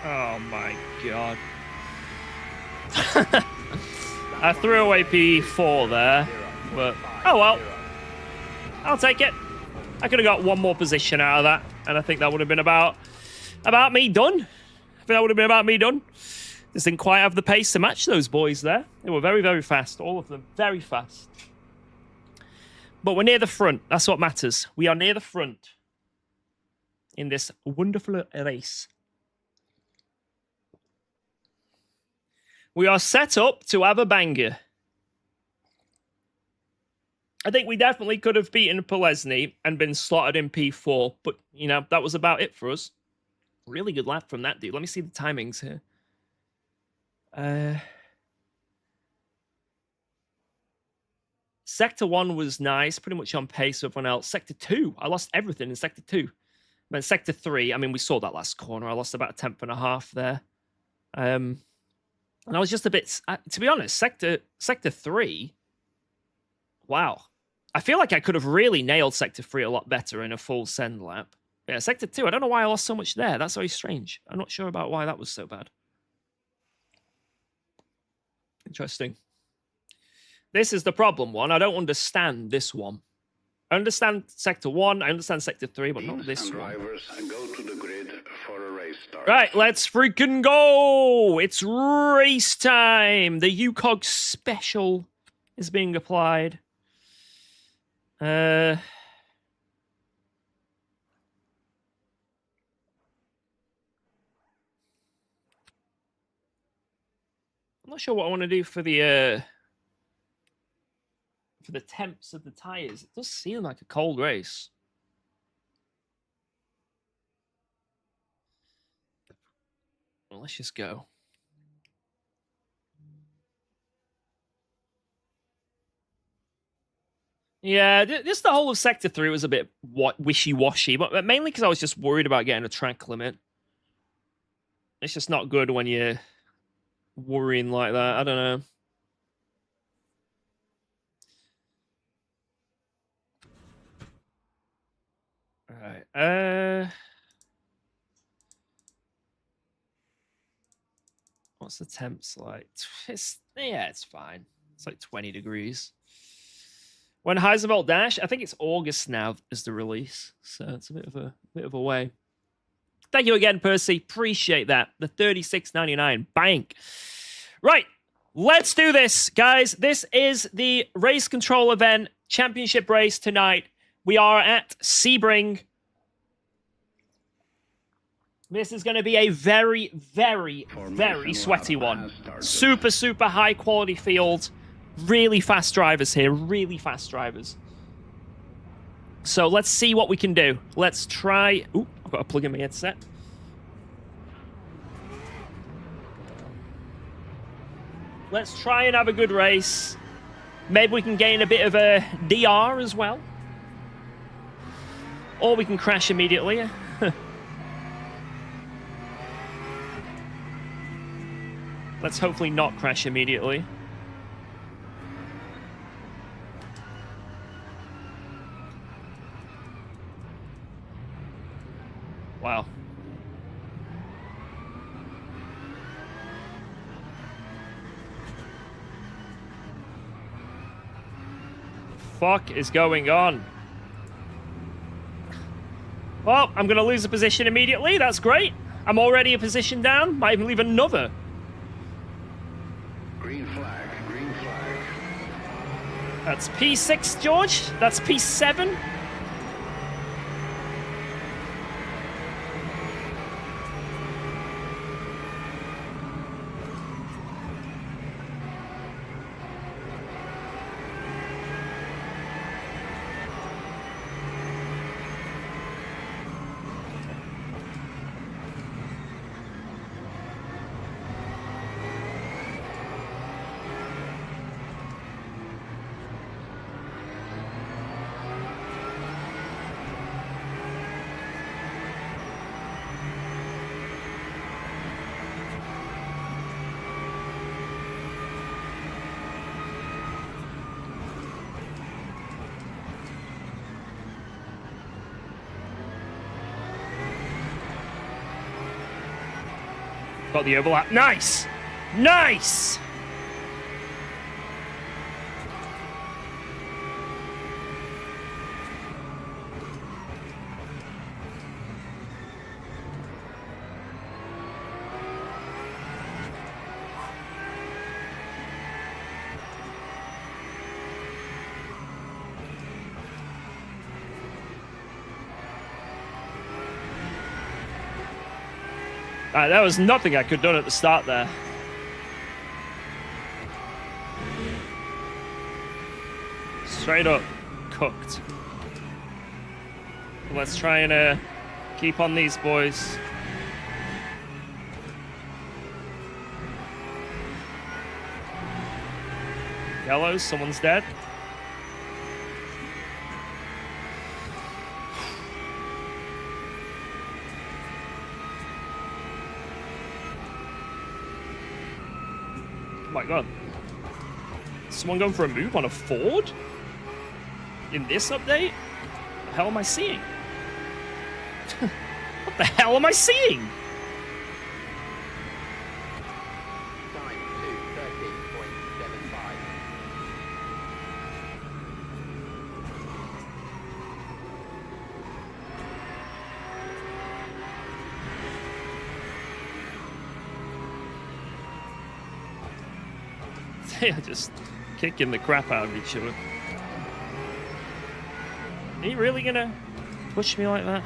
Oh my god. I threw away P4 there, but oh well. I'll take it. I could have got one more position out of that, and I think that would have been about me done. I think that would have been about me done. Just didn't quite have the pace to match those boys there. They were very, very fast. All of them. Very fast. But we're near the front. That's what matters. We are near the front in this wonderful race. We are set up to have a banger. I think we definitely could have beaten Polesny and been slotted in P4, but, you know, that was about it for us. Really good lap from that dude. Let me see the timings here. Sector 1 was nice, pretty much on pace with everyone else. Sector 2, I lost everything in Sector 2. Then Sector 3, I mean, we saw that last corner. I lost about a tenth and a half there. And I was just a bit, to be honest, Sector 3, wow. I feel like I could have really nailed Sector 3 a lot better in a full send lap. Yeah, Sector 2, I don't know why I lost so much there. That's very strange. I'm not sure about why that was so bad. Interesting. This is the problem one. I don't understand this one. I understand Sector 1, I understand Sector 3, but not this one. Drivers go to the grid for a race start. Right, let's freaking go! It's race time! The UKOG special is being applied. I'm not sure what I want to do for the temps of the tires. It does seem like a cold race. Well, let's just go. Yeah, just the whole of Sector 3 was a bit wishy-washy, but mainly because I was just worried about getting a track limit. It's just not good when you're worrying like that. I don't know. Alright, what's the temps like? Yeah, it's fine. It's like 20 degrees. When Heisenberg Dash, I think it's August now is the release, so it's a bit of a way. Thank you again, Percy. Appreciate that. The $36.99 bank. Right, let's do this, guys. This is the race control event championship race tonight. We are at Sebring. This is going to be a very, very, very sweaty one. Super, super high quality field. Really fast drivers here. Really fast drivers. So let's see what we can do. Let's try... Ooh, I've got to plug in my headset. Let's try and have a good race. Maybe we can gain a bit of a DR as well. Or we can crash immediately. Let's hopefully not crash immediately. Wow. Fuck is going on? Well, I'm going to lose a position immediately. That's great. I'm already a position down. Might even leave another. Green flag, green flag. That's P6, George. That's P7. Got the overlap. Nice! Nice! There was nothing I could have done at the start there. Straight up cooked. Let's try and keep on these boys. Yellows, someone's dead. Oh my god. Someone going for a move on a Ford? In this update? What the hell am I seeing? What the hell am I seeing? Time to 13.75. They are just kicking the crap out of each other. Are you really gonna push me like that?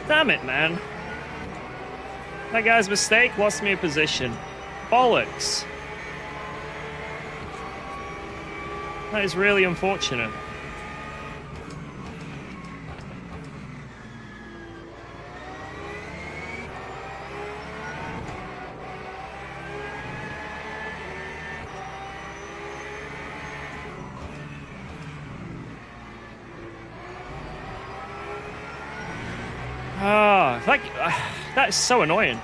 Damn it, man. That guy's mistake lost me a position. Bollocks. That is really unfortunate. That is so annoying.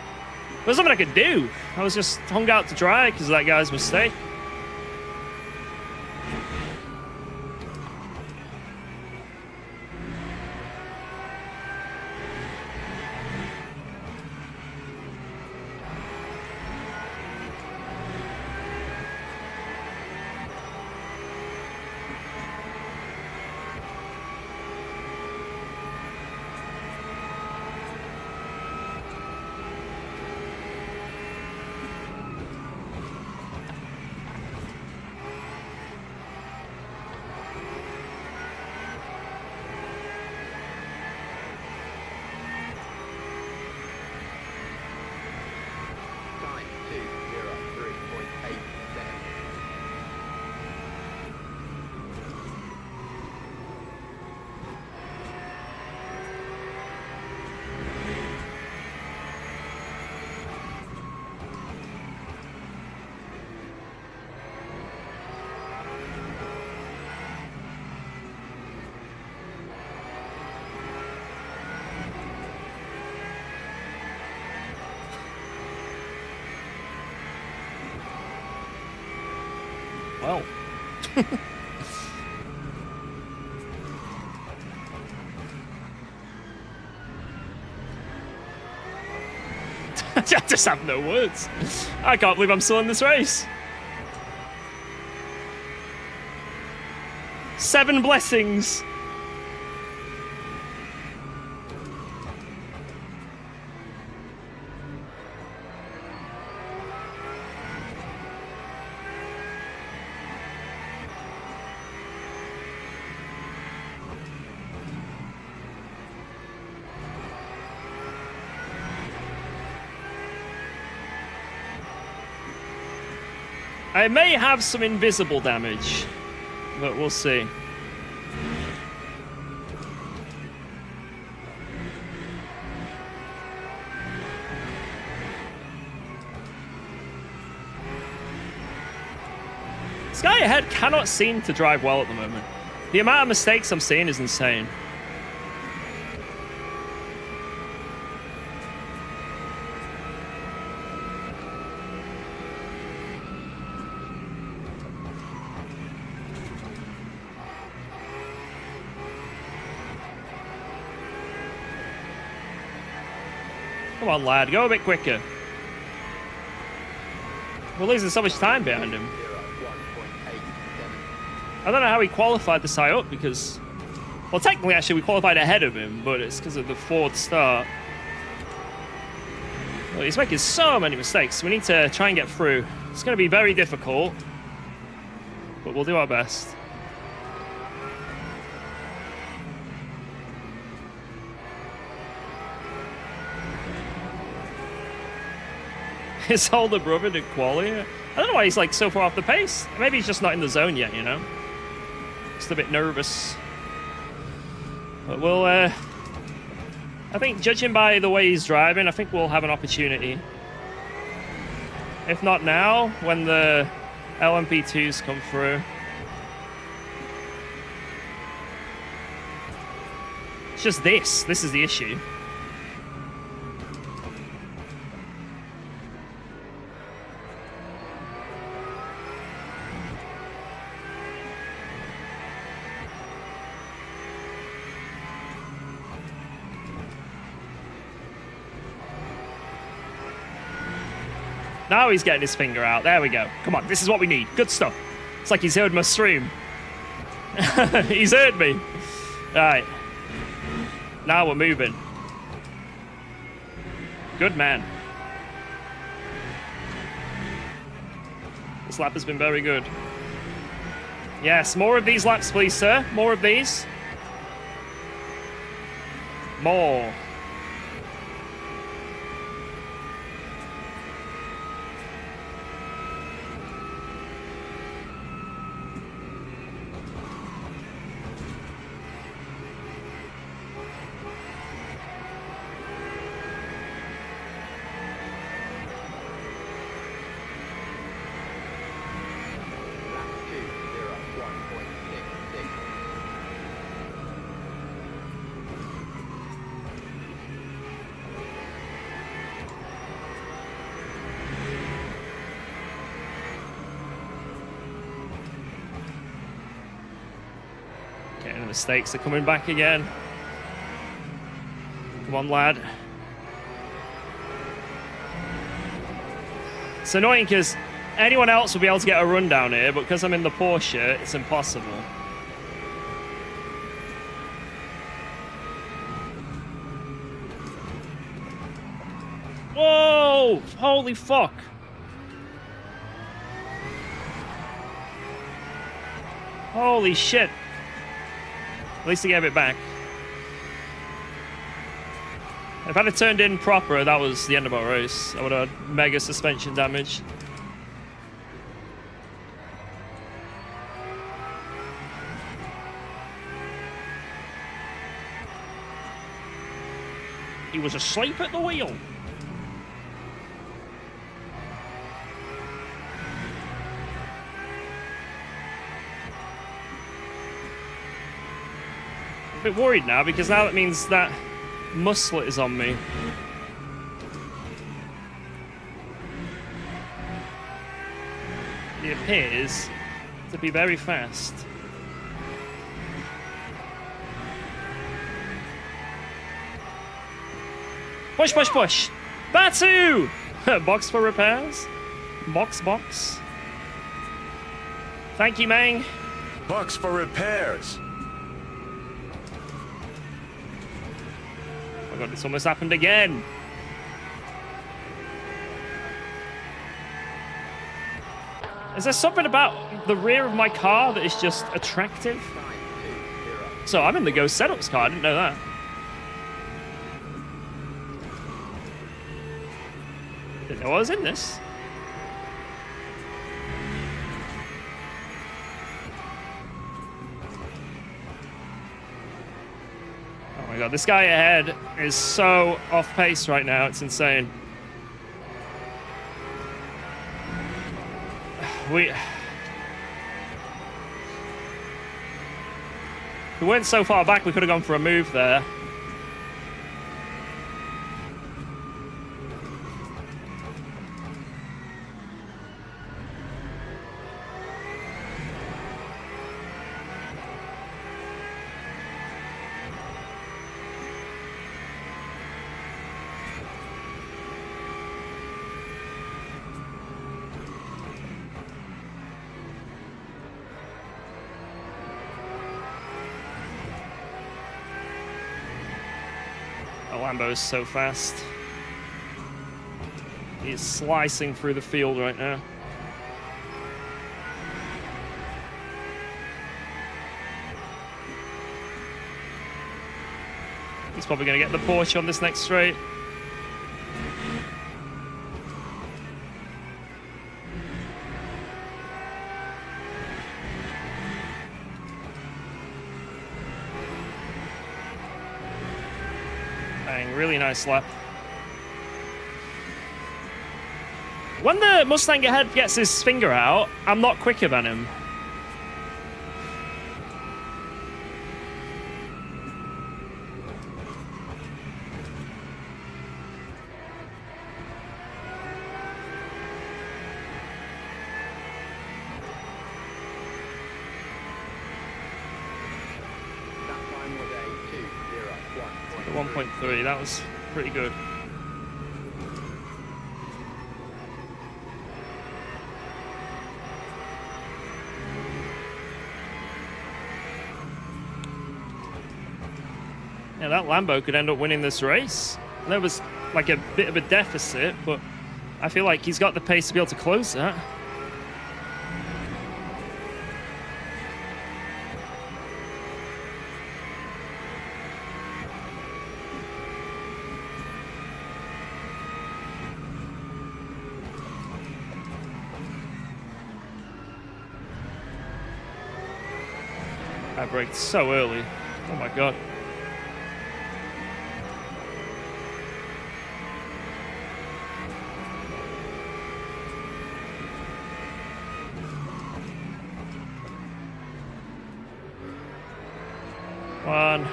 There's nothing I could do. I was just hung out to dry because of that guy's mistake. Time 2:03.87. Well. I just have no words. I can't believe I'm still in this race. 7 blessings. I may have some invisible damage, but we'll see. This guy ahead cannot seem to drive well at the moment. The amount of mistakes I'm seeing is insane. Come on, lad, go a bit quicker. We're losing so much time behind him. 01.87. I don't know how he qualified this high up because... Well, technically, actually, we qualified ahead of him, but it's because of the Ford start. Well, he's making so many mistakes. We need to try and get through. It's going to be very difficult, but we'll do our best. His older brother did quali. I don't know why he's like so far off the pace. Maybe he's just not in the zone yet, you know? Just a bit nervous. But we'll I think judging by the way he's driving, I think we'll have an opportunity. If not now, when the LMP2s come through. It's just this. This is the issue. Now he's getting his finger out. There we go. Come on, this is what we need. Good stuff. It's like he's heard my stream. He's heard me. All right. Now we're moving. Good man. This lap has been very good. Yes, more of these laps, please, sir. More of these. More. The mistakes are coming back again. Come on, lad. It's annoying because anyone else will be able to get a run down here, but because I'm in the Porsche, it's impossible. Whoa! Holy fuck! Holy shit! At least I gave it back. If I'd have turned in proper, that was the end of our race. I would have had mega suspension damage. He was asleep at the wheel. A bit worried now because now that means that Muslet is on me. He appears to be very fast. Push, push, push! Batu! Box for repairs? Box. Thank you, Mang. Box for repairs. Oh my god, it's almost happened again. Is there something about the rear of my car that is just attractive? So I'm in the Go Setups car, I didn't know that. Didn't know I was in this. Oh my god, this guy ahead is so off pace right now, it's insane. We went so far back, we could have gone for a move there. Lambo's so fast. He's slicing through the field right now. He's probably going to get the Porsche on this next straight. Mustang. Really nice lap. When the Mustang ahead gets his finger out, I'm not quicker than him. That time was a 2:01. 1.3, that was pretty good. Yeah, that Lambo could end up winning this race. There was like a bit of a deficit, but I feel like he's got the pace to be able to close that. I braked so early. Oh my god. One.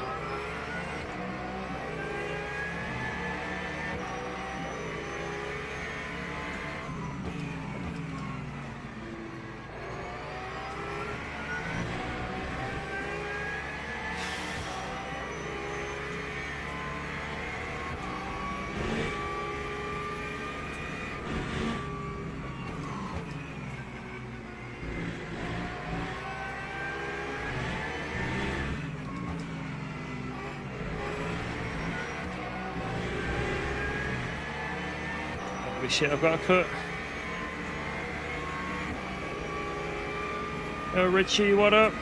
Holy shit, I've got a cut. Oh, Richie, what up?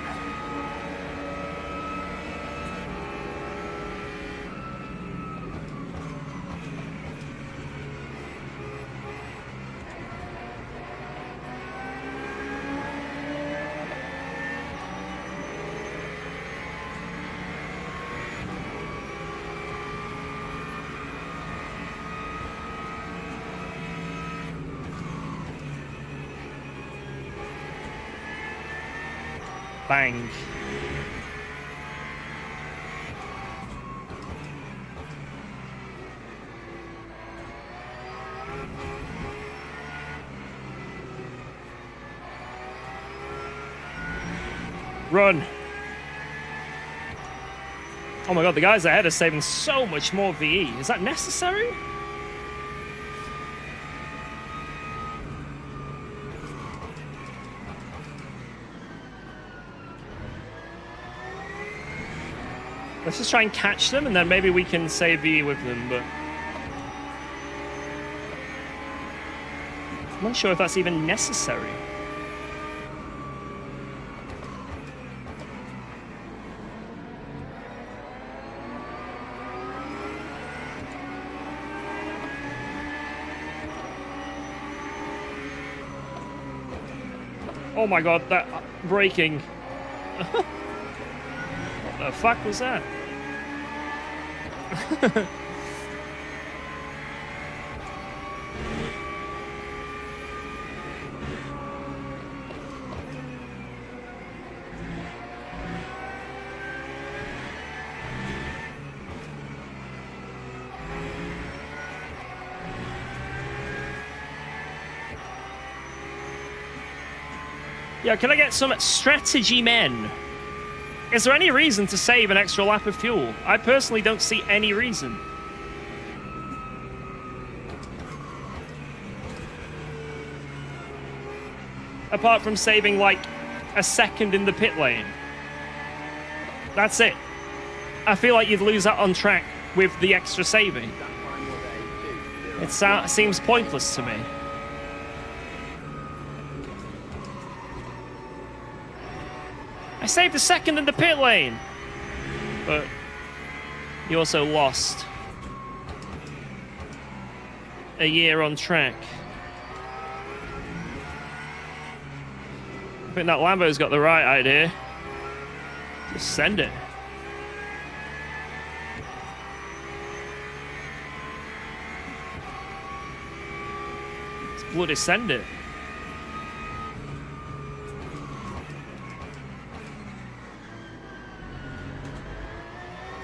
Bang. Run. Oh my god, the guys ahead are saving so much more VE. Is that necessary? Let's just try and catch them, and then maybe we can save VE with them, but I'm not sure if that's even necessary. Oh my god, that braking. What the fuck was that? Yeah, can I get some strategy men? Is there any reason to save an extra lap of fuel? I personally don't see any reason. Apart from saving like a second in the pit lane. That's it. I feel like you'd lose that on track with the extra saving. It seems pointless to me. I saved a second in the pit lane. But you also lost a year on track. I think that Lambo's got the right idea. Just send it. bloody send it.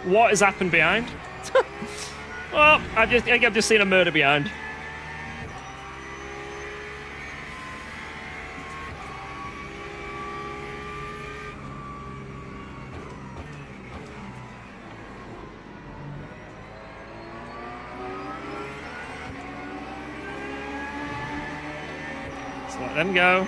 What has happened behind? Well, I think I've just seen a murder behind. Let's let them go.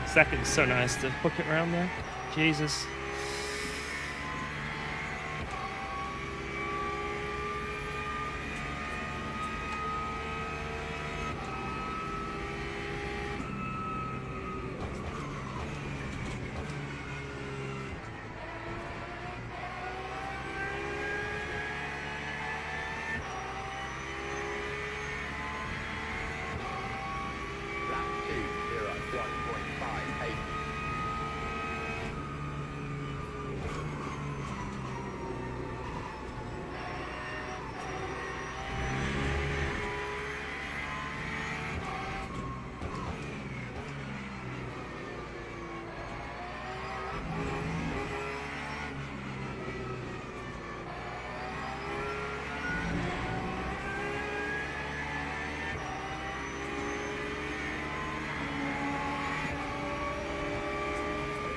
Second's so nice to hook it around there. Jesus. Lap 2:01.58.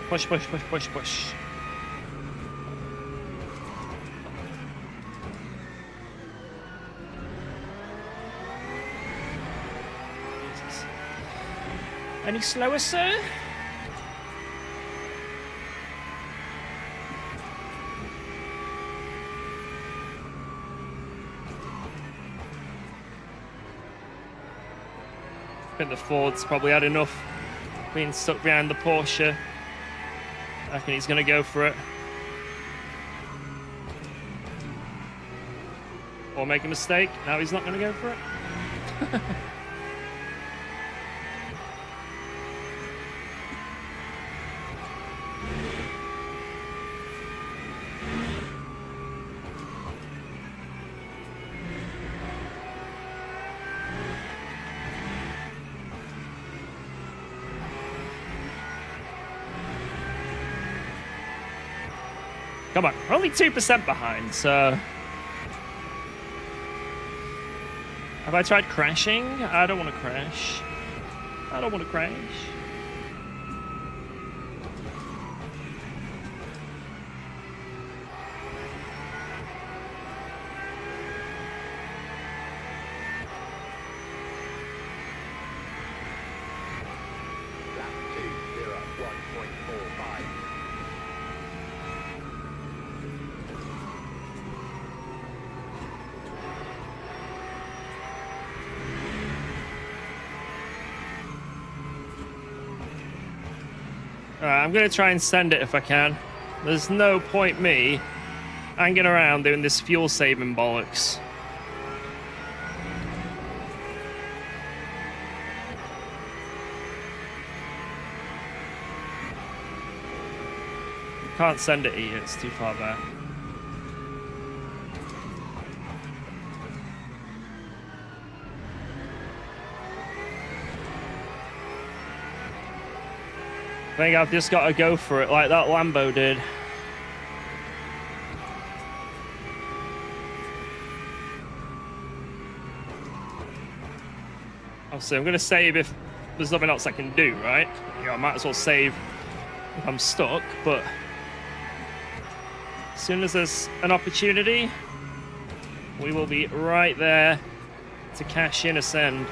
Push, push, push, push, push. Jesus. Any slower, sir? I think the Ford's probably had enough being stuck behind the Porsche. I reckon he's going to go for it. Or make a mistake. Now he's not going to go for it. Come on, we're only 2% behind, so... Have I tried crashing? I don't want to crash. I don't want to crash. Lap 2:01.45. Alright, I'm going to try and send it if I can. There's no point me hanging around doing this fuel saving bollocks. Can't send it here, it's too far back. I think I've just got to go for it like that Lambo did. Obviously, I'm going to save if there's nothing else I can do, right? You know, I might as well save if I'm stuck, but as soon as there's an opportunity, we will be right there to cash in a send.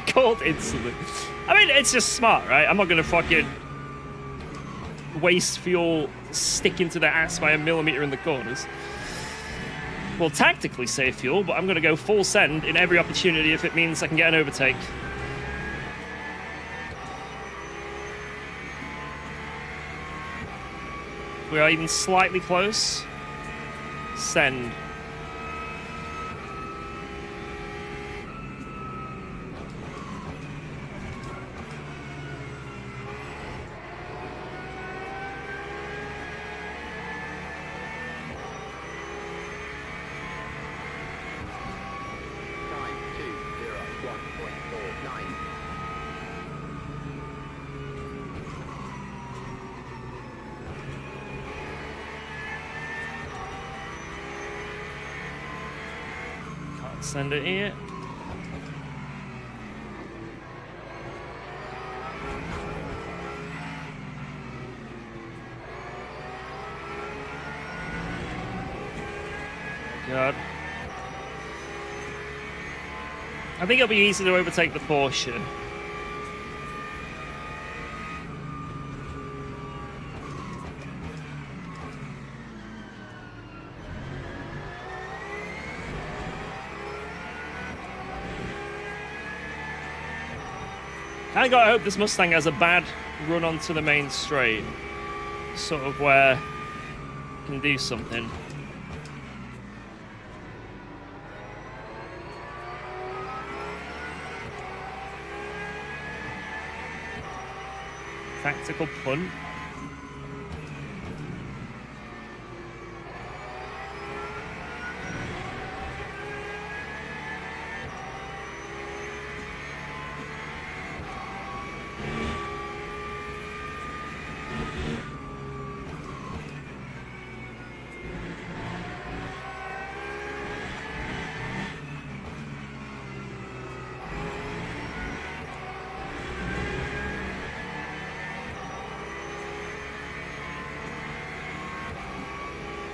Called instantly. I mean, it's just smart, right? I'm not gonna fucking waste fuel sticking to the ass by a millimeter in the corners. Well, tactically save fuel, but I'm going to go full send in every opportunity if it means I can get an overtake. We are even slightly close. Send. Time 201.49. Can't send it here. God. I think it'll be easy to overtake the Porsche. I gotta hope this Mustang has a bad run onto the main straight. Sort of where it can do something. Tactical punt.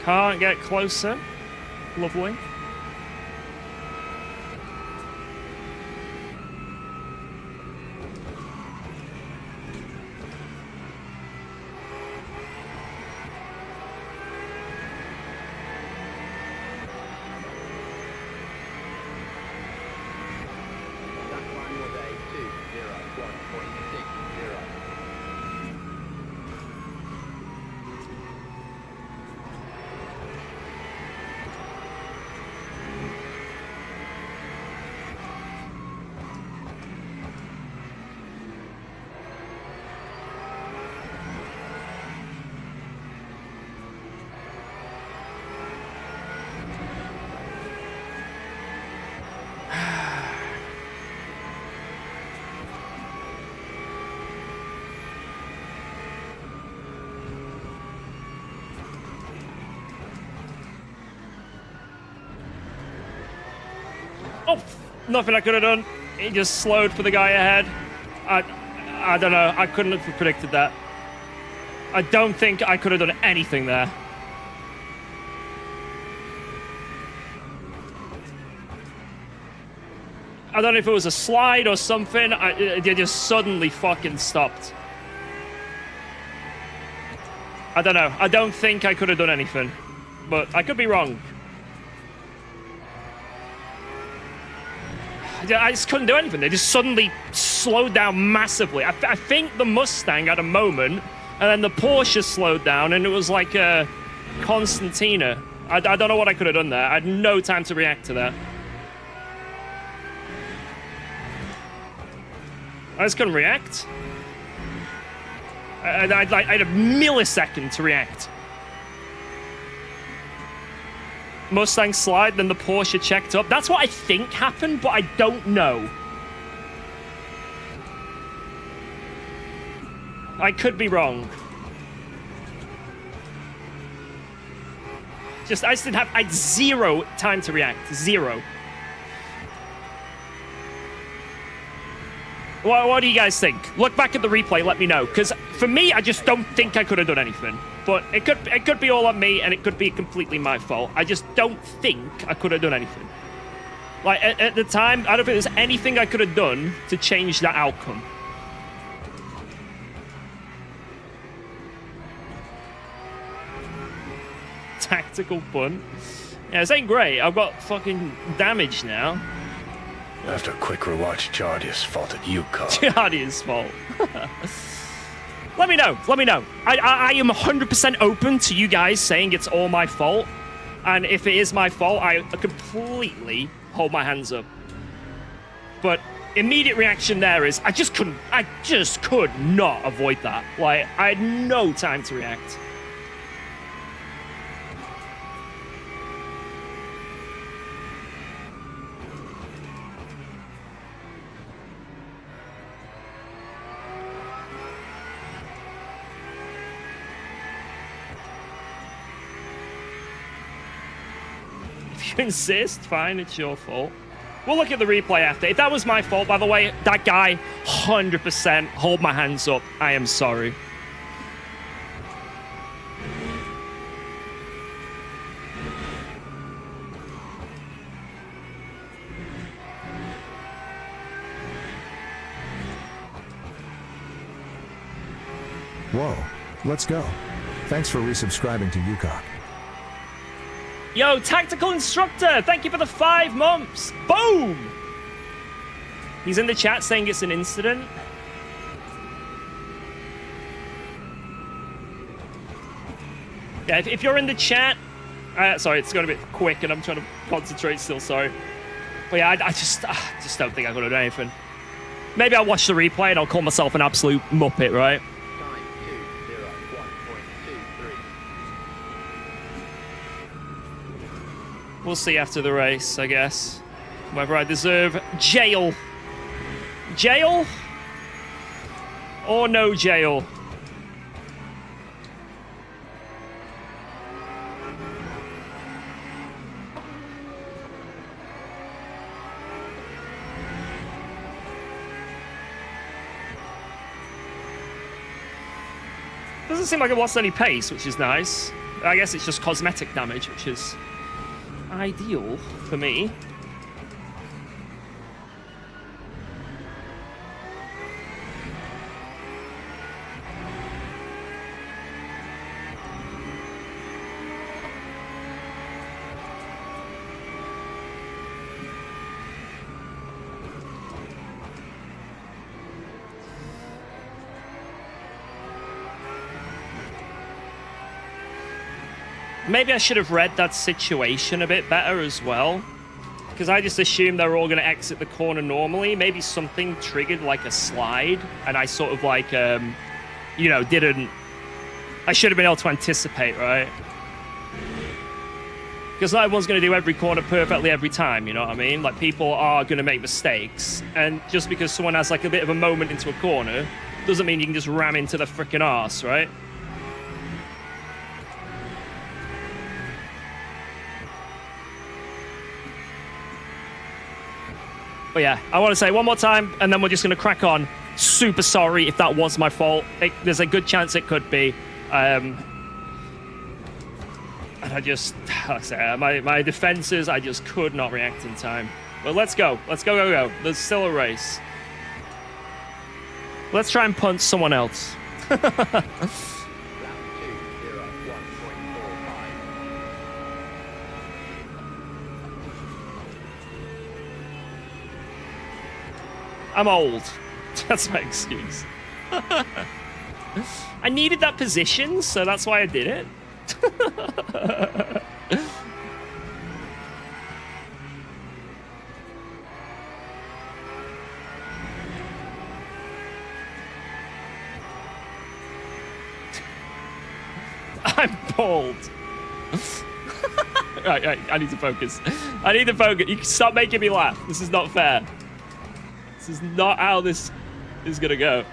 Can't get closer. Lovely. That time was a 201.60. Oh, nothing I could have done. He just slowed for the guy ahead. I don't know. I couldn't have predicted that. I don't think I could have done anything there. I don't know if it was a slide or something. It just suddenly fucking stopped. I don't know. I don't think I could have done anything. But I could be wrong. I just couldn't do anything. They just suddenly slowed down massively. I think the Mustang had a moment, and then the Porsche slowed down, and it was like a Constantina. I don't know what I could have done there. I had no time to react to that. I just couldn't react. I had a millisecond to react. Mustang slide, then the Porsche checked up. That's what I think happened, but I don't know. I could be wrong. I had zero time to react. Zero. What do you guys think? Look back at the replay, let me know. Because for me, I just don't think I could have done anything. But it could be all on me, and it could be completely my fault. I just don't think I could have done anything. Like, at the time, I don't think there's anything I could have done to change that outcome. Tactical punt. Yeah, this ain't great. I've got fucking damage now. After a quick rewatch, Jardia's fault at UKOG. Jardia's fault. Let me know. Let me know. I am 100% open to you guys saying it's all my fault. And if it is my fault, I completely hold my hands up. But immediate reaction there is I just could not avoid that. Like, I had no time to react. If you insist, fine, it's your fault. We'll look at the replay after. If that was my fault, by the way, that guy, 100%, hold my hands up. I am sorry. Whoa, let's go. Thanks for resubscribing to UKOG. Yo, Tactical Instructor, thank you for the 5 months. Boom! He's in the chat saying it's an incident. Yeah, if you're in the chat... sorry, it's going a bit quick and I'm trying to concentrate still, sorry. But yeah, I just don't think I'm going to do anything. Maybe I'll watch the replay and I'll call myself an absolute muppet, right? We'll see after the race, I guess. Whether I deserve jail. Jail? Or no jail? Doesn't seem like it lost any pace, which is nice. I guess it's just cosmetic damage, which is ideal for me. Maybe I should have read that situation a bit better as well. Because I just assumed they were all going to exit the corner normally. Maybe something triggered like a slide. And I sort of like, you know, didn't... I should have been able to anticipate, right? Because not everyone's going to do every corner perfectly every time, you know what I mean? Like, people are going to make mistakes. And just because someone has like a bit of a moment into a corner, doesn't mean you can just ram into the freaking arse, right? But yeah, I want to say one more time, and then we're just going to crack on. Super sorry if that was my fault. There's a good chance it could be. And I just, like I say, my defenses, I just could not react in time. But let's go. Let's go, go, go. There's still a race. Let's try and punch someone else. I'm old. That's my excuse. I needed that position, so that's why I did it. I'm bald. Right, I need to focus. I need to focus. You can stop making me laugh. This is not fair. This is not how this is gonna go.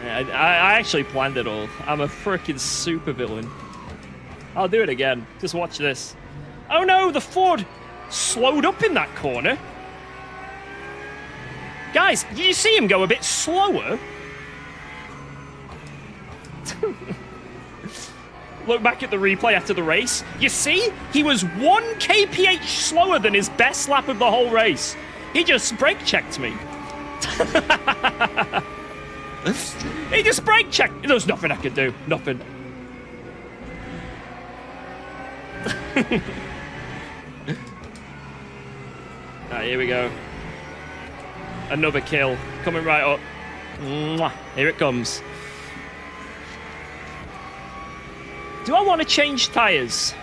I actually planned it all. I'm a freaking super villain. I'll do it again. Just watch this. Oh no, the Ford slowed up in that corner. Guys, did you see him go a bit slower? Look back at the replay after the race. You see? He was 1 kph slower than his best lap of the whole race. He just brake checked me. He just brake checked. There was nothing I could do. Nothing. Alright, here we go. Another kill. Coming right up. Mwah. Here it comes. Do I want to change tyres?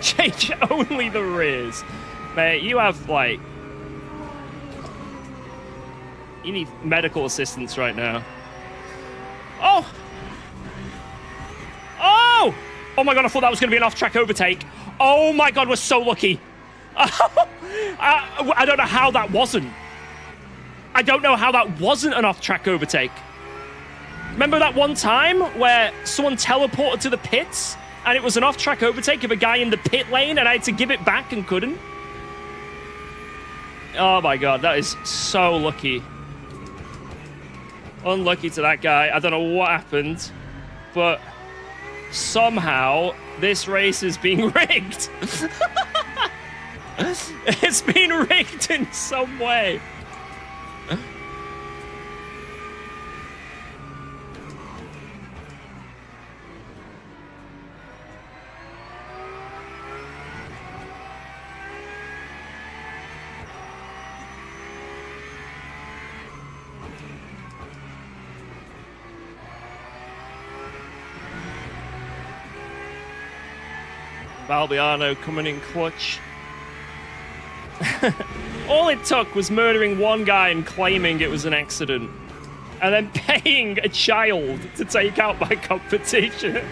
Change only the rears. Mate, you have, like... You need medical assistance right now. Oh! Oh! Oh my god, I thought that was going to be an off-track overtake. Oh my god, we're so lucky. I don't know how that wasn't. I don't know how that wasn't an off-track overtake. Remember that one time where someone teleported to the pits and it was an off-track overtake of a guy in the pit lane and I had to give it back and couldn't? Oh my god, that is so lucky. Unlucky to that guy. I don't know what happened, but somehow this race is being rigged. It's been rigged in some way. Valbiano coming in clutch. All it took was murdering one guy and claiming it was an accident. And then paying a child to take out my competition.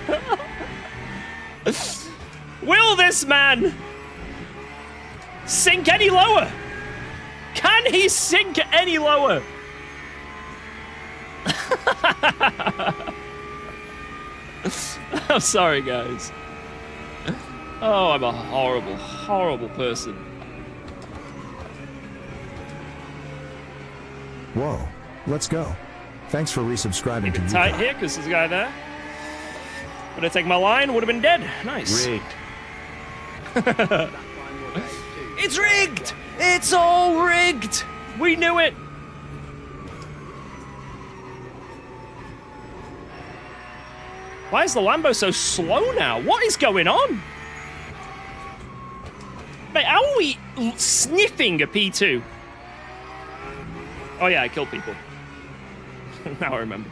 Will this man sink any lower? Can he sink any lower? I'm sorry, guys. Oh, I'm a horrible, horrible person. Whoa, let's go. Thanks for resubscribing to Keep it tight UKOG. here, because there's a guy there. Would I take my line? Would have been dead. Nice. Rigged. It's rigged! It's all rigged! We knew it! Why is the Lambo so slow now? What is going on? Mate, how are we sniffing a P2? Oh yeah, I killed people. Now I remember.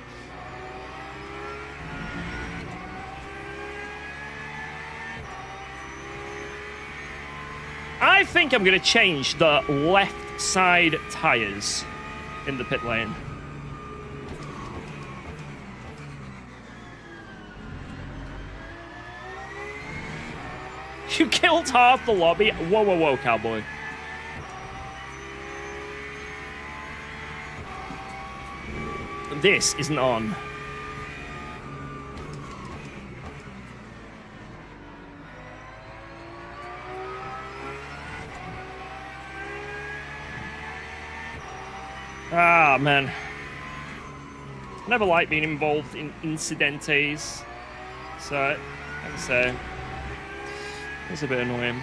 I think I'm going to change the left side tires in the pit lane. You killed half the lobby. Whoa, whoa, whoa, cowboy. This isn't on. Ah, man. Never like being involved in incidentes. So, like I say, it's a bit annoying.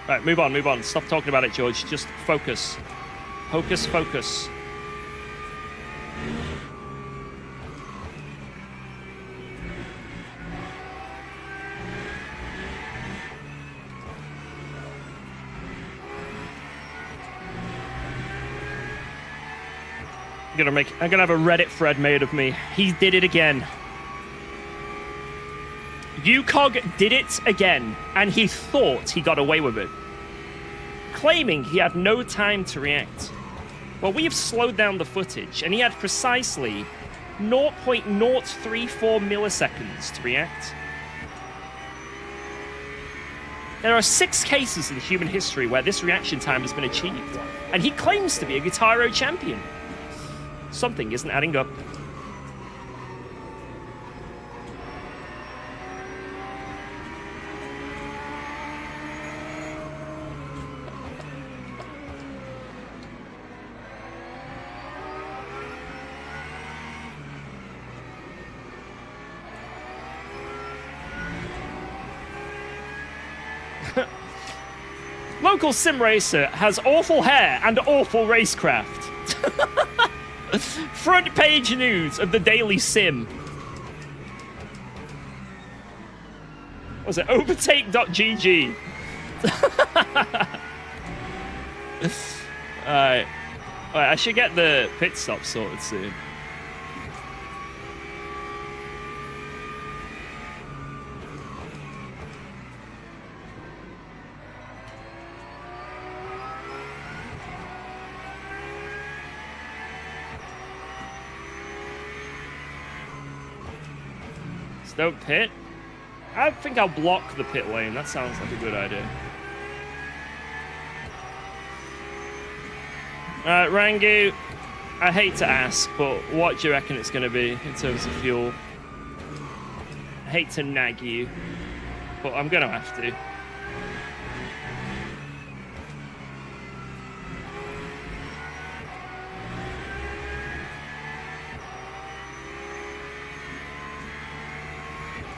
Right, move on, move on. Stop talking about it, George. Just focus. Hocus focus. I'm gonna have a Reddit thread made of me. He did it again. UKOG did it again, and he thought he got away with it, claiming he had no time to react. Well, we have slowed down the footage, and he had precisely 0.034 milliseconds to react. There are 6 cases in human history where this reaction time has been achieved, and he claims to be a Guitar Hero champion. Something isn't adding up. local sim racer has awful hair and awful racecraft. Front page news of the Daily Sim. What was it? Overtake.gg. Alright. Alright, I should get the pit stop sorted soon. Don't pit? I think I'll block the pit lane. That sounds like a good idea. Alright, Rangu, I hate to ask, but what do you reckon it's going to be in terms of fuel? I hate to nag you, but I'm going to have to.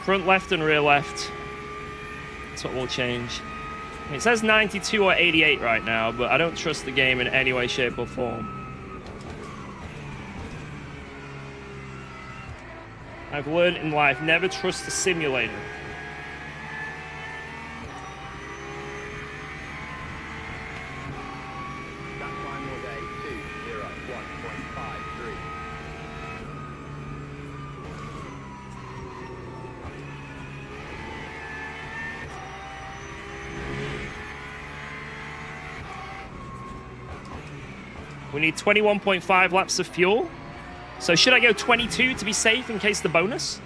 Front left and rear left. That's what will change. It says 92 or 88 right now, but I don't trust the game in any way, shape, or form. I've learned in life, never trust a simulator. That time was a 201.53. We need 21.5 laps of fuel. So should I go 22 to be safe in case the bonus?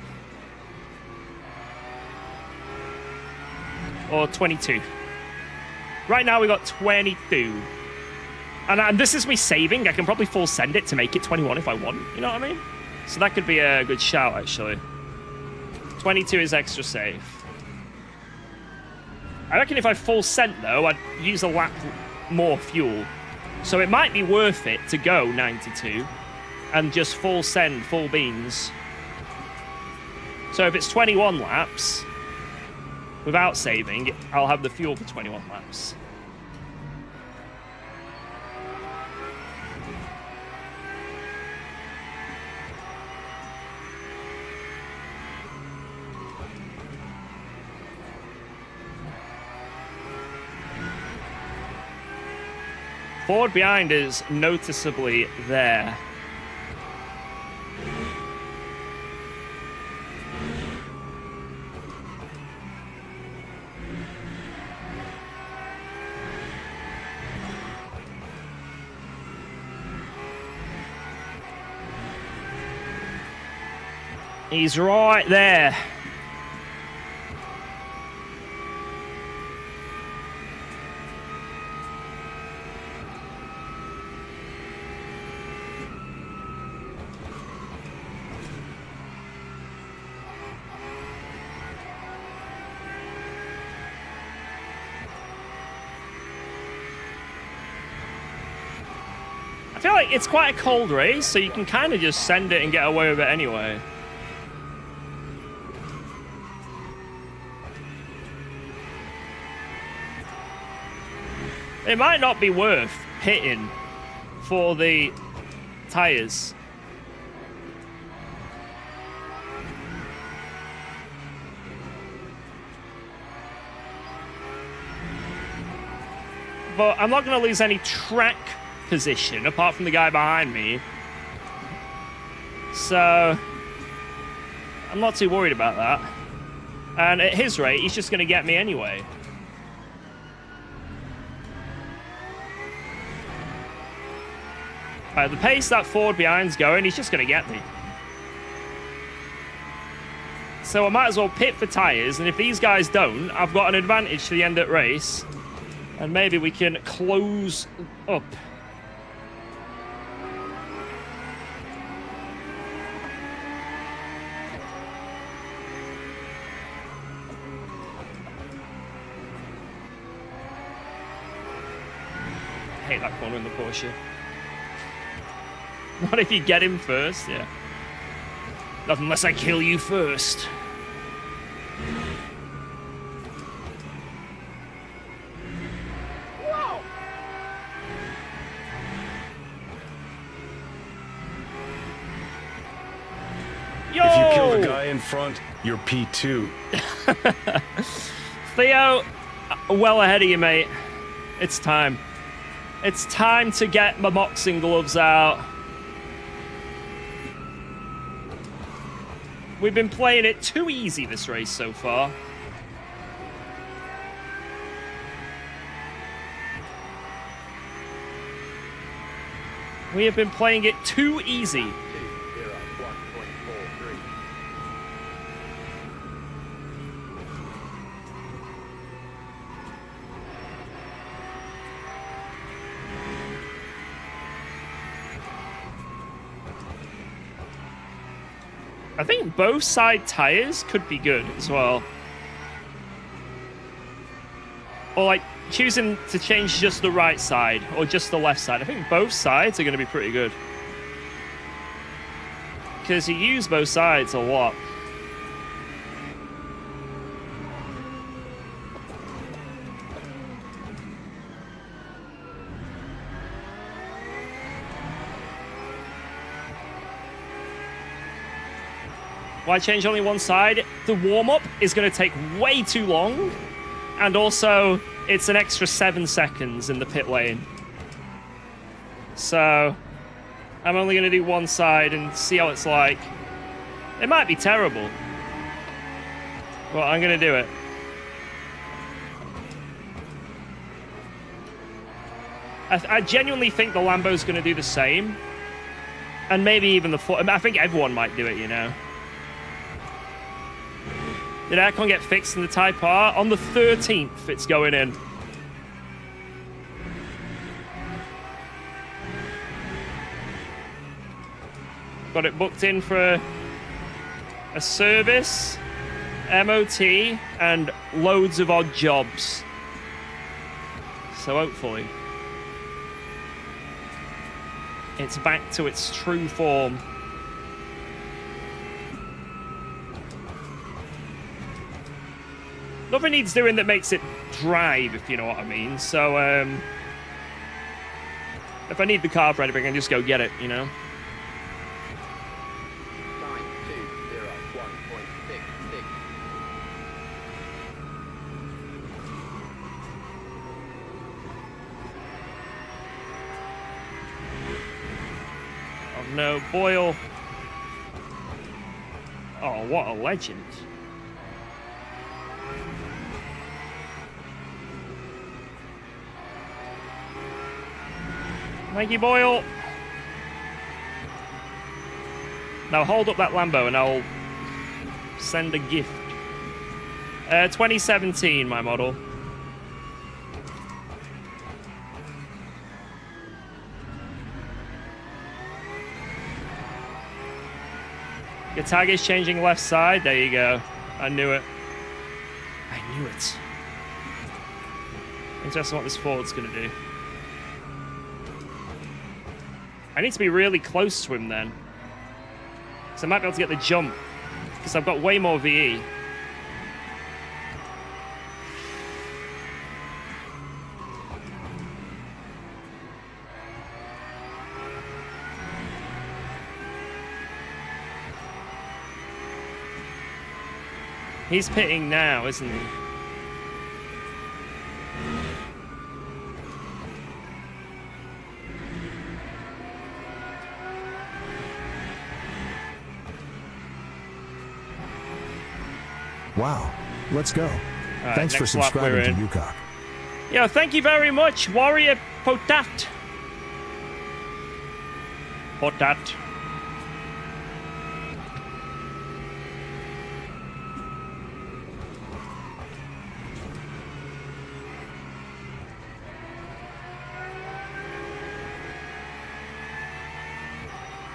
Or 22? Right now we got 22. And this is me saving. I can probably full send it to make it 21 if I want. You know what I mean? So that could be a good shout, actually. 22 is extra safe. I reckon if I full sent, though, I'd use a lap more fuel. So it might be worth it to go 92 and just full send, full beans. So if it's 21 laps, without saving, I'll have the fuel for 21 laps. Ford behind is noticeably there. He's right there. I feel like it's quite a cold race, so you can kind of just send it and get away with it anyway. It might not be worth pitting for the tires. But I'm not going to lose any track position apart from the guy behind me. So I'm not too worried about that. And at his rate, he's just going to get me anyway. The pace that Ford behind's going, he's just going to get me. So I might as well pit for tyres, and if these guys don't, I've got an advantage to the end of the race. And maybe we can close up. I hate that corner in the Porsche. What if you get him first? Yeah. Not unless I kill you first. Yo! If you kill the guy in front, you're P2. Theo, well ahead of you, mate. It's time. It's time to get my boxing gloves out. We've been playing it too easy this race so far. We have been playing it too easy. I think both side tires could be good as well. Or like choosing to change just the right side or just the left side. I think both sides are going to be pretty good. Because you use both sides a lot. Why change only one side? The warm-up is going to take way too long. And also, it's an extra 7 seconds in the pit lane. So, I'm only going to do one side and see how it's like. It might be terrible. But I'm going to do it. I genuinely think the Lambo's going to do the same. And maybe even the Ford. I think everyone might do it, you know. Did aircon get fixed in the Type R? On the 13th, it's going in. Got it booked in for a service, MOT, and loads of odd jobs. So hopefully, it's back to its true form. Nothing needs doing that makes it drive, if you know what I mean. So, if I need the car for anything, I can just go get it, you know? 9201.66. Oh no, Boyle. Oh, what a legend. Thank you, Boyle. Now hold up that Lambo and I'll send a gift. 2017, my model. Your tag is changing left side. There you go. I knew it. I knew it. Interesting what this Ford's going to do. I need to be really close to him then. So I might be able to get the jump. Because I've got way more VE. He's pitting now, isn't he? Wow. Let's go. Right, Thanks for next lap we're subscribing to in. UKOG. Yo, thank you very much, Warrior Potat. Potat.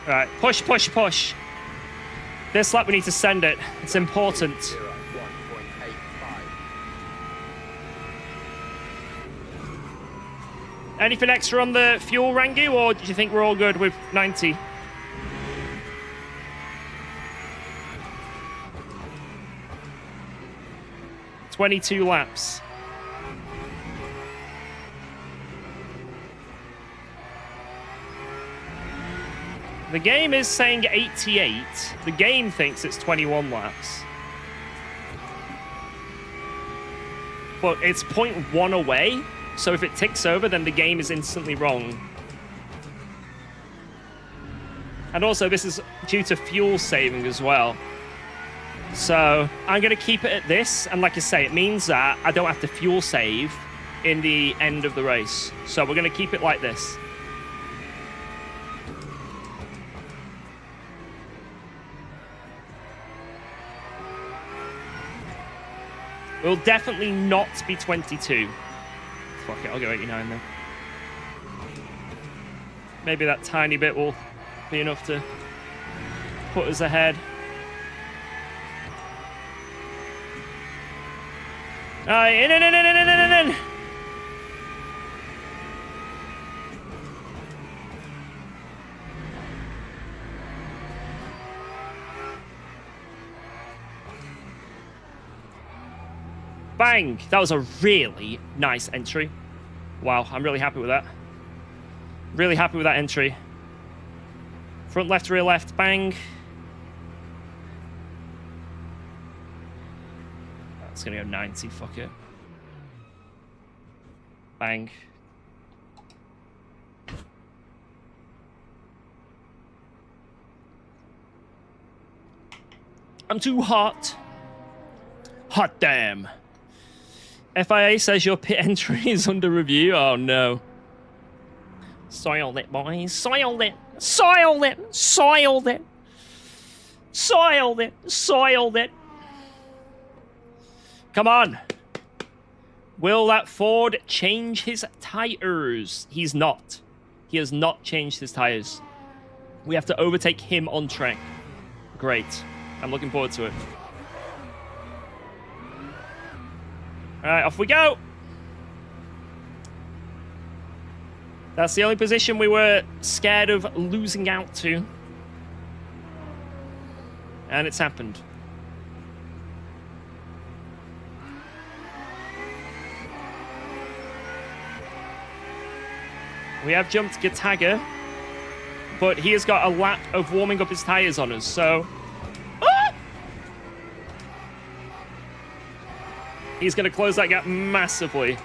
Right, push, push, push. This lap we need to send it. It's important. 1.85. Anything extra on the fuel, Rangu, or do you think we're all good with 90? "22 laps. The game is saying 88. The game thinks it's 21 laps. But it's 0.1 away, so if it ticks over, then the game is instantly wrong. And also, this is due to fuel saving as well. So I'm going to keep it at this, and like I say, it means that I don't have to fuel save in the end of the race. So we're going to keep it like this. We'll definitely not be 22. Fuck it, I'll go 89 then. Maybe that tiny bit will be enough to put us ahead. Alright, in. Bang! That was a really nice entry. Wow, I'm really happy with that. Really happy with that entry. Front left, rear left, bang. That's gonna go 90, fuck it. Bang. I'm too hot. Hot damn. FIA says your pit entry is under review. Oh no. Soiled it, boys. Soiled it. Soiled it. Soiled it. Soiled it. Soiled it. Come on. Will that Ford change his tires? He's not. He has not changed his tires. We have to overtake him on track. Great. I'm looking forward to it. Alright, off we go. That's the only position we were scared of losing out to. And it's happened. We have jumped Gataga, but he has got a lap of warming up his tires on us, so... Ah! He's going to close that gap massively.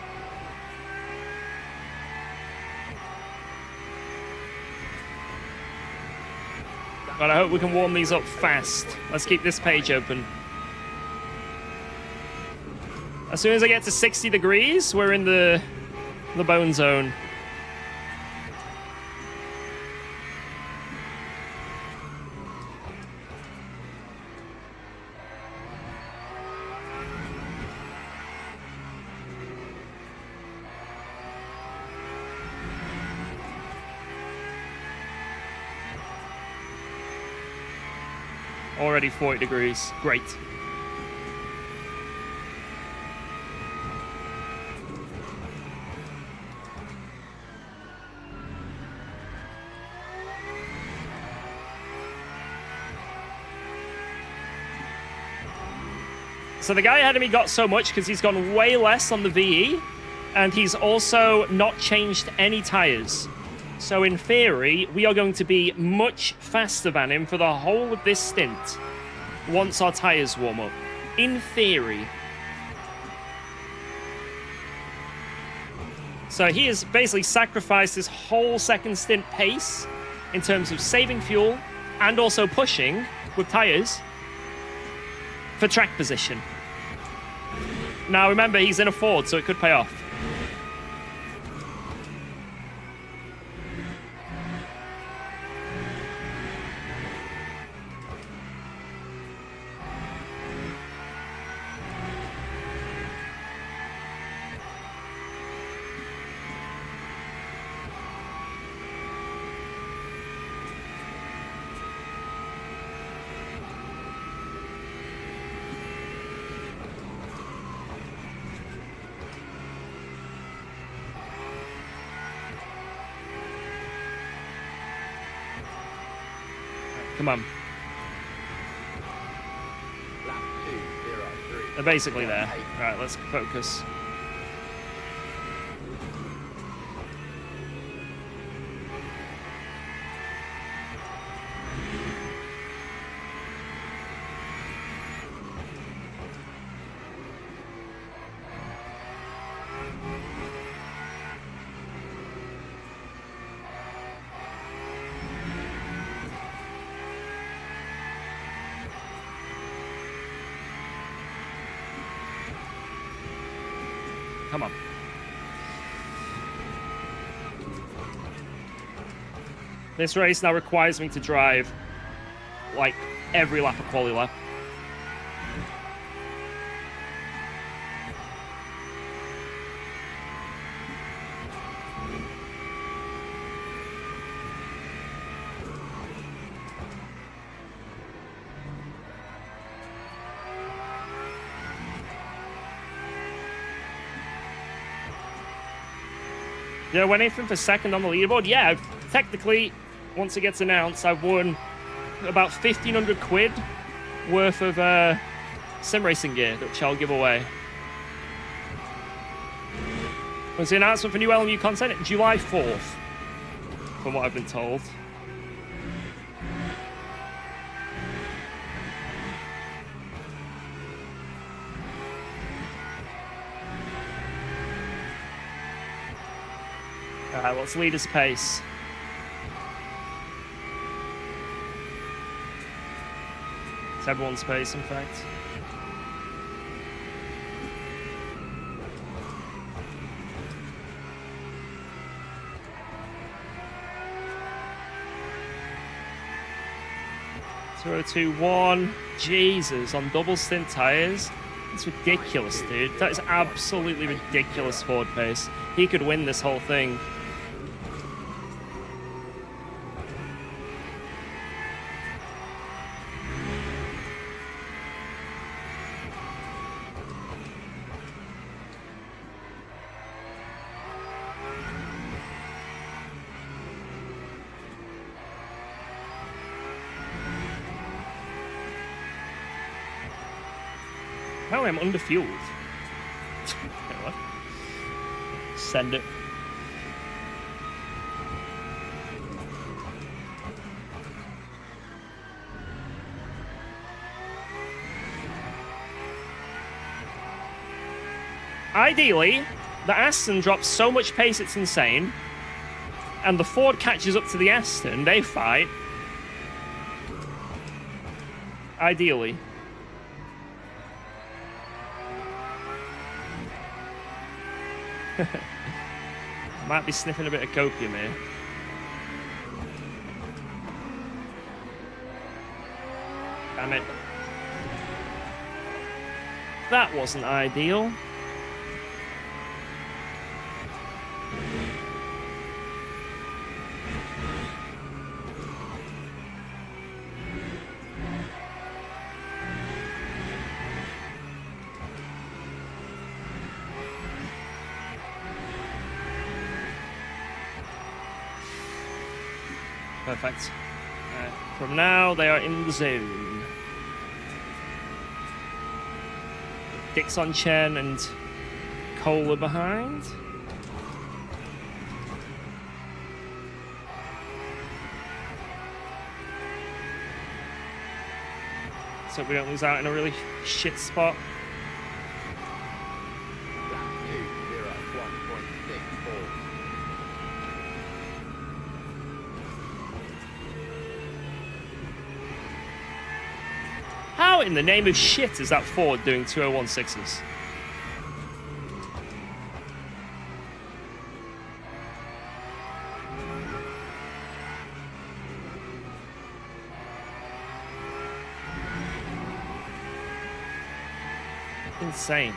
But I hope we can warm these up fast. Let's keep this page open. As soon as I get to 60 degrees, we're in the bone zone. Already 40 degrees. Great. So the guy ahead of me got so much because he's gone way less on the VE, and he's also not changed any tires. So in theory, we are going to be much faster than him for the whole of this stint once our tires warm up. In theory. So he has basically sacrificed his whole second stint pace in terms of saving fuel and also pushing with tires for track position. Now remember, he's in a Ford, so it could pay off. Come on. They're basically there. Right, let's focus. Come on. This race now requires me to drive like every lap of quali lap. Yeah, went in for second on the leaderboard. Yeah, technically, once it gets announced, I've won about 1,500 quid worth of sim racing gear, which I'll give away. Was the announcement for new LMU content? July 4th, from what I've been told. Alright, what's leader's pace? It's everyone's pace, in fact. Zero, 2, 1. Jesus, on double stint tires. It's ridiculous, dude. That is absolutely ridiculous forward pace. He could win this whole thing. Apparently I'm underfueled. What? Send it. Ideally, the Aston drops so much pace it's insane, and the Ford catches up to the Aston, they fight. Ideally. Might be sniffing a bit of copium here. Damn it. That wasn't ideal. Perfect. From now, they are in the zone. Dix on Chen and Cola behind. So we don't lose out in a really shit spot. How in the name of shit is that Ford doing 2016s? Insane.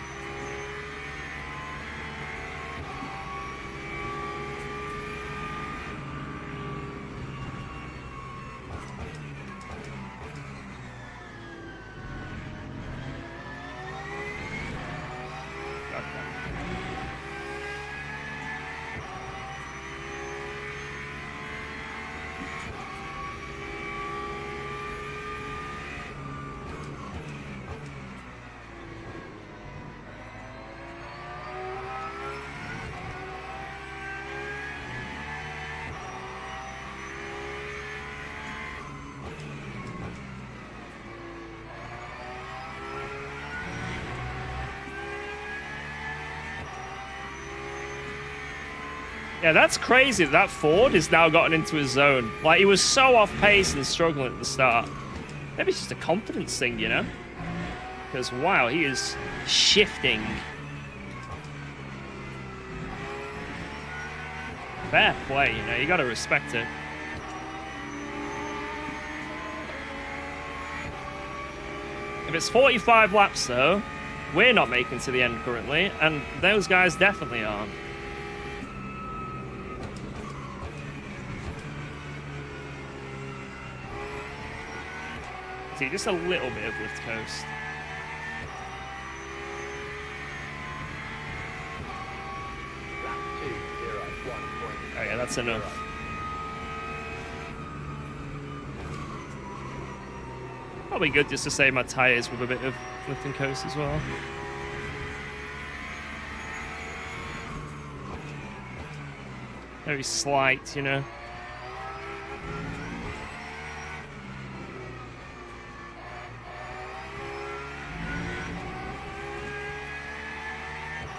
Yeah, that's crazy that Ford has now gotten into his zone. Like, he was so off pace and struggling at the start. Maybe it's just a confidence thing, you know? Because, wow, he is shifting. Fair play, you know, you gotta respect it. If it's 45 laps, though, we're not making to the end currently, and those guys definitely aren't. See, just a little bit of lift coast. Oh yeah, that's enough. Probably good just to save my tyres with a bit of lift and coast as well. Very slight, you know.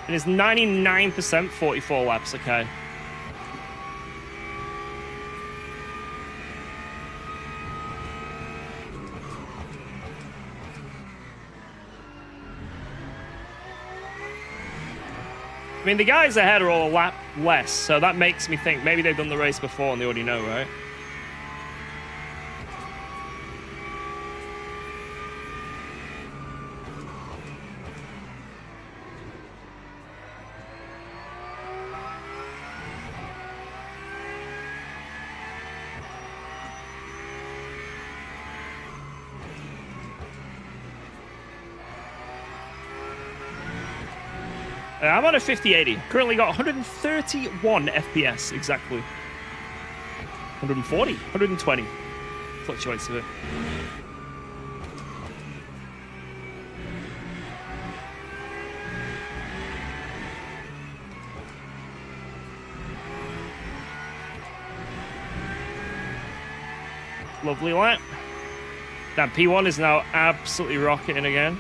It is 99% 44 laps, okay. I mean, the guys ahead are all a lap less, so that makes me think maybe they've done the race before and they already know, right? I'm on a 5080. Currently got 131 FPS exactly. 140, 120. Fluctuates a bit. Lovely lap. That P1 is now absolutely rocketing again.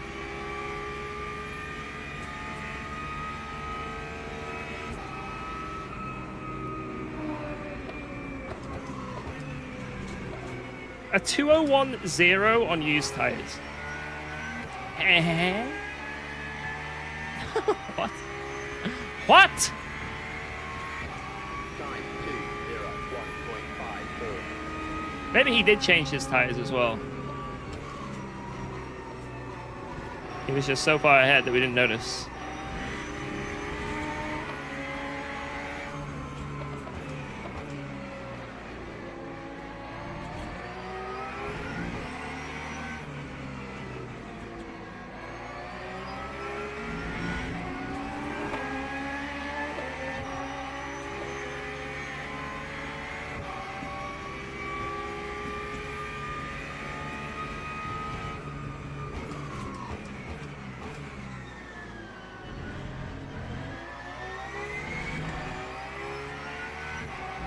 A 2010 on used tires. What? What? Maybe he did change his tires as well. He was just so far ahead that we didn't notice.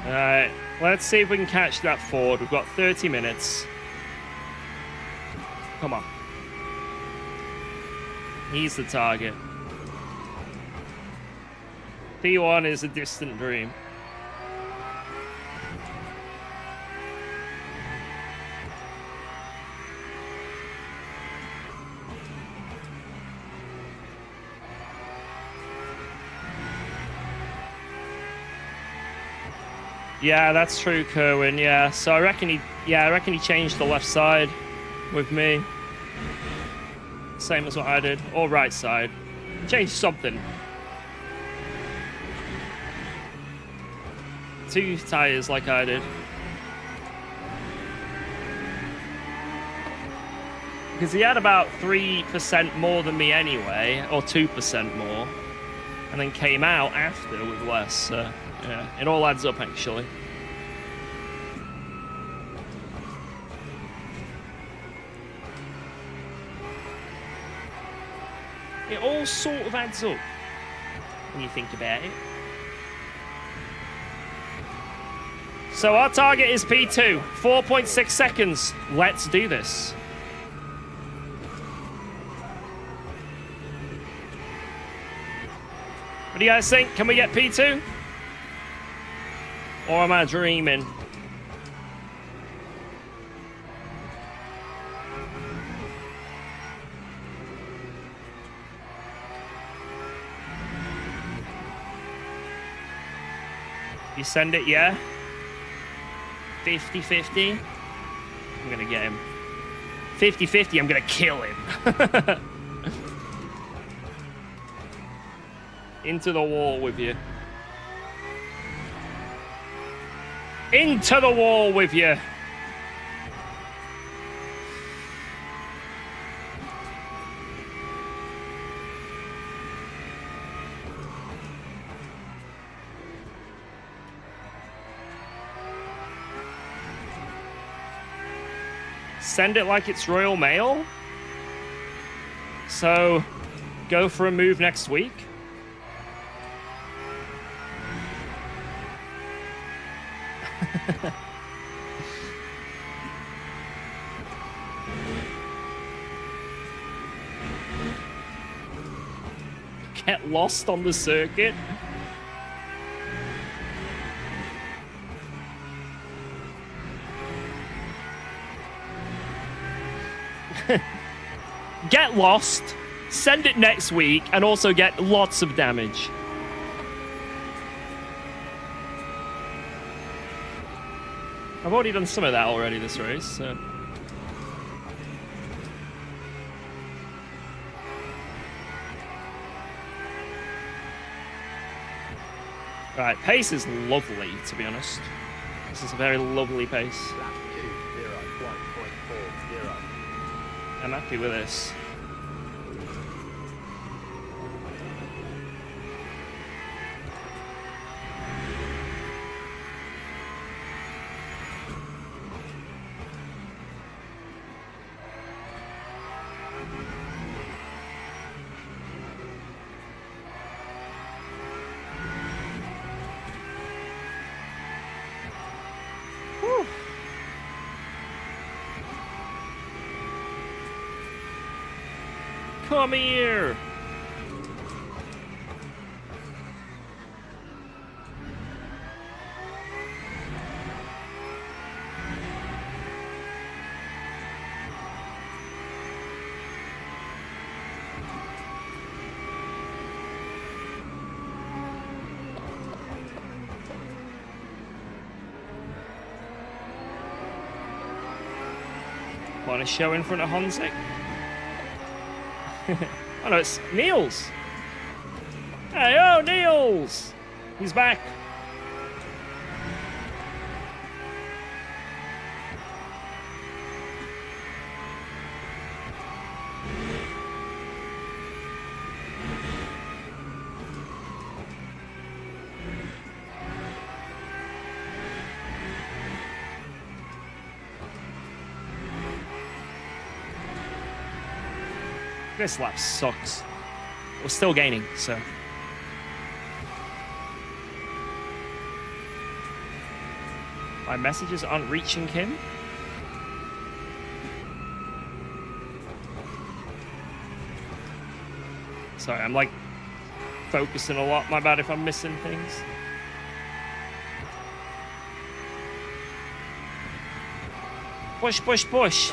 Alright, let's see if we can catch that Ford. We've got 30 minutes. Come on. He's the target. P1 is a distant dream. Yeah, that's true, Kerwin. Yeah, so I reckon he changed the left side with me. Same as what I did, or right side. Changed something. 2 tires like I did. Because he had about 3% more than me anyway, or 2% more, and then came out after with less. So yeah, it all adds up actually. It all sort of adds up when you think about it. So our target is P2, 4.6 seconds. Let's do this. What do you guys think? Can we get P2? Or am I dreaming? You send it, yeah? 50-50. I'm gonna get him. 50-50, I'm gonna kill him. Into the wall with you. Into the wall with you. Send it like it's Royal Mail. So, go for a move next week. Get lost on the circuit. Get lost, send it next week, and also get lots of damage. I've already done some of that already this race, so... Right, pace is lovely, to be honest. This is a very lovely pace. I'm happy with this. Whew. Come here! Want to show in front of Honzik? Oh no, it's Niels! Hey, oh, Niels! He's back. This lap sucks. We're still gaining, so. My messages aren't reaching him. Sorry, I'm like focusing a lot. My bad if I'm missing things. Push, push, push.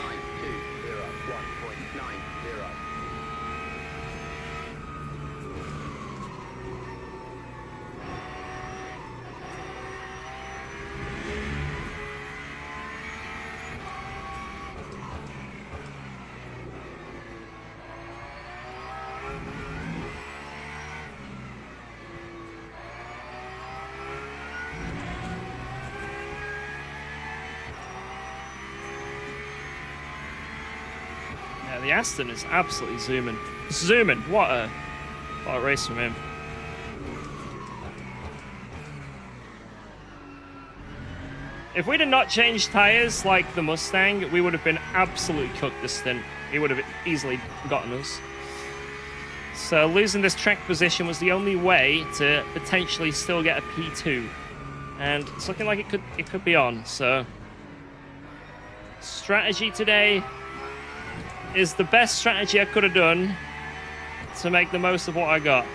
The Aston is absolutely zooming. Zooming. What a race from him. If we'd have not changed tyres like the Mustang, we would have been absolutely cooked this stint. He would have easily gotten us. So losing this track position was the only way to potentially still get a P2. And it's looking like it could be on. So strategy today is the best strategy I could have done to make the most of what I got.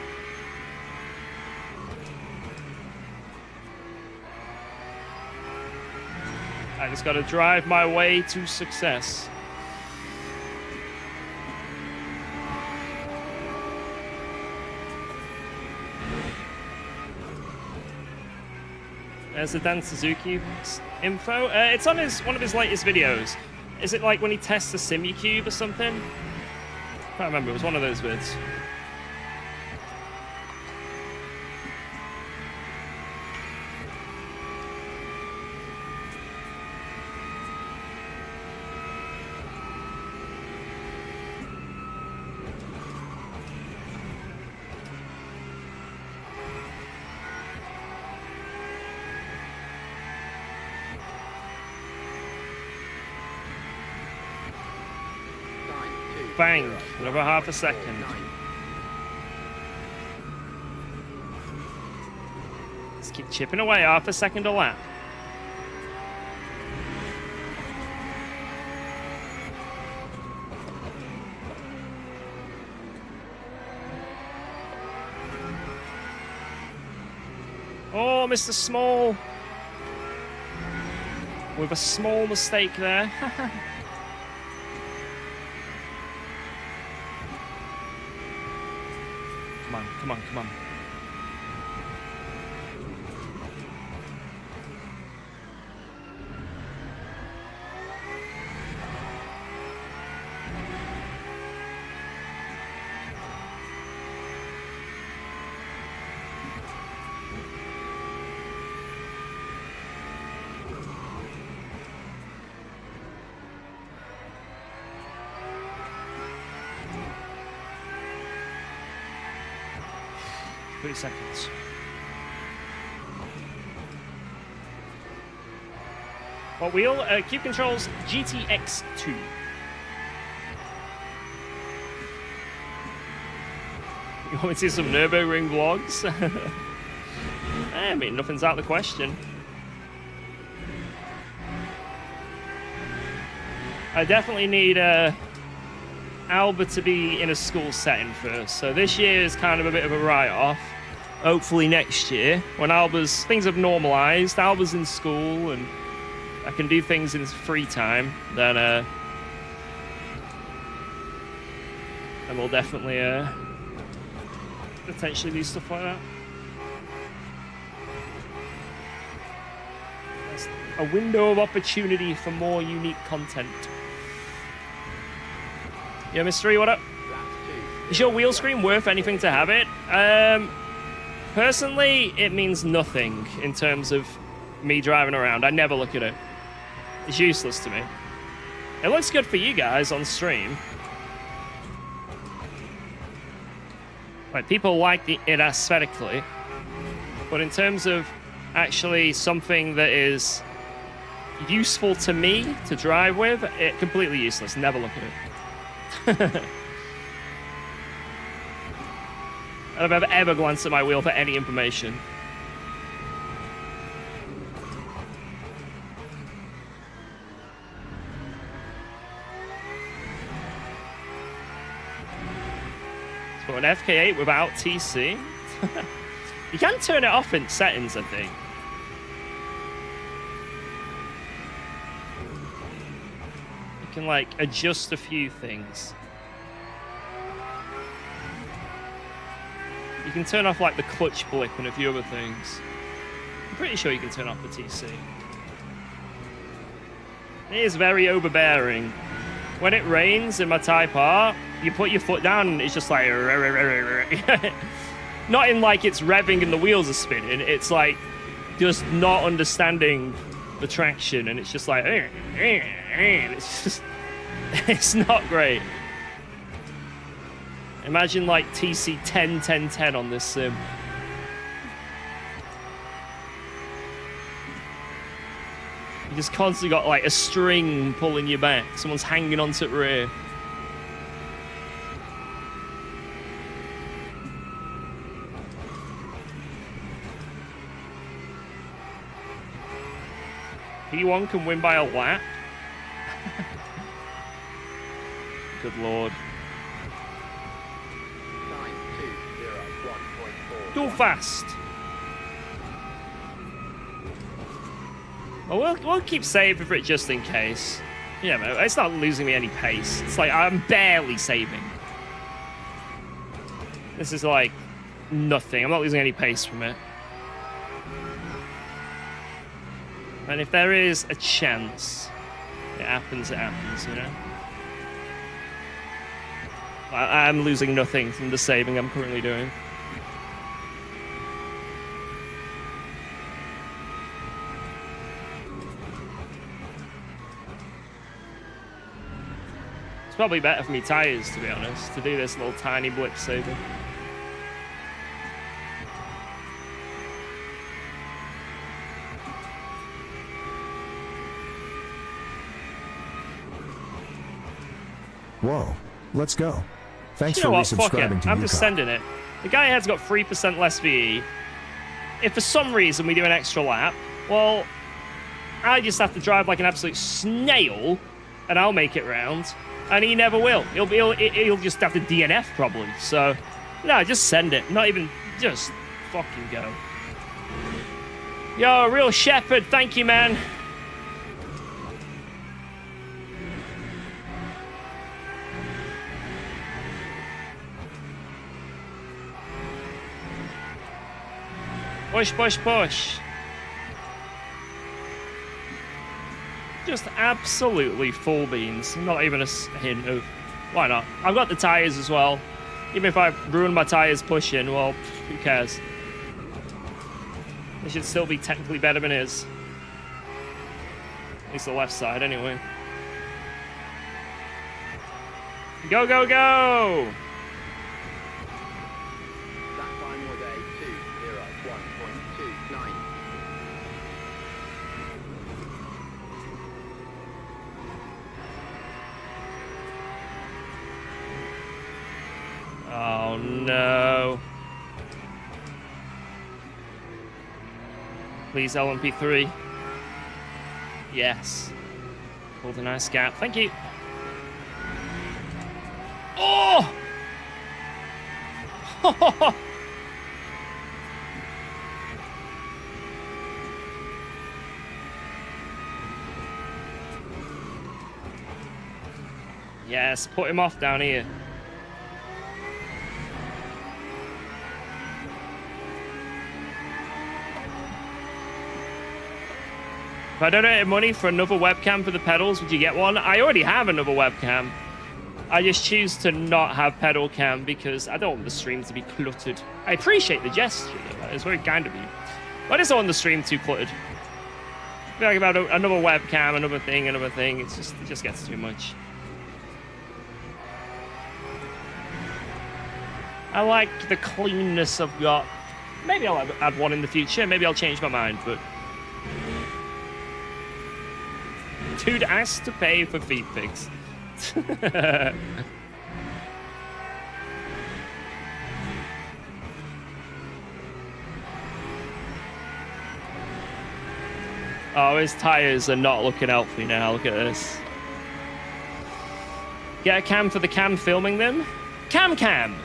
I just got to drive my way to success. There's the Dan Suzuki info. It's on one of his latest videos. Is it like when he tests the Simucube or something? I can't remember. It was one of those vids. Bang! Another half a second. Let's keep chipping away, half a second a lap. Oh, Mr. Small. With a small mistake there. Come on, come on. Seconds. What wheel? Cube Controls GTX2. You want me to see some Nürburgring vlogs? I mean, nothing's out of the question. I definitely need Alba to be in a school setting first. So this year is kind of a bit of a write-off. Hopefully next year, when things have normalized, Alba's in school and I can do things in free time, then and we'll definitely potentially do stuff like that. That's a window of opportunity for more unique content. Yeah, Mystery, what up? Is your wheel screen worth anything to have it? Personally, it means nothing in terms of me driving around. I never look at it. It's useless to me. It looks good for you guys on stream. Like, people like it aesthetically. But in terms of actually something that is useful to me to drive with, it's completely useless. Never look at it. I don't have ever glanced at my wheel for any information. So an FK8 without TC. You can turn it off in settings, I think. You can like adjust a few things. You can turn off like the clutch blip and a few other things. I'm pretty sure you can turn off the TC. It is very overbearing. When it rains in my Type R, you put your foot down and it's just like... Not in like it's revving and the wheels are spinning. It's like just not understanding the traction and it's just like... It's just... It's not great. Imagine like TC 10, 10, 10 on this sim. You just constantly got like a string pulling you back. Someone's hanging onto the rear. P1 can win by a lap. Good lord. Too fast. Well, we'll keep saving for it just in case. Yeah, man, it's not losing me any pace. It's like I'm barely saving. This is like nothing. I'm not losing any pace from it. And if there is a chance, it happens, you know? I'm losing nothing from the saving I'm currently doing. It's probably better for me tires, to be honest, to do this little tiny blip saving. Whoa, let's go. Thanks You know for what? Fuck resubscribing it. to I'm just UKOG. sending it. The guy ahead's got 3% less VE. If for some reason we do an extra lap, well, I just have to drive like an absolute snail, and I'll make it round. And he never will. He'll just have to DNF probably. So, no, just send it. Not even, just fucking go. Yo, Real Shepherd, thank you, man. Push, push, push. Just absolutely full beans. Not even a hint of... Why not? I've got the tyres as well. Even if I ruin my tyres pushing, well, who cares? They should still be technically better than his. At least the left side, anyway. Go, go, go! That time was a 2:01.29. Oh no. Please, LMP3. Yes. Pulled a nice gap. Thank you. Oh! Yes, put him off down here. If I donated money for another webcam for the pedals, would you get one? I already have another webcam. I just choose to not have pedal cam because I don't want the stream to be cluttered. I appreciate the gesture, though. It's very kind of you. But I just don't want the stream too cluttered. I feel like about another webcam, another thing, it just gets too much. I like the cleanness I've got. Maybe I'll add one in the future. Maybe I'll change my mind, but... Dude asked to pay for feed pics. Oh, his tires are not looking healthy now. Look at this. Get a cam for the cam filming them. Cam!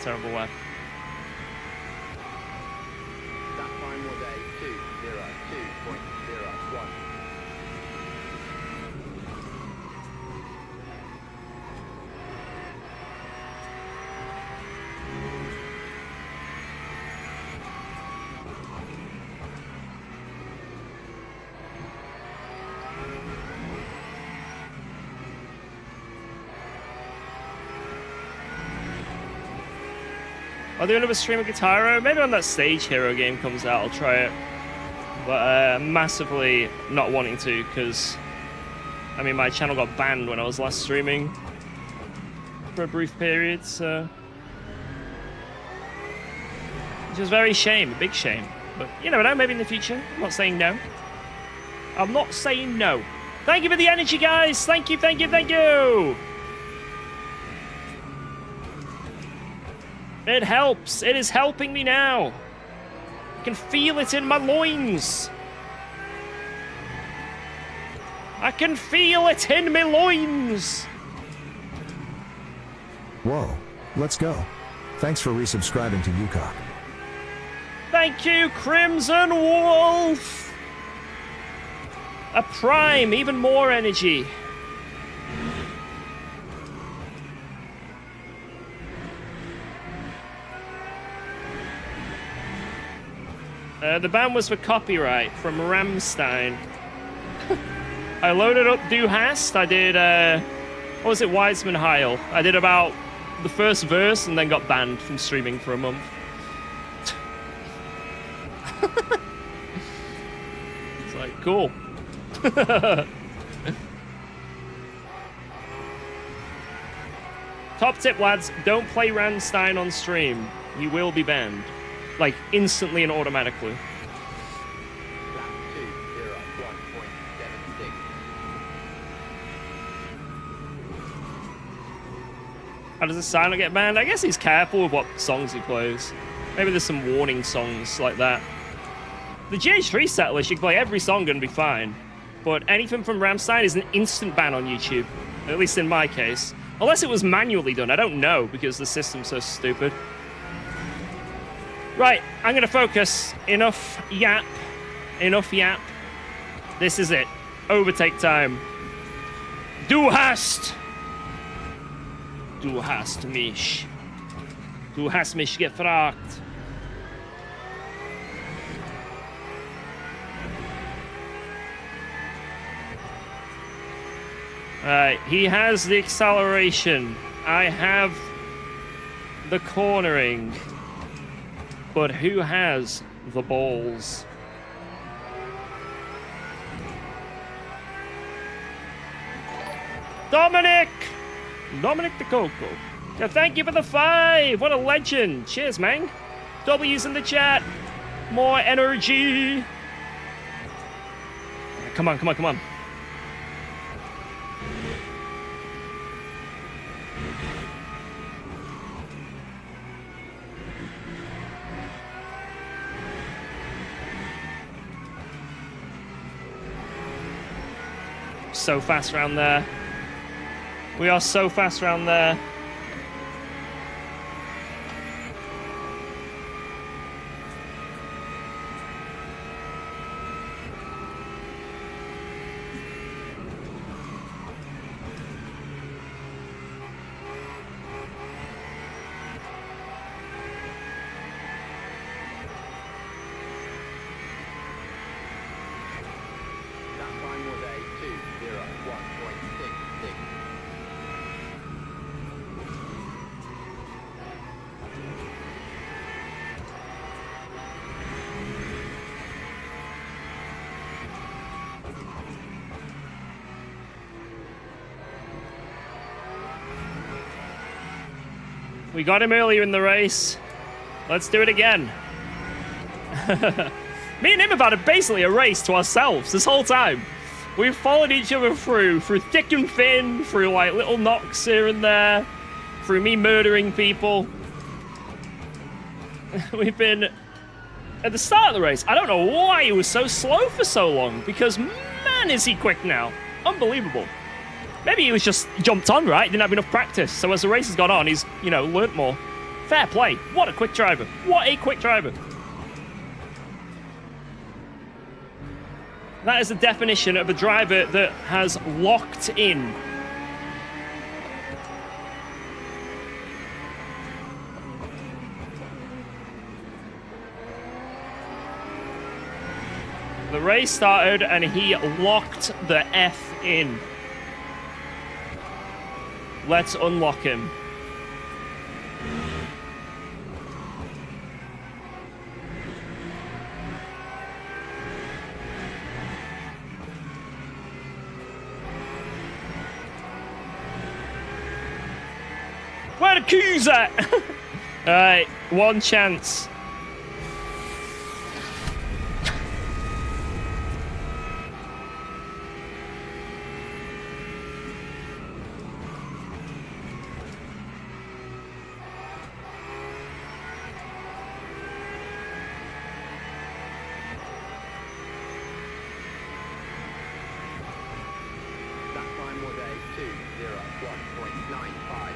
Terrible lap. That time was a 2:02.01. I'll do another stream of Guitar Hero. Maybe when that Stage Hero game comes out, I'll try it. But massively not wanting to, because I mean my channel got banned when I was last streaming for a brief period, so which is very shame, a big shame. But you never know, maybe in the future. I'm not saying no. I'm not saying no. Thank you for the energy, guys. Thank you, thank you, thank you. It helps. It is helping me now. I can feel it in my loins. I can feel it in my loins. Whoa, let's go. Thanks for resubscribing to UKOG. Thank you, Crimson Wolf. A prime, even more energy. The ban was for copyright from Rammstein. I loaded up Du Hast. I did, what was it, Wiseman Heil. I did about the first verse and then got banned from streaming for a month. It's like, cool. Top tip, lads, don't play Rammstein on stream. You will be banned. Like, instantly and automatically. Lap 201.76. How does the Silent get banned? I guess he's careful with what songs he plays. Maybe there's some warning songs like that. The GH3 set list, you can play every song and be fine. But anything from Rammstein is an instant ban on YouTube. At least in my case. Unless it was manually done, I don't know, because the system's so stupid. Right, I'm gonna focus. Enough yap. Enough yap. This is it. Overtake time. Du hast! Du hast mich. Du hast mich gefragt. Alright, he has the acceleration. I have the cornering. But who has the balls? Dominic! Dominic the Coco. Yeah, thank you for the 5. What a legend. Cheers, man. W's in the chat. More energy. Come on, come on, come on. So fast round there. We are so fast round there. That time was a 201.66. We got him earlier in the race. Let's do it again. Me and him have had basically a race to ourselves this whole time. We've followed each other through thick and thin, through like little knocks here and there, through me murdering people. We've been at the start of the race. I don't know why he was so slow for so long, because man is he quick now. Unbelievable. Maybe he was just jumped on, right? Didn't have enough practice. So as the race has gone on, he's, you know, learnt more. Fair play. What a quick driver. What a quick driver. That is the definition of a driver that has locked in. The race started and he locked the F in. Let's unlock him. Where the keys at? Alright, one chance. That time was a 201.95.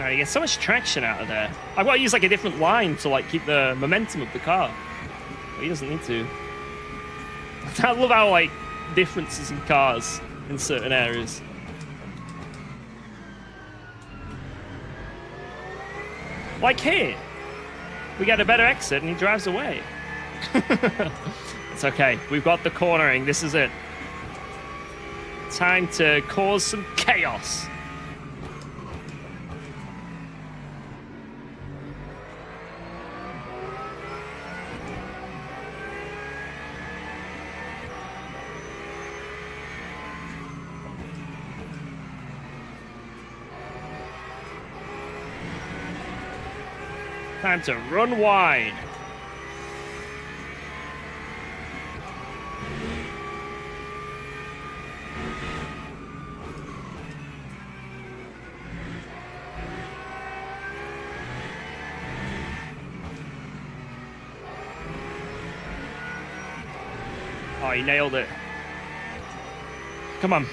Alright, you get so much traction out of there. I've got to use like a different line to like keep the momentum of the car. But he doesn't need to. I love how like differences in cars in certain areas. Like here, we get a better exit and he drives away. It's okay, we've got the cornering, this is it. Time to cause some chaos. Time to run wide. Oh, he nailed it. Come on.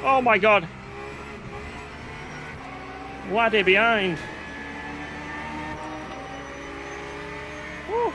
Oh my god. Laddie behind. Woo.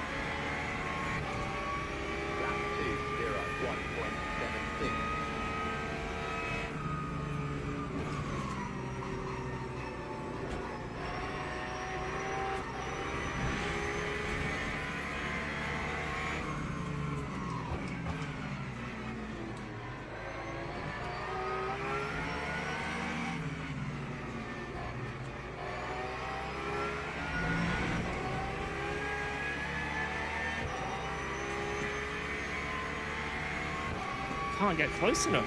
Can't get close enough.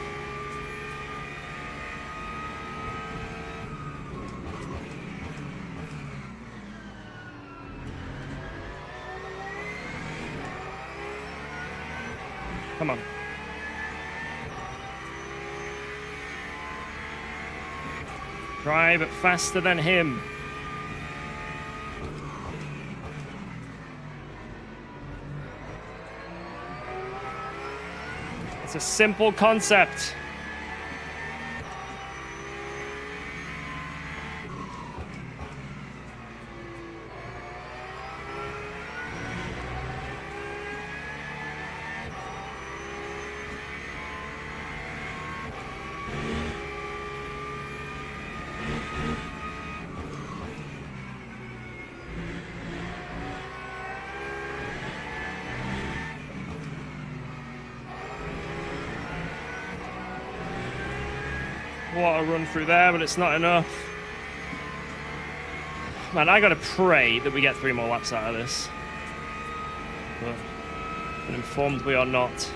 Come on. Drive faster than him. It's a simple concept. Water run through there, but it's not enough. Man, I gotta pray that we get 3 more laps out of this. But I'm informed we are not.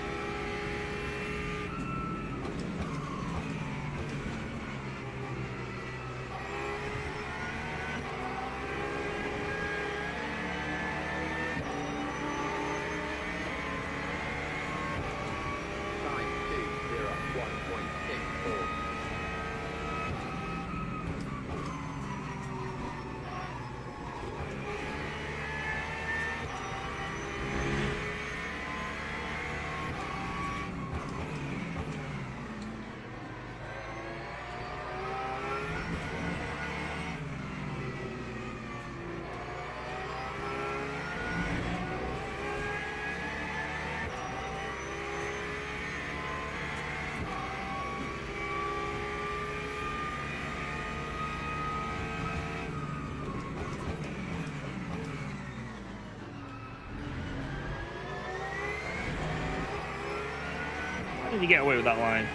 How did you get away with that line?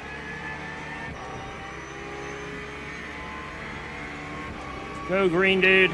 Go green, dude.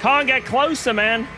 Can't get closer, man.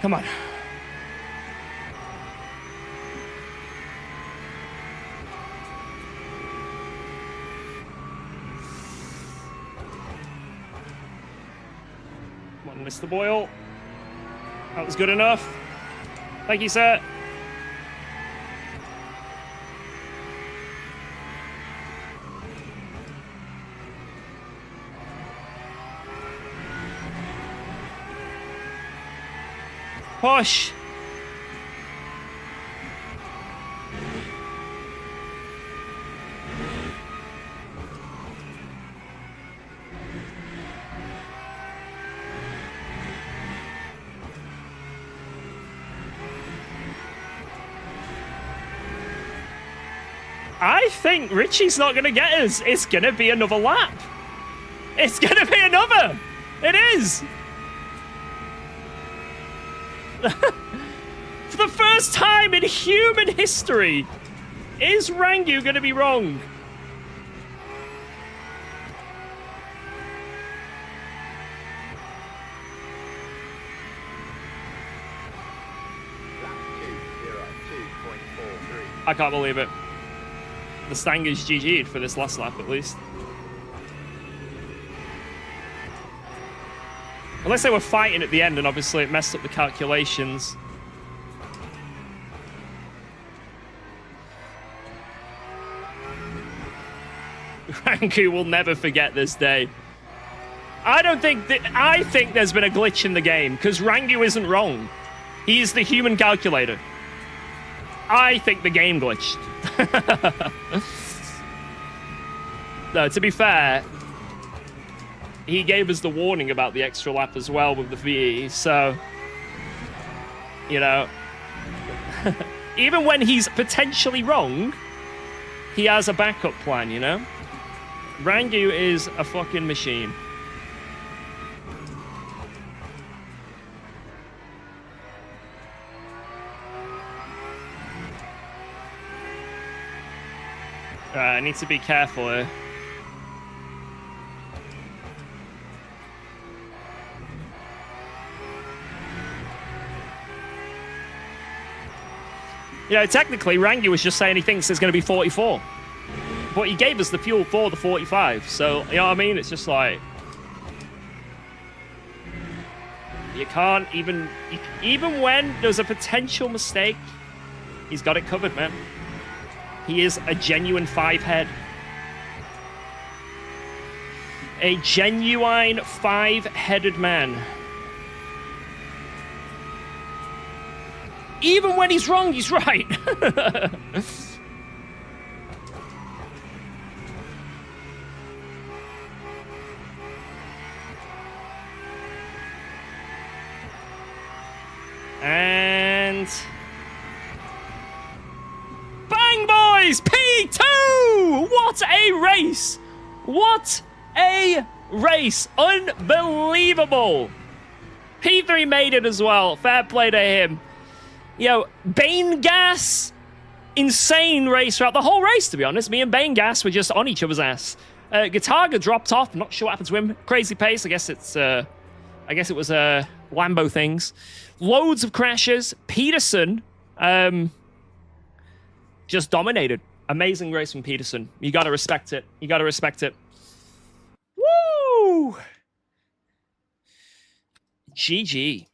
Come on. Come on, Mr. Boyle. That was good enough. Thank you, sir. Push. I think Richie's not going to get us. It's going to be another lap. It's going to be another. It is. For the first time in human history, is Rangu going to be wrong? I can't believe it. The Stang is GG'd for this last lap, at least. Unless they were fighting at the end and obviously it messed up the calculations. Rangu will never forget this day. I think there's been a glitch in the game because Rangu isn't wrong. He's the human calculator. I think the game glitched. No, to be fair, he gave us the warning about the extra lap as well with the VE, so, you know, even when he's potentially wrong, he has a backup plan, you know? Rangu is a fucking machine. I need to be careful here. You know, technically, Rangu was just saying he thinks there's going to be 44. But he gave us the fuel for the 45. So, you know what I mean? It's just like... You can't even... Even when there's a potential mistake, he's got it covered, man. He is a genuine 5-head. A genuine 5-headed man. Even when he's wrong, he's right. And... Bang, boys! P2! What a race! What a race! Unbelievable! P3 made it as well. Fair play to him. Yo, Bane Gas, insane race throughout the whole race, to be honest. Me and Bane Gas were just on each other's ass. Gataga dropped off. I'm not sure what happened to him. Crazy pace. I guess it was Lambo things. Loads of crashes. Peterson, just dominated. Amazing race from Peterson. You got to respect it. You got to respect it. Woo! GG.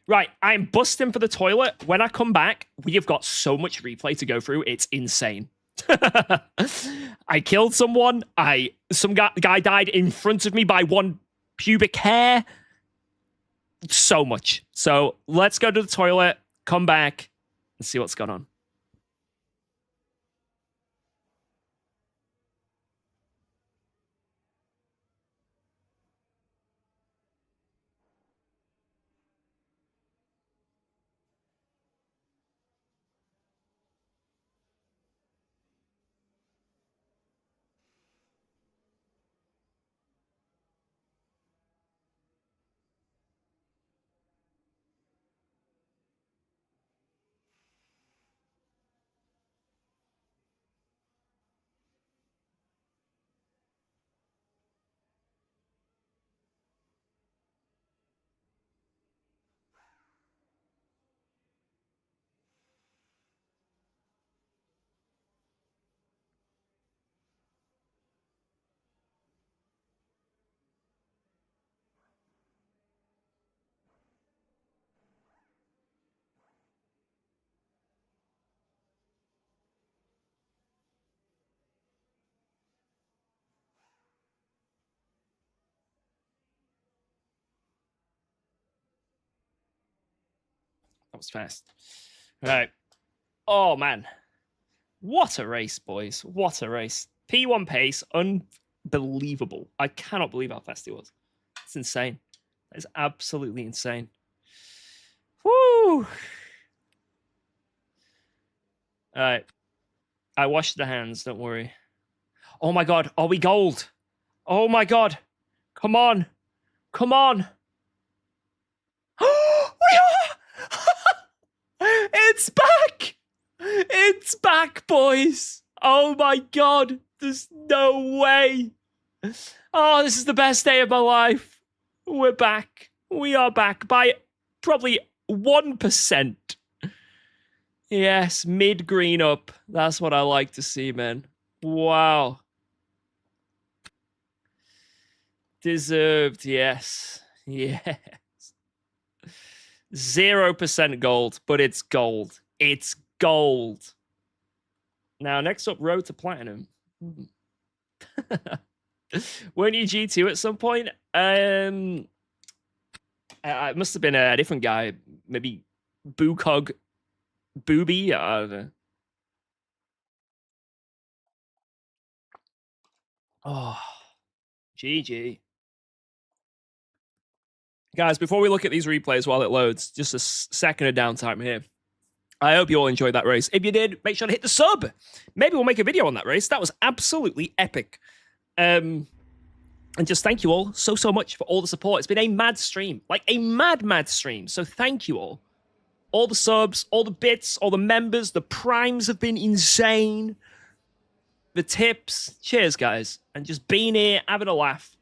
Right, I'm busting for the toilet. When I come back, we have got so much replay to go through. It's insane. I killed someone. Some guy died in front of me by one pubic hair. So much. So let's go to the toilet, come back, and see what's going on. That was fast. All right. Oh, man. What a race, boys. What a race. P1 pace, unbelievable. I cannot believe how fast it was. It's insane. That is absolutely insane. Woo! All right. I washed the hands, don't worry. Oh my god, are we gold? Oh my god. Come on. Come on. We are! It's back! It's back, boys! Oh my god. There's no way. Oh, this is the best day of my life. We're back. We are back by probably 1%. Yes, mid-green up. That's what I like to see, man. Wow. Deserved, yes. Yes. 0% gold, but it's gold. It's gold. Now, next up, road to platinum. Weren't you G2 at some point? It must have been a different guy. Maybe UKOG Booby? I don't know. Oh, GG. Guys, before we look at these replays while it loads, just a second of downtime here. I hope you all enjoyed that race. If you did, make sure to hit the sub. Maybe we'll make a video on that race. That was absolutely epic. And just thank you all so much for all the support. It's been a mad stream. Like a mad stream. So thank you all. All the subs, all the bits, all the members, the primes have been insane. The tips. Cheers, guys. And just being here, having a laugh.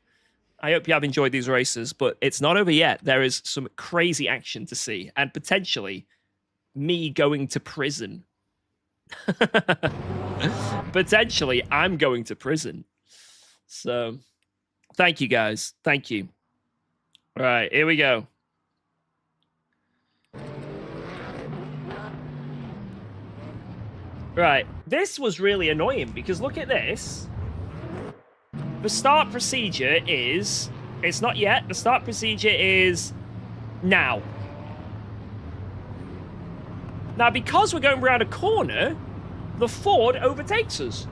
I hope you have enjoyed these races, but it's not over yet. There is some crazy action to see, and potentially me going to prison. Potentially, I'm going to prison. So, thank you, guys. Thank you. All right, here we go. Right, this was really annoying because look at this. The start procedure is... It's not yet. The start procedure is now. Now, because we're going around a corner, the Ford overtakes us.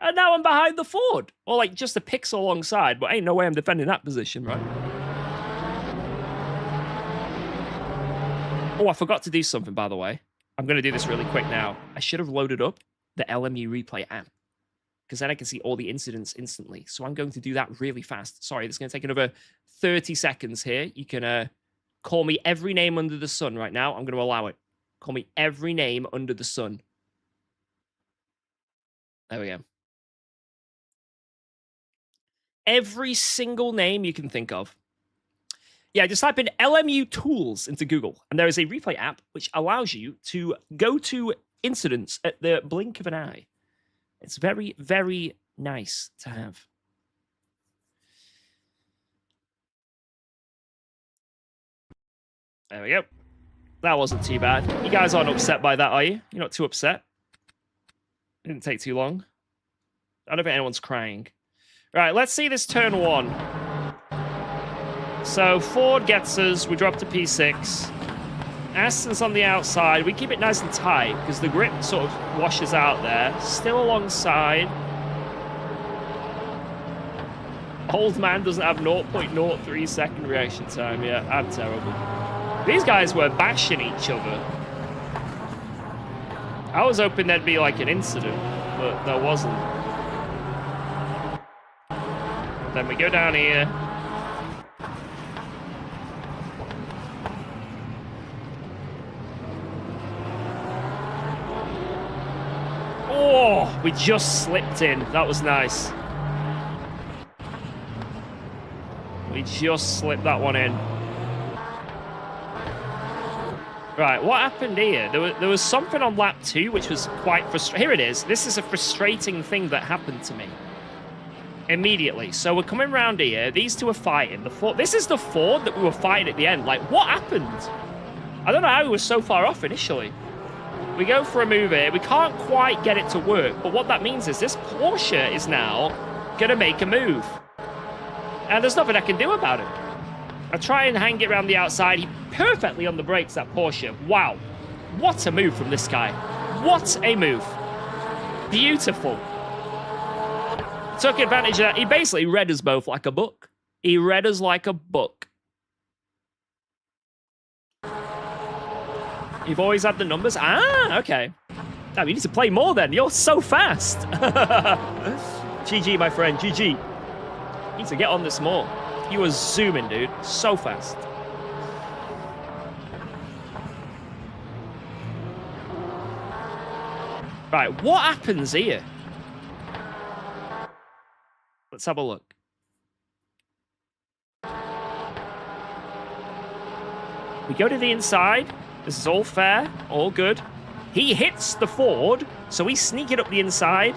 And now I'm behind the Ford. Or, like, just a pixel alongside, but ain't no way I'm defending that position, right? Oh, I forgot to do something, by the way. I'm going to do this really quick now. I should have loaded up the LMU replay app, because then I can see all the incidents instantly. So I'm going to do that really fast. Sorry, this is going to take another 30 seconds here. You can call me every name under the sun right now. I'm going to allow it. Call me every name under the sun. There we go. Every single name you can think of. Yeah, just type in LMU tools into Google, and there is a replay app which allows you to go to incidents at the blink of an eye. It's very, very nice to have. There we go. That wasn't too bad. You guys aren't upset by that, are you? You're not too upset? It didn't take too long. I don't think anyone's crying. Right, let's see this turn 1. So Ford gets us. We drop to P6. Aston's on the outside. We keep it nice and tight because the grip sort of washes out there. Still alongside. Old man doesn't have 0.03 second reaction time. Yeah, I'm terrible. These guys were bashing each other. I was hoping there'd be like an incident, but there wasn't. Then we go down here. Oh, we just slipped in. That was nice. We just slipped that one in. Right, what happened here? There was something on lap 2 which was quite frustrating. Here it is. This is a frustrating thing that happened to me. Immediately. So we're coming around here. These two are fighting. This is the Ford that we were fighting at the end. Like, what happened? I don't know how we were so far off initially. We go for a move here. We can't quite get it to work. But what that means is this Porsche is now going to make a move. And there's nothing I can do about it. I try and hang it around the outside. He perfectly on the brakes, that Porsche. Wow. What a move from this guy. What a move. Beautiful. Took advantage of that. He basically read us both like a book. He read us like a book. You've always had the numbers? Ah, okay. Damn, you need to play more then. You're so fast. GG, my friend. GG. You need to get on this more. You were zooming, dude. So fast. Right, what happens here? Let's have a look. We go to the inside. This is all fair, all good. He hits the Ford, so we sneak it up the inside.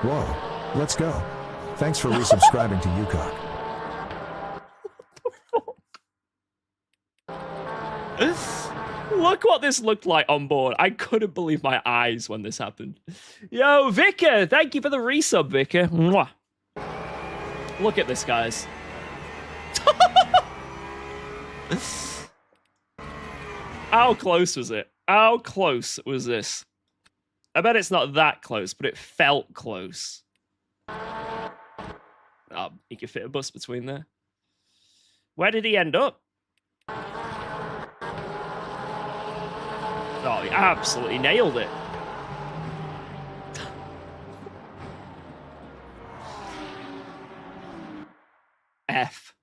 Whoa, let's go. Thanks for resubscribing to UKOG. Look what this looked like on board. I couldn't believe my eyes when this happened. Yo, Vicar, thank you for the resub, Vicar. Mwah. Look at this, guys. How close was it? How close was this? I bet it's not that close, but it felt close. Oh, you could fit a bus between there. Where did he end up? Oh, he absolutely nailed it. F.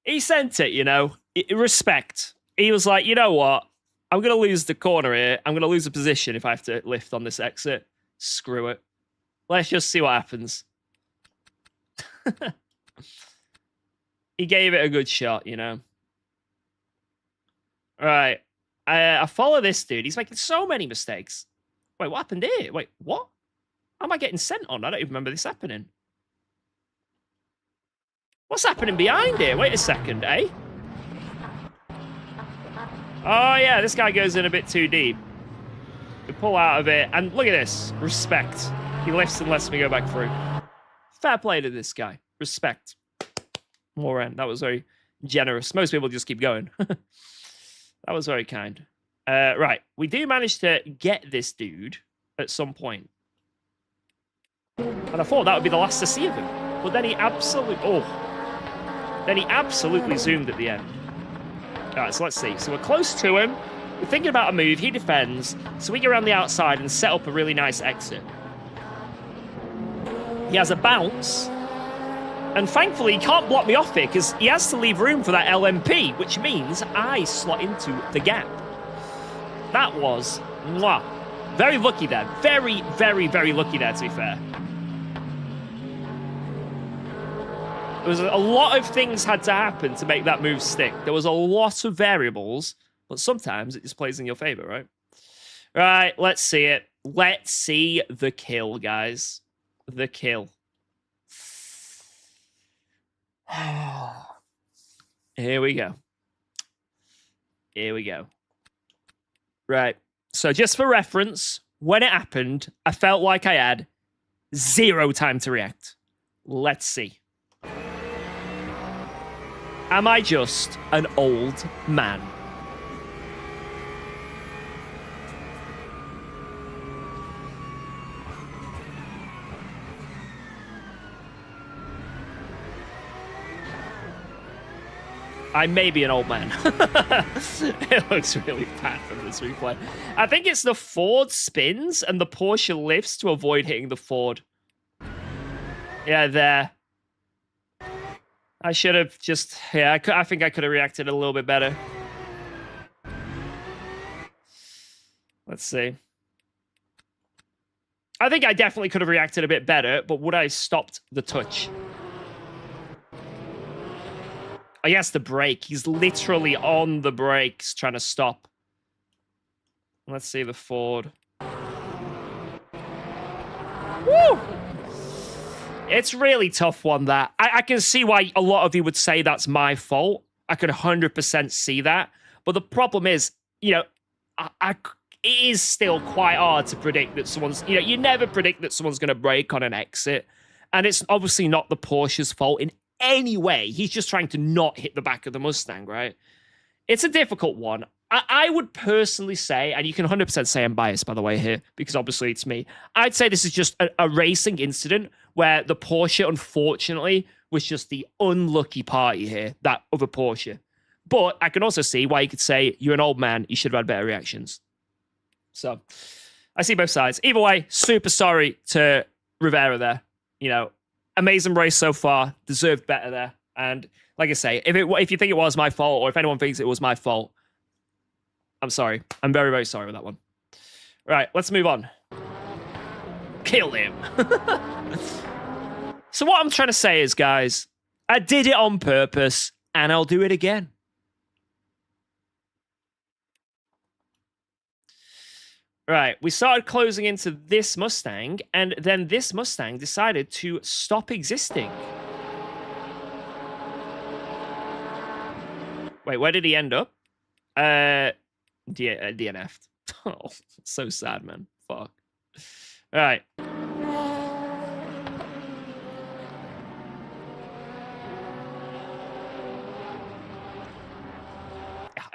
He sent it, you know. Respect. He was like, you know what? I'm going to lose the corner here. I'm going to lose the position if I have to lift on this exit. Screw it. Let's just see what happens. He gave it a good shot, you know. All right. I follow this dude. He's making so many mistakes. Wait, what happened here? Wait, what? How am I getting sent on? I don't even remember this happening. What's happening behind here? Wait a second, eh? Oh, yeah, this guy goes in a bit too deep. We pull out of it, and look at this. Respect. He lifts and lets me go back through. Fair play to this guy. Respect. More end. That was very generous. Most people just keep going. That was very kind. Right. We do manage to get this dude at some point. And I thought that would be the last to see of him. But then he absolutely... Oh. Then he absolutely zoomed at the end. All right, so let's see. So we're close to him. We're thinking about a move. He defends. So we go around the outside and set up a really nice exit. He has a bounce. And thankfully, he can't block me off here because he has to leave room for that LMP, which means I slot into the gap. That was mwah. Very lucky there. Very, very, very lucky there, to be fair. There was a lot of things had to happen to make that move stick. There was a lot of variables, but sometimes it just plays in your favor, right? Right, let's see it. Let's see the kill, guys. The kill. Here we go. Here we go. Right. So just for reference, when it happened, I felt like I had 0 time to react. Let's see. Am I just an old man? I may be an old man. It looks really bad from this replay. I think it's the Ford spins and the Porsche lifts to avoid hitting the Ford. Yeah, there. I should have just... Yeah, I think I could have reacted a little bit better. Let's see. I think I definitely could have reacted a bit better, but would I have stopped the touch? Oh, he has to brake. He's literally on the brakes trying to stop. Let's see the Ford. Woo! It's really tough one, that. I can see why a lot of you would say that's my fault. I could 100% see that. But the problem is, you know, it is still quite hard to predict that someone's... You know, you never predict that someone's going to brake on an exit. And it's obviously not the Porsche's fault in any way. He's just trying to not hit the back of the Mustang, right? It's a difficult one. I would personally say, and you can 100% say I'm biased, by the way, here, because obviously it's me. I'd say this is just a racing incident where the Porsche, unfortunately, was just the unlucky party here, that other Porsche. But I can also see why you could say, you're an old man, you should have had better reactions. So, I see both sides. Either way, super sorry to Rivera there. You know, amazing race so far, deserved better there. And like I say, if you think it was my fault, or if anyone thinks it was my fault, I'm sorry. I'm very, very sorry with that one. Right, let's move on. Kill him. So what I'm trying to say is, guys, I did it on purpose, and I'll do it again. Right, we started closing into this Mustang, and then this Mustang decided to stop existing. Wait, where did he end up? DNF'd. Oh, so sad, man. Fuck. All right.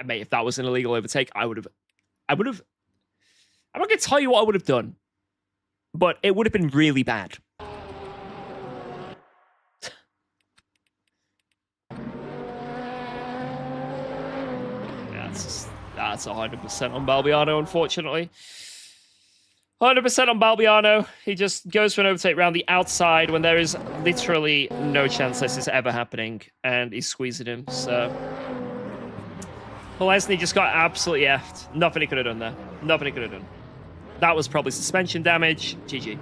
Mate, if that was an illegal overtake, I would have... I'm not going to tell you what I would have done, but it would have been really bad. That's 100% on Balbiano, unfortunately. 100% on Balbiano. He just goes for an overtake around the outside when there is literally no chance this is ever happening, and he's squeezing him, so... Leslie just got absolutely effed. Nothing he could have done there. Nothing he could have done. That was probably suspension damage. GG.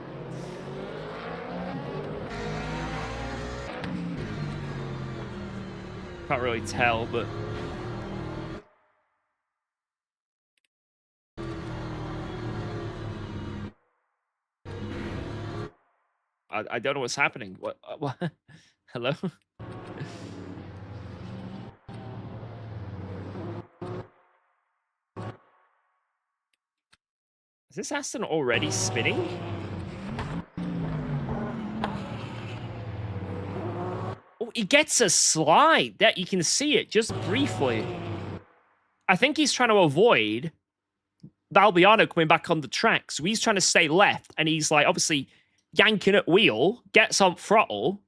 Can't really tell, but... I don't know what's happening. What? Hello? Is this Aston already spinning? Oh, he gets a slide. That you can see it just briefly. I think he's trying to avoid Balbiano coming back on the track. So he's trying to stay left, and he's like obviously yanking at wheel, gets on throttle.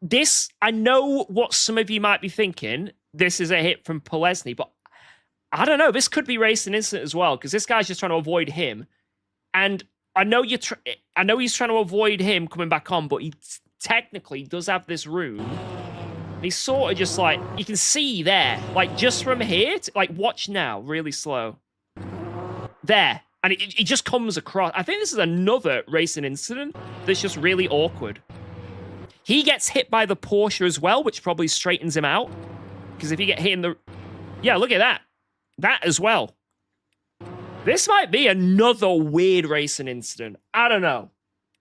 This, I know what some of you might be thinking. This is a hit from Polesny, but I don't know. This could be racing incident as well, because this guy's just trying to avoid him. And I know I know he's trying to avoid him coming back on, but he technically does have this room. And he's sort of just like, you can see there, like just from here, like watch now, really slow. There. And he just comes across. I think this is another racing incident that's just really awkward. He gets hit by the Porsche as well, which probably straightens him out. Because if you get hit in the... Yeah, look at that. That as well. This might be another weird racing incident. I don't know.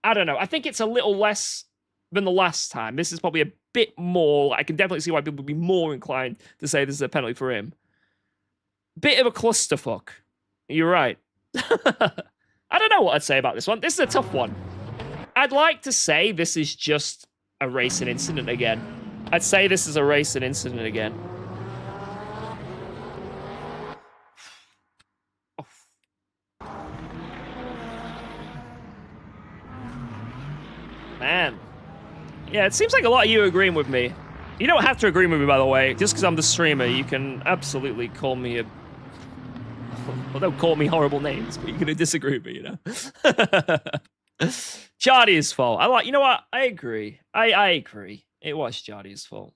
I think it's a little less than the last time. This is probably a bit more. I can definitely see why people would be more inclined to say this is a penalty for him. Bit of a clusterfuck. You're right. I don't know what I'd say about this one. This is a tough one. I'd like to say this is just a racing incident again. I'd say this is a racing incident again. Man. Yeah, it seems like a lot of you are agreeing with me. You don't have to agree with me, by the way. Just because I'm the streamer, you can absolutely call me a... Well, don't call me horrible names, but you're going to disagree with me, you know? Jardi's fault. You know what? I agree. I agree. It was Jardi's fault.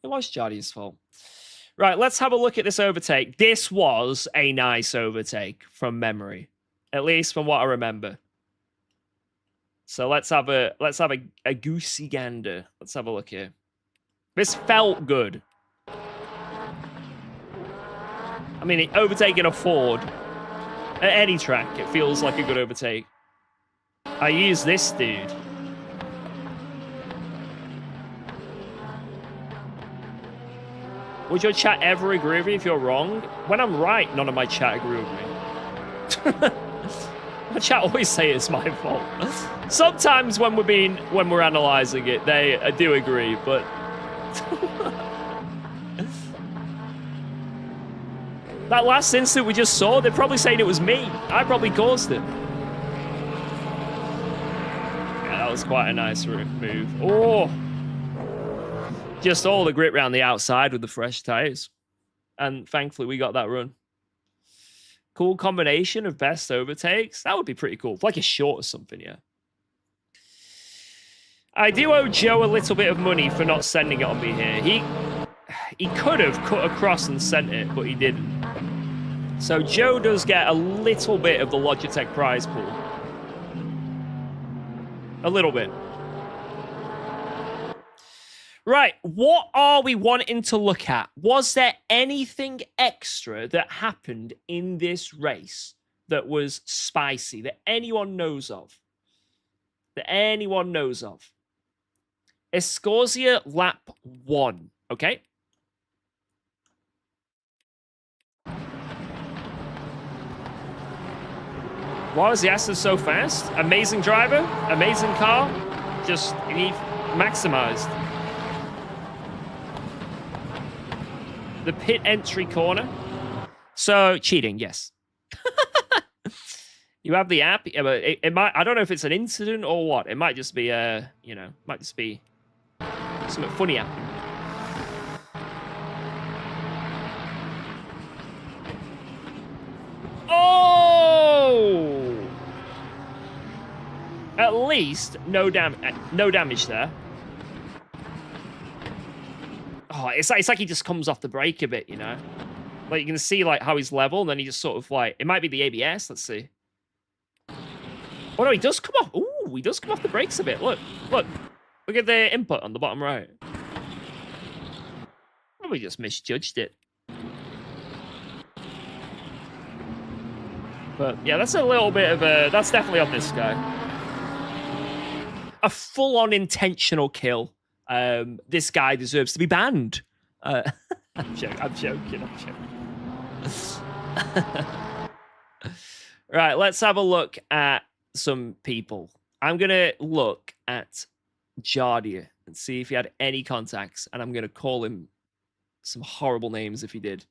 It was Jardi's fault. Right, let's have a look at this overtake. This was a nice overtake from memory. At least from what I remember. So let's have a goosey gander. Let's have a look here. This felt good. I mean, overtaking a Ford at any track, it feels like a good overtake. I use this dude. Would your chat ever agree with me if you're wrong? When I'm right, none of my chat agree with me. My chat always say it's my fault. Sometimes when we're analyzing it, they do agree, but that last incident we just saw, they're probably saying it was me. I probably caused it. Yeah, that was quite a nice move. Oh, just all the grip around the outside with the fresh tires, and thankfully we got that run. Cool combination of best overtakes. That would be pretty cool. Like a short or something, yeah. I do owe Joe a little bit of money for not sending it on me here. He could have cut across and sent it, but he didn't. So Joe does get a little bit of the Logitech prize pool. A little bit. Right, what are we wanting to look at? Was there anything extra that happened in this race that was spicy, that anyone knows of? That anyone knows of? Escorsia lap 1, okay? Why was the Aston so fast? Amazing driver, amazing car, just he maximized. The pit entry corner. So cheating, yes. You have the app, yeah, but it might. I don't know if it's an incident or what. It might just be might just be something funny happening. Oh! At least no damage there. Oh, it's like he just comes off the brake a bit, you know? Like, you can see, like, how he's level, and then he just sort of, like... It might be the ABS, let's see. Oh, no, he does come off... Ooh, he does come off the brakes a bit. Look. Look at the input on the bottom right. Probably just misjudged it. But, yeah, that's a little bit of a... That's definitely on this guy. A full-on intentional kill. This guy deserves to be banned. I'm joking. Right, let's have a look at some people. I'm going to look at Jardia and see if he had any contacts, and I'm going to call him some horrible names if he did.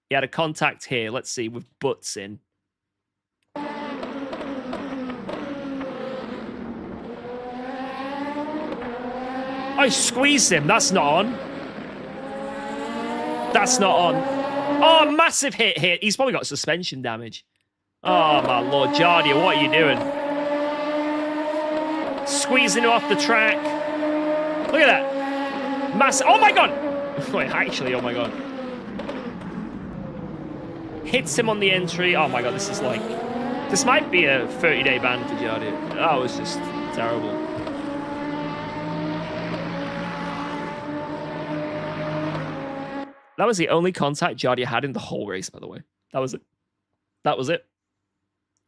He had a contact here, let's see, with butts in. I squeezed him. That's not on. That's not on. Oh, massive hit. He's probably got suspension damage. Oh, my Lord. Jardia, what are you doing? Squeezing him off the track. Look at that. Massive. Oh, my God. Wait, actually, oh, my God. Hits him on the entry. Oh, my God. This is like... This might be a 30-day ban for Jardia. That was just terrible. That was the only contact Jardia had in the whole race, by the way. That was it. That was it.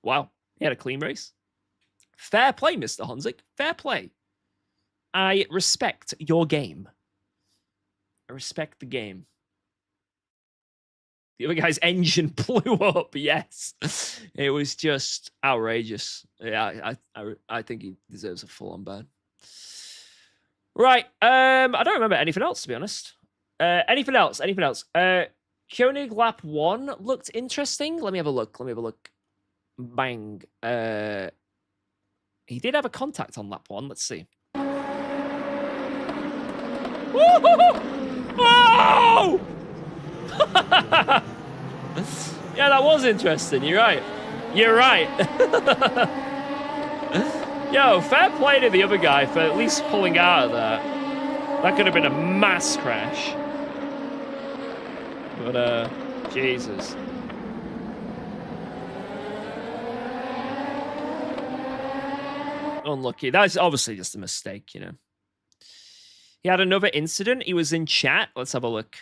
Wow. He had a clean race. Fair play, Mr. Honzik. Fair play. I respect your game. I respect the game. The other guy's engine blew up. Yes. It was just outrageous. Yeah, I think he deserves a full-on ban. Right. I don't remember anything else, to be honest. Anything else? Koenig lap 1 looked interesting. Let me have a look. Bang. He did have a contact on lap 1. Let's see. Whoa! Yeah, that was interesting. You're right. Yo, fair play to the other guy for at least pulling out of that. That could have been a mass crash. But, Jesus. Unlucky. That's obviously just a mistake, you know. He had another incident. He was in chat. Let's have a look.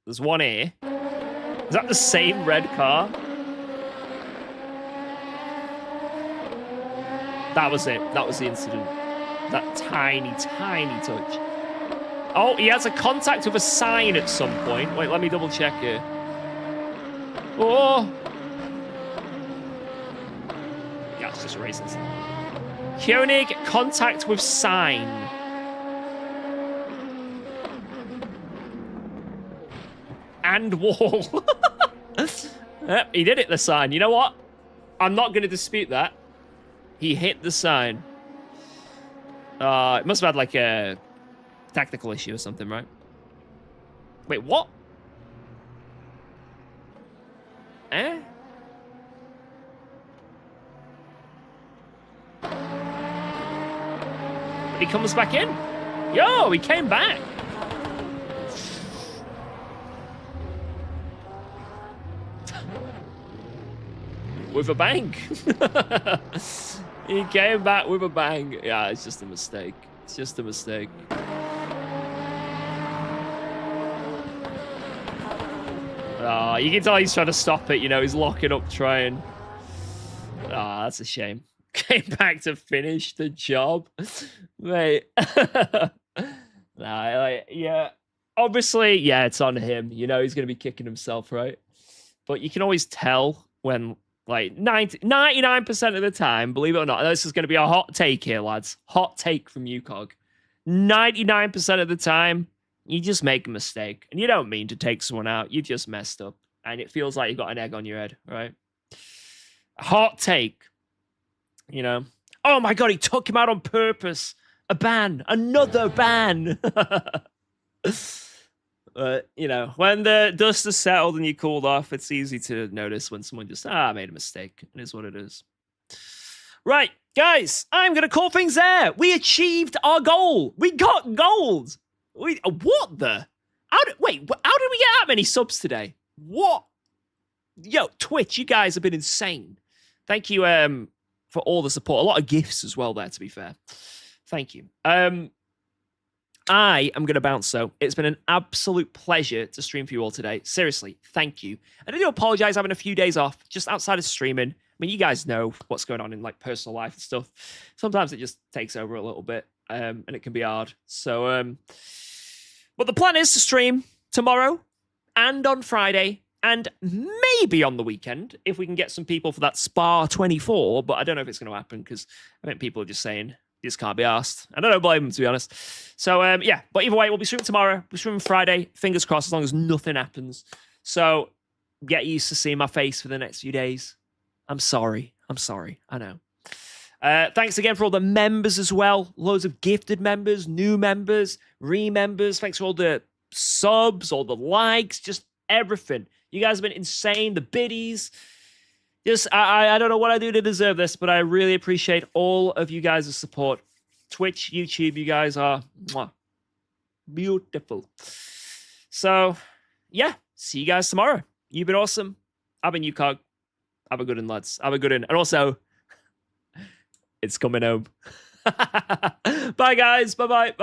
There's one here. Is that the same red car? That was it. That was the incident. That tiny, tiny touch. Oh, he has a contact with a sign at some point. Wait, let me double check here. Oh! Yeah, it's just racing. Koenig, contact with sign. And wall. Yep, he did hit the sign. You know what? I'm not going to dispute that. He hit the sign. It must have had like a technical issue or something, right? Wait, what? Eh? But he comes back in. Yo, he came back. With a bang. He came back with a bang. Yeah, it's just a mistake. It's just a mistake. Oh, you can tell he's trying to stop it. You know, he's locking up trying. Ah, that's a shame. Came back to finish the job. Mate. Yeah. Obviously, yeah, it's on him. You know, he's going to be kicking himself, right? But you can always tell when, like, 99% of the time, believe it or not, this is going to be a hot take here, lads. Hot take from UKOG. 99% of the time, you just make a mistake. And you don't mean to take someone out. You just messed up. And it feels like you got an egg on your head, right? Hot take. You know? Oh my God, he took him out on purpose. A ban. Another ban. You know, when the dust is settled and you cooled off, it's easy to notice when someone just, made a mistake. It is what it is. Right, guys, I'm going to call things there. We achieved our goal. We got gold. What the? How did we get that many subs today? What? Yo, Twitch, you guys have been insane. Thank you for all the support. A lot of gifts as well there, to be fair. Thank you. I am going to bounce, so it's been an absolute pleasure to stream for you all today. Seriously, thank you. And I do apologize having a few days off just outside of streaming. I mean, you guys know what's going on in like personal life and stuff. Sometimes it just takes over a little bit, and it can be hard. So, but the plan is to stream tomorrow and on Friday and maybe on the weekend if we can get some people for that Spa 24. But I don't know if it's going to happen because I think people are just saying, just can't be asked. I don't blame them, to be honest. So, yeah. But either way, we'll be streaming tomorrow. We'll be streaming Friday. Fingers crossed, as long as nothing happens. So, get used to seeing my face for the next few days. I'm sorry. I know. Thanks again for all the members as well. Loads of gifted members, new members, re-members. Thanks for all the subs, all the likes, just everything. You guys have been insane. The biddies. Just, I don't know what I do to deserve this, but I really appreciate all of you guys' support. Twitch, YouTube, you guys are beautiful. So, yeah, see you guys tomorrow. You've been awesome. I've been UKOG. Have a good one, lads. Have a good one. And also, it's coming home. Bye, guys. Bye-bye. Bye-bye.